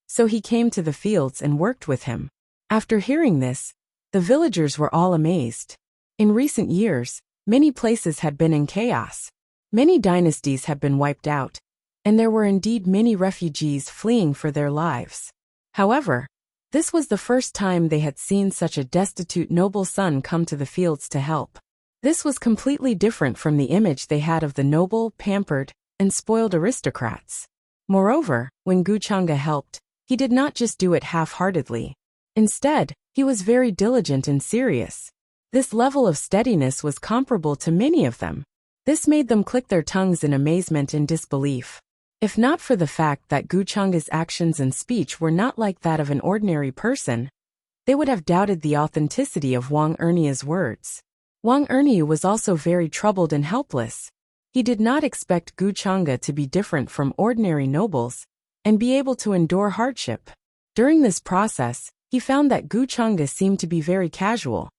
so he came to the fields and worked with him. After hearing this, the villagers were all amazed. In recent years, many places had been in chaos. Many dynasties had been wiped out, and there were indeed many refugees fleeing for their lives. However, this was the first time they had seen such a destitute noble son come to the fields to help. This was completely different from the image they had of the noble, pampered, and spoiled aristocrats. Moreover, when Gu Chang'e helped, he did not just do it half-heartedly. Instead, he was very diligent and serious. This level of steadiness was comparable to many of them. This made them click their tongues in amazement and disbelief. If not for the fact that Guchanga's actions and speech were not like that of an ordinary person, they would have doubted the authenticity of Wang Ernia's words. Wang Ernia was also very troubled and helpless. He did not expect Guchanga to be different from ordinary nobles and be able to endure hardship. During this process, he found that Guchanga seemed to be very casual,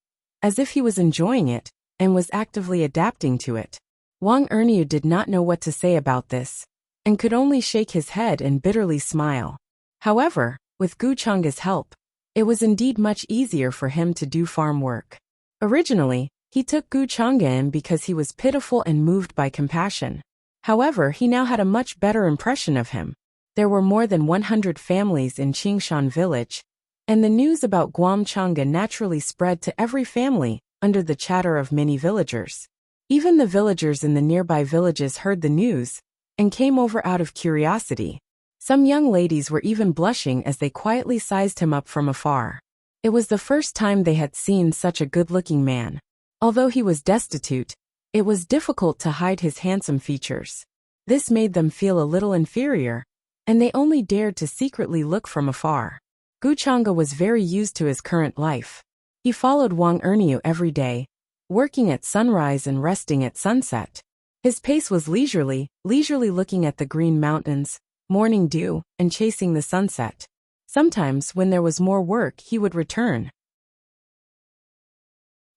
as if he was enjoying it and was actively adapting to it. Wang Ernia did not know what to say about this, and could only shake his head and bitterly smile. However, with Guchanga's help, it was indeed much easier for him to do farm work. Originally, he took Guchanga in because he was pitiful and moved by compassion. However, he now had a much better impression of him. There were more than 100 families in Qingshan village, and the news about Guamchanga naturally spread to every family under the chatter of many villagers. Even the villagers in the nearby villages heard the news and came over out of curiosity. Some young ladies were even blushing as they quietly sized him up from afar. It was the first time they had seen such a good-looking man. Although he was destitute, it was difficult to hide his handsome features. This made them feel a little inferior, and they only dared to secretly look from afar. Guchanga was very used to his current life. He followed Wang Erniu every day, working at sunrise and resting at sunset. His pace was leisurely looking at the green mountains, morning dew, and chasing the sunset. Sometimes, when there was more work, he would return.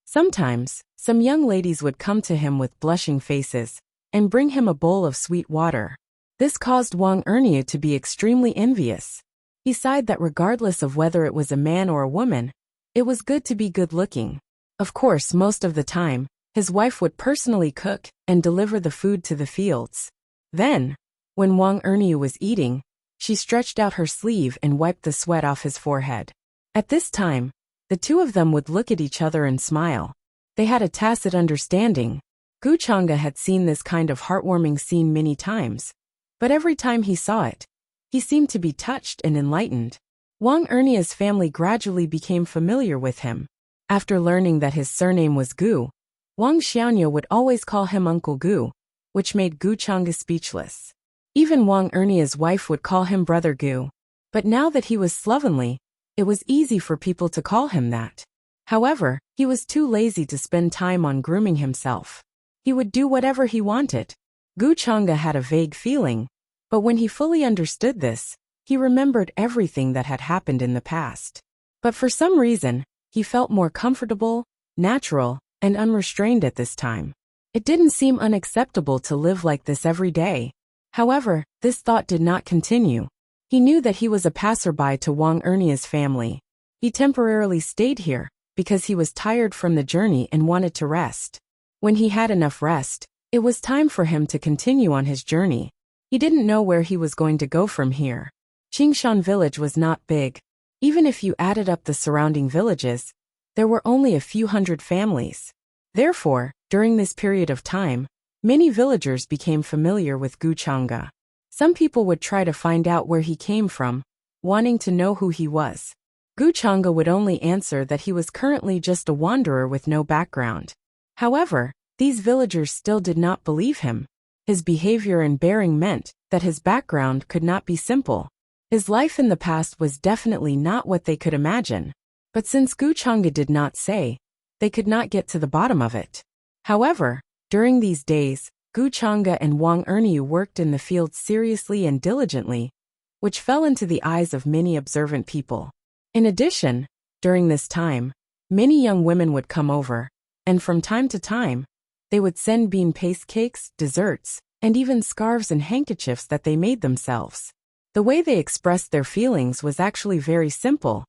Sometimes, some young ladies would come to him with blushing faces and bring him a bowl of sweet water. This caused Wang Erniu to be extremely envious. He sighed that regardless of whether it was a man or a woman, it was good to be good-looking. Of course, most of the time, his wife would personally cook and deliver the food to the fields. Then, when Wang Erniu was eating, she stretched out her sleeve and wiped the sweat off his forehead. At this time, the two of them would look at each other and smile. They had a tacit understanding. Guchanga had seen this kind of heartwarming scene many times, but every time he saw it, he seemed to be touched and enlightened. Wang Ernia's family gradually became familiar with him. After learning that his surname was Gu, Wang Xiaonya would always call him Uncle Gu, which made Guchanga speechless. Even Wang Ernia's wife would call him Brother Gu. But now that he was slovenly, it was easy for people to call him that. However, he was too lazy to spend time on grooming himself. He would do whatever he wanted. Guchanga had a vague feeling, but when he fully understood this, he remembered everything that had happened in the past. But for some reason, he felt more comfortable, natural, and unrestrained at this time. It didn't seem unacceptable to live like this every day. However, this thought did not continue. He knew that he was a passerby to Wang Ernia's family. He temporarily stayed here because he was tired from the journey and wanted to rest. When he had enough rest, it was time for him to continue on his journey. He didn't know where he was going to go from here. Qingshan village was not big. Even if you added up the surrounding villages, there were only a few hundred families. Therefore, during this period of time, many villagers became familiar with Guchanga. Some people would try to find out where he came from, wanting to know who he was. Guchanga would only answer that he was currently just a wanderer with no background. However, these villagers still did not believe him. His behavior and bearing meant that his background could not be simple. His life in the past was definitely not what they could imagine. But since Guchanga did not say, they could not get to the bottom of it. However, during these days, Guchanga and Wang Erniu worked in the fields seriously and diligently, which fell into the eyes of many observant people. In addition, during this time, many young women would come over, and from time to time, they would send bean paste cakes, desserts, and even scarves and handkerchiefs that they made themselves. The way they expressed their feelings was actually very simple,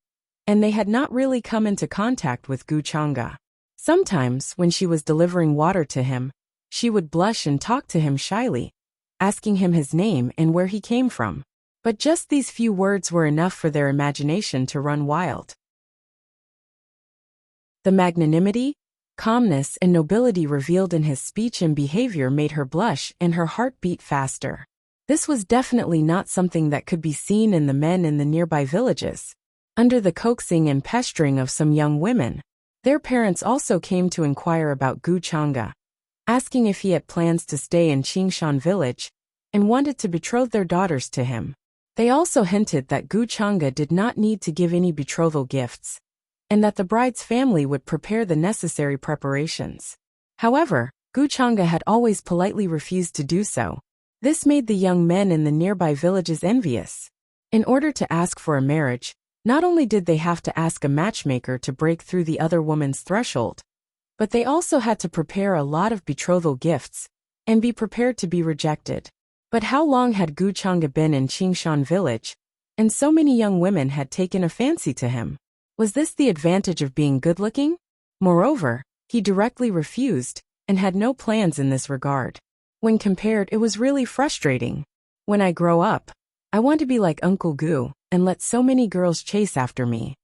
and they had not really come into contact with Guchanga. Sometimes, when she was delivering water to him, she would blush and talk to him shyly, asking him his name and where he came from. But just these few words were enough for their imagination to run wild. The magnanimity, calmness, and nobility revealed in his speech and behavior made her blush and her heart beat faster. This was definitely not something that could be seen in the men in the nearby villages. Under the coaxing and pestering of some young women, their parents also came to inquire about Guchanga, asking if he had plans to stay in Qingshan village, and wanted to betroth their daughters to him. They also hinted that Gu Chang'e did not need to give any betrothal gifts, and that the bride's family would prepare the necessary preparations. However, Gu Chang'e had always politely refused to do so. This made the young men in the nearby villages envious. In order to ask for a marriage, not only did they have to ask a matchmaker to break through the other woman's threshold, but they also had to prepare a lot of betrothal gifts and be prepared to be rejected. But how long had Gu Chang'e been in Qingshan village, and so many young women had taken a fancy to him? Was this the advantage of being good-looking? Moreover, he directly refused and had no plans in this regard. When compared, it was really frustrating. When I grow up, I want to be like Uncle Gu and let so many girls chase after me.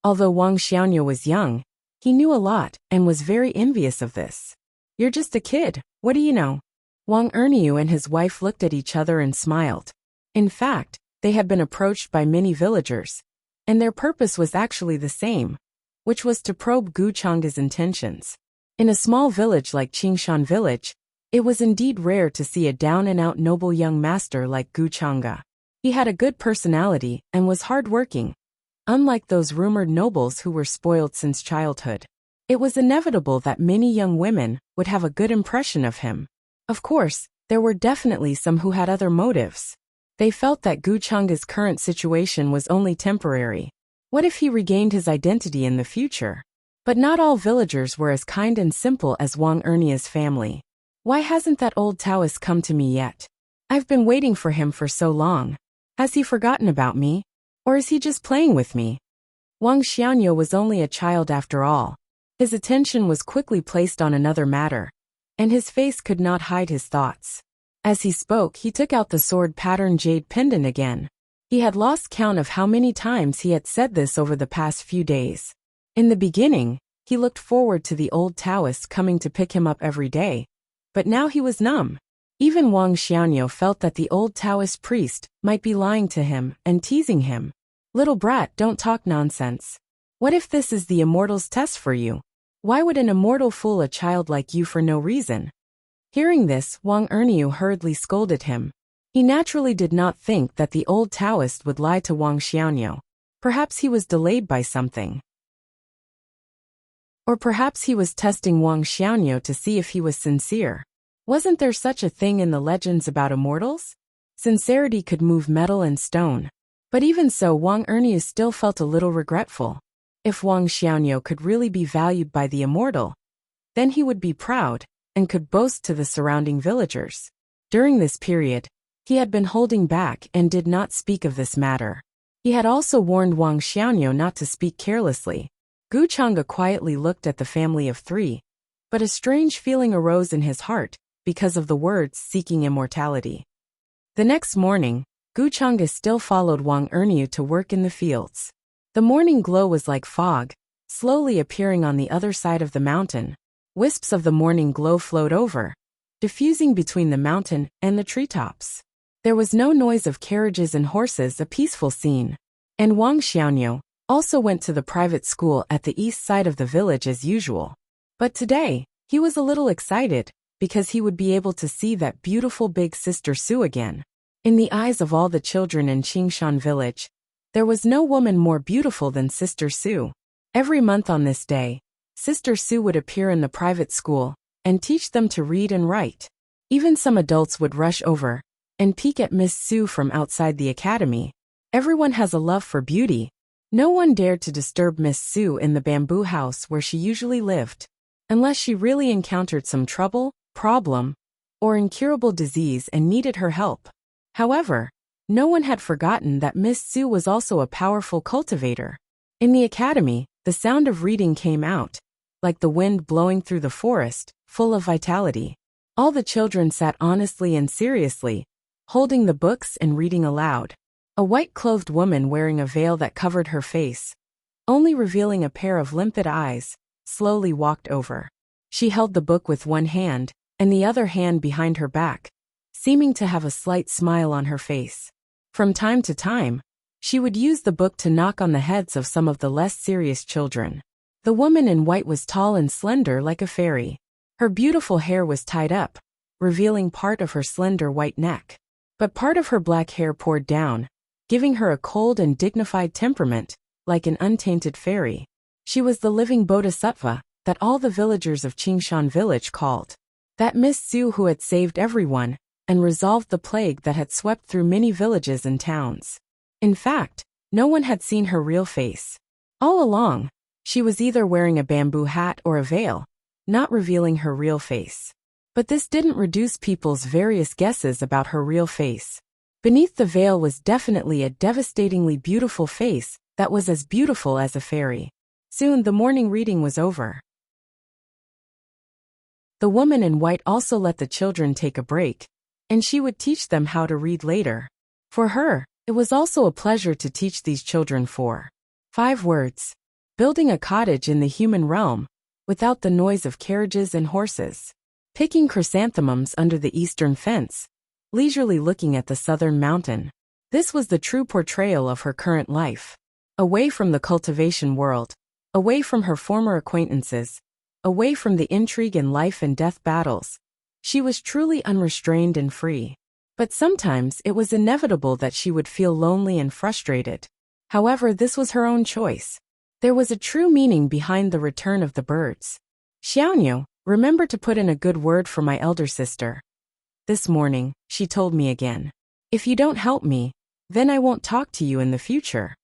Although Wang Xiaonuo was young, he knew a lot and was very envious of this. You're just a kid, what do you know? Wang Erniu and his wife looked at each other and smiled. In fact, they had been approached by many villagers, and their purpose was actually the same, which was to probe Gu Chang'e's intentions. In a small village like Qingshan village, it was indeed rare to see a down-and-out noble young master like Gu Chang'e. He had a good personality and was hard-working, unlike those rumored nobles who were spoiled since childhood. It was inevitable that many young women would have a good impression of him. Of course, there were definitely some who had other motives. They felt that Gu Chang'e's current situation was only temporary. What if he regained his identity in the future? But not all villagers were as kind and simple as Wang Ernia's family. Why hasn't that old Taoist come to me yet? I've been waiting for him for so long. Has he forgotten about me? Or is he just playing with me? Wang Xiaonuo was only a child after all. His attention was quickly placed on another matter, and his face could not hide his thoughts. As he spoke, he took out the sword-pattern jade pendant again. He had lost count of how many times he had said this over the past few days. In the beginning, he looked forward to the old Taoist coming to pick him up every day, but now he was numb. Even Wang Xiaonuo felt that the old Taoist priest might be lying to him and teasing him. Little brat, don't talk nonsense. What if this is the immortal's test for you? Why would an immortal fool a child like you for no reason? Hearing this, Wang Erniu hurriedly scolded him. He naturally did not think that the old Taoist would lie to Wang Xiaonuo. Perhaps he was delayed by something. Or perhaps he was testing Wang Xiaonuo to see if he was sincere. Wasn't there such a thing in the legends about immortals? Sincerity could move metal and stone. But even so, Wang Erniu still felt a little regretful. If Wang Xiaonuo could really be valued by the immortal, then he would be proud and could boast to the surrounding villagers. During this period, he had been holding back and did not speak of this matter. He had also warned Wang Xiaonuo not to speak carelessly. Gu Chang'e quietly looked at the family of three, but a strange feeling arose in his heart because of the words seeking immortality. The next morning, Gu Chang'e still followed Wang Erniu to work in the fields. The morning glow was like fog, slowly appearing on the other side of the mountain. Wisps of the morning glow flowed over, diffusing between the mountain and the treetops. There was no noise of carriages and horses, a peaceful scene. And Wang Xiaonuo also went to the private school at the east side of the village as usual. But today, he was a little excited because he would be able to see that beautiful big sister Su again. In the eyes of all the children in Qingshan village, there was no woman more beautiful than Sister Su. Every month on this day, Sister Su would appear in the private school and teach them to read and write. Even some adults would rush over and peek at Miss Su from outside the academy. Everyone has a love for beauty. No one dared to disturb Miss Su in the bamboo house where she usually lived, unless she really encountered some trouble, problem, or incurable disease and needed her help. However, no one had forgotten that Miss Su was also a powerful cultivator. In the academy, the sound of reading came out, like the wind blowing through the forest, full of vitality. All the children sat honestly and seriously, holding the books and reading aloud. A white-clothed woman wearing a veil that covered her face, only revealing a pair of limpid eyes, slowly walked over. She held the book with one hand, and the other hand behind her back, seeming to have a slight smile on her face. From time to time, she would use the book to knock on the heads of some of the less serious children. The woman in white was tall and slender like a fairy. Her beautiful hair was tied up, revealing part of her slender white neck. But part of her black hair poured down, giving her a cold and dignified temperament, like an untainted fairy. She was the living bodhisattva that all the villagers of Qingshan village called. That Miss Su who had saved everyone and resolved the plague that had swept through many villages and towns. In fact, no one had seen her real face. All along, she was either wearing a bamboo hat or a veil, not revealing her real face. But this didn't reduce people's various guesses about her real face. Beneath the veil was definitely a devastatingly beautiful face that was as beautiful as a fairy. Soon the morning reading was over. The woman in white also let the children take a break, and she would teach them how to read later. For her, it was also a pleasure to teach these children 5 words. Building a cottage in the human realm, without the noise of carriages and horses. Picking chrysanthemums under the eastern fence, leisurely looking at the southern mountain. This was the true portrayal of her current life. Away from the cultivation world, away from her former acquaintances, away from the intrigue and life and death battles. She was truly unrestrained and free. But sometimes it was inevitable that she would feel lonely and frustrated. However, this was her own choice. There was a true meaning behind the return of the birds. Xiaoniu, remember to put in a good word for my elder sister. This morning, she told me again. If you don't help me, then I won't talk to you in the future.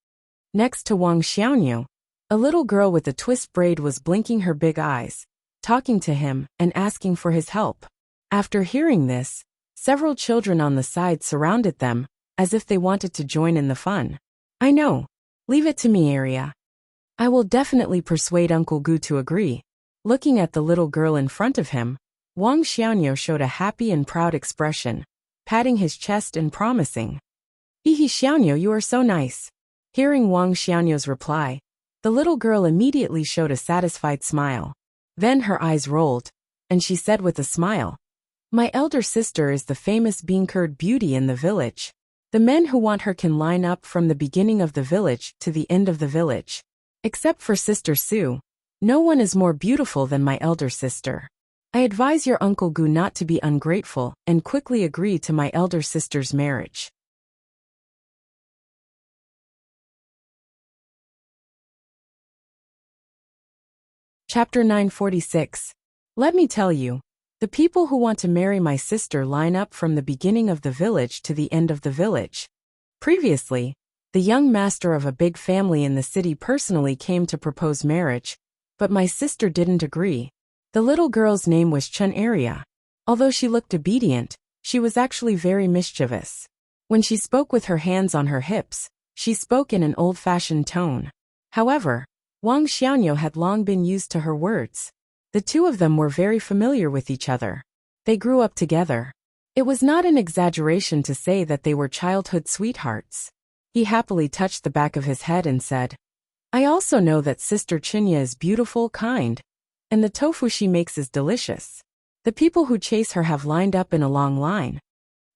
Next to Wang Xiaoniu, a little girl with a twist braid was blinking her big eyes, talking to him and asking for his help. After hearing this, several children on the side surrounded them, as if they wanted to join in the fun. I know. Leave it to me, Aria. I will definitely persuade Uncle Gu to agree. Looking at the little girl in front of him, Wang Xiaoniu showed a happy and proud expression, patting his chest and promising. Hihi Xiaoniu, you are so nice. Hearing Wang Xiaoniu's reply, the little girl immediately showed a satisfied smile. Then her eyes rolled, and she said with a smile, my elder sister is the famous bean-curd beauty in the village. The men who want her can line up from the beginning of the village to the end of the village. Except for Sister Su, no one is more beautiful than my elder sister. I advise your Uncle Gu not to be ungrateful and quickly agree to my elder sister's marriage. Chapter 946. Let me tell you, the people who want to marry my sister line up from the beginning of the village to the end of the village. Previously, the young master of a big family in the city personally came to propose marriage, but my sister didn't agree. The little girl's name was Chun Aria. Although she looked obedient, she was actually very mischievous. When she spoke with her hands on her hips, she spoke in an old-fashioned tone. However, Wang Xiaoniu had long been used to her words. The two of them were very familiar with each other. They grew up together. It was not an exaggeration to say that they were childhood sweethearts. He happily touched the back of his head and said, I also know that Sister Chinya is beautiful, kind, and the tofu she makes is delicious. The people who chase her have lined up in a long line.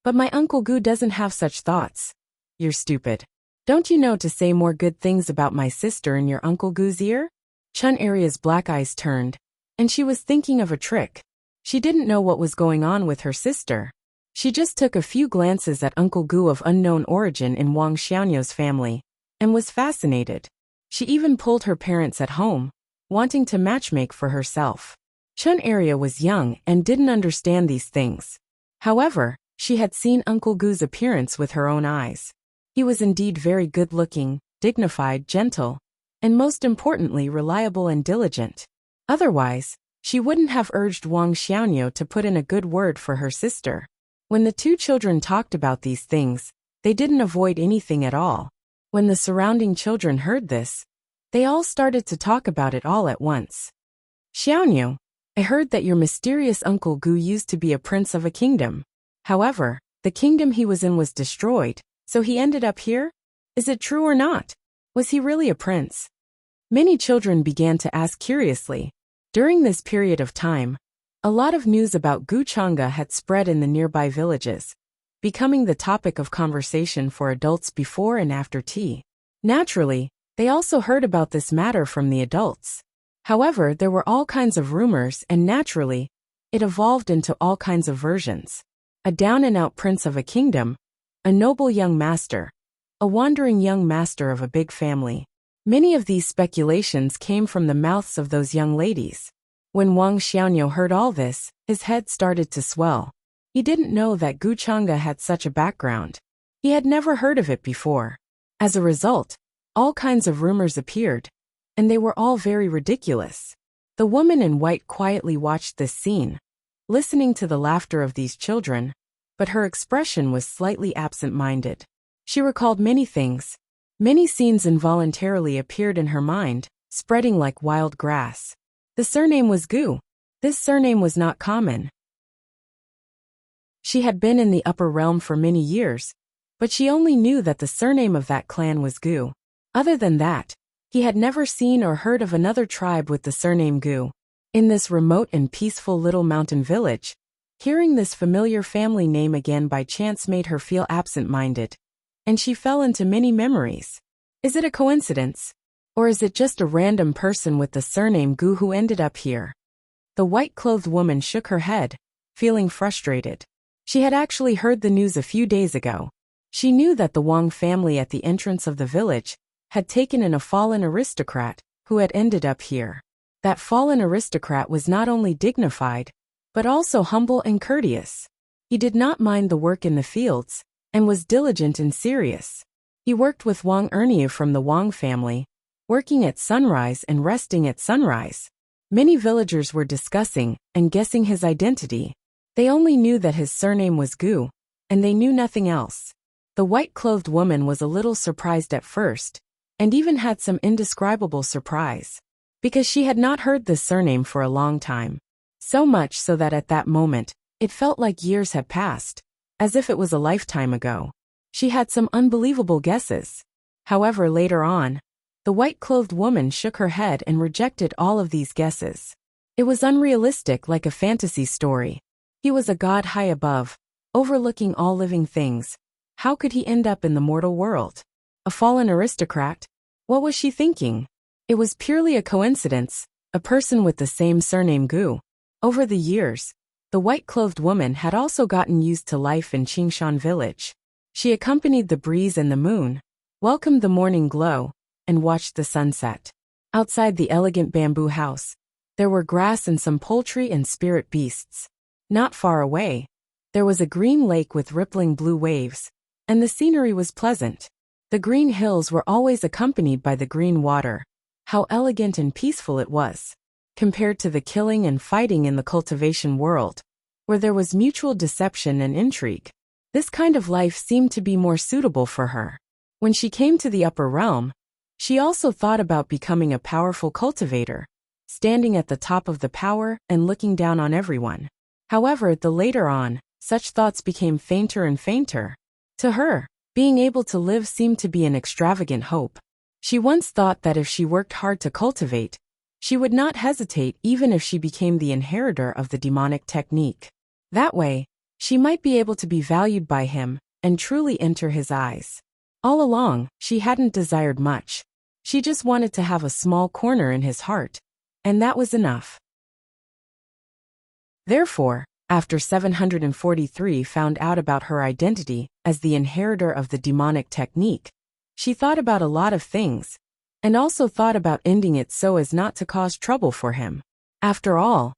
But my Uncle Gu doesn't have such thoughts. You're stupid. Don't you know to say more good things about my sister in your Uncle Gu's ear? Chun Aria's black eyes turned, and she was thinking of a trick. She didn't know what was going on with her sister. She just took a few glances at Uncle Gu of unknown origin in Wang Xiaoniu's family, and was fascinated. She even pulled her parents at home, wanting to matchmake for herself. Chun Aria was young and didn't understand these things. However, she had seen Uncle Gu's appearance with her own eyes. He was indeed very good-looking, dignified, gentle, and most importantly reliable and diligent. Otherwise, she wouldn't have urged Wang Xiaoniu to put in a good word for her sister. When the two children talked about these things, they didn't avoid anything at all. When the surrounding children heard this, they all started to talk about it all at once. Xiaoniu, I heard that your mysterious Uncle Gu used to be a prince of a kingdom. However, the kingdom he was in was destroyed, so he ended up here? Is it true or not? Was he really a prince? Many children began to ask curiously. During this period of time, a lot of news about Gu Chang'e had spread in the nearby villages, becoming the topic of conversation for adults before and after tea. Naturally, they also heard about this matter from the adults. However, there were all kinds of rumors and naturally, it evolved into all kinds of versions. A down-and-out prince of a kingdom, a noble young master, a wandering young master of a big family. Many of these speculations came from the mouths of those young ladies. When Wang Xiaoniu heard all this, his head started to swell. He didn't know that Gu Chang'e had such a background. He had never heard of it before. As a result, all kinds of rumors appeared, and they were all very ridiculous. The woman in white quietly watched this scene, listening to the laughter of these children, but her expression was slightly absent-minded. She recalled many things. Many scenes involuntarily appeared in her mind, spreading like wild grass. The surname was Gu. This surname was not common. She had been in the upper realm for many years, but she only knew that the surname of that clan was Gu. Other than that, he had never seen or heard of another tribe with the surname Gu. In this remote and peaceful little mountain village, hearing this familiar family name again by chance made her feel absent-minded, and she fell into many memories. Is it a coincidence? Or is it just a random person with the surname Gu who ended up here? The white-clothed woman shook her head, feeling frustrated. She had actually heard the news a few days ago. She knew that the Wang family at the entrance of the village had taken in a fallen aristocrat who had ended up here. That fallen aristocrat was not only dignified, but also humble and courteous. He did not mind the work in the fields, and was diligent and serious. He worked with Wang Erniu from the Wang family, working at sunrise and resting at sunrise. Many villagers were discussing and guessing his identity. They only knew that his surname was Gu, and they knew nothing else. The white-clothed woman was a little surprised at first, and even had some indescribable surprise, because she had not heard this surname for a long time. So much so that at that moment, it felt like years had passed, as if it was a lifetime ago. She had some unbelievable guesses. However, later on, the white-clothed woman shook her head and rejected all of these guesses. It was unrealistic, like a fantasy story. He was a god high above, overlooking all living things. How could he end up in the mortal world? A fallen aristocrat? What was she thinking? It was purely a coincidence, a person with the same surname Gu. Over the years, the white-clothed woman had also gotten used to life in Qingshan village. She accompanied the breeze and the moon, welcomed the morning glow, and watched the sunset. Outside the elegant bamboo house, there were grass and some poultry and spirit beasts. Not far away, there was a green lake with rippling blue waves, and the scenery was pleasant. The green hills were always accompanied by the green water. How elegant and peaceful it was, compared to the killing and fighting in the cultivation world, where there was mutual deception and intrigue. This kind of life seemed to be more suitable for her. When she came to the upper realm, she also thought about becoming a powerful cultivator, standing at the top of the power and looking down on everyone. However, later on, such thoughts became fainter and fainter. To her, being able to live seemed to be an extravagant hope. She once thought that if she worked hard to cultivate, she would not hesitate even if she became the inheritor of the demonic technique. That way, she might be able to be valued by him and truly enter his eyes. All along, she hadn't desired much. She just wanted to have a small corner in his heart, and that was enough. Therefore, after 743 found out about her identity as the inheritor of the demonic technique, she thought about a lot of things, and also thought about ending it so as not to cause trouble for him. After all,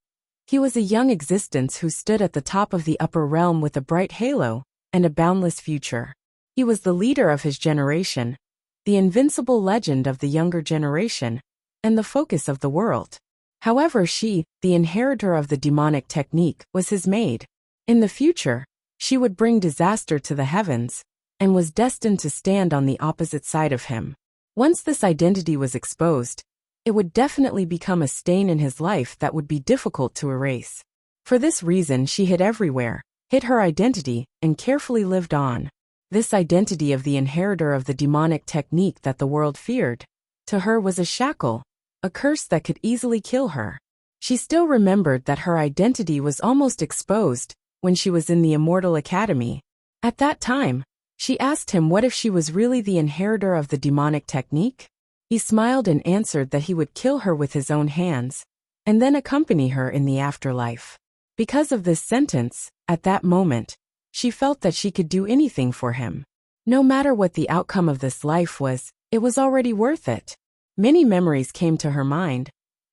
he was a young existence who stood at the top of the upper realm with a bright halo and a boundless future. He was the leader of his generation, the invincible legend of the younger generation, and the focus of the world. However, she, the inheritor of the demonic technique, was his maid. In the future, she would bring disaster to the heavens, and was destined to stand on the opposite side of him. Once this identity was exposed, it would definitely become a stain in his life that would be difficult to erase. For this reason, she hid everywhere, hid her identity, and carefully lived on. This identity of the inheritor of the demonic technique that the world feared, to her was a shackle, a curse that could easily kill her. She still remembered that her identity was almost exposed when she was in the Immortal Academy. At that time, she asked him what if she was really the inheritor of the demonic technique? He smiled and answered that he would kill her with his own hands, and then accompany her in the afterlife. Because of this sentence, at that moment, She felt that she could do anything for him. No matter what the outcome of this life was, it was already worth it. Many memories came to her mind,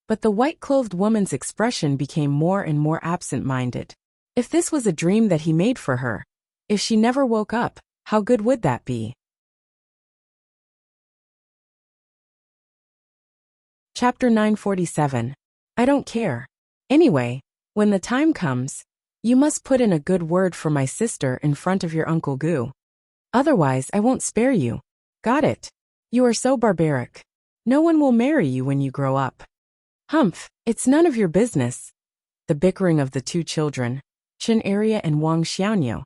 but the white-clothed woman's expression became more and more absent-minded. If this was a dream that he made for her, if she never woke up, how good would that be? Chapter 947. I don't care. Anyway, when the time comes, you must put in a good word for my sister in front of your Uncle Gu. Otherwise, I won't spare you. Got it? You are so barbaric. No one will marry you when you grow up. Humph, it's none of your business. The bickering of the two children, Chen Area and Wang Xiaoniu,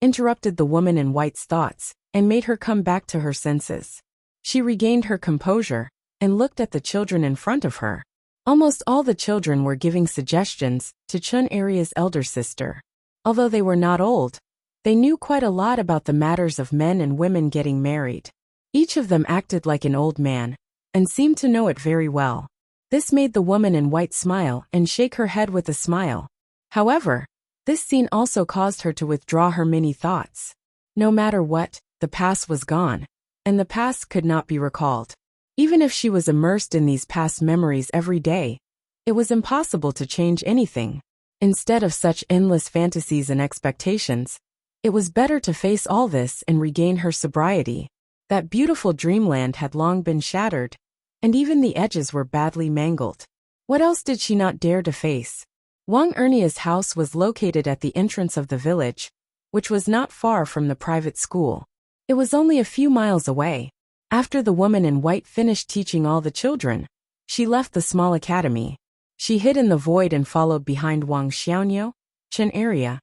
interrupted the woman in white's thoughts and made her come back to her senses. She regained her composure and looked at the children in front of her. Almost all the children were giving suggestions to Chen Area's elder sister. Although they were not old, they knew quite a lot about the matters of men and women getting married. Each of them acted like an old man and seemed to know it very well. This made the woman in white smile and shake her head with a smile. However, this scene also caused her to withdraw her many thoughts. No matter what, the past was gone, and the past could not be recalled. Even if she was immersed in these past memories every day, it was impossible to change anything. Instead of such endless fantasies and expectations, it was better to face all this and regain her sobriety. That beautiful dreamland had long been shattered, and even the edges were badly mangled. What else did she not dare to face? Wang Ernia's house was located at the entrance of the village, which was not far from the private school. It was only a few miles away. After the woman in white finished teaching all the children, she left the small academy. She hid in the void and followed behind Wang Xiaoniu, Chen Area,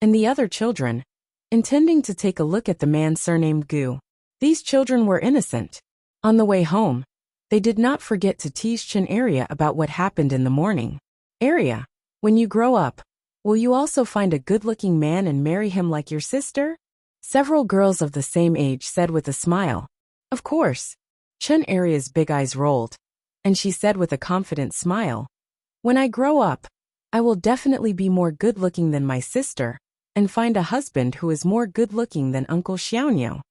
and the other children, intending to take a look at the man surnamed Gu. These children were innocent. On the way home, they did not forget to tease Chen Area about what happened in the morning. Area, when you grow up, will you also find a good-looking man and marry him like your sister? Several girls of the same age said with a smile. Of course. Chen Area's big eyes rolled, and she said with a confident smile, when I grow up, I will definitely be more good-looking than my sister, and find a husband who is more good-looking than Uncle Xiaoniu.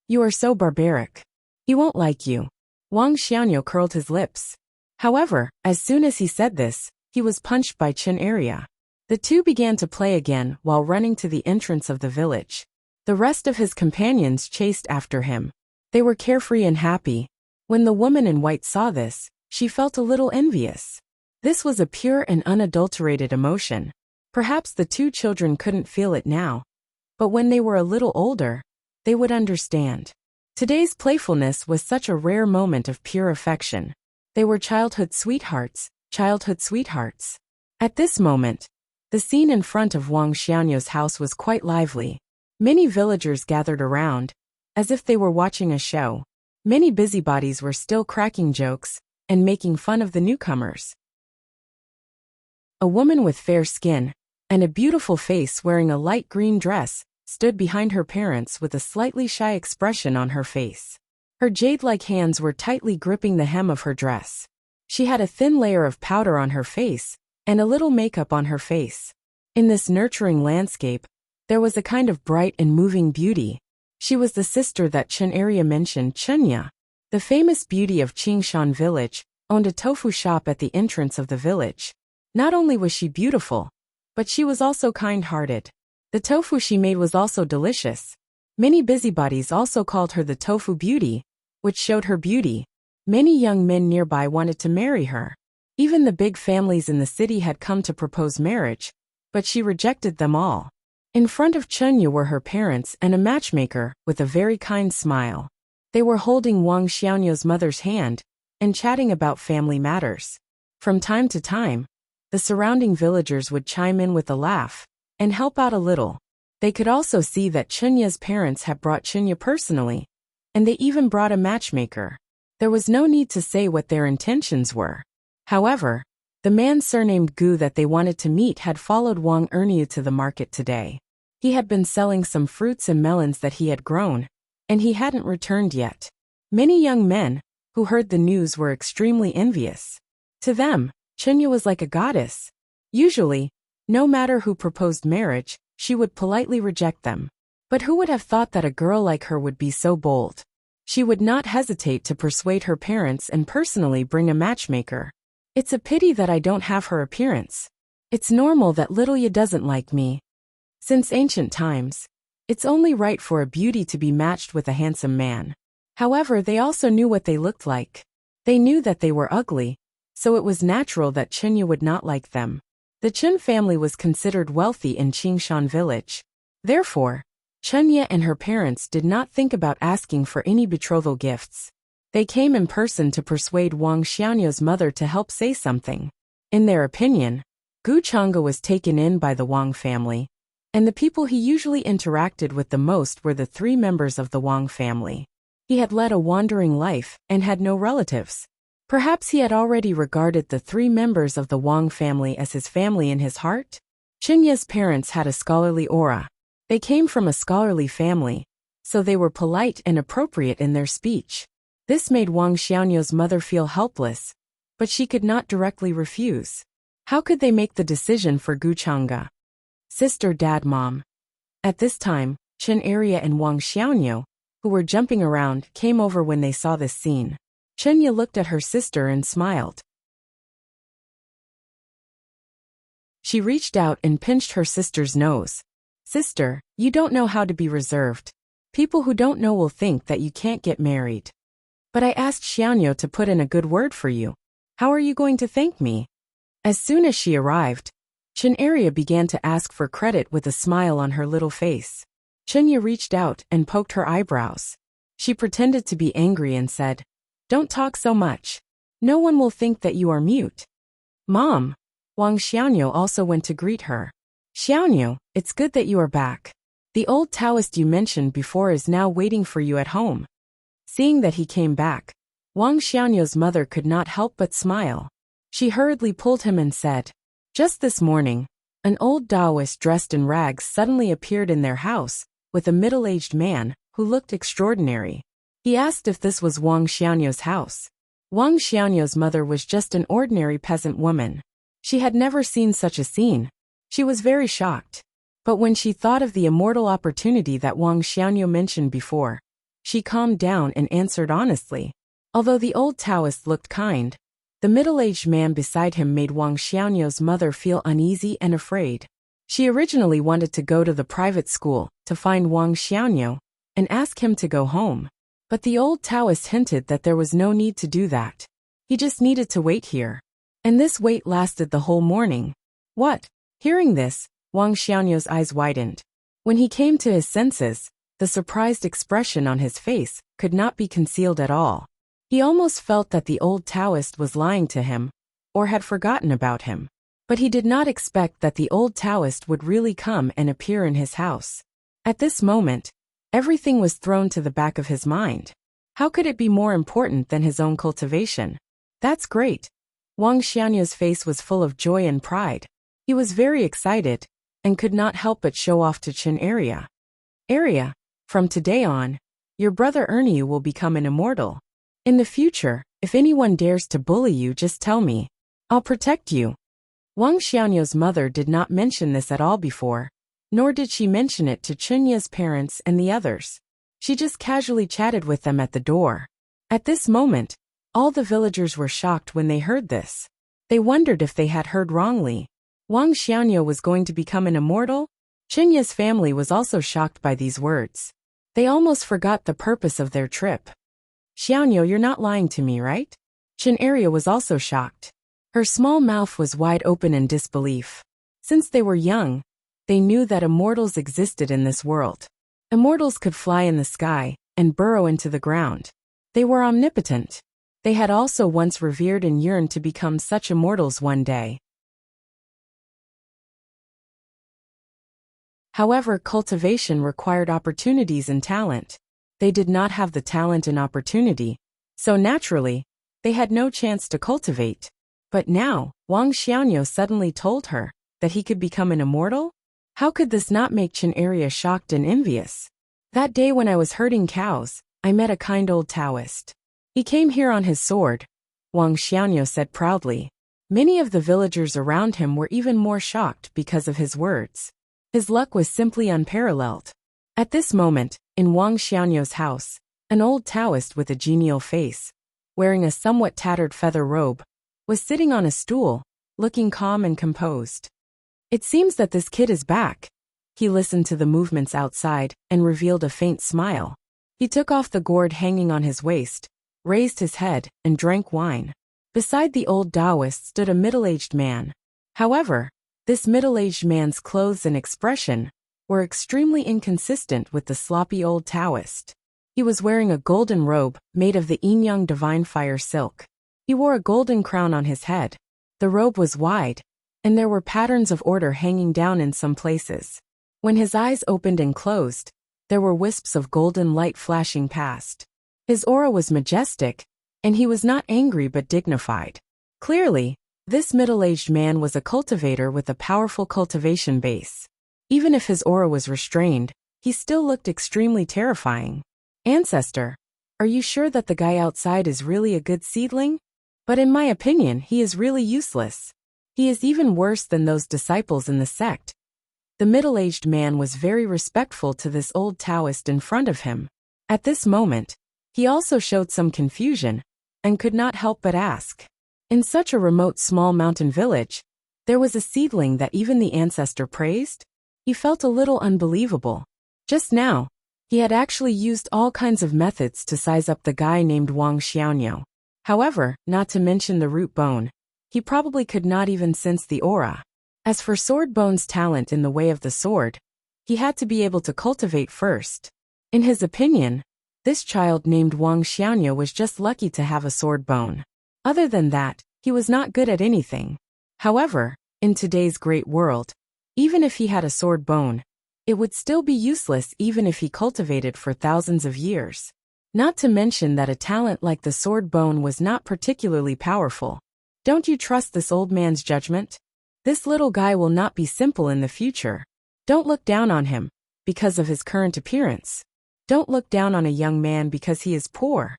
You are so barbaric. He won't like you. Wang Xiaoniu curled his lips. However, as soon as he said this, he was punched by Chen Area. The two began to play again while running to the entrance of the village. The rest of his companions chased after him. They were carefree and happy. When the woman in white saw this, she felt a little envious. This was a pure and unadulterated emotion. Perhaps the two children couldn't feel it now, but when they were a little older, they would understand. Today's playfulness was such a rare moment of pure affection. They were childhood sweethearts, childhood sweethearts. At this moment, the scene in front of Wang Xiaoniu's house was quite lively. Many villagers gathered around, as if they were watching a show. Many busybodies were still cracking jokes and making fun of the newcomers. A woman with fair skin and a beautiful face wearing a light green dress stood behind her parents with a slightly shy expression on her face. Her jade-like hands were tightly gripping the hem of her dress. She had a thin layer of powder on her face and a little makeup on her face. In this nurturing landscape, there was a kind of bright and moving beauty. She was the sister that Chen Area mentioned, Chenya. The famous beauty of Qingshan village owned a tofu shop at the entrance of the village. Not only was she beautiful, but she was also kind-hearted. The tofu she made was also delicious. Many busybodies also called her the tofu beauty, which showed her beauty. Many young men nearby wanted to marry her. Even the big families in the city had come to propose marriage, but she rejected them all. In front of Chenya were her parents and a matchmaker with a very kind smile. They were holding Wang Xiaoniu's mother's hand and chatting about family matters. From time to time, the surrounding villagers would chime in with a laugh and help out a little. They could also see that Chenya's parents had brought Chenya personally, and they even brought a matchmaker. There was no need to say what their intentions were. However, the man surnamed Gu that they wanted to meet had followed Wang Erniu to the market today. He had been selling some fruits and melons that he had grown, and he hadn't returned yet. Many young men, who heard the news, were extremely envious. To them, Chenya was like a goddess. Usually, no matter who proposed marriage, she would politely reject them. But who would have thought that a girl like her would be so bold? She would not hesitate to persuade her parents and personally bring a matchmaker. It's a pity that I don't have her appearance. It's normal that little Ye doesn't like me. Since ancient times, it's only right for a beauty to be matched with a handsome man. However, they also knew what they looked like. They knew that they were ugly, so it was natural that Qinya would not like them. The Qin family was considered wealthy in Qingshan village. Therefore, Qinya and her parents did not think about asking for any betrothal gifts. They came in person to persuade Wang Xiaonu's mother to help say something. In their opinion, Gu Chang'e was taken in by the Wang family, and the people he usually interacted with the most were the 3 members of the Wang family. He had led a wandering life and had no relatives. Perhaps he had already regarded the 3 members of the Wang family as his family in his heart? Qinya's parents had a scholarly aura. They came from a scholarly family, so they were polite and appropriate in their speech. This made Wang Xiaonu's mother feel helpless, but she could not directly refuse. How could they make the decision for Gu Chang'e? Sister, dad, mom. At this time, Chen Area and Wang Xiaonu, who were jumping around, came over when they saw this scene. Chenya looked at her sister and smiled. She reached out and pinched her sister's nose. Sister, you don't know how to be reserved. People who don't know will think that you can't get married. But I asked Xiaonuo to put in a good word for you. How are you going to thank me? As soon as she arrived, Chen Area began to ask for credit with a smile on her little face. Chenya reached out and poked her eyebrows. She pretended to be angry and said, "Don't talk so much. No one will think that you are mute." Mom! Wang Xiaonuo also went to greet her. Xiaonuo, it's good that you are back. The old Taoist you mentioned before is now waiting for you at home. Seeing that he came back, Wang Xiaonuo's mother could not help but smile. She hurriedly pulled him and said, "Just this morning, an old Taoist dressed in rags suddenly appeared in their house, with a middle-aged man, who looked extraordinary. He asked if this was Wang Xiaonuo's house. Wang Xiaonuo's mother was just an ordinary peasant woman. She had never seen such a scene. She was very shocked. But when she thought of the immortal opportunity that Wang Xiaonuo mentioned before, she calmed down and answered honestly. Although the old Taoist looked kind, the middle-aged man beside him made Wang Xiaonuo's mother feel uneasy and afraid. She originally wanted to go to the private school to find Wang Xiaonuo and ask him to go home. But the old Taoist hinted that there was no need to do that. He just needed to wait here. And this wait lasted the whole morning. What? Hearing this, Wang Xiaonuo's eyes widened. When he came to his senses, the surprised expression on his face could not be concealed at all. He almost felt that the old Taoist was lying to him, or had forgotten about him. But he did not expect that the old Taoist would really come and appear in his house. At this moment, everything was thrown to the back of his mind. How could it be more important than his own cultivation? That's great. Wang Xiaonuo's face was full of joy and pride. He was very excited, and could not help but show off to Chen Area. Area, from today on, your brother Ernie will become an immortal. In the future, if anyone dares to bully you, just tell me. I'll protect you. Wang Xiaonuo's mother did not mention this at all before, nor did she mention it to Chenya's parents and the others. She just casually chatted with them at the door. At this moment, all the villagers were shocked when they heard this. They wondered if they had heard wrongly. Wang Xiaonuo was going to become an immortal? Chenya's family was also shocked by these words. They almost forgot the purpose of their trip. Xiaonuo, you're not lying to me, right? Chen Area was also shocked. Her small mouth was wide open in disbelief. Since they were young, they knew that immortals existed in this world. Immortals could fly in the sky and burrow into the ground. They were omnipotent. They had also once revered and yearned to become such immortals one day. However, cultivation required opportunities and talent. They did not have the talent and opportunity, so naturally, they had no chance to cultivate. But now, Wang Xiaonuo suddenly told her that he could become an immortal? How could this not make Chen Area shocked and envious? That day when I was herding cows, I met a kind old Taoist. He came here on his sword, Wang Xiaonuo said proudly. Many of the villagers around him were even more shocked because of his words. His luck was simply unparalleled. At this moment, in Wang Xiaonu's house, an old Taoist with a genial face, wearing a somewhat tattered feather robe, was sitting on a stool, looking calm and composed. It seems that this kid is back. He listened to the movements outside and revealed a faint smile. He took off the gourd hanging on his waist, raised his head, and drank wine. Beside the old Taoist stood a middle-aged man. However, this middle-aged man's clothes and expression were extremely inconsistent with the sloppy old Taoist. He was wearing a golden robe made of the yin-yang divine fire silk. He wore a golden crown on his head. The robe was wide, and there were patterns of order hanging down in some places. When his eyes opened and closed, there were wisps of golden light flashing past. His aura was majestic, and he was not angry but dignified. Clearly, this middle-aged man was a cultivator with a powerful cultivation base. Even if his aura was restrained, he still looked extremely terrifying. Ancestor, are you sure that the guy outside is really a good seedling? But in my opinion, he is really useless. He is even worse than those disciples in the sect. The middle-aged man was very respectful to this old Taoist in front of him. At this moment, he also showed some confusion, and could not help but ask. In such a remote small mountain village, there was a seedling that even the ancestor praised? He felt a little unbelievable. Just now, he had actually used all kinds of methods to size up the guy named Wang Xiaonu. However, not to mention the root bone, he probably could not even sense the aura. As for Sword Bone's talent in the way of the sword, he had to be able to cultivate first. In his opinion, this child named Wang Xiaonu was just lucky to have a sword bone. Other than that, he was not good at anything. However, in today's great world, even if he had a sword bone, it would still be useless even if he cultivated for thousands of years. Not to mention that a talent like the sword bone was not particularly powerful. Don't you trust this old man's judgment? This little guy will not be simple in the future. Don't look down on him because of his current appearance. Don't look down on a young man because he is poor.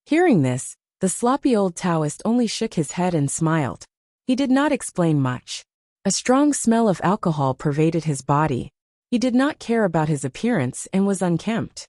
Hearing this, the sloppy old Taoist only shook his head and smiled. He did not explain much. A strong smell of alcohol pervaded his body. He did not care about his appearance and was unkempt.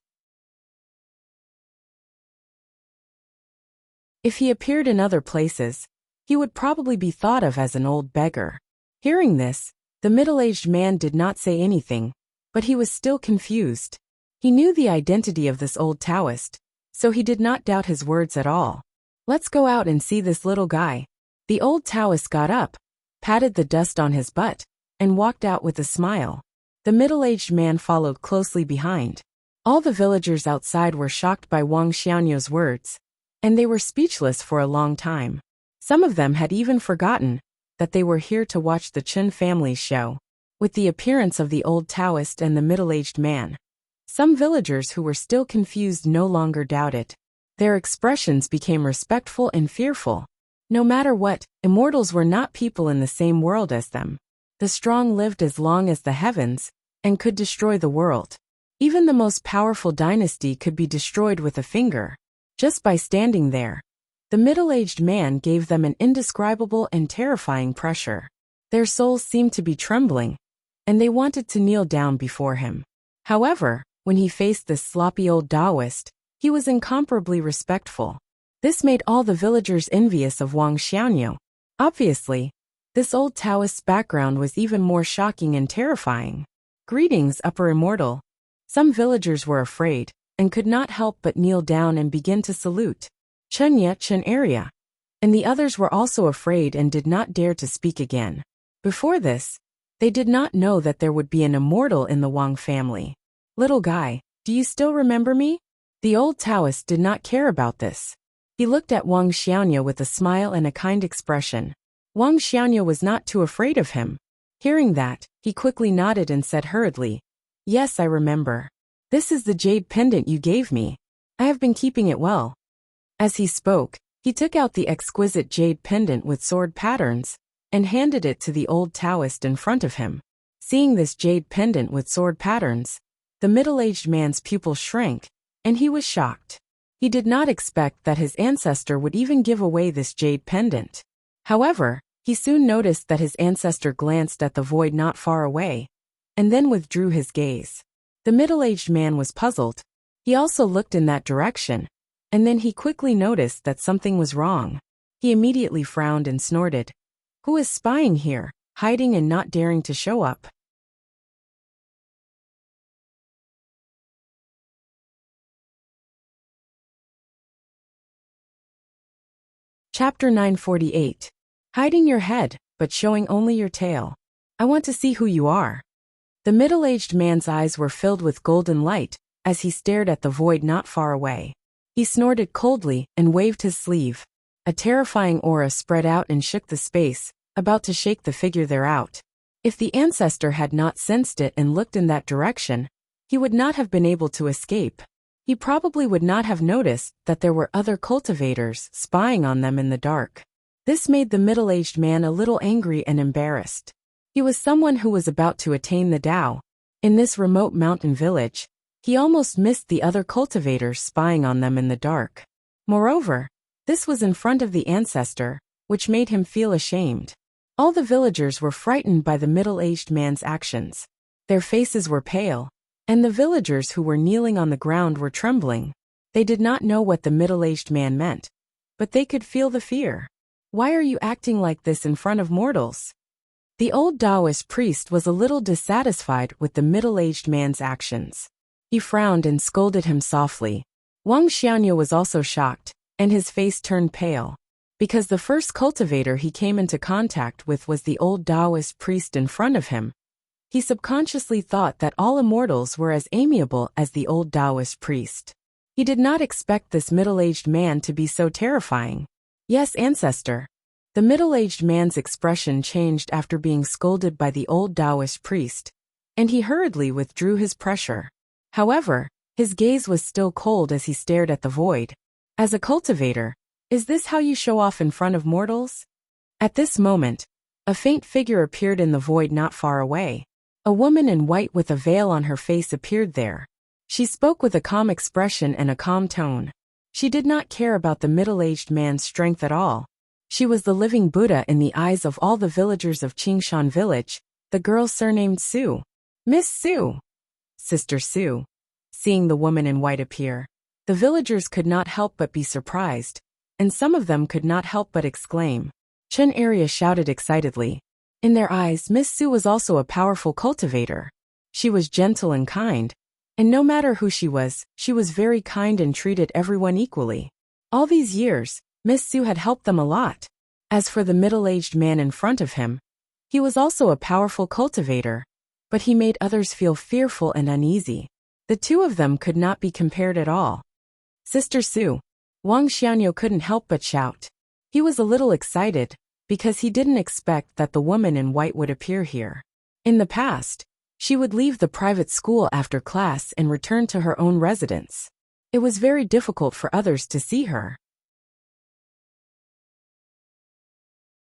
If he appeared in other places, he would probably be thought of as an old beggar. Hearing this, the middle-aged man did not say anything, but he was still confused. He knew the identity of this old Taoist, so he did not doubt his words at all. Let's go out and see this little guy. The old Taoist got up, patted the dust on his butt, and walked out with a smile. The middle-aged man followed closely behind. All the villagers outside were shocked by Wang Xiaonu's words, and they were speechless for a long time. Some of them had even forgotten that they were here to watch the Chen family's show. With the appearance of the old Taoist and the middle-aged man, some villagers who were still confused no longer doubted. Their expressions became respectful and fearful. No matter what, immortals were not people in the same world as them. The strong lived as long as the heavens, and could destroy the world. Even the most powerful dynasty could be destroyed with a finger. Just by standing there, the middle-aged man gave them an indescribable and terrifying pressure. Their souls seemed to be trembling, and they wanted to kneel down before him. However, when he faced this sloppy old Taoist, he was incomparably respectful. This made all the villagers envious of Wang Xiaonu. Obviously, this old Taoist's background was even more shocking and terrifying. Greetings, Upper Immortal. Some villagers were afraid, and could not help but kneel down and begin to salute. Chen area. And the others were also afraid and did not dare to speak again. Before this, they did not know that there would be an immortal in the Wang family. Little guy, do you still remember me? The old Taoist did not care about this. He looked at Wang Xiaonu with a smile and a kind expression. Wang Xiaonu was not too afraid of him. Hearing that, he quickly nodded and said hurriedly, "Yes, I remember. This is the jade pendant you gave me. I have been keeping it well." As he spoke, he took out the exquisite jade pendant with sword patterns, and handed it to the old Taoist in front of him. Seeing this jade pendant with sword patterns, the middle-aged man's pupil shrank, and he was shocked. He did not expect that his ancestor would even give away this jade pendant. However, he soon noticed that his ancestor glanced at the void not far away, and then withdrew his gaze. The middle-aged man was puzzled. He also looked in that direction, and then he quickly noticed that something was wrong. He immediately frowned and snorted. Who is spying here, hiding and not daring to show up? Chapter 948. Hiding your head, but showing only your tail. I want to see who you are. The middle-aged man's eyes were filled with golden light as he stared at the void not far away. He snorted coldly and waved his sleeve. A terrifying aura spread out and shook the space, about to shake the figure thereout. If the ancestor had not sensed it and looked in that direction, he would not have been able to escape. He probably would not have noticed that there were other cultivators spying on them in the dark. This made the middle-aged man a little angry and embarrassed. He was someone who was about to attain the Tao. In this remote mountain village, he almost missed the other cultivators spying on them in the dark. Moreover, this was in front of the ancestor, which made him feel ashamed. All the villagers were frightened by the middle-aged man's actions. Their faces were pale, and the villagers who were kneeling on the ground were trembling. They did not know what the middle-aged man meant, but they could feel the fear. Why are you acting like this in front of mortals? The old Taoist priest was a little dissatisfied with the middle-aged man's actions. He frowned and scolded him softly. Wang Xianyu was also shocked, and his face turned pale. Because the first cultivator he came into contact with was the old Taoist priest in front of him, he subconsciously thought that all immortals were as amiable as the old Taoist priest. He did not expect this middle-aged man to be so terrifying. Yes, ancestor. The middle-aged man's expression changed after being scolded by the old Taoist priest, and he hurriedly withdrew his pressure. However, his gaze was still cold as he stared at the void. As a cultivator, is this how you show off in front of mortals? At this moment, a faint figure appeared in the void not far away. A woman in white with a veil on her face appeared there. She spoke with a calm expression and a calm tone. She did not care about the middle-aged man's strength at all. She was the living Buddha in the eyes of all the villagers of Qingshan village, the girl surnamed Su. Miss Su. Sister Su. Seeing the woman in white appear, the villagers could not help but be surprised, and some of them could not help but exclaim. Chen Area shouted excitedly. In their eyes, Miss Su was also a powerful cultivator. She was gentle and kind, and no matter who she was very kind and treated everyone equally. All these years, Miss Su had helped them a lot. As for the middle-aged man in front of him, he was also a powerful cultivator, but he made others feel fearful and uneasy. The two of them could not be compared at all. Sister Su. Wang Xianyu couldn't help but shout. He was a little excited, because he didn't expect that the woman in white would appear here. In the past, she would leave the private school after class and return to her own residence. It was very difficult for others to see her.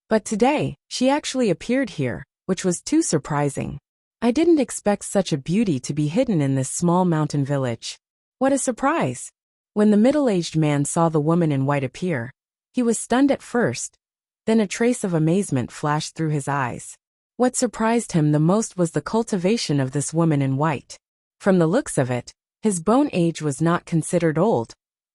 But today, she actually appeared here, which was too surprising. I didn't expect such a beauty to be hidden in this small mountain village. What a surprise! When the middle-aged man saw the woman in white appear, he was stunned at first. Then a trace of amazement flashed through his eyes. What surprised him the most was the cultivation of this woman in white. From the looks of it, his bone age was not considered old,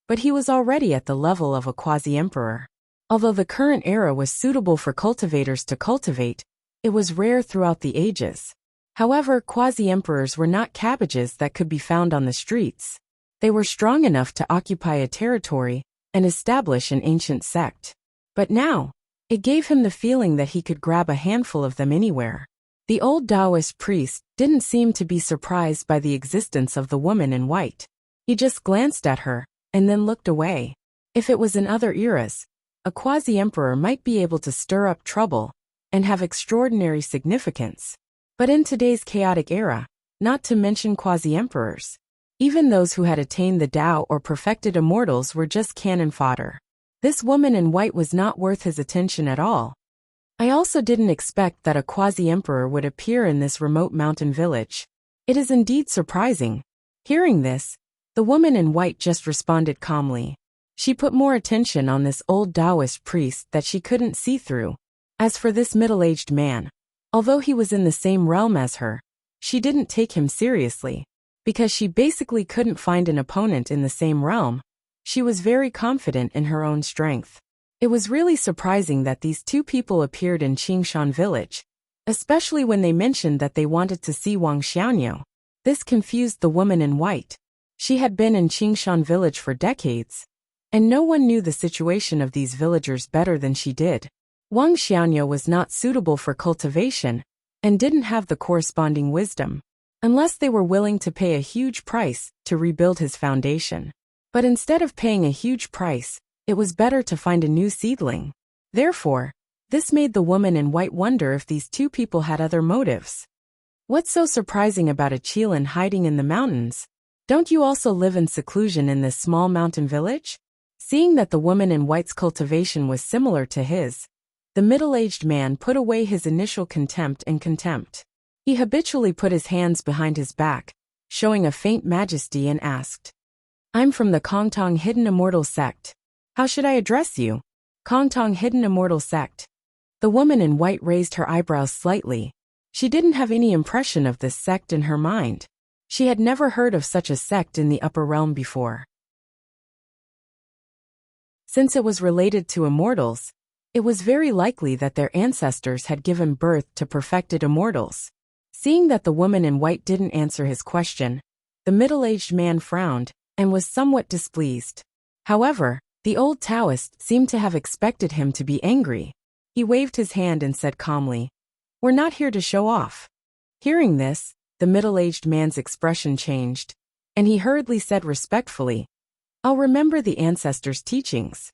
but he was already at the level of a quasi-emperor. Although the current era was suitable for cultivators to cultivate, it was rare throughout the ages. However, quasi-emperors were not cabbages that could be found on the streets. They were strong enough to occupy a territory and establish an ancient sect. But now, it gave him the feeling that he could grab a handful of them anywhere. The old Taoist priest didn't seem to be surprised by the existence of the woman in white. He just glanced at her, and then looked away. If it was in other eras, a quasi-emperor might be able to stir up trouble and have extraordinary significance. But in today's chaotic era, not to mention quasi-emperors, even those who had attained the Tao or perfected immortals were just cannon fodder. This woman in white was not worth his attention at all. I also didn't expect that a quasi-emperor would appear in this remote mountain village. It is indeed surprising. Hearing this, the woman in white just responded calmly. She put more attention on this old Taoist priest that she couldn't see through. As for this middle-aged man, although he was in the same realm as her, She didn't take him seriously. Because she basically couldn't find an opponent in the same realm, she was very confident in her own strength. It was really surprising that these two people appeared in Qingshan village, especially when they mentioned that they wanted to see Wang Xiaoniu. This confused the woman in white. She had been in Qingshan village for decades, and no one knew the situation of these villagers better than she did. Wang Xiaoniu was not suitable for cultivation, and didn't have the corresponding wisdom, unless they were willing to pay a huge price to rebuild his foundation. But instead of paying a huge price, it was better to find a new seedling. Therefore, this made the woman in white wonder if these two people had other motives. What's so surprising about a Qilin hiding in the mountains? Don't you also live in seclusion in this small mountain village? Seeing that the woman in white's cultivation was similar to his, the middle-aged man put away his initial contempt and contempt. He habitually put his hands behind his back, showing a faint majesty, and asked, "I'm from the Kongtong Hidden Immortal Sect. How should I address you?" Kongtong Hidden Immortal Sect. The woman in white raised her eyebrows slightly. She didn't have any impression of this sect in her mind. She had never heard of such a sect in the upper realm before. Since it was related to immortals, it was very likely that their ancestors had given birth to perfected immortals. Seeing that the woman in white didn't answer his question, the middle-aged man frowned and was somewhat displeased. However, the old Taoist seemed to have expected him to be angry. He waved his hand and said calmly, "We're not here to show off." Hearing this, the middle-aged man's expression changed, and he hurriedly said respectfully, "I'll remember the ancestors' teachings."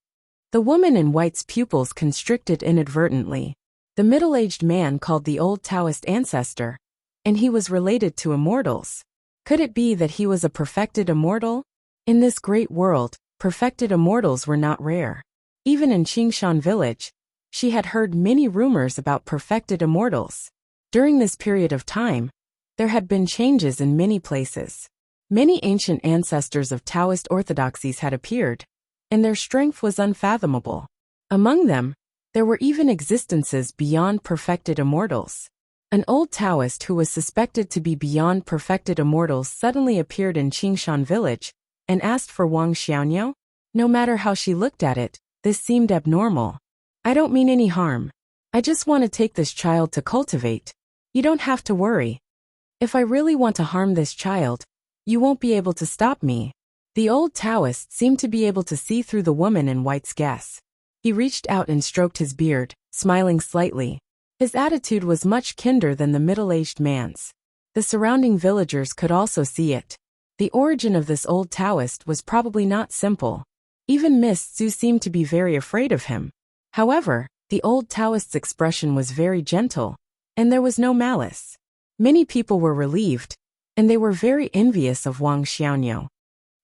The woman in white's pupils constricted inadvertently. The middle-aged man called the old Taoist ancestor, and he was related to immortals. Could it be that he was a perfected immortal? In this great world, perfected immortals were not rare. Even in Qingshan village, she had heard many rumors about perfected immortals. During this period of time, there had been changes in many places. Many ancient ancestors of Taoist orthodoxies had appeared, and their strength was unfathomable. Among them, there were even existences beyond perfected immortals. An old Taoist who was suspected to be beyond perfected immortals suddenly appeared in Qingshan village and asked for Wang Xiaoniu. No matter how she looked at it, this seemed abnormal. "I don't mean any harm. I just want to take this child to cultivate. You don't have to worry. If I really want to harm this child, you won't be able to stop me." The old Taoist seemed to be able to see through the woman in white's guess. He reached out and stroked his beard, smiling slightly. His attitude was much kinder than the middle-aged man's. The surrounding villagers could also see it. The origin of this old Taoist was probably not simple. Even Miss Zhu seemed to be very afraid of him. However, the old Taoist's expression was very gentle, and there was no malice. Many people were relieved, and they were very envious of Wang Xiaoniu.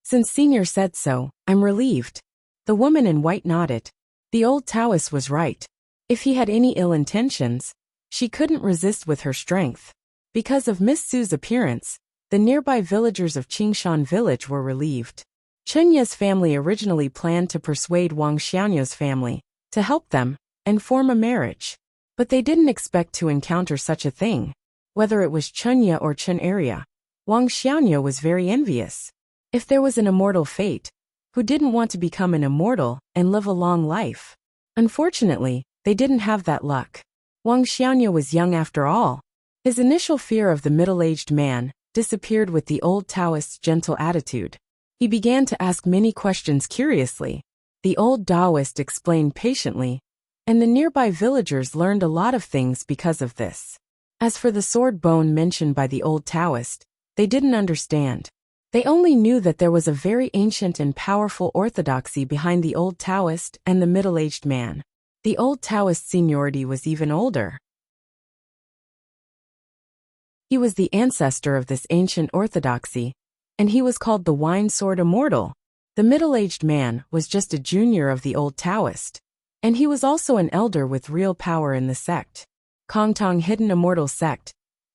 "Since Senior said so, I'm relieved." The woman in white nodded. The old Taoist was right. If he had any ill intentions, she couldn't resist with her strength. Because of Miss Su's appearance, the nearby villagers of Qingshan village were relieved. Chunya's family originally planned to persuade Wang Xiaoniu's family to help them and form a marriage. But they didn't expect to encounter such a thing. Whether it was Chunya or Chun area, Wang Xiaoniu was very envious. If there was an immortal fate, who didn't want to become an immortal and live a long life? Unfortunately, they didn't have that luck. Wang Xiaoniu was young after all. His initial fear of the middle-aged man disappeared with the old Taoist's gentle attitude. He began to ask many questions curiously. The old Taoist explained patiently, and the nearby villagers learned a lot of things because of this. As for the sword bone mentioned by the old Taoist, they didn't understand. They only knew that there was a very ancient and powerful orthodoxy behind the old Taoist and the middle-aged man. The old Taoist's seniority was even older. He was the ancestor of this ancient orthodoxy, and he was called the Wine Sword Immortal. The middle-aged man was just a junior of the old Taoist, and he was also an elder with real power in the sect. Kongtong Hidden Immortal Sect.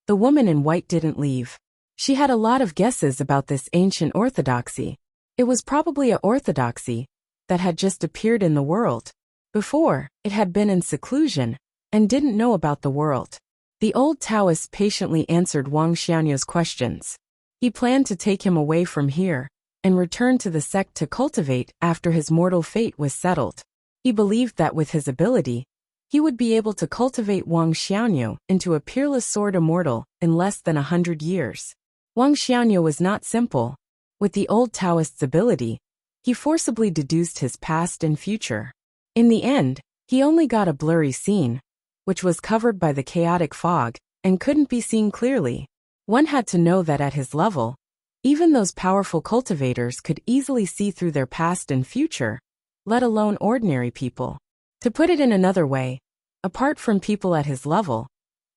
The woman in white didn't leave. She had a lot of guesses about this ancient orthodoxy. It was probably a orthodoxy that had just appeared in the world. Before, it had been in seclusion and didn't know about the world. The old Taoist patiently answered Wang Xianyou's questions. He planned to take him away from here and return to the sect to cultivate after his mortal fate was settled. He believed that with his ability, he would be able to cultivate Wang Xianyou into a peerless sword immortal in less than 100 years. Wang Xianyou was not simple. With the old Taoist's ability, he forcibly deduced his past and future. In the end, he only got a blurry scene, which was covered by the chaotic fog and couldn't be seen clearly. One had to know that at his level, even those powerful cultivators could easily see through their past and future, let alone ordinary people. To put it in another way, apart from people at his level,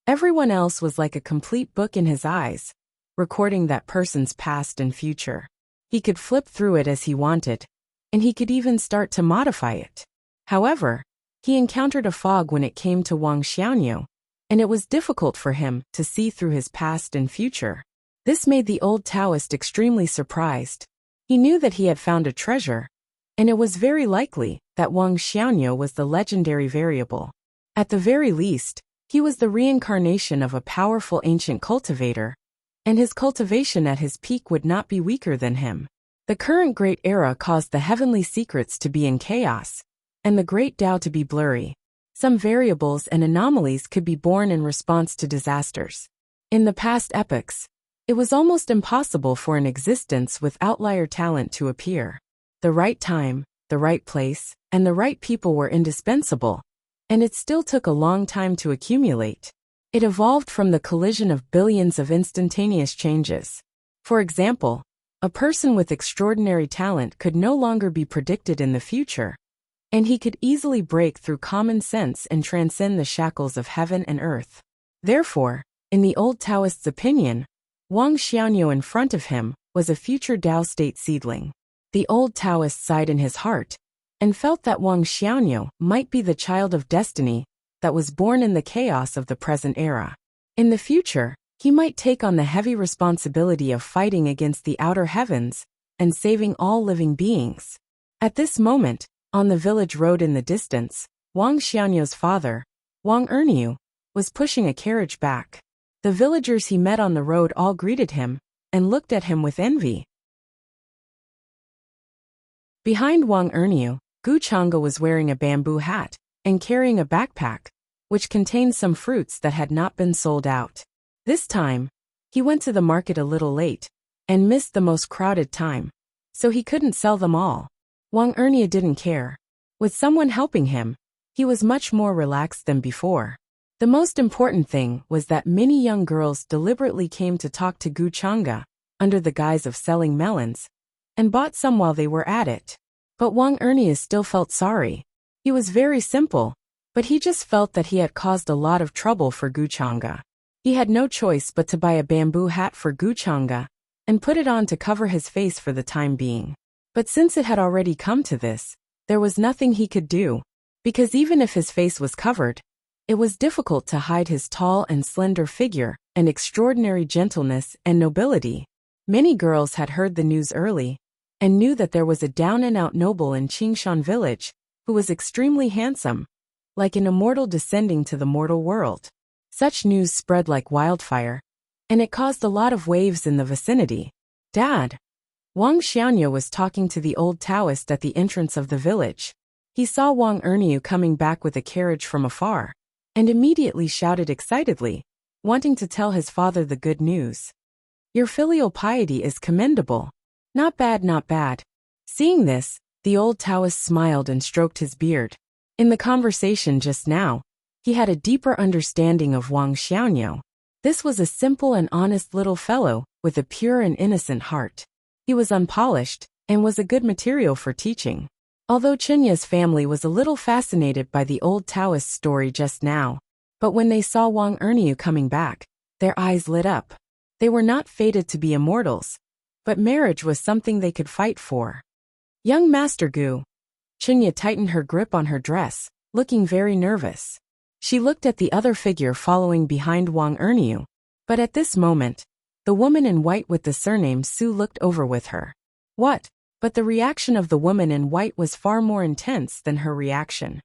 everyone else was like a complete book in his eyes, recording that person's past and future. He could flip through it as he wanted, and he could even start to modify it. However, he encountered a fog when it came to Wang Xianyou, and it was difficult for him to see through his past and future. This made the old Taoist extremely surprised. He knew that he had found a treasure, and it was very likely that Wang Xianyou was the legendary variable. At the very least, he was the reincarnation of a powerful ancient cultivator, and his cultivation at his peak would not be weaker than him. The current Great Era caused the heavenly secrets to be in chaos, and the Great Tao to be blurry. Some variables and anomalies could be born in response to disasters. In the past epochs, it was almost impossible for an existence with outlier talent to appear. The right time, the right place, and the right people were indispensable, and it still took a long time to accumulate. It evolved from the collision of billions of instantaneous changes. For example, a person with extraordinary talent could no longer be predicted in the future, and he could easily break through common sense and transcend the shackles of heaven and earth. Therefore, in the old Taoist's opinion, Wang Xianyou in front of him was a future Tao state seedling. The old Taoist sighed in his heart and felt that Wang Xianyou might be the child of destiny that was born in the chaos of the present era. In the future, he might take on the heavy responsibility of fighting against the outer heavens and saving all living beings. At this moment, on the village road in the distance, Wang Xianyou's father, Wang Erniu, was pushing a carriage back. The villagers he met on the road all greeted him and looked at him with envy. Behind Wang Erniu, Gu Chang'e was wearing a bamboo hat and carrying a backpack, which contained some fruits that had not been sold out. This time, he went to the market a little late and missed the most crowded time, so he couldn't sell them all. Wang Erniu didn't care. With someone helping him, he was much more relaxed than before. The most important thing was that many young girls deliberately came to talk to Gu Chang'e, under the guise of selling melons, and bought some while they were at it. But Wang Erniu still felt sorry. He was very simple, but he just felt that he had caused a lot of trouble for Gu Chang'e. He had no choice but to buy a bamboo hat for Gu Chang'e and put it on to cover his face for the time being. But since it had already come to this, there was nothing he could do, because even if his face was covered, it was difficult to hide his tall and slender figure and extraordinary gentleness and nobility. Many girls had heard the news early and knew that there was a down-and-out noble in Qingshan village who was extremely handsome, like an immortal descending to the mortal world. Such news spread like wildfire, and it caused a lot of waves in the vicinity. "Dad!" Wang Xianyou was talking to the old Taoist at the entrance of the village. He saw Wang Erniu coming back with a carriage from afar, and immediately shouted excitedly, wanting to tell his father the good news. "Your filial piety is commendable. Not bad, not bad." Seeing this, the old Taoist smiled and stroked his beard. In the conversation just now, he had a deeper understanding of Wang Xianyou. This was a simple and honest little fellow with a pure and innocent heart. He was unpolished and was a good material for teaching. Although Chenya's family was a little fascinated by the old Taoist story just now, but when they saw Wang Erniu coming back, their eyes lit up. They were not fated to be immortals, but marriage was something they could fight for. "Young Master Gu." Chenya tightened her grip on her dress, looking very nervous. She looked at the other figure following behind Wang Erniu, but at this moment, the woman in white with the surname Su looked over with her. "What?" But the reaction of the woman in white was far more intense than her reaction.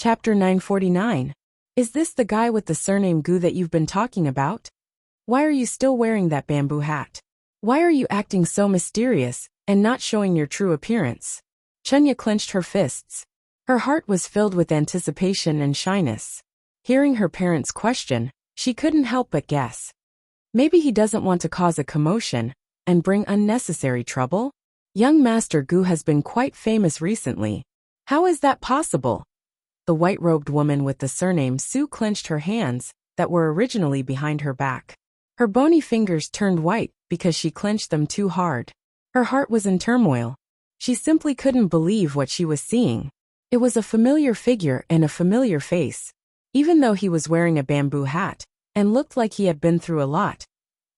Chapter 949. Is this the guy with the surname Gu that you've been talking about? Why are you still wearing that bamboo hat? Why are you acting so mysterious and not showing your true appearance? Chunya clenched her fists. Her heart was filled with anticipation and shyness. Hearing her parents' question, she couldn't help but guess. Maybe he doesn't want to cause a commotion and bring unnecessary trouble? Young Master Gu has been quite famous recently. How is that possible? The white-robed woman with the surname Su clenched her hands that were originally behind her back. Her bony fingers turned white because she clenched them too hard. Her heart was in turmoil. She simply couldn't believe what she was seeing. It was a familiar figure and a familiar face. Even though he was wearing a bamboo hat and looked like he had been through a lot,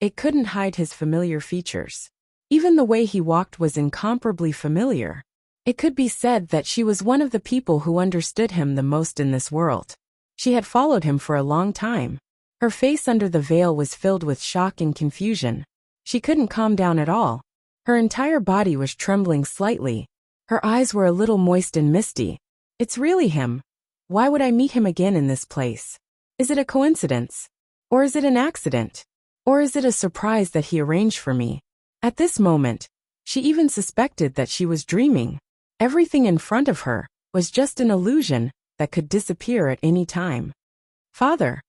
it couldn't hide his familiar features. Even the way he walked was incomparably familiar. It could be said that she was one of the people who understood him the most in this world. She had followed him for a long time. Her face under the veil was filled with shock and confusion. She couldn't calm down at all. Her entire body was trembling slightly. Her eyes were a little moist and misty. It's really him. Why would I meet him again in this place? Is it a coincidence? Or is it an accident? Or is it a surprise that he arranged for me? At this moment, she even suspected that she was dreaming. Everything in front of her was just an illusion that could disappear at any time. Father.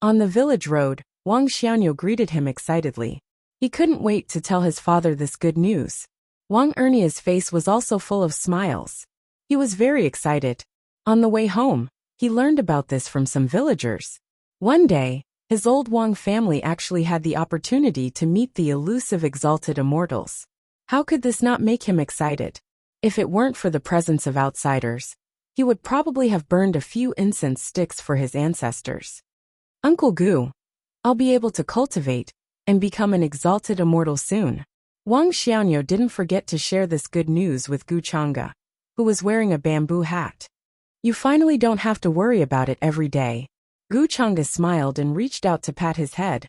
On the village road, Wang Xianyo greeted him excitedly. He couldn't wait to tell his father this good news. Wang Ernia's face was also full of smiles. He was very excited. On the way home, he learned about this from some villagers. One day, his old Wang family actually had the opportunity to meet the elusive exalted immortals. How could this not make him excited? If it weren't for the presence of outsiders, he would probably have burned a few incense sticks for his ancestors. Uncle Gu, I'll be able to cultivate and become an exalted immortal soon. Wang Xianyo didn't forget to share this good news with Gu Chang'e, who was wearing a bamboo hat. You finally don't have to worry about it every day. Gu Chang'e smiled and reached out to pat his head.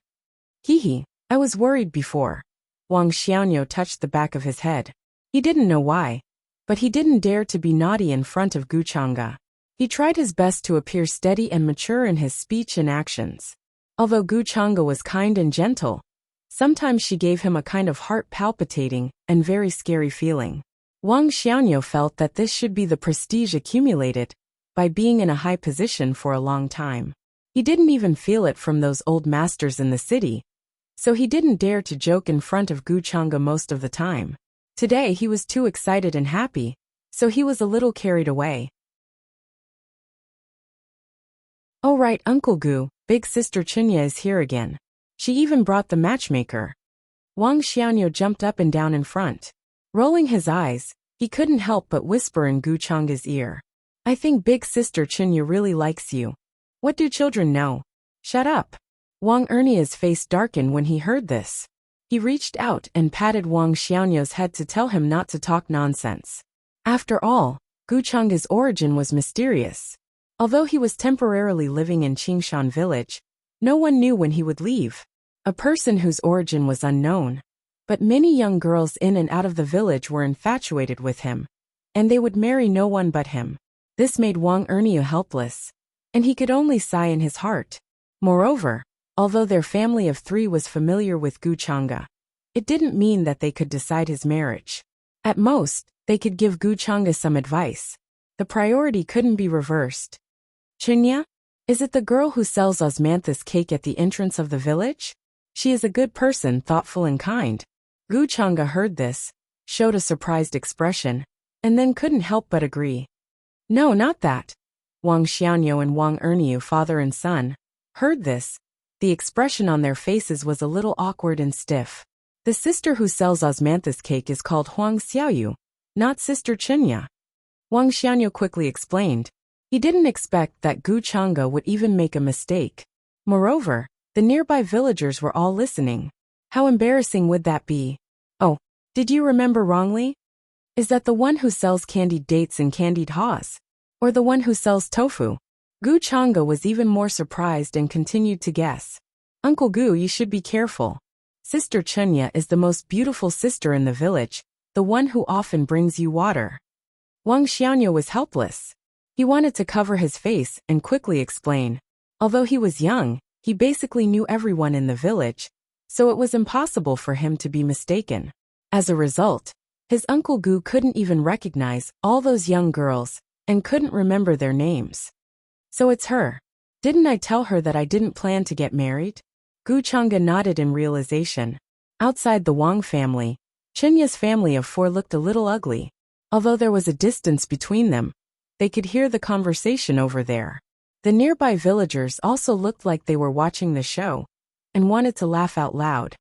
Hee, I was worried before. Wang Xianyo touched the back of his head. He didn't know why, but he didn't dare to be naughty in front of Gu Chang'e. He tried his best to appear steady and mature in his speech and actions. Although Gu Chang'e was kind and gentle, sometimes she gave him a kind of heart-palpitating and very scary feeling. Wang Xianyo felt that this should be the prestige accumulated by being in a high position for a long time. He didn't even feel it from those old masters in the city, so he didn't dare to joke in front of Gu Chang'e most of the time. Today he was too excited and happy, so he was a little carried away. Oh right, Uncle Gu, big sister Chunya is here again. She even brought the matchmaker. Wang Xianyo jumped up and down in front. Rolling his eyes, he couldn't help but whisper in Gu Chang'e's ear. I think big sister Chunya really likes you. What do children know? Shut up. Wang Ernia's face darkened when he heard this. He reached out and patted Wang Xianyo's head to tell him not to talk nonsense. After all, Gu Chang'e's origin was mysterious. Although he was temporarily living in Qingshan village, no one knew when he would leave. A person whose origin was unknown. But many young girls in and out of the village were infatuated with him, and they would marry no one but him. This made Wang Ernia helpless, and he could only sigh in his heart. Moreover, although their family of three was familiar with Gu Chang'e, it didn't mean that they could decide his marriage. At most, they could give Gu Chang'e some advice. The priority couldn't be reversed. Chunya? Is it the girl who sells osmanthus cake at the entrance of the village? She is a good person, thoughtful and kind. Gu Chang'e heard this, showed a surprised expression, and then couldn't help but agree. No, not that. Wang Xianyo and Wang Erniu, father and son, heard this. The expression on their faces was a little awkward and stiff. The sister who sells osmanthus cake is called Huang Xiaoyu, not Sister Chunya. Wang Xianyo quickly explained. He didn't expect that Gu Chang'e would even make a mistake. Moreover, the nearby villagers were all listening. How embarrassing would that be? Oh, did you remember wrongly? Is that the one who sells candied dates and candied haws? Or the one who sells tofu? Gu Chang'e was even more surprised and continued to guess. Uncle Gu, you should be careful. Sister Chunya is the most beautiful sister in the village, the one who often brings you water. Wang Xianyo was helpless. He wanted to cover his face and quickly explain. Although he was young, he basically knew everyone in the village, so it was impossible for him to be mistaken. As a result, his Uncle Gu couldn't even recognize all those young girls and couldn't remember their names. So it's her. Didn't I tell her that I didn't plan to get married? Gu Chang'e nodded in realization. Outside the Wang family, Chenya's family of 4 looked a little ugly. Although there was a distance between them, they could hear the conversation over there. The nearby villagers also looked like they were watching the show and wanted to laugh out loud.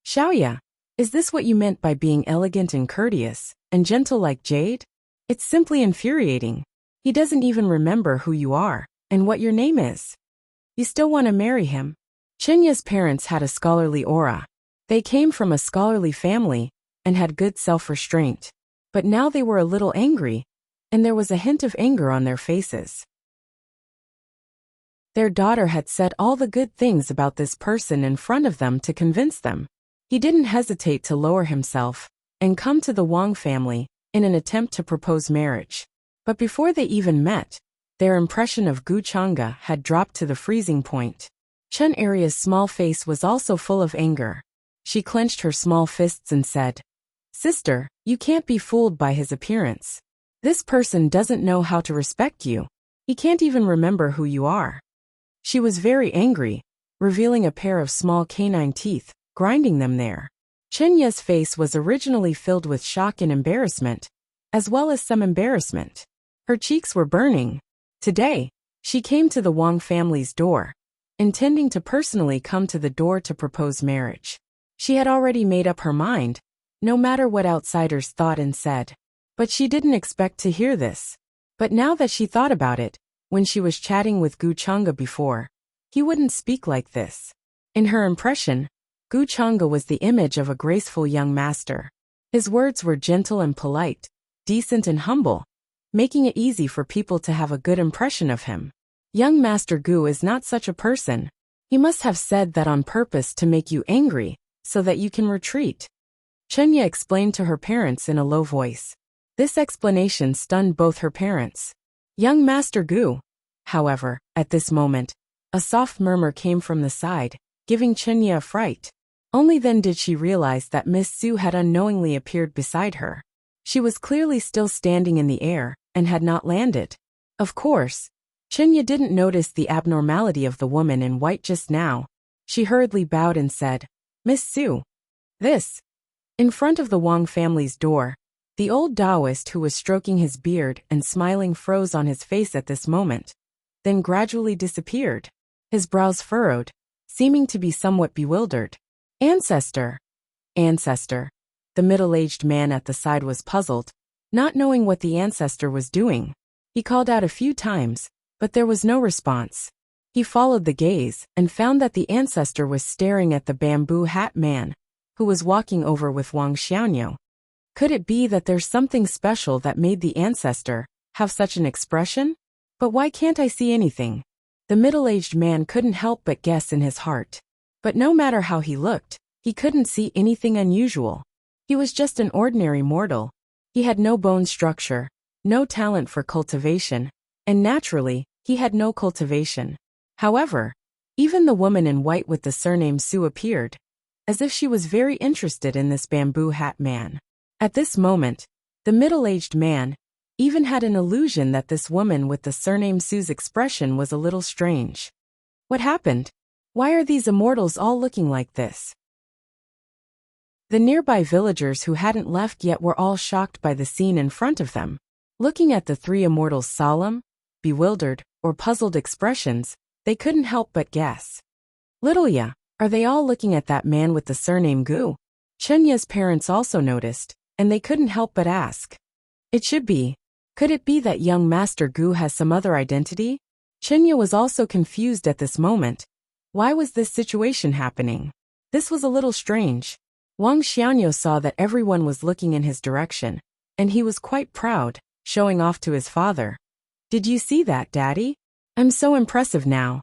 Xiaoya, is this what you meant by being elegant and courteous and gentle like Jade? It's simply infuriating. He doesn't even remember who you are and what your name is. You still want to marry him? Chenya's parents had a scholarly aura. They came from a scholarly family and had good self-restraint. But now they were a little angry, and there was a hint of anger on their faces. Their daughter had said all the good things about this person in front of them to convince them. He didn't hesitate to lower himself and come to the Wang family in an attempt to propose marriage. But before they even met, their impression of Gu Chang'e had dropped to the freezing point. Chen Aria's small face was also full of anger. She clenched her small fists and said, "Sister, you can't be fooled by his appearance. This person doesn't know how to respect you. He can't even remember who you are." She was very angry, revealing a pair of small canine teeth, grinding them there. Chenya's face was originally filled with shock and embarrassment, as well as some embarrassment. Her cheeks were burning. Today, she came to the Wang family's door, intending to personally come to the door to propose marriage. She had already made up her mind, no matter what outsiders thought and said. But she didn't expect to hear this. But now that she thought about it, when she was chatting with Gu Chang'e before, he wouldn't speak like this. In her impression, Gu Chang'e was the image of a graceful young master. His words were gentle and polite, decent and humble, making it easy for people to have a good impression of him. Young Master Gu is not such a person. He must have said that on purpose to make you angry, so that you can retreat. Chenya explained to her parents in a low voice. This explanation stunned both her parents. Young Master Gu. However, at this moment, a soft murmur came from the side, giving Chenya a fright. Only then did she realize that Miss Su had unknowingly appeared beside her. She was clearly still standing in the air and had not landed. Of course, Chenya didn't notice the abnormality of the woman in white just now. She hurriedly bowed and said, "Miss Su." This. In front of the Wang family's door, the old Taoist who was stroking his beard and smiling froze on his face at this moment, then gradually disappeared. His brows furrowed, seeming to be somewhat bewildered. Ancestor. Ancestor. The middle-aged man at the side was puzzled, not knowing what the ancestor was doing. He called out a few times, but there was no response. He followed the gaze and found that the ancestor was staring at the bamboo hat man, who was walking over with Wang Xiaoyo. Could it be that there's something special that made the ancestor have such an expression? But why can't I see anything? The middle-aged man couldn't help but guess in his heart. But no matter how he looked, he couldn't see anything unusual. He was just an ordinary mortal. He had no bone structure, no talent for cultivation, and naturally, he had no cultivation. However, even the woman in white with the surname Su appeared, as if she was very interested in this bamboo hat man. At this moment, the middle-aged man even had an illusion that this woman with the surname Su's expression was a little strange. What happened? Why are these immortals all looking like this? The nearby villagers who hadn't left yet were all shocked by the scene in front of them. Looking at the 3 immortals' solemn, bewildered, or puzzled expressions, they couldn't help but guess. Little Ya, are they all looking at that man with the surname Gu? Chenya's parents also noticed, and they couldn't help but ask. It should be. Could it be that young Master Gu has some other identity? Chenya was also confused at this moment. Why was this situation happening? This was a little strange. Wang Xiaoyo saw that everyone was looking in his direction, and he was quite proud, showing off to his father. Did you see that, Daddy? I'm so impressive now.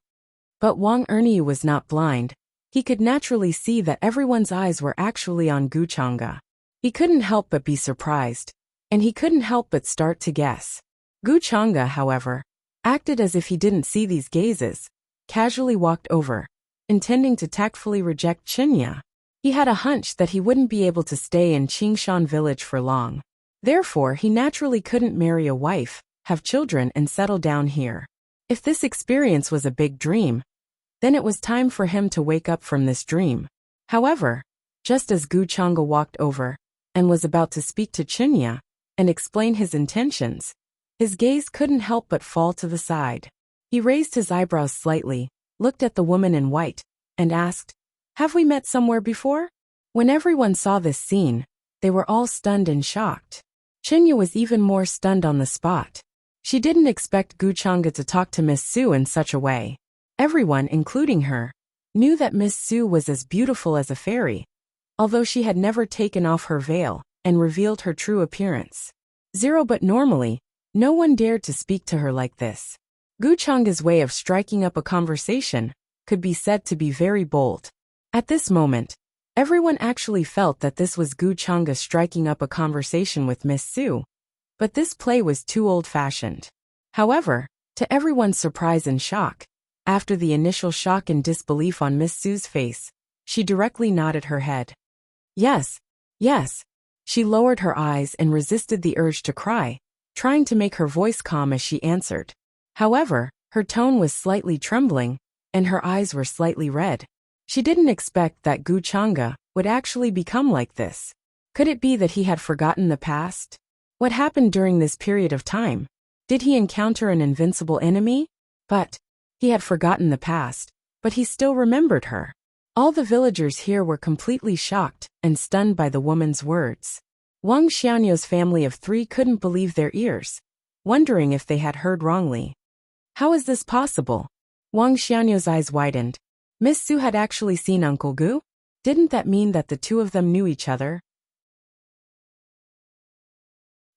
But Wang Erniu was not blind. He could naturally see that everyone's eyes were actually on Gu Chang'e. He couldn't help but be surprised, and he couldn't help but start to guess. Gu Chang'e, however, acted as if he didn't see these gazes, casually walked over, intending to tactfully reject Qinya. He had a hunch that he wouldn't be able to stay in Qingshan village for long. Therefore, he naturally couldn't marry a wife, have children and settle down here. If this experience was a big dream, then it was time for him to wake up from this dream. However, just as Gu Chang'e walked over and was about to speak to Qinya and explain his intentions, his gaze couldn't help but fall to the side. He raised his eyebrows slightly, looked at the woman in white, and asked, "Have we met somewhere before?" When everyone saw this scene, they were all stunned and shocked. Qinya was even more stunned on the spot. She didn't expect Gu Chang'e to talk to Miss Su in such a way. Everyone, including her, knew that Miss Su was as beautiful as a fairy, although she had never taken off her veil and revealed her true appearance. But normally, no one dared to speak to her like this. Gu Chang'e's way of striking up a conversation could be said to be very bold. At this moment, everyone actually felt that this was Gu Chang'e striking up a conversation with Miss Su, but this play was too old-fashioned. However, to everyone's surprise and shock, after the initial shock and disbelief on Miss Su's face, she directly nodded her head. Yes, yes. She lowered her eyes and resisted the urge to cry, trying to make her voice calm as she answered. However, her tone was slightly trembling, and her eyes were slightly red. She didn't expect that Gu Chang'e would actually become like this. Could it be that he had forgotten the past? What happened during this period of time? Did he encounter an invincible enemy? But he had forgotten the past, but he still remembered her. All the villagers here were completely shocked and stunned by the woman's words. Wang Xiaonu's family of 3 couldn't believe their ears, wondering if they had heard wrongly. How is this possible? Wang Xiaonu's eyes widened. Miss Su had actually seen Uncle Gu? Didn't that mean that the two of them knew each other?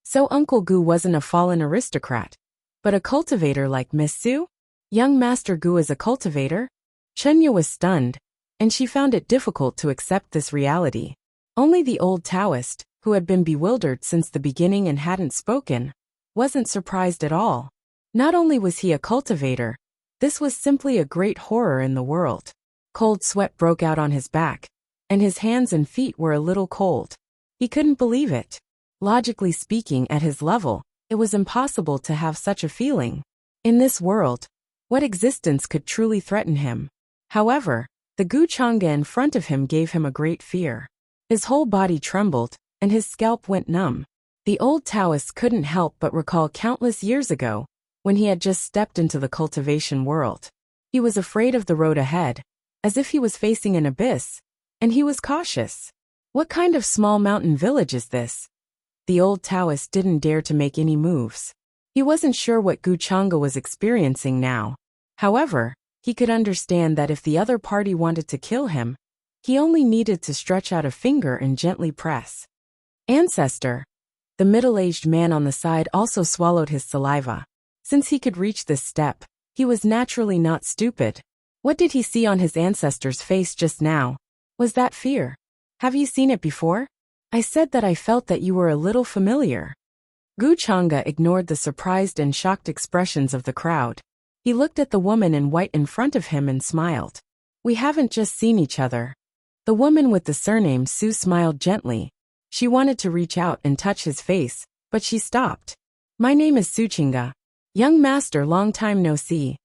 So Uncle Gu wasn't a fallen aristocrat, but a cultivator like Miss Su? Young Master Gu is a cultivator? Qinya was stunned, and she found it difficult to accept this reality. Only the old Taoist, who had been bewildered since the beginning and hadn't spoken, wasn't surprised at all. Not only was he a cultivator, this was simply a great horror in the world. Cold sweat broke out on his back, and his hands and feet were a little cold. He couldn't believe it. Logically speaking, at his level, it was impossible to have such a feeling. In this world, what existence could truly threaten him? However, the Gu Chang'e in front of him gave him a great fear. His whole body trembled, and his scalp went numb. The old Taoist couldn't help but recall countless years ago, when he had just stepped into the cultivation world. He was afraid of the road ahead, as if he was facing an abyss, and he was cautious. What kind of small mountain village is this? The old Taoist didn't dare to make any moves. He wasn't sure what Gu Chang'e was experiencing now. However, he could understand that if the other party wanted to kill him, he only needed to stretch out a finger and gently press. Ancestor. The middle-aged man on the side also swallowed his saliva. Since he could reach this step, he was naturally not stupid. What did he see on his ancestor's face just now? Was that fear? Have you seen it before? I said that I felt that you were a little familiar. Gu Chang'e ignored the surprised and shocked expressions of the crowd. He looked at the woman in white in front of him and smiled. We haven't just seen each other. The woman with the surname Su smiled gently. She wanted to reach out and touch his face, but she stopped. My name is Su Qingge. Young master, long time no see.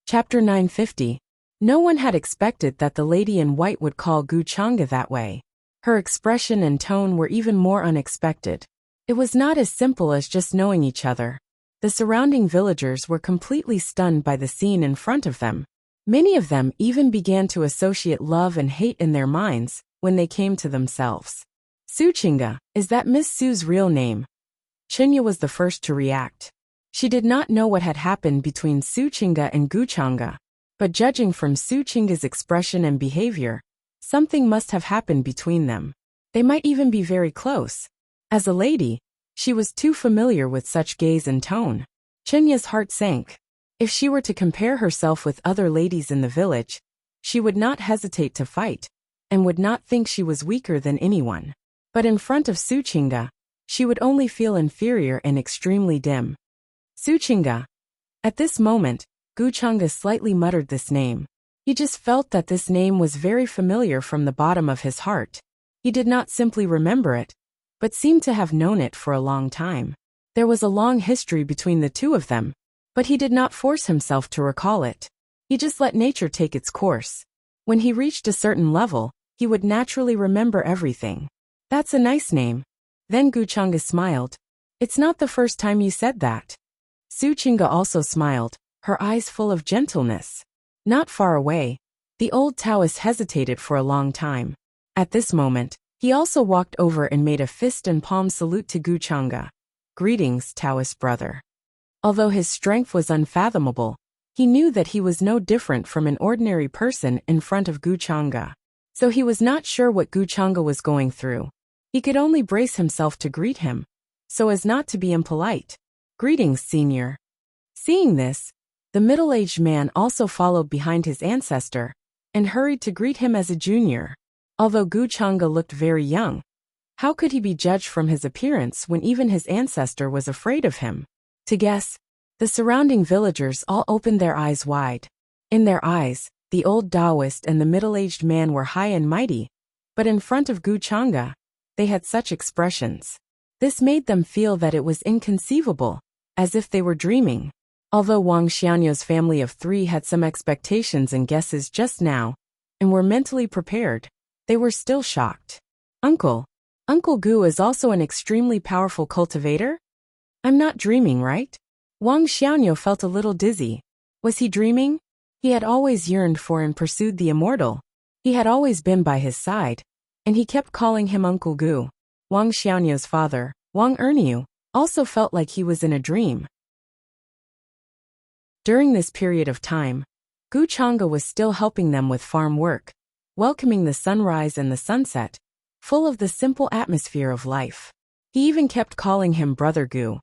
Chapter 950. No one had expected that the lady in white would call Gu Chang'e that way. Her expression and tone were even more unexpected. It was not as simple as just knowing each other. The surrounding villagers were completely stunned by the scene in front of them. Many of them even began to associate love and hate in their minds when they came to themselves. Su Qingge, is that Miss Su's real name? Qinya was the first to react. She did not know what had happened between Su Qingge and Gu Chang'e, but judging from Su Qingge's expression and behavior, something must have happened between them. They might even be very close. As a lady, she was too familiar with such gaze and tone. Chinya's heart sank. If she were to compare herself with other ladies in the village, she would not hesitate to fight, and would not think she was weaker than anyone. But in front of Suchinga, she would only feel inferior and extremely dim. Suchinga. At this moment, Guchanga slightly muttered this name. He just felt that this name was very familiar from the bottom of his heart. He did not simply remember it, but seemed to have known it for a long time. There was a long history between the two of them, but he did not force himself to recall it. He just let nature take its course. When he reached a certain level, he would naturally remember everything. That's a nice name. Then Guchanga smiled. It's not the first time you said that. Suchinga also smiled, her eyes full of gentleness. Not far away, the old Taoist hesitated for a long time. At this moment, he also walked over and made a fist and palm salute to Guchanga. Greetings, Taoist brother. Although his strength was unfathomable, he knew that he was no different from an ordinary person in front of Guchanga. So he was not sure what Guchanga was going through. He could only brace himself to greet him, so as not to be impolite. Greetings, senior. Seeing this, the middle-aged man also followed behind his ancestor and hurried to greet him as a junior. Although Guchanga looked very young, how could he be judged from his appearance when even his ancestor was afraid of him? To guess, the surrounding villagers all opened their eyes wide. In their eyes, the old Taoist and the middle-aged man were high and mighty, but in front of Guchanga, they had such expressions. This made them feel that it was inconceivable, as if they were dreaming. Although Wang Xianyo's family of 3 had some expectations and guesses just now, and were mentally prepared, they were still shocked. Uncle Gu is also an extremely powerful cultivator? I'm not dreaming, right? Wang Xianyo felt a little dizzy. Was he dreaming? He had always yearned for and pursued the immortal. He had always been by his side, and he kept calling him Uncle Gu. Wang Xianyo's father, Wang Erniu, also felt like he was in a dream. During this period of time, Guchanga was still helping them with farm work, welcoming the sunrise and the sunset, full of the simple atmosphere of life. He even kept calling him Brother Gu.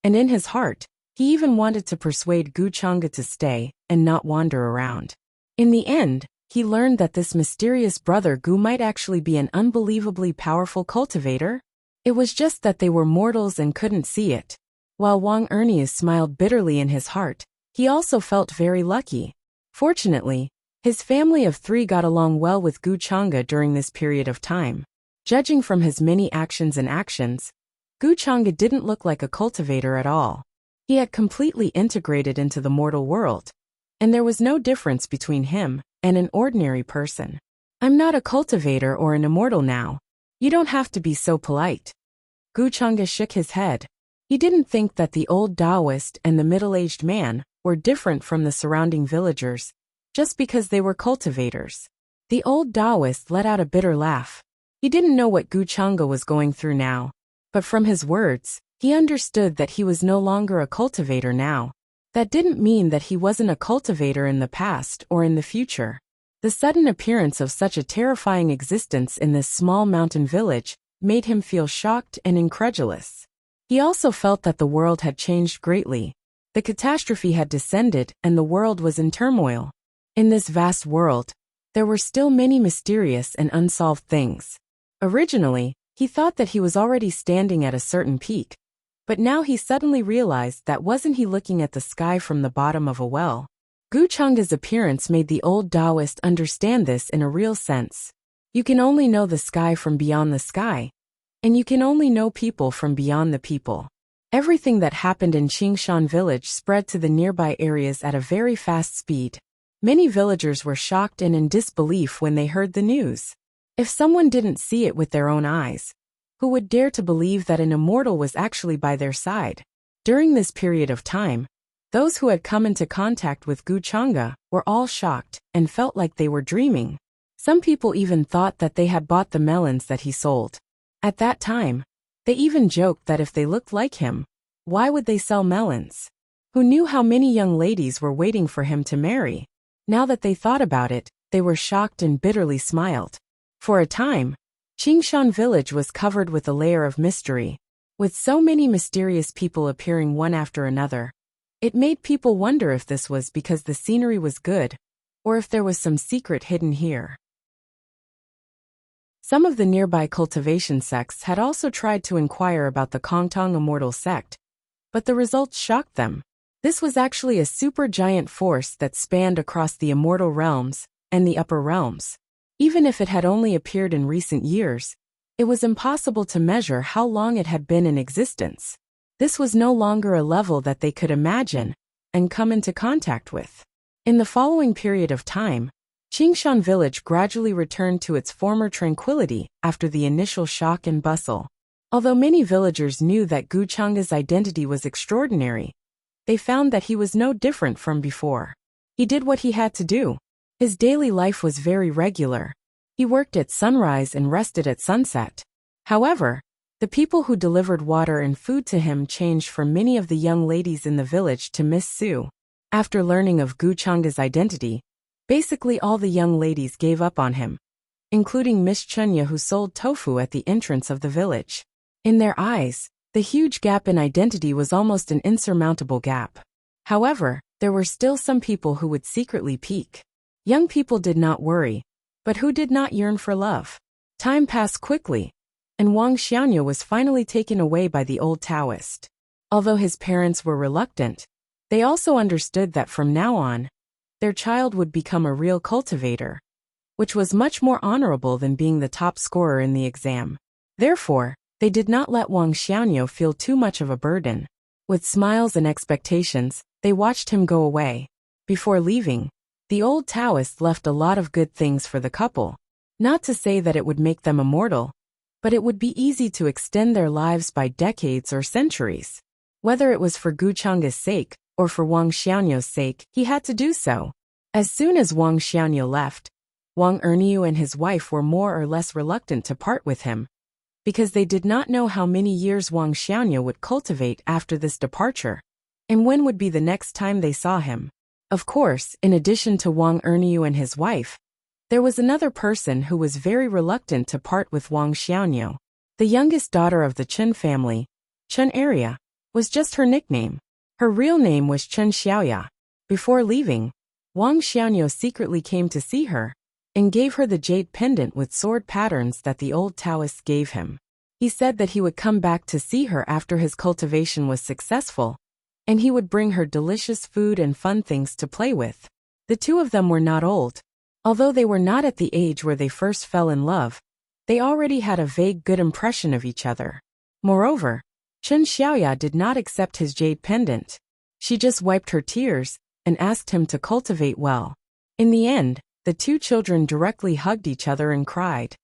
And in his heart, he even wanted to persuade Guchanga to stay and not wander around. In the end, he learned that this mysterious Brother Gu might actually be an unbelievably powerful cultivator. It was just that they were mortals and couldn't see it. While Wang Ernius smiled bitterly in his heart, he also felt very lucky. Fortunately, his family of 3 got along well with Guchanga during this period of time. Judging from his many actions, Guchanga didn't look like a cultivator at all. He had completely integrated into the mortal world, and there was no difference between him and an ordinary person. I'm not a cultivator or an immortal now. You don't have to be so polite. Guchanga shook his head. He didn't think that the old Taoist and the middle-aged man were different from the surrounding villagers, just because they were cultivators. The old Taoist let out a bitter laugh. He didn't know what Guchanga was going through now, but from his words, he understood that he was no longer a cultivator now. That didn't mean that he wasn't a cultivator in the past or in the future. The sudden appearance of such a terrifying existence in this small mountain village made him feel shocked and incredulous. He also felt that the world had changed greatly. The catastrophe had descended and the world was in turmoil. In this vast world, there were still many mysterious and unsolved things. Originally, he thought that he was already standing at a certain peak, but now he suddenly realized that wasn't he looking at the sky from the bottom of a well. Guchanga's appearance made the old Taoist understand this in a real sense. You can only know the sky from beyond the sky, and you can only know people from beyond the people. Everything that happened in Qingshan village spread to the nearby areas at a very fast speed. Many villagers were shocked and in disbelief when they heard the news. If someone didn't see it with their own eyes, who would dare to believe that an immortal was actually by their side? During this period of time, those who had come into contact with Guchanga were all shocked and felt like they were dreaming. Some people even thought that they had bought the melons that he sold. At that time, they even joked that if they looked like him, why would they sell melons? Who knew how many young ladies were waiting for him to marry? Now that they thought about it, they were shocked and bitterly smiled. For a time, Qingshan village was covered with a layer of mystery. With so many mysterious people appearing one after another, it made people wonder if this was because the scenery was good, or if there was some secret hidden here. Some of the nearby cultivation sects had also tried to inquire about the Kongtong immortal sect, but the results shocked them. This was actually a supergiant force that spanned across the immortal realms and the upper realms. Even if it had only appeared in recent years, it was impossible to measure how long it had been in existence. This was no longer a level that they could imagine and come into contact with. In the following period of time, Qingshan village gradually returned to its former tranquility after the initial shock and bustle. Although many villagers knew that Gu Changge's identity was extraordinary, they found that he was no different from before. He did what he had to do. His daily life was very regular. He worked at sunrise and rested at sunset. However, the people who delivered water and food to him changed from many of the young ladies in the village to Miss Su. After learning of Gu Changge's identity, basically all the young ladies gave up on him, including Miss Chunya, who sold tofu at the entrance of the village. In their eyes, the huge gap in identity was almost an insurmountable gap. However, there were still some people who would secretly peek. Young people did not worry, but who did not yearn for love? Time passed quickly, and Wang Xianyu was finally taken away by the old Taoist. Although his parents were reluctant, they also understood that from now on, their child would become a real cultivator, which was much more honorable than being the top scorer in the exam. Therefore, they did not let Wang Xianyu feel too much of a burden. With smiles and expectations, they watched him go away. Before leaving, the old Taoist left a lot of good things for the couple. Not to say that it would make them immortal, but it would be easy to extend their lives by decades or centuries. Whether it was for Gu Changge's sake or for Wang Xianyu's sake, he had to do so. As soon as Wang Xianyu left, Wang Erniu and his wife were more or less reluctant to part with him, because they did not know how many years Wang Xianyu would cultivate after this departure, and when would be the next time they saw him. Of course, in addition to Wang Erniu and his wife, there was another person who was very reluctant to part with Wang Xianyu. The youngest daughter of the Chen family, Chen Area, was just her nickname. Her real name was Chen Xiaoya. Before leaving, Wang Xianyu secretly came to see her and gave her the jade pendant with sword patterns that the old Taoist gave him. He said that he would come back to see her after his cultivation was successful, and he would bring her delicious food and fun things to play with. The two of them were not old. Although they were not at the age where they first fell in love, they already had a vague good impression of each other. Moreover, Chen Xiaoya did not accept his jade pendant. She just wiped her tears and asked him to cultivate well. In the end, the two children directly hugged each other and cried.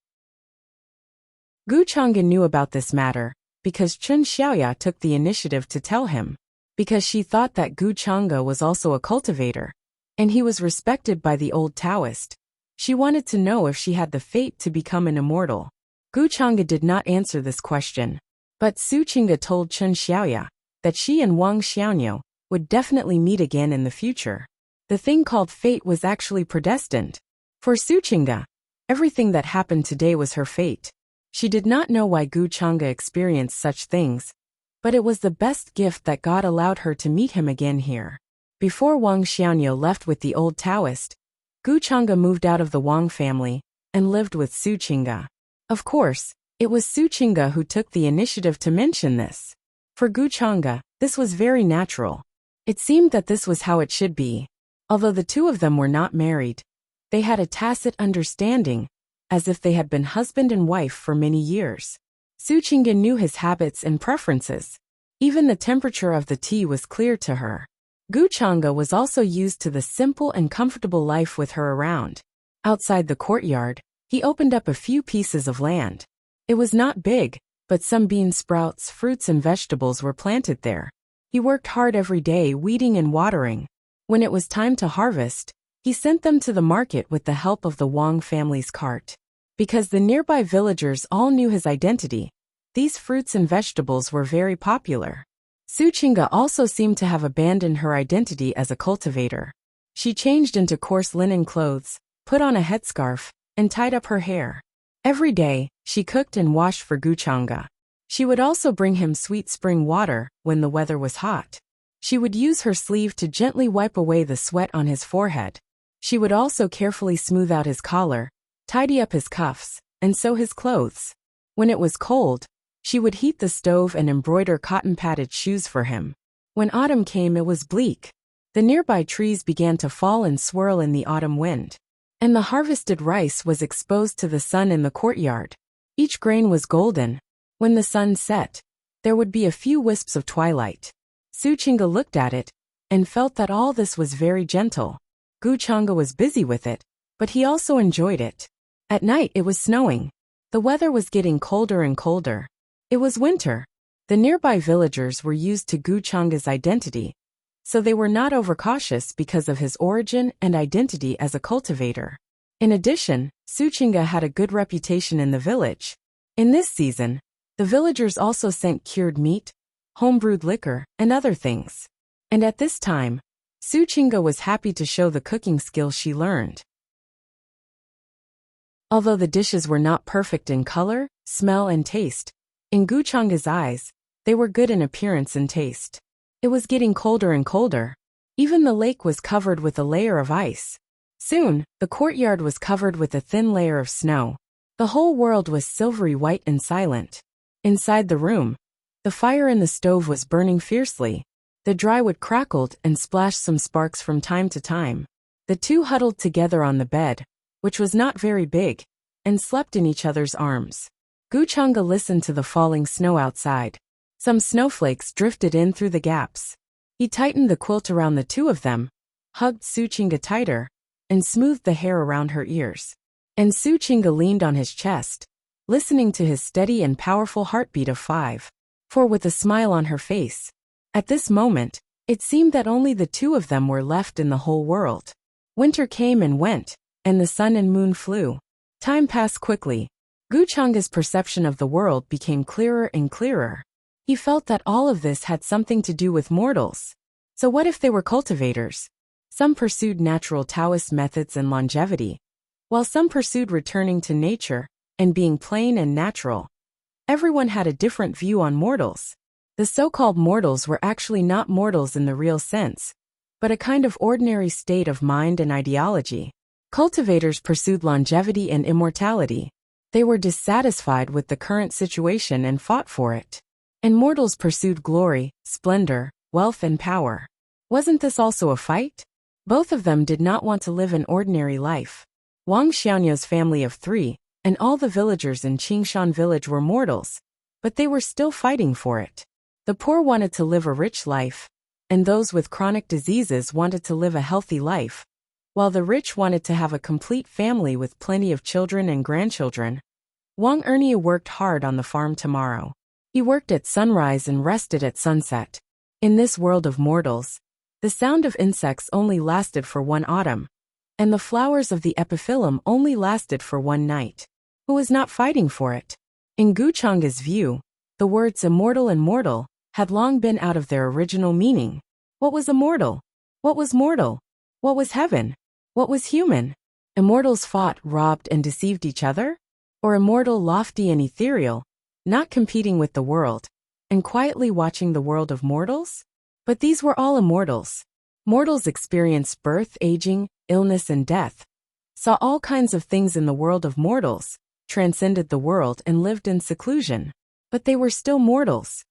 Gu Changge knew about this matter because Chen Xiaoya took the initiative to tell him, because she thought that Gu Changge was also a cultivator, and he was respected by the old Taoist. She wanted to know if she had the fate to become an immortal. Gu Changge did not answer this question, but Su Qingge told Chen Xiaoya that she and Wang Xianyu would definitely meet again in the future. The thing called fate was actually predestined. For Su Qingge, everything that happened today was her fate. She did not know why Gu Changge experienced such things, but it was the best gift that God allowed her to meet him again here. Before Wang Xianyu left with the old Taoist, Gu Changge moved out of the Wang family and lived with Su Qingge. Of course, it was Su Qingge who took the initiative to mention this. For Gu Changge, this was very natural. It seemed that this was how it should be. Although the two of them were not married, they had a tacit understanding, as if they had been husband and wife for many years. Su Qingge knew his habits and preferences. Even the temperature of the tea was clear to her. Gu Changge was also used to the simple and comfortable life with her around. Outside the courtyard, he opened up a few pieces of land. It was not big, but some bean sprouts, fruits and vegetables were planted there. He worked hard every day weeding and watering. When it was time to harvest, he sent them to the market with the help of the Wang family's cart. Because the nearby villagers all knew his identity, these fruits and vegetables were very popular. Su Qingge also seemed to have abandoned her identity as a cultivator. She changed into coarse linen clothes, put on a headscarf, and tied up her hair. Every day, she cooked and washed for Gu Changge. She would also bring him sweet spring water when the weather was hot. She would use her sleeve to gently wipe away the sweat on his forehead. She would also carefully smooth out his collar, tidy up his cuffs, and sew his clothes. When it was cold, she would heat the stove and embroider cotton-padded shoes for him. When autumn came, it was bleak. The nearby trees began to fall and swirl in the autumn wind. And the harvested rice was exposed to the sun in the courtyard. Each grain was golden. When the sun set, there would be a few wisps of twilight. Suchinga looked at it and felt that all this was very gentle. Guchanga was busy with it, but he also enjoyed it. At night it was snowing. The weather was getting colder and colder. It was winter. The nearby villagers were used to Guchanga's identity, so they were not overcautious because of his origin and identity as a cultivator. In addition, Suchinga had a good reputation in the village. In this season, the villagers also sent cured meat, homebrewed liquor, and other things. And at this time, Suchinga was happy to show the cooking skills she learned. Although the dishes were not perfect in color, smell, and taste, in Guchanga's eyes, they were good in appearance and taste. It was getting colder and colder. Even the lake was covered with a layer of ice. Soon, the courtyard was covered with a thin layer of snow. The whole world was silvery white and silent. Inside the room, the fire in the stove was burning fiercely. The dry wood crackled and splashed some sparks from time to time. The two huddled together on the bed, which was not very big, and slept in each other's arms. Guchanga listened to the falling snow outside. Some snowflakes drifted in through the gaps. He tightened the quilt around the two of them, hugged Suchinga tighter, and smoothed the hair around her ears. And Suchinga leaned on his chest, listening to his steady and powerful heartbeat of 5. 4 with a smile on her face. At this moment, it seemed that only the two of them were left in the whole world. Winter came and went, and the sun and moon flew. Time passed quickly. Guchanga's perception of the world became clearer and clearer. He felt that all of this had something to do with mortals. So what if they were cultivators? Some pursued natural Taoist methods and longevity, while some pursued returning to nature and being plain and natural. Everyone had a different view on mortals. The so-called mortals were actually not mortals in the real sense, but a kind of ordinary state of mind and ideology. Cultivators pursued longevity and immortality. They were dissatisfied with the current situation and fought for it. And mortals pursued glory, splendor, wealth, and power. Wasn't this also a fight? Both of them did not want to live an ordinary life. Wang Xiaonu's family of 3, and all the villagers in Qingshan village were mortals, but they were still fighting for it. The poor wanted to live a rich life, and those with chronic diseases wanted to live a healthy life, while the rich wanted to have a complete family with plenty of children and grandchildren. Wang Ernie worked hard on the farm tomorrow. He worked at sunrise and rested at sunset. In this world of mortals, the sound of insects only lasted for one autumn, and the flowers of the epiphyllum only lasted for one night. Who was not fighting for it? In Guchanga's view, the words immortal and mortal had long been out of their original meaning. What was immortal? What was mortal? What was heaven? What was human? Immortals fought, robbed, and deceived each other? Or immortal, lofty, and ethereal, not competing with the world, and quietly watching the world of mortals? But these were all immortals. Mortals experienced birth, aging, illness, and death, saw all kinds of things in the world of mortals, transcended the world, and lived in seclusion. But they were still mortals.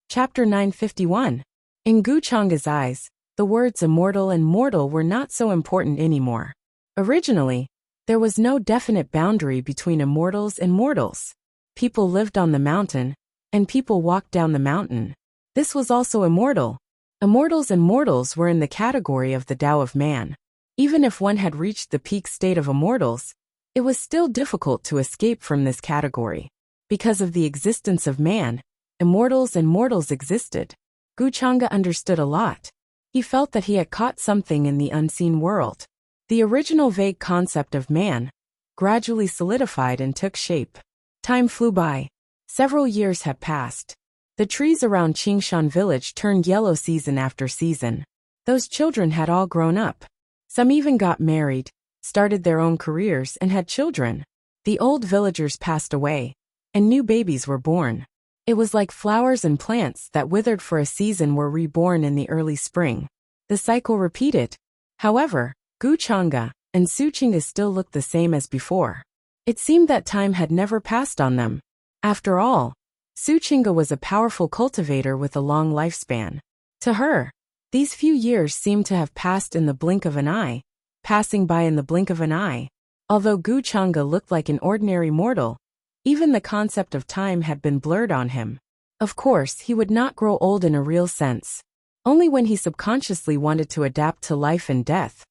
Chapter 951. In Guchanga's eyes, the words immortal and mortal were not so important anymore. Originally, there was no definite boundary between immortals and mortals. People lived on the mountain, and people walked down the mountain. This was also immortal. Immortals and mortals were in the category of the Tao of man. Even if one had reached the peak state of immortals, it was still difficult to escape from this category. Because of the existence of man, immortals and mortals existed. Guchanga understood a lot. He felt that he had caught something in the unseen world. The original vague concept of man gradually solidified and took shape. Time flew by. Several years had passed. The trees around Qingshan village turned yellow season after season. Those children had all grown up. Some even got married, started their own careers, and had children. The old villagers passed away, and new babies were born. It was like flowers and plants that withered for a season were reborn in the early spring. The cycle repeated. However, Guchanga and Suchinga still looked the same as before. It seemed that time had never passed on them. After all, Suchinga was a powerful cultivator with a long lifespan. To her, these few years seemed to have passed in the blink of an eye, passing by in the blink of an eye. Although Guchanga looked like an ordinary mortal, even the concept of time had been blurred on him. Of course, he would not grow old in a real sense. Only when he subconsciously wanted to adapt to life and death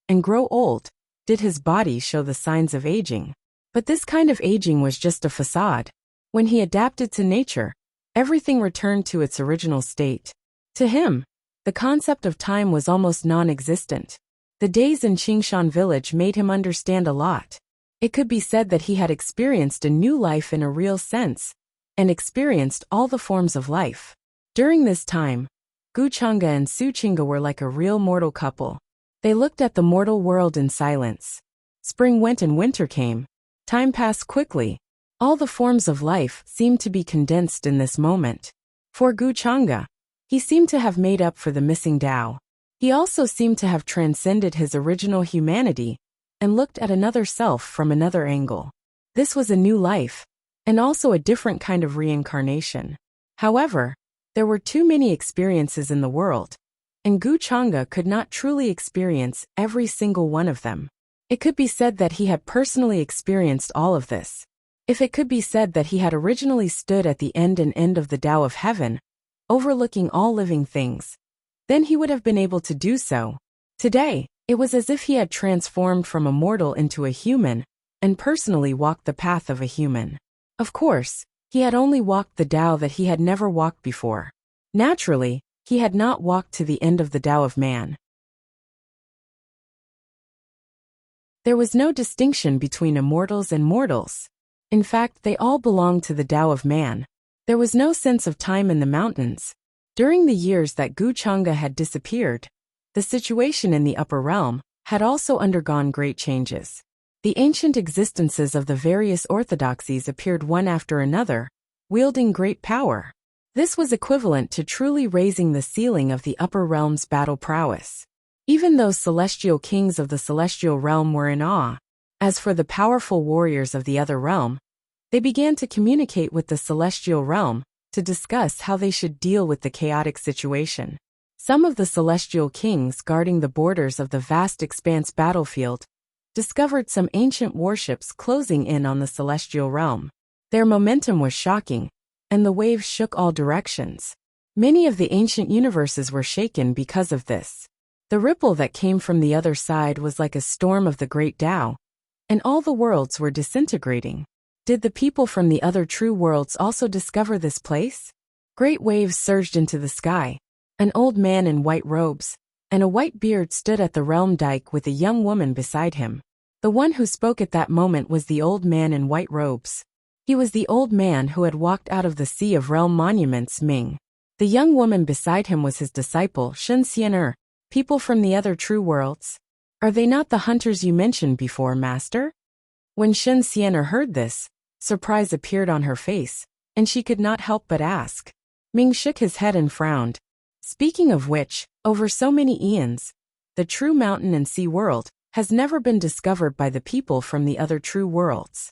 and grow old did his body show the signs of aging. But this kind of aging was just a facade. When he adapted to nature, everything returned to its original state. To him, the concept of time was almost non-existent. The days in Qingshan village made him understand a lot. It could be said that he had experienced a new life in a real sense, and experienced all the forms of life. During this time, Guchanga and Suchinga were like a real mortal couple. They looked at the mortal world in silence. Spring went and winter came. Time passed quickly. All the forms of life seemed to be condensed in this moment. For Guchanga, he seemed to have made up for the missing Tao. He also seemed to have transcended his original humanity and looked at another self from another angle. This was a new life, and also a different kind of reincarnation. However, there were too many experiences in the world, and Guchanga could not truly experience every single one of them. It could be said that he had personally experienced all of this. If it could be said that he had originally stood at the end and end of the Tao of heaven, overlooking all living things, then he would have been able to do so. Today, it was as if he had transformed from a mortal into a human, and personally walked the path of a human. Of course, he had only walked the Tao that he had never walked before. Naturally, he had not walked to the end of the Tao of man. There was no distinction between immortals and mortals. In fact, they all belonged to the Tao of man. There was no sense of time in the mountains. During the years that Guchanga had disappeared, the situation in the upper realm had also undergone great changes. The ancient existences of the various orthodoxies appeared one after another, wielding great power. This was equivalent to truly raising the ceiling of the upper realm's battle prowess. Even those celestial kings of the celestial realm were in awe. As for the powerful warriors of the other realm, they began to communicate with the celestial realm to discuss how they should deal with the chaotic situation. Some of the celestial kings guarding the borders of the vast expanse battlefield discovered some ancient warships closing in on the celestial realm. Their momentum was shocking, and the waves shook all directions. Many of the ancient universes were shaken because of this. The ripple that came from the other side was like a storm of the great Tao, and all the worlds were disintegrating. Did the people from the other true worlds also discover this place? Great waves surged into the sky. An old man in white robes and a white beard stood at the realm dike with a young woman beside him. The one who spoke at that moment was the old man in white robes. He was the old man who had walked out of the Sea of Realm Monuments, Ming. The young woman beside him was his disciple, Shen Xian'er. People from the other true worlds? Are they not the hunters you mentioned before, Master? When Shen Xian'er heard this, surprise appeared on her face, and she could not help but ask. Ming shook his head and frowned. Speaking of which, over so many eons, the true mountain and sea world has never been discovered by the people from the other true worlds.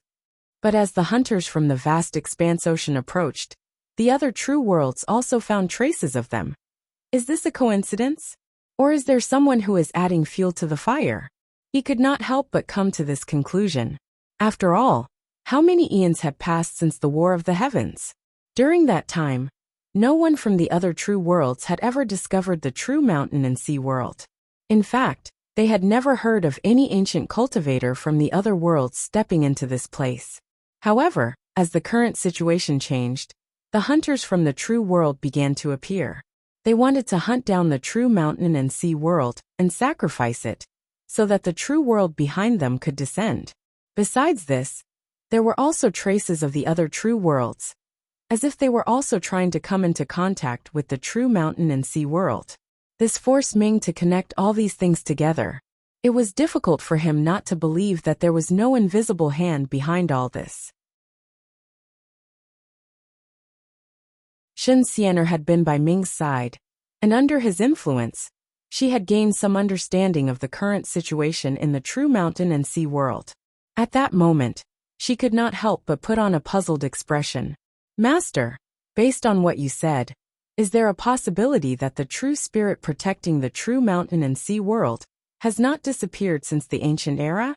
But as the hunters from the vast expanse ocean approached, the other true worlds also found traces of them. Is this a coincidence? Or is there someone who is adding fuel to the fire? He could not help but come to this conclusion. After all, how many eons had passed since the War of the Heavens? During that time, no one from the other true worlds had ever discovered the true mountain and sea world. In fact, they had never heard of any ancient cultivator from the other worlds stepping into this place. However, as the current situation changed, the hunters from the true world began to appear. They wanted to hunt down the true mountain and sea world and sacrifice it, so that the true world behind them could descend. Besides this, there were also traces of the other true worlds, as if they were also trying to come into contact with the true mountain and sea world. This forced Ming to connect all these things together. It was difficult for him not to believe that there was no invisible hand behind all this. Shen Xian'er had been by Ming's side, and under his influence, She had gained some understanding of the current situation in the true mountain and sea world. At that moment, she could not help but put on a puzzled expression. Master, based on what you said, is there a possibility that the true spirit protecting the true mountain and sea world has not disappeared since the ancient era?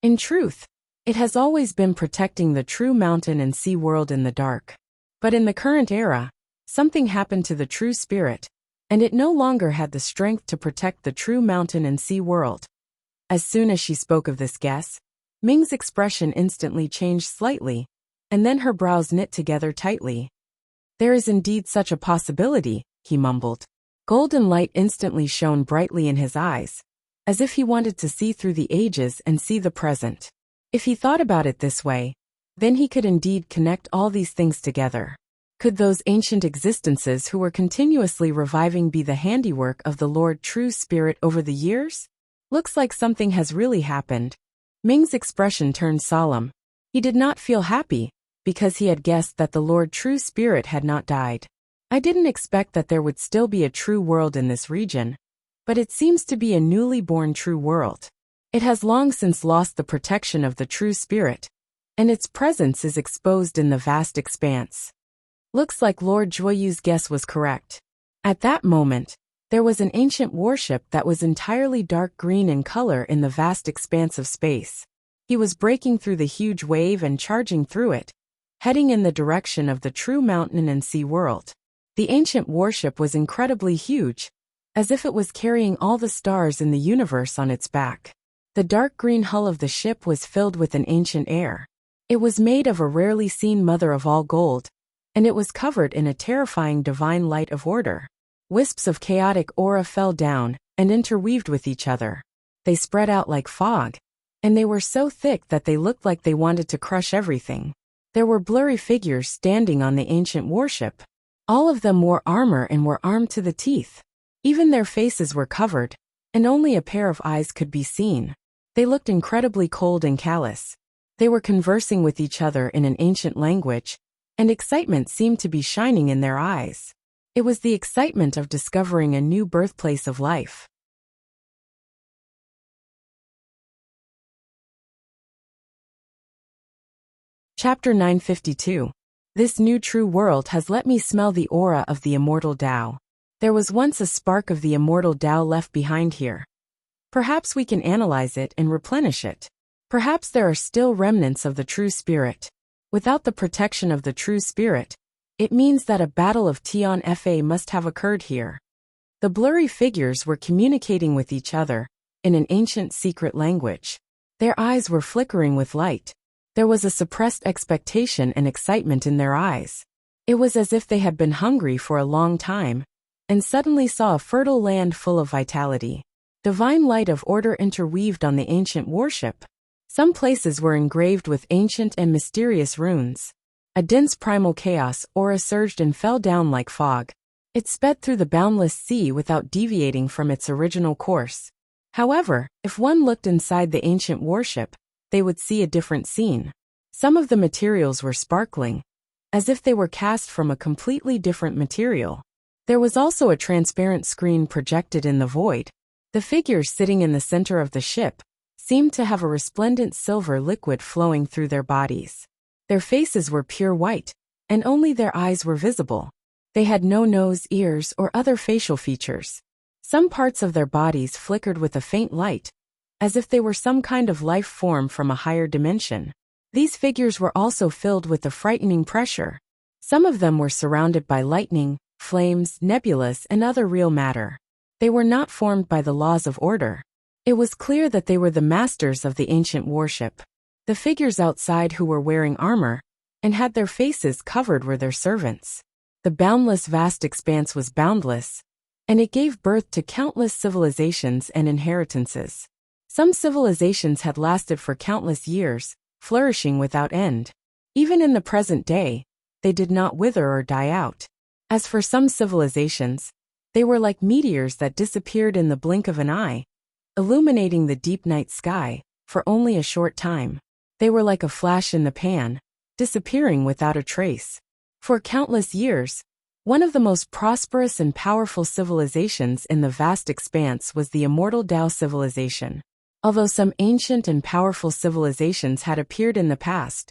In truth, it has always been protecting the true mountain and sea world in the dark. But in the current era, something happened to the true spirit, and it no longer had the strength to protect the true mountain and sea world. As soon as she spoke of this guess, Ming's expression instantly changed slightly, and then her brows knit together tightly. There is indeed such a possibility, he mumbled. Golden light instantly shone brightly in his eyes, as if he wanted to see through the ages and see the present. If he thought about it this way, then he could indeed connect all these things together. Could those ancient existences who were continuously reviving be the handiwork of the Lord True Spirit over the years? Looks like something has really happened. Ming's expression turned solemn. He did not feel happy, because he had guessed that the Lord True Spirit had not died. I didn't expect that there would still be a true world in this region, but it seems to be a newly born true world. It has long since lost the protection of the True Spirit, and its presence is exposed in the vast expanse. Looks like Lord Joyu's guess was correct. At that moment, there was an ancient warship that was entirely dark green in color in the vast expanse of space. He was breaking through the huge wave and charging through it, heading in the direction of the true mountain and sea world. The ancient warship was incredibly huge, as if it was carrying all the stars in the universe on its back. The dark green hull of the ship was filled with an ancient air. It was made of a rarely seen mother of all gold, and it was covered in a terrifying divine light of order. Wisps of chaotic aura fell down and interweaved with each other. They spread out like fog, and they were so thick that they looked like they wanted to crush everything. There were blurry figures standing on the ancient warship. All of them wore armor and were armed to the teeth. Even their faces were covered, and only a pair of eyes could be seen. They looked incredibly cold and callous. They were conversing with each other in an ancient language, and excitement seemed to be shining in their eyes. It was the excitement of discovering a new birthplace of life. Chapter 952. This new true world has let me smell the aura of the immortal Tao. There was once a spark of the immortal Tao left behind here. Perhaps we can analyze it and replenish it. Perhaps there are still remnants of the true spirit. Without the protection of the true spirit, it means that a battle of Tian Fa must have occurred here. The blurry figures were communicating with each other in an ancient secret language. Their eyes were flickering with light. There was a suppressed expectation and excitement in their eyes. It was as if they had been hungry for a long time, and suddenly saw a fertile land full of vitality. Divine light of order interweaved on the ancient warship. Some places were engraved with ancient and mysterious runes. A dense primal chaos aura surged and fell down like fog. It sped through the boundless sea without deviating from its original course. However, if one looked inside the ancient warship, they would see a different scene. Some of the materials were sparkling, as if they were cast from a completely different material. There was also a transparent screen projected in the void. The figures sitting in the center of the ship seemed to have a resplendent silver liquid flowing through their bodies. Their faces were pure white, and only their eyes were visible. They had no nose, ears, or other facial features. Some parts of their bodies flickered with a faint light, as if they were some kind of life form from a higher dimension. These figures were also filled with a frightening pressure. Some of them were surrounded by lightning, flames, nebulas, and other real matter. They were not formed by the laws of order. It was clear that they were the masters of the ancient warship. The figures outside who were wearing armor and had their faces covered were their servants. The boundless vast expanse was boundless, and it gave birth to countless civilizations and inheritances. Some civilizations had lasted for countless years, flourishing without end. Even in the present day, they did not wither or die out. As for some civilizations, they were like meteors that disappeared in the blink of an eye, illuminating the deep night sky for only a short time. They were like a flash in the pan, disappearing without a trace. For countless years, One of the most prosperous and powerful civilizations in the vast expanse was the immortal Tao civilization. Although some ancient and powerful civilizations had appeared in the past,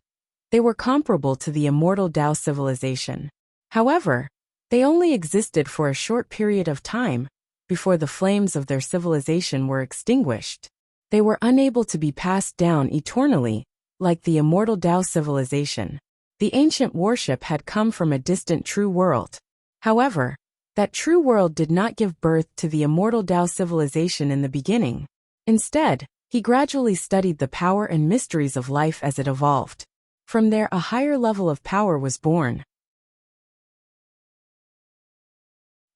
they were comparable to the immortal Tao civilization. However, they only existed for a short period of time before the flames of their civilization were extinguished. They were unable to be passed down eternally, like the immortal Tao civilization. The ancient worship had come from a distant true world. However, that true world did not give birth to the immortal Tao civilization in the beginning. Instead, he gradually studied the power and mysteries of life as it evolved. From there, a higher level of power was born.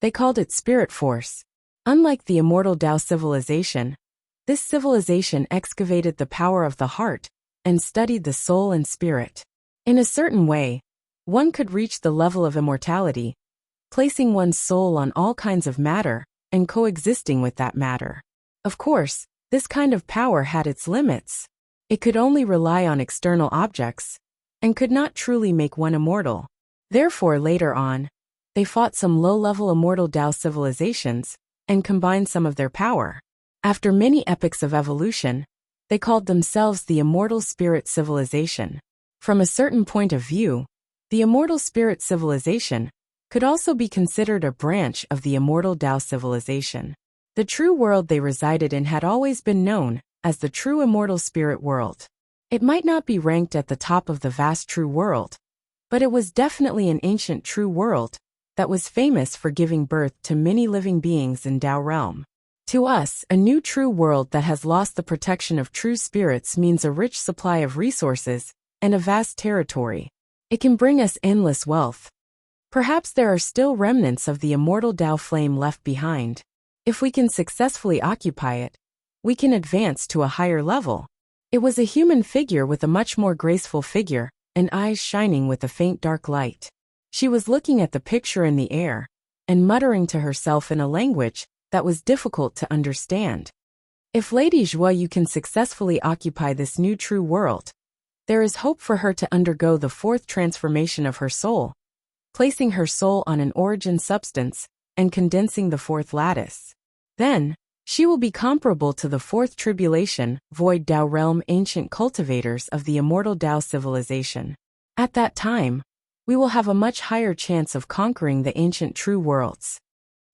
They called it spirit force. Unlike the immortal Tao civilization, this civilization excavated the power of the heart and studied the soul and spirit. In a certain way, one could reach the level of immortality, placing one's soul on all kinds of matter and coexisting with that matter. Of course, this kind of power had its limits. It could only rely on external objects and could not truly make one immortal. Therefore, later on, they fought some low-level immortal Tao civilizations and combined some of their power. After many epochs of evolution, they called themselves the immortal spirit civilization. From a certain point of view, the immortal spirit civilization could also be considered a branch of the immortal Tao civilization. The true world they resided in had always been known as the true immortal spirit world. It might not be ranked at the top of the vast true world, but it was definitely an ancient true world that was famous for giving birth to many living beings in Tao realm. To us, a new true world that has lost the protection of true spirits means a rich supply of resources and a vast territory. It can bring us endless wealth. Perhaps there are still remnants of the immortal Tao flame left behind. If we can successfully occupy it, we can advance to a higher level. It was a human figure with a much more graceful figure and eyes shining with a faint dark light. She was looking at the picture in the air and muttering to herself in a language that was difficult to understand. If Lady Zhuoyu can successfully occupy this new true world, there is hope for her to undergo the fourth transformation of her soul, placing her soul on an origin substance and condensing the fourth lattice. Then, she will be comparable to the fourth tribulation, void Tao realm ancient cultivators of the immortal Tao civilization. At that time, we will have a much higher chance of conquering the ancient true worlds.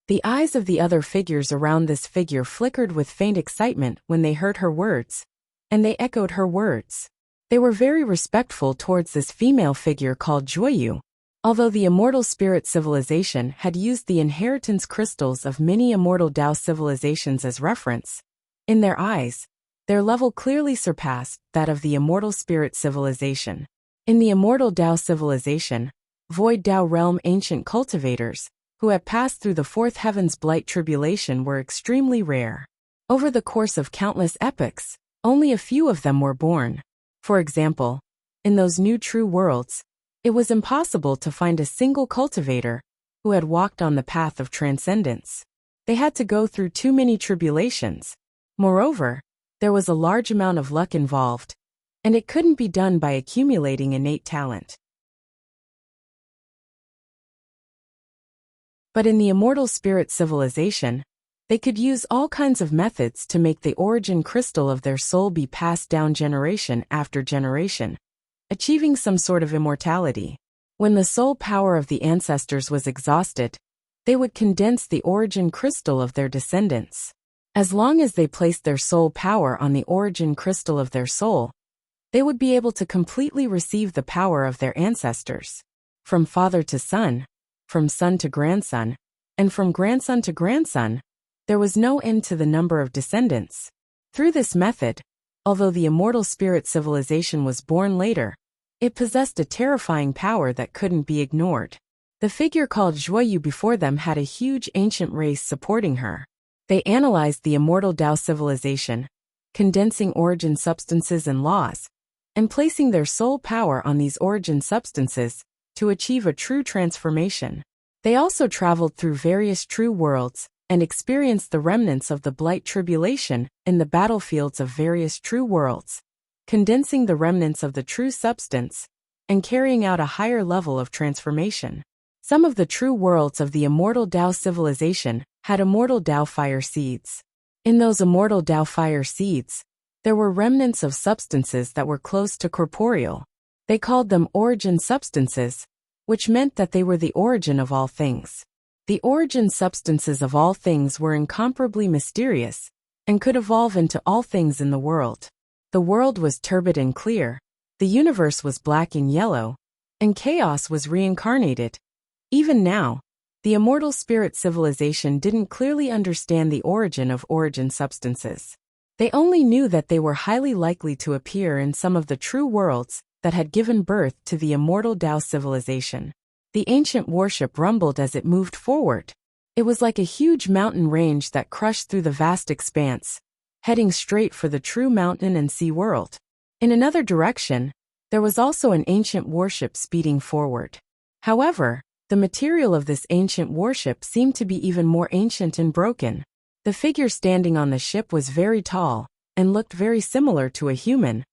The eyes of the other figures around this figure flickered with faint excitement when they heard her words, and they echoed her words. They were very respectful towards this female figure called Zhuoyu. Although the immortal spirit civilization had used the inheritance crystals of many immortal Tao civilizations as reference, in their eyes, their level clearly surpassed that of the immortal spirit civilization. In the immortal Tao civilization, void Tao realm ancient cultivators, who had passed through the fourth heaven's blight tribulation, were extremely rare. Over the course of countless epochs, only a few of them were born. For example, in those new true worlds, it was impossible to find a single cultivator who had walked on the path of transcendence. They had to go through too many tribulations. Moreover, there was a large amount of luck involved, and it couldn't be done by accumulating innate talent. But in the immortal spirit civilization, they could use all kinds of methods to make the origin crystal of their soul be passed down generation after generation, achieving some sort of immortality. When the soul power of the ancestors was exhausted, they would condense the origin crystal of their descendants. As long as they placed their soul power on the origin crystal of their soul, they would be able to completely receive the power of their ancestors. From father to son, from son to grandson, and from grandson to grandson, there was no end to the number of descendants. Through this method, although the immortal spirit civilization was born later, it possessed a terrifying power that couldn't be ignored. The figure called Zhuoyu before them had a huge ancient race supporting her. They analyzed the immortal Tao civilization, condensing origin substances and laws, and placing their soul power on these origin substances to achieve a true transformation. They also traveled through various true worlds and experienced the remnants of the blight tribulation in the battlefields of various true worlds, condensing the remnants of the true substance and carrying out a higher level of transformation. Some of the true worlds of the immortal Tao civilization had immortal Tao fire seeds. In those immortal Tao fire seeds, there were remnants of substances that were close to corporeal. They called them origin substances, which meant that they were the origin of all things. The origin substances of all things were incomparably mysterious and could evolve into all things in the world. The world was turbid and clear, the universe was black and yellow, and chaos was reincarnated. Even now, the immortal spirit civilization didn't clearly understand the origin of origin substances. They only knew that they were highly likely to appear in some of the true worlds that had given birth to the immortal Tao civilization. The ancient warship rumbled as it moved forward. It was like a huge mountain range that crushed through the vast expanse, heading straight for the true mountain and sea world. In another direction, there was also an ancient warship speeding forward. However, the material of this ancient warship seemed to be even more ancient and broken. The figure standing on the ship was very tall and looked very similar to a human,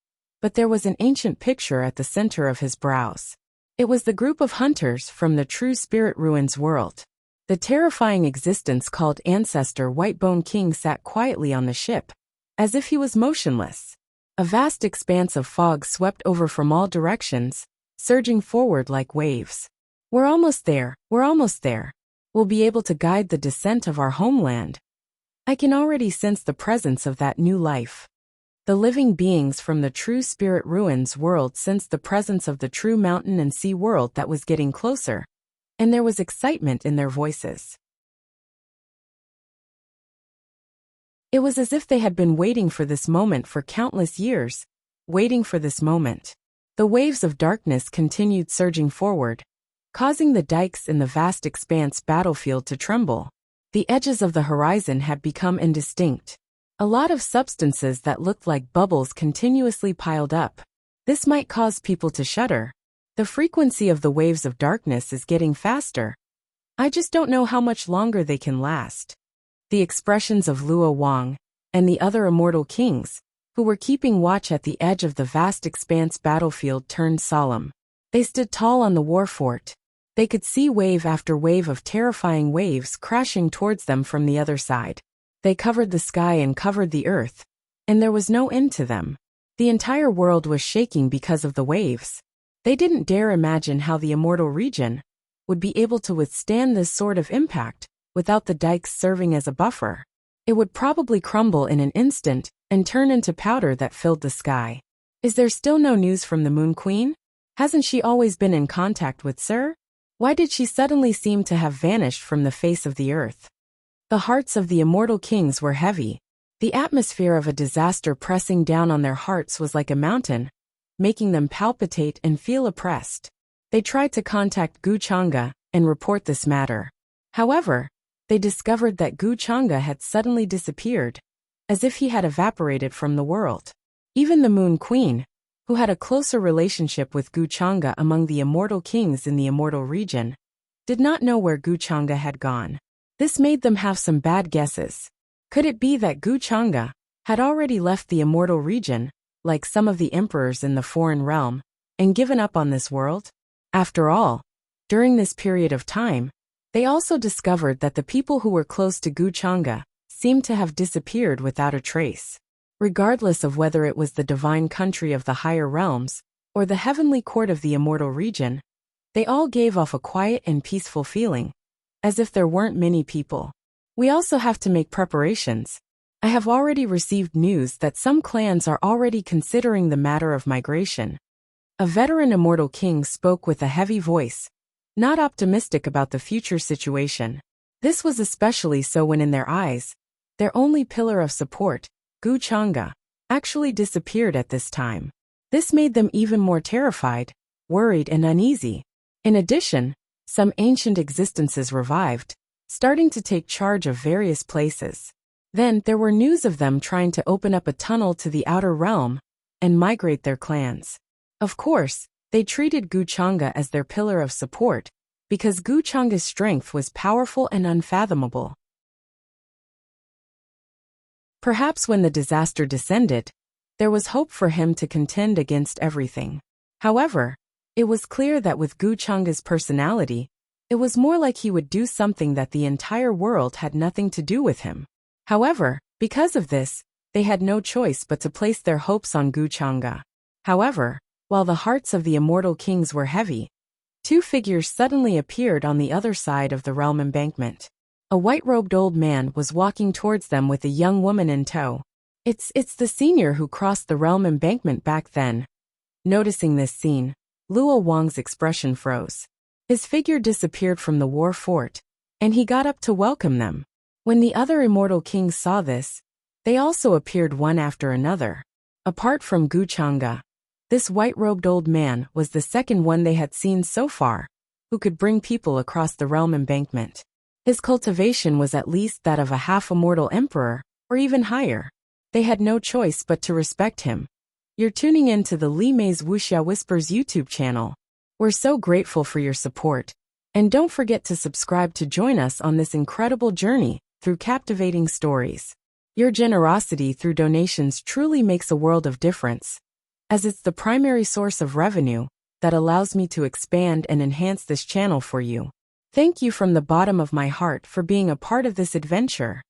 but there was an ancient picture at the center of his brows. It was the group of hunters from the true spirit ruins world. The terrifying existence called Ancestor Whitebone King sat quietly on the ship, as if he was motionless. A vast expanse of fog swept over from all directions, surging forward like waves. We're almost there, we're almost there. We'll be able to guide the descent of our homeland. I can already sense the presence of that new life. The living beings from the true spirit ruins world sensed the presence of the true mountain and sea world that was getting closer, and there was excitement in their voices. It was as if they had been waiting for this moment for countless years, waiting for this moment. The waves of darkness continued surging forward, causing the dikes in the vast expanse battlefield to tremble. The edges of the horizon had become indistinct. A lot of substances that looked like bubbles continuously piled up. This might cause people to shudder. The frequency of the waves of darkness is getting faster. I just don't know how much longer they can last. The expressions of Luo Wang and the other immortal kings, who were keeping watch at the edge of the vast expanse battlefield, turned solemn. They stood tall on the war fort. They could see wave after wave of terrifying waves crashing towards them from the other side. They covered the sky and covered the earth, and there was no end to them. The entire world was shaking because of the waves. They didn't dare imagine how the immortal region would be able to withstand this sort of impact without the dikes serving as a buffer. It would probably crumble in an instant and turn into powder that filled the sky. Is there still no news from the Moon Queen? Hasn't she always been in contact with Sir? Why did she suddenly seem to have vanished from the face of the earth? The hearts of the immortal kings were heavy. The atmosphere of a disaster pressing down on their hearts was like a mountain, making them palpitate and feel oppressed. They tried to contact Gu Chang'e and report this matter. However, they discovered that Gu Chang'e had suddenly disappeared, as if he had evaporated from the world. Even the Moon Queen, who had a closer relationship with Gu Chang'e among the immortal kings in the immortal region, did not know where Gu Chang'e had gone. This made them have some bad guesses. Could it be that Gu Chang'e had already left the immortal region, like some of the emperors in the foreign realm, and given up on this world? After all, during this period of time, they also discovered that the people who were close to Gu Chang'e seemed to have disappeared without a trace. Regardless of whether it was the divine country of the higher realms or the heavenly court of the immortal region, they all gave off a quiet and peaceful feeling, as if there weren't many people. We also have to make preparations. I have already received news that some clans are already considering the matter of migration. A veteran immortal king spoke with a heavy voice, not optimistic about the future situation. This was especially so when in their eyes, their only pillar of support, Gu Chang'e, actually disappeared at this time. This made them even more terrified, worried and uneasy. In addition, some ancient existences revived, starting to take charge of various places. Then there were news of them trying to open up a tunnel to the outer realm and migrate their clans. Of course, they treated Gu Chang'e as their pillar of support, because Gu Chang'e's strength was powerful and unfathomable. Perhaps when the disaster descended, there was hope for him to contend against everything. However, it was clear that with Gu Chang'e's personality, It was more like he would do something that the entire world had nothing to do with him. However, because of this, they had no choice but to place their hopes on Guchanga. However, while the hearts of the immortal kings were heavy, two figures suddenly appeared on the other side of the realm embankment. A white-robed old man was walking towards them with a young woman in tow. It's the senior who crossed the realm embankment back then. Noticing this scene, Luo Wang's expression froze. His figure disappeared from the war fort, and he got up to welcome them. When the other immortal kings saw this, they also appeared one after another. Apart from Guchanga, this white-robed old man was the second one they had seen so far, who could bring people across the realm embankment. His cultivation was at least that of a half-immortal emperor, or even higher. They had no choice but to respect him. You're tuning in to the Li Mei's Wuxia Whispers YouTube channel. We're so grateful for your support, and don't forget to subscribe to join us on this incredible journey through captivating stories. Your generosity through donations truly makes a world of difference, as it's the primary source of revenue that allows me to expand and enhance this channel for you. Thank you from the bottom of my heart for being a part of this adventure.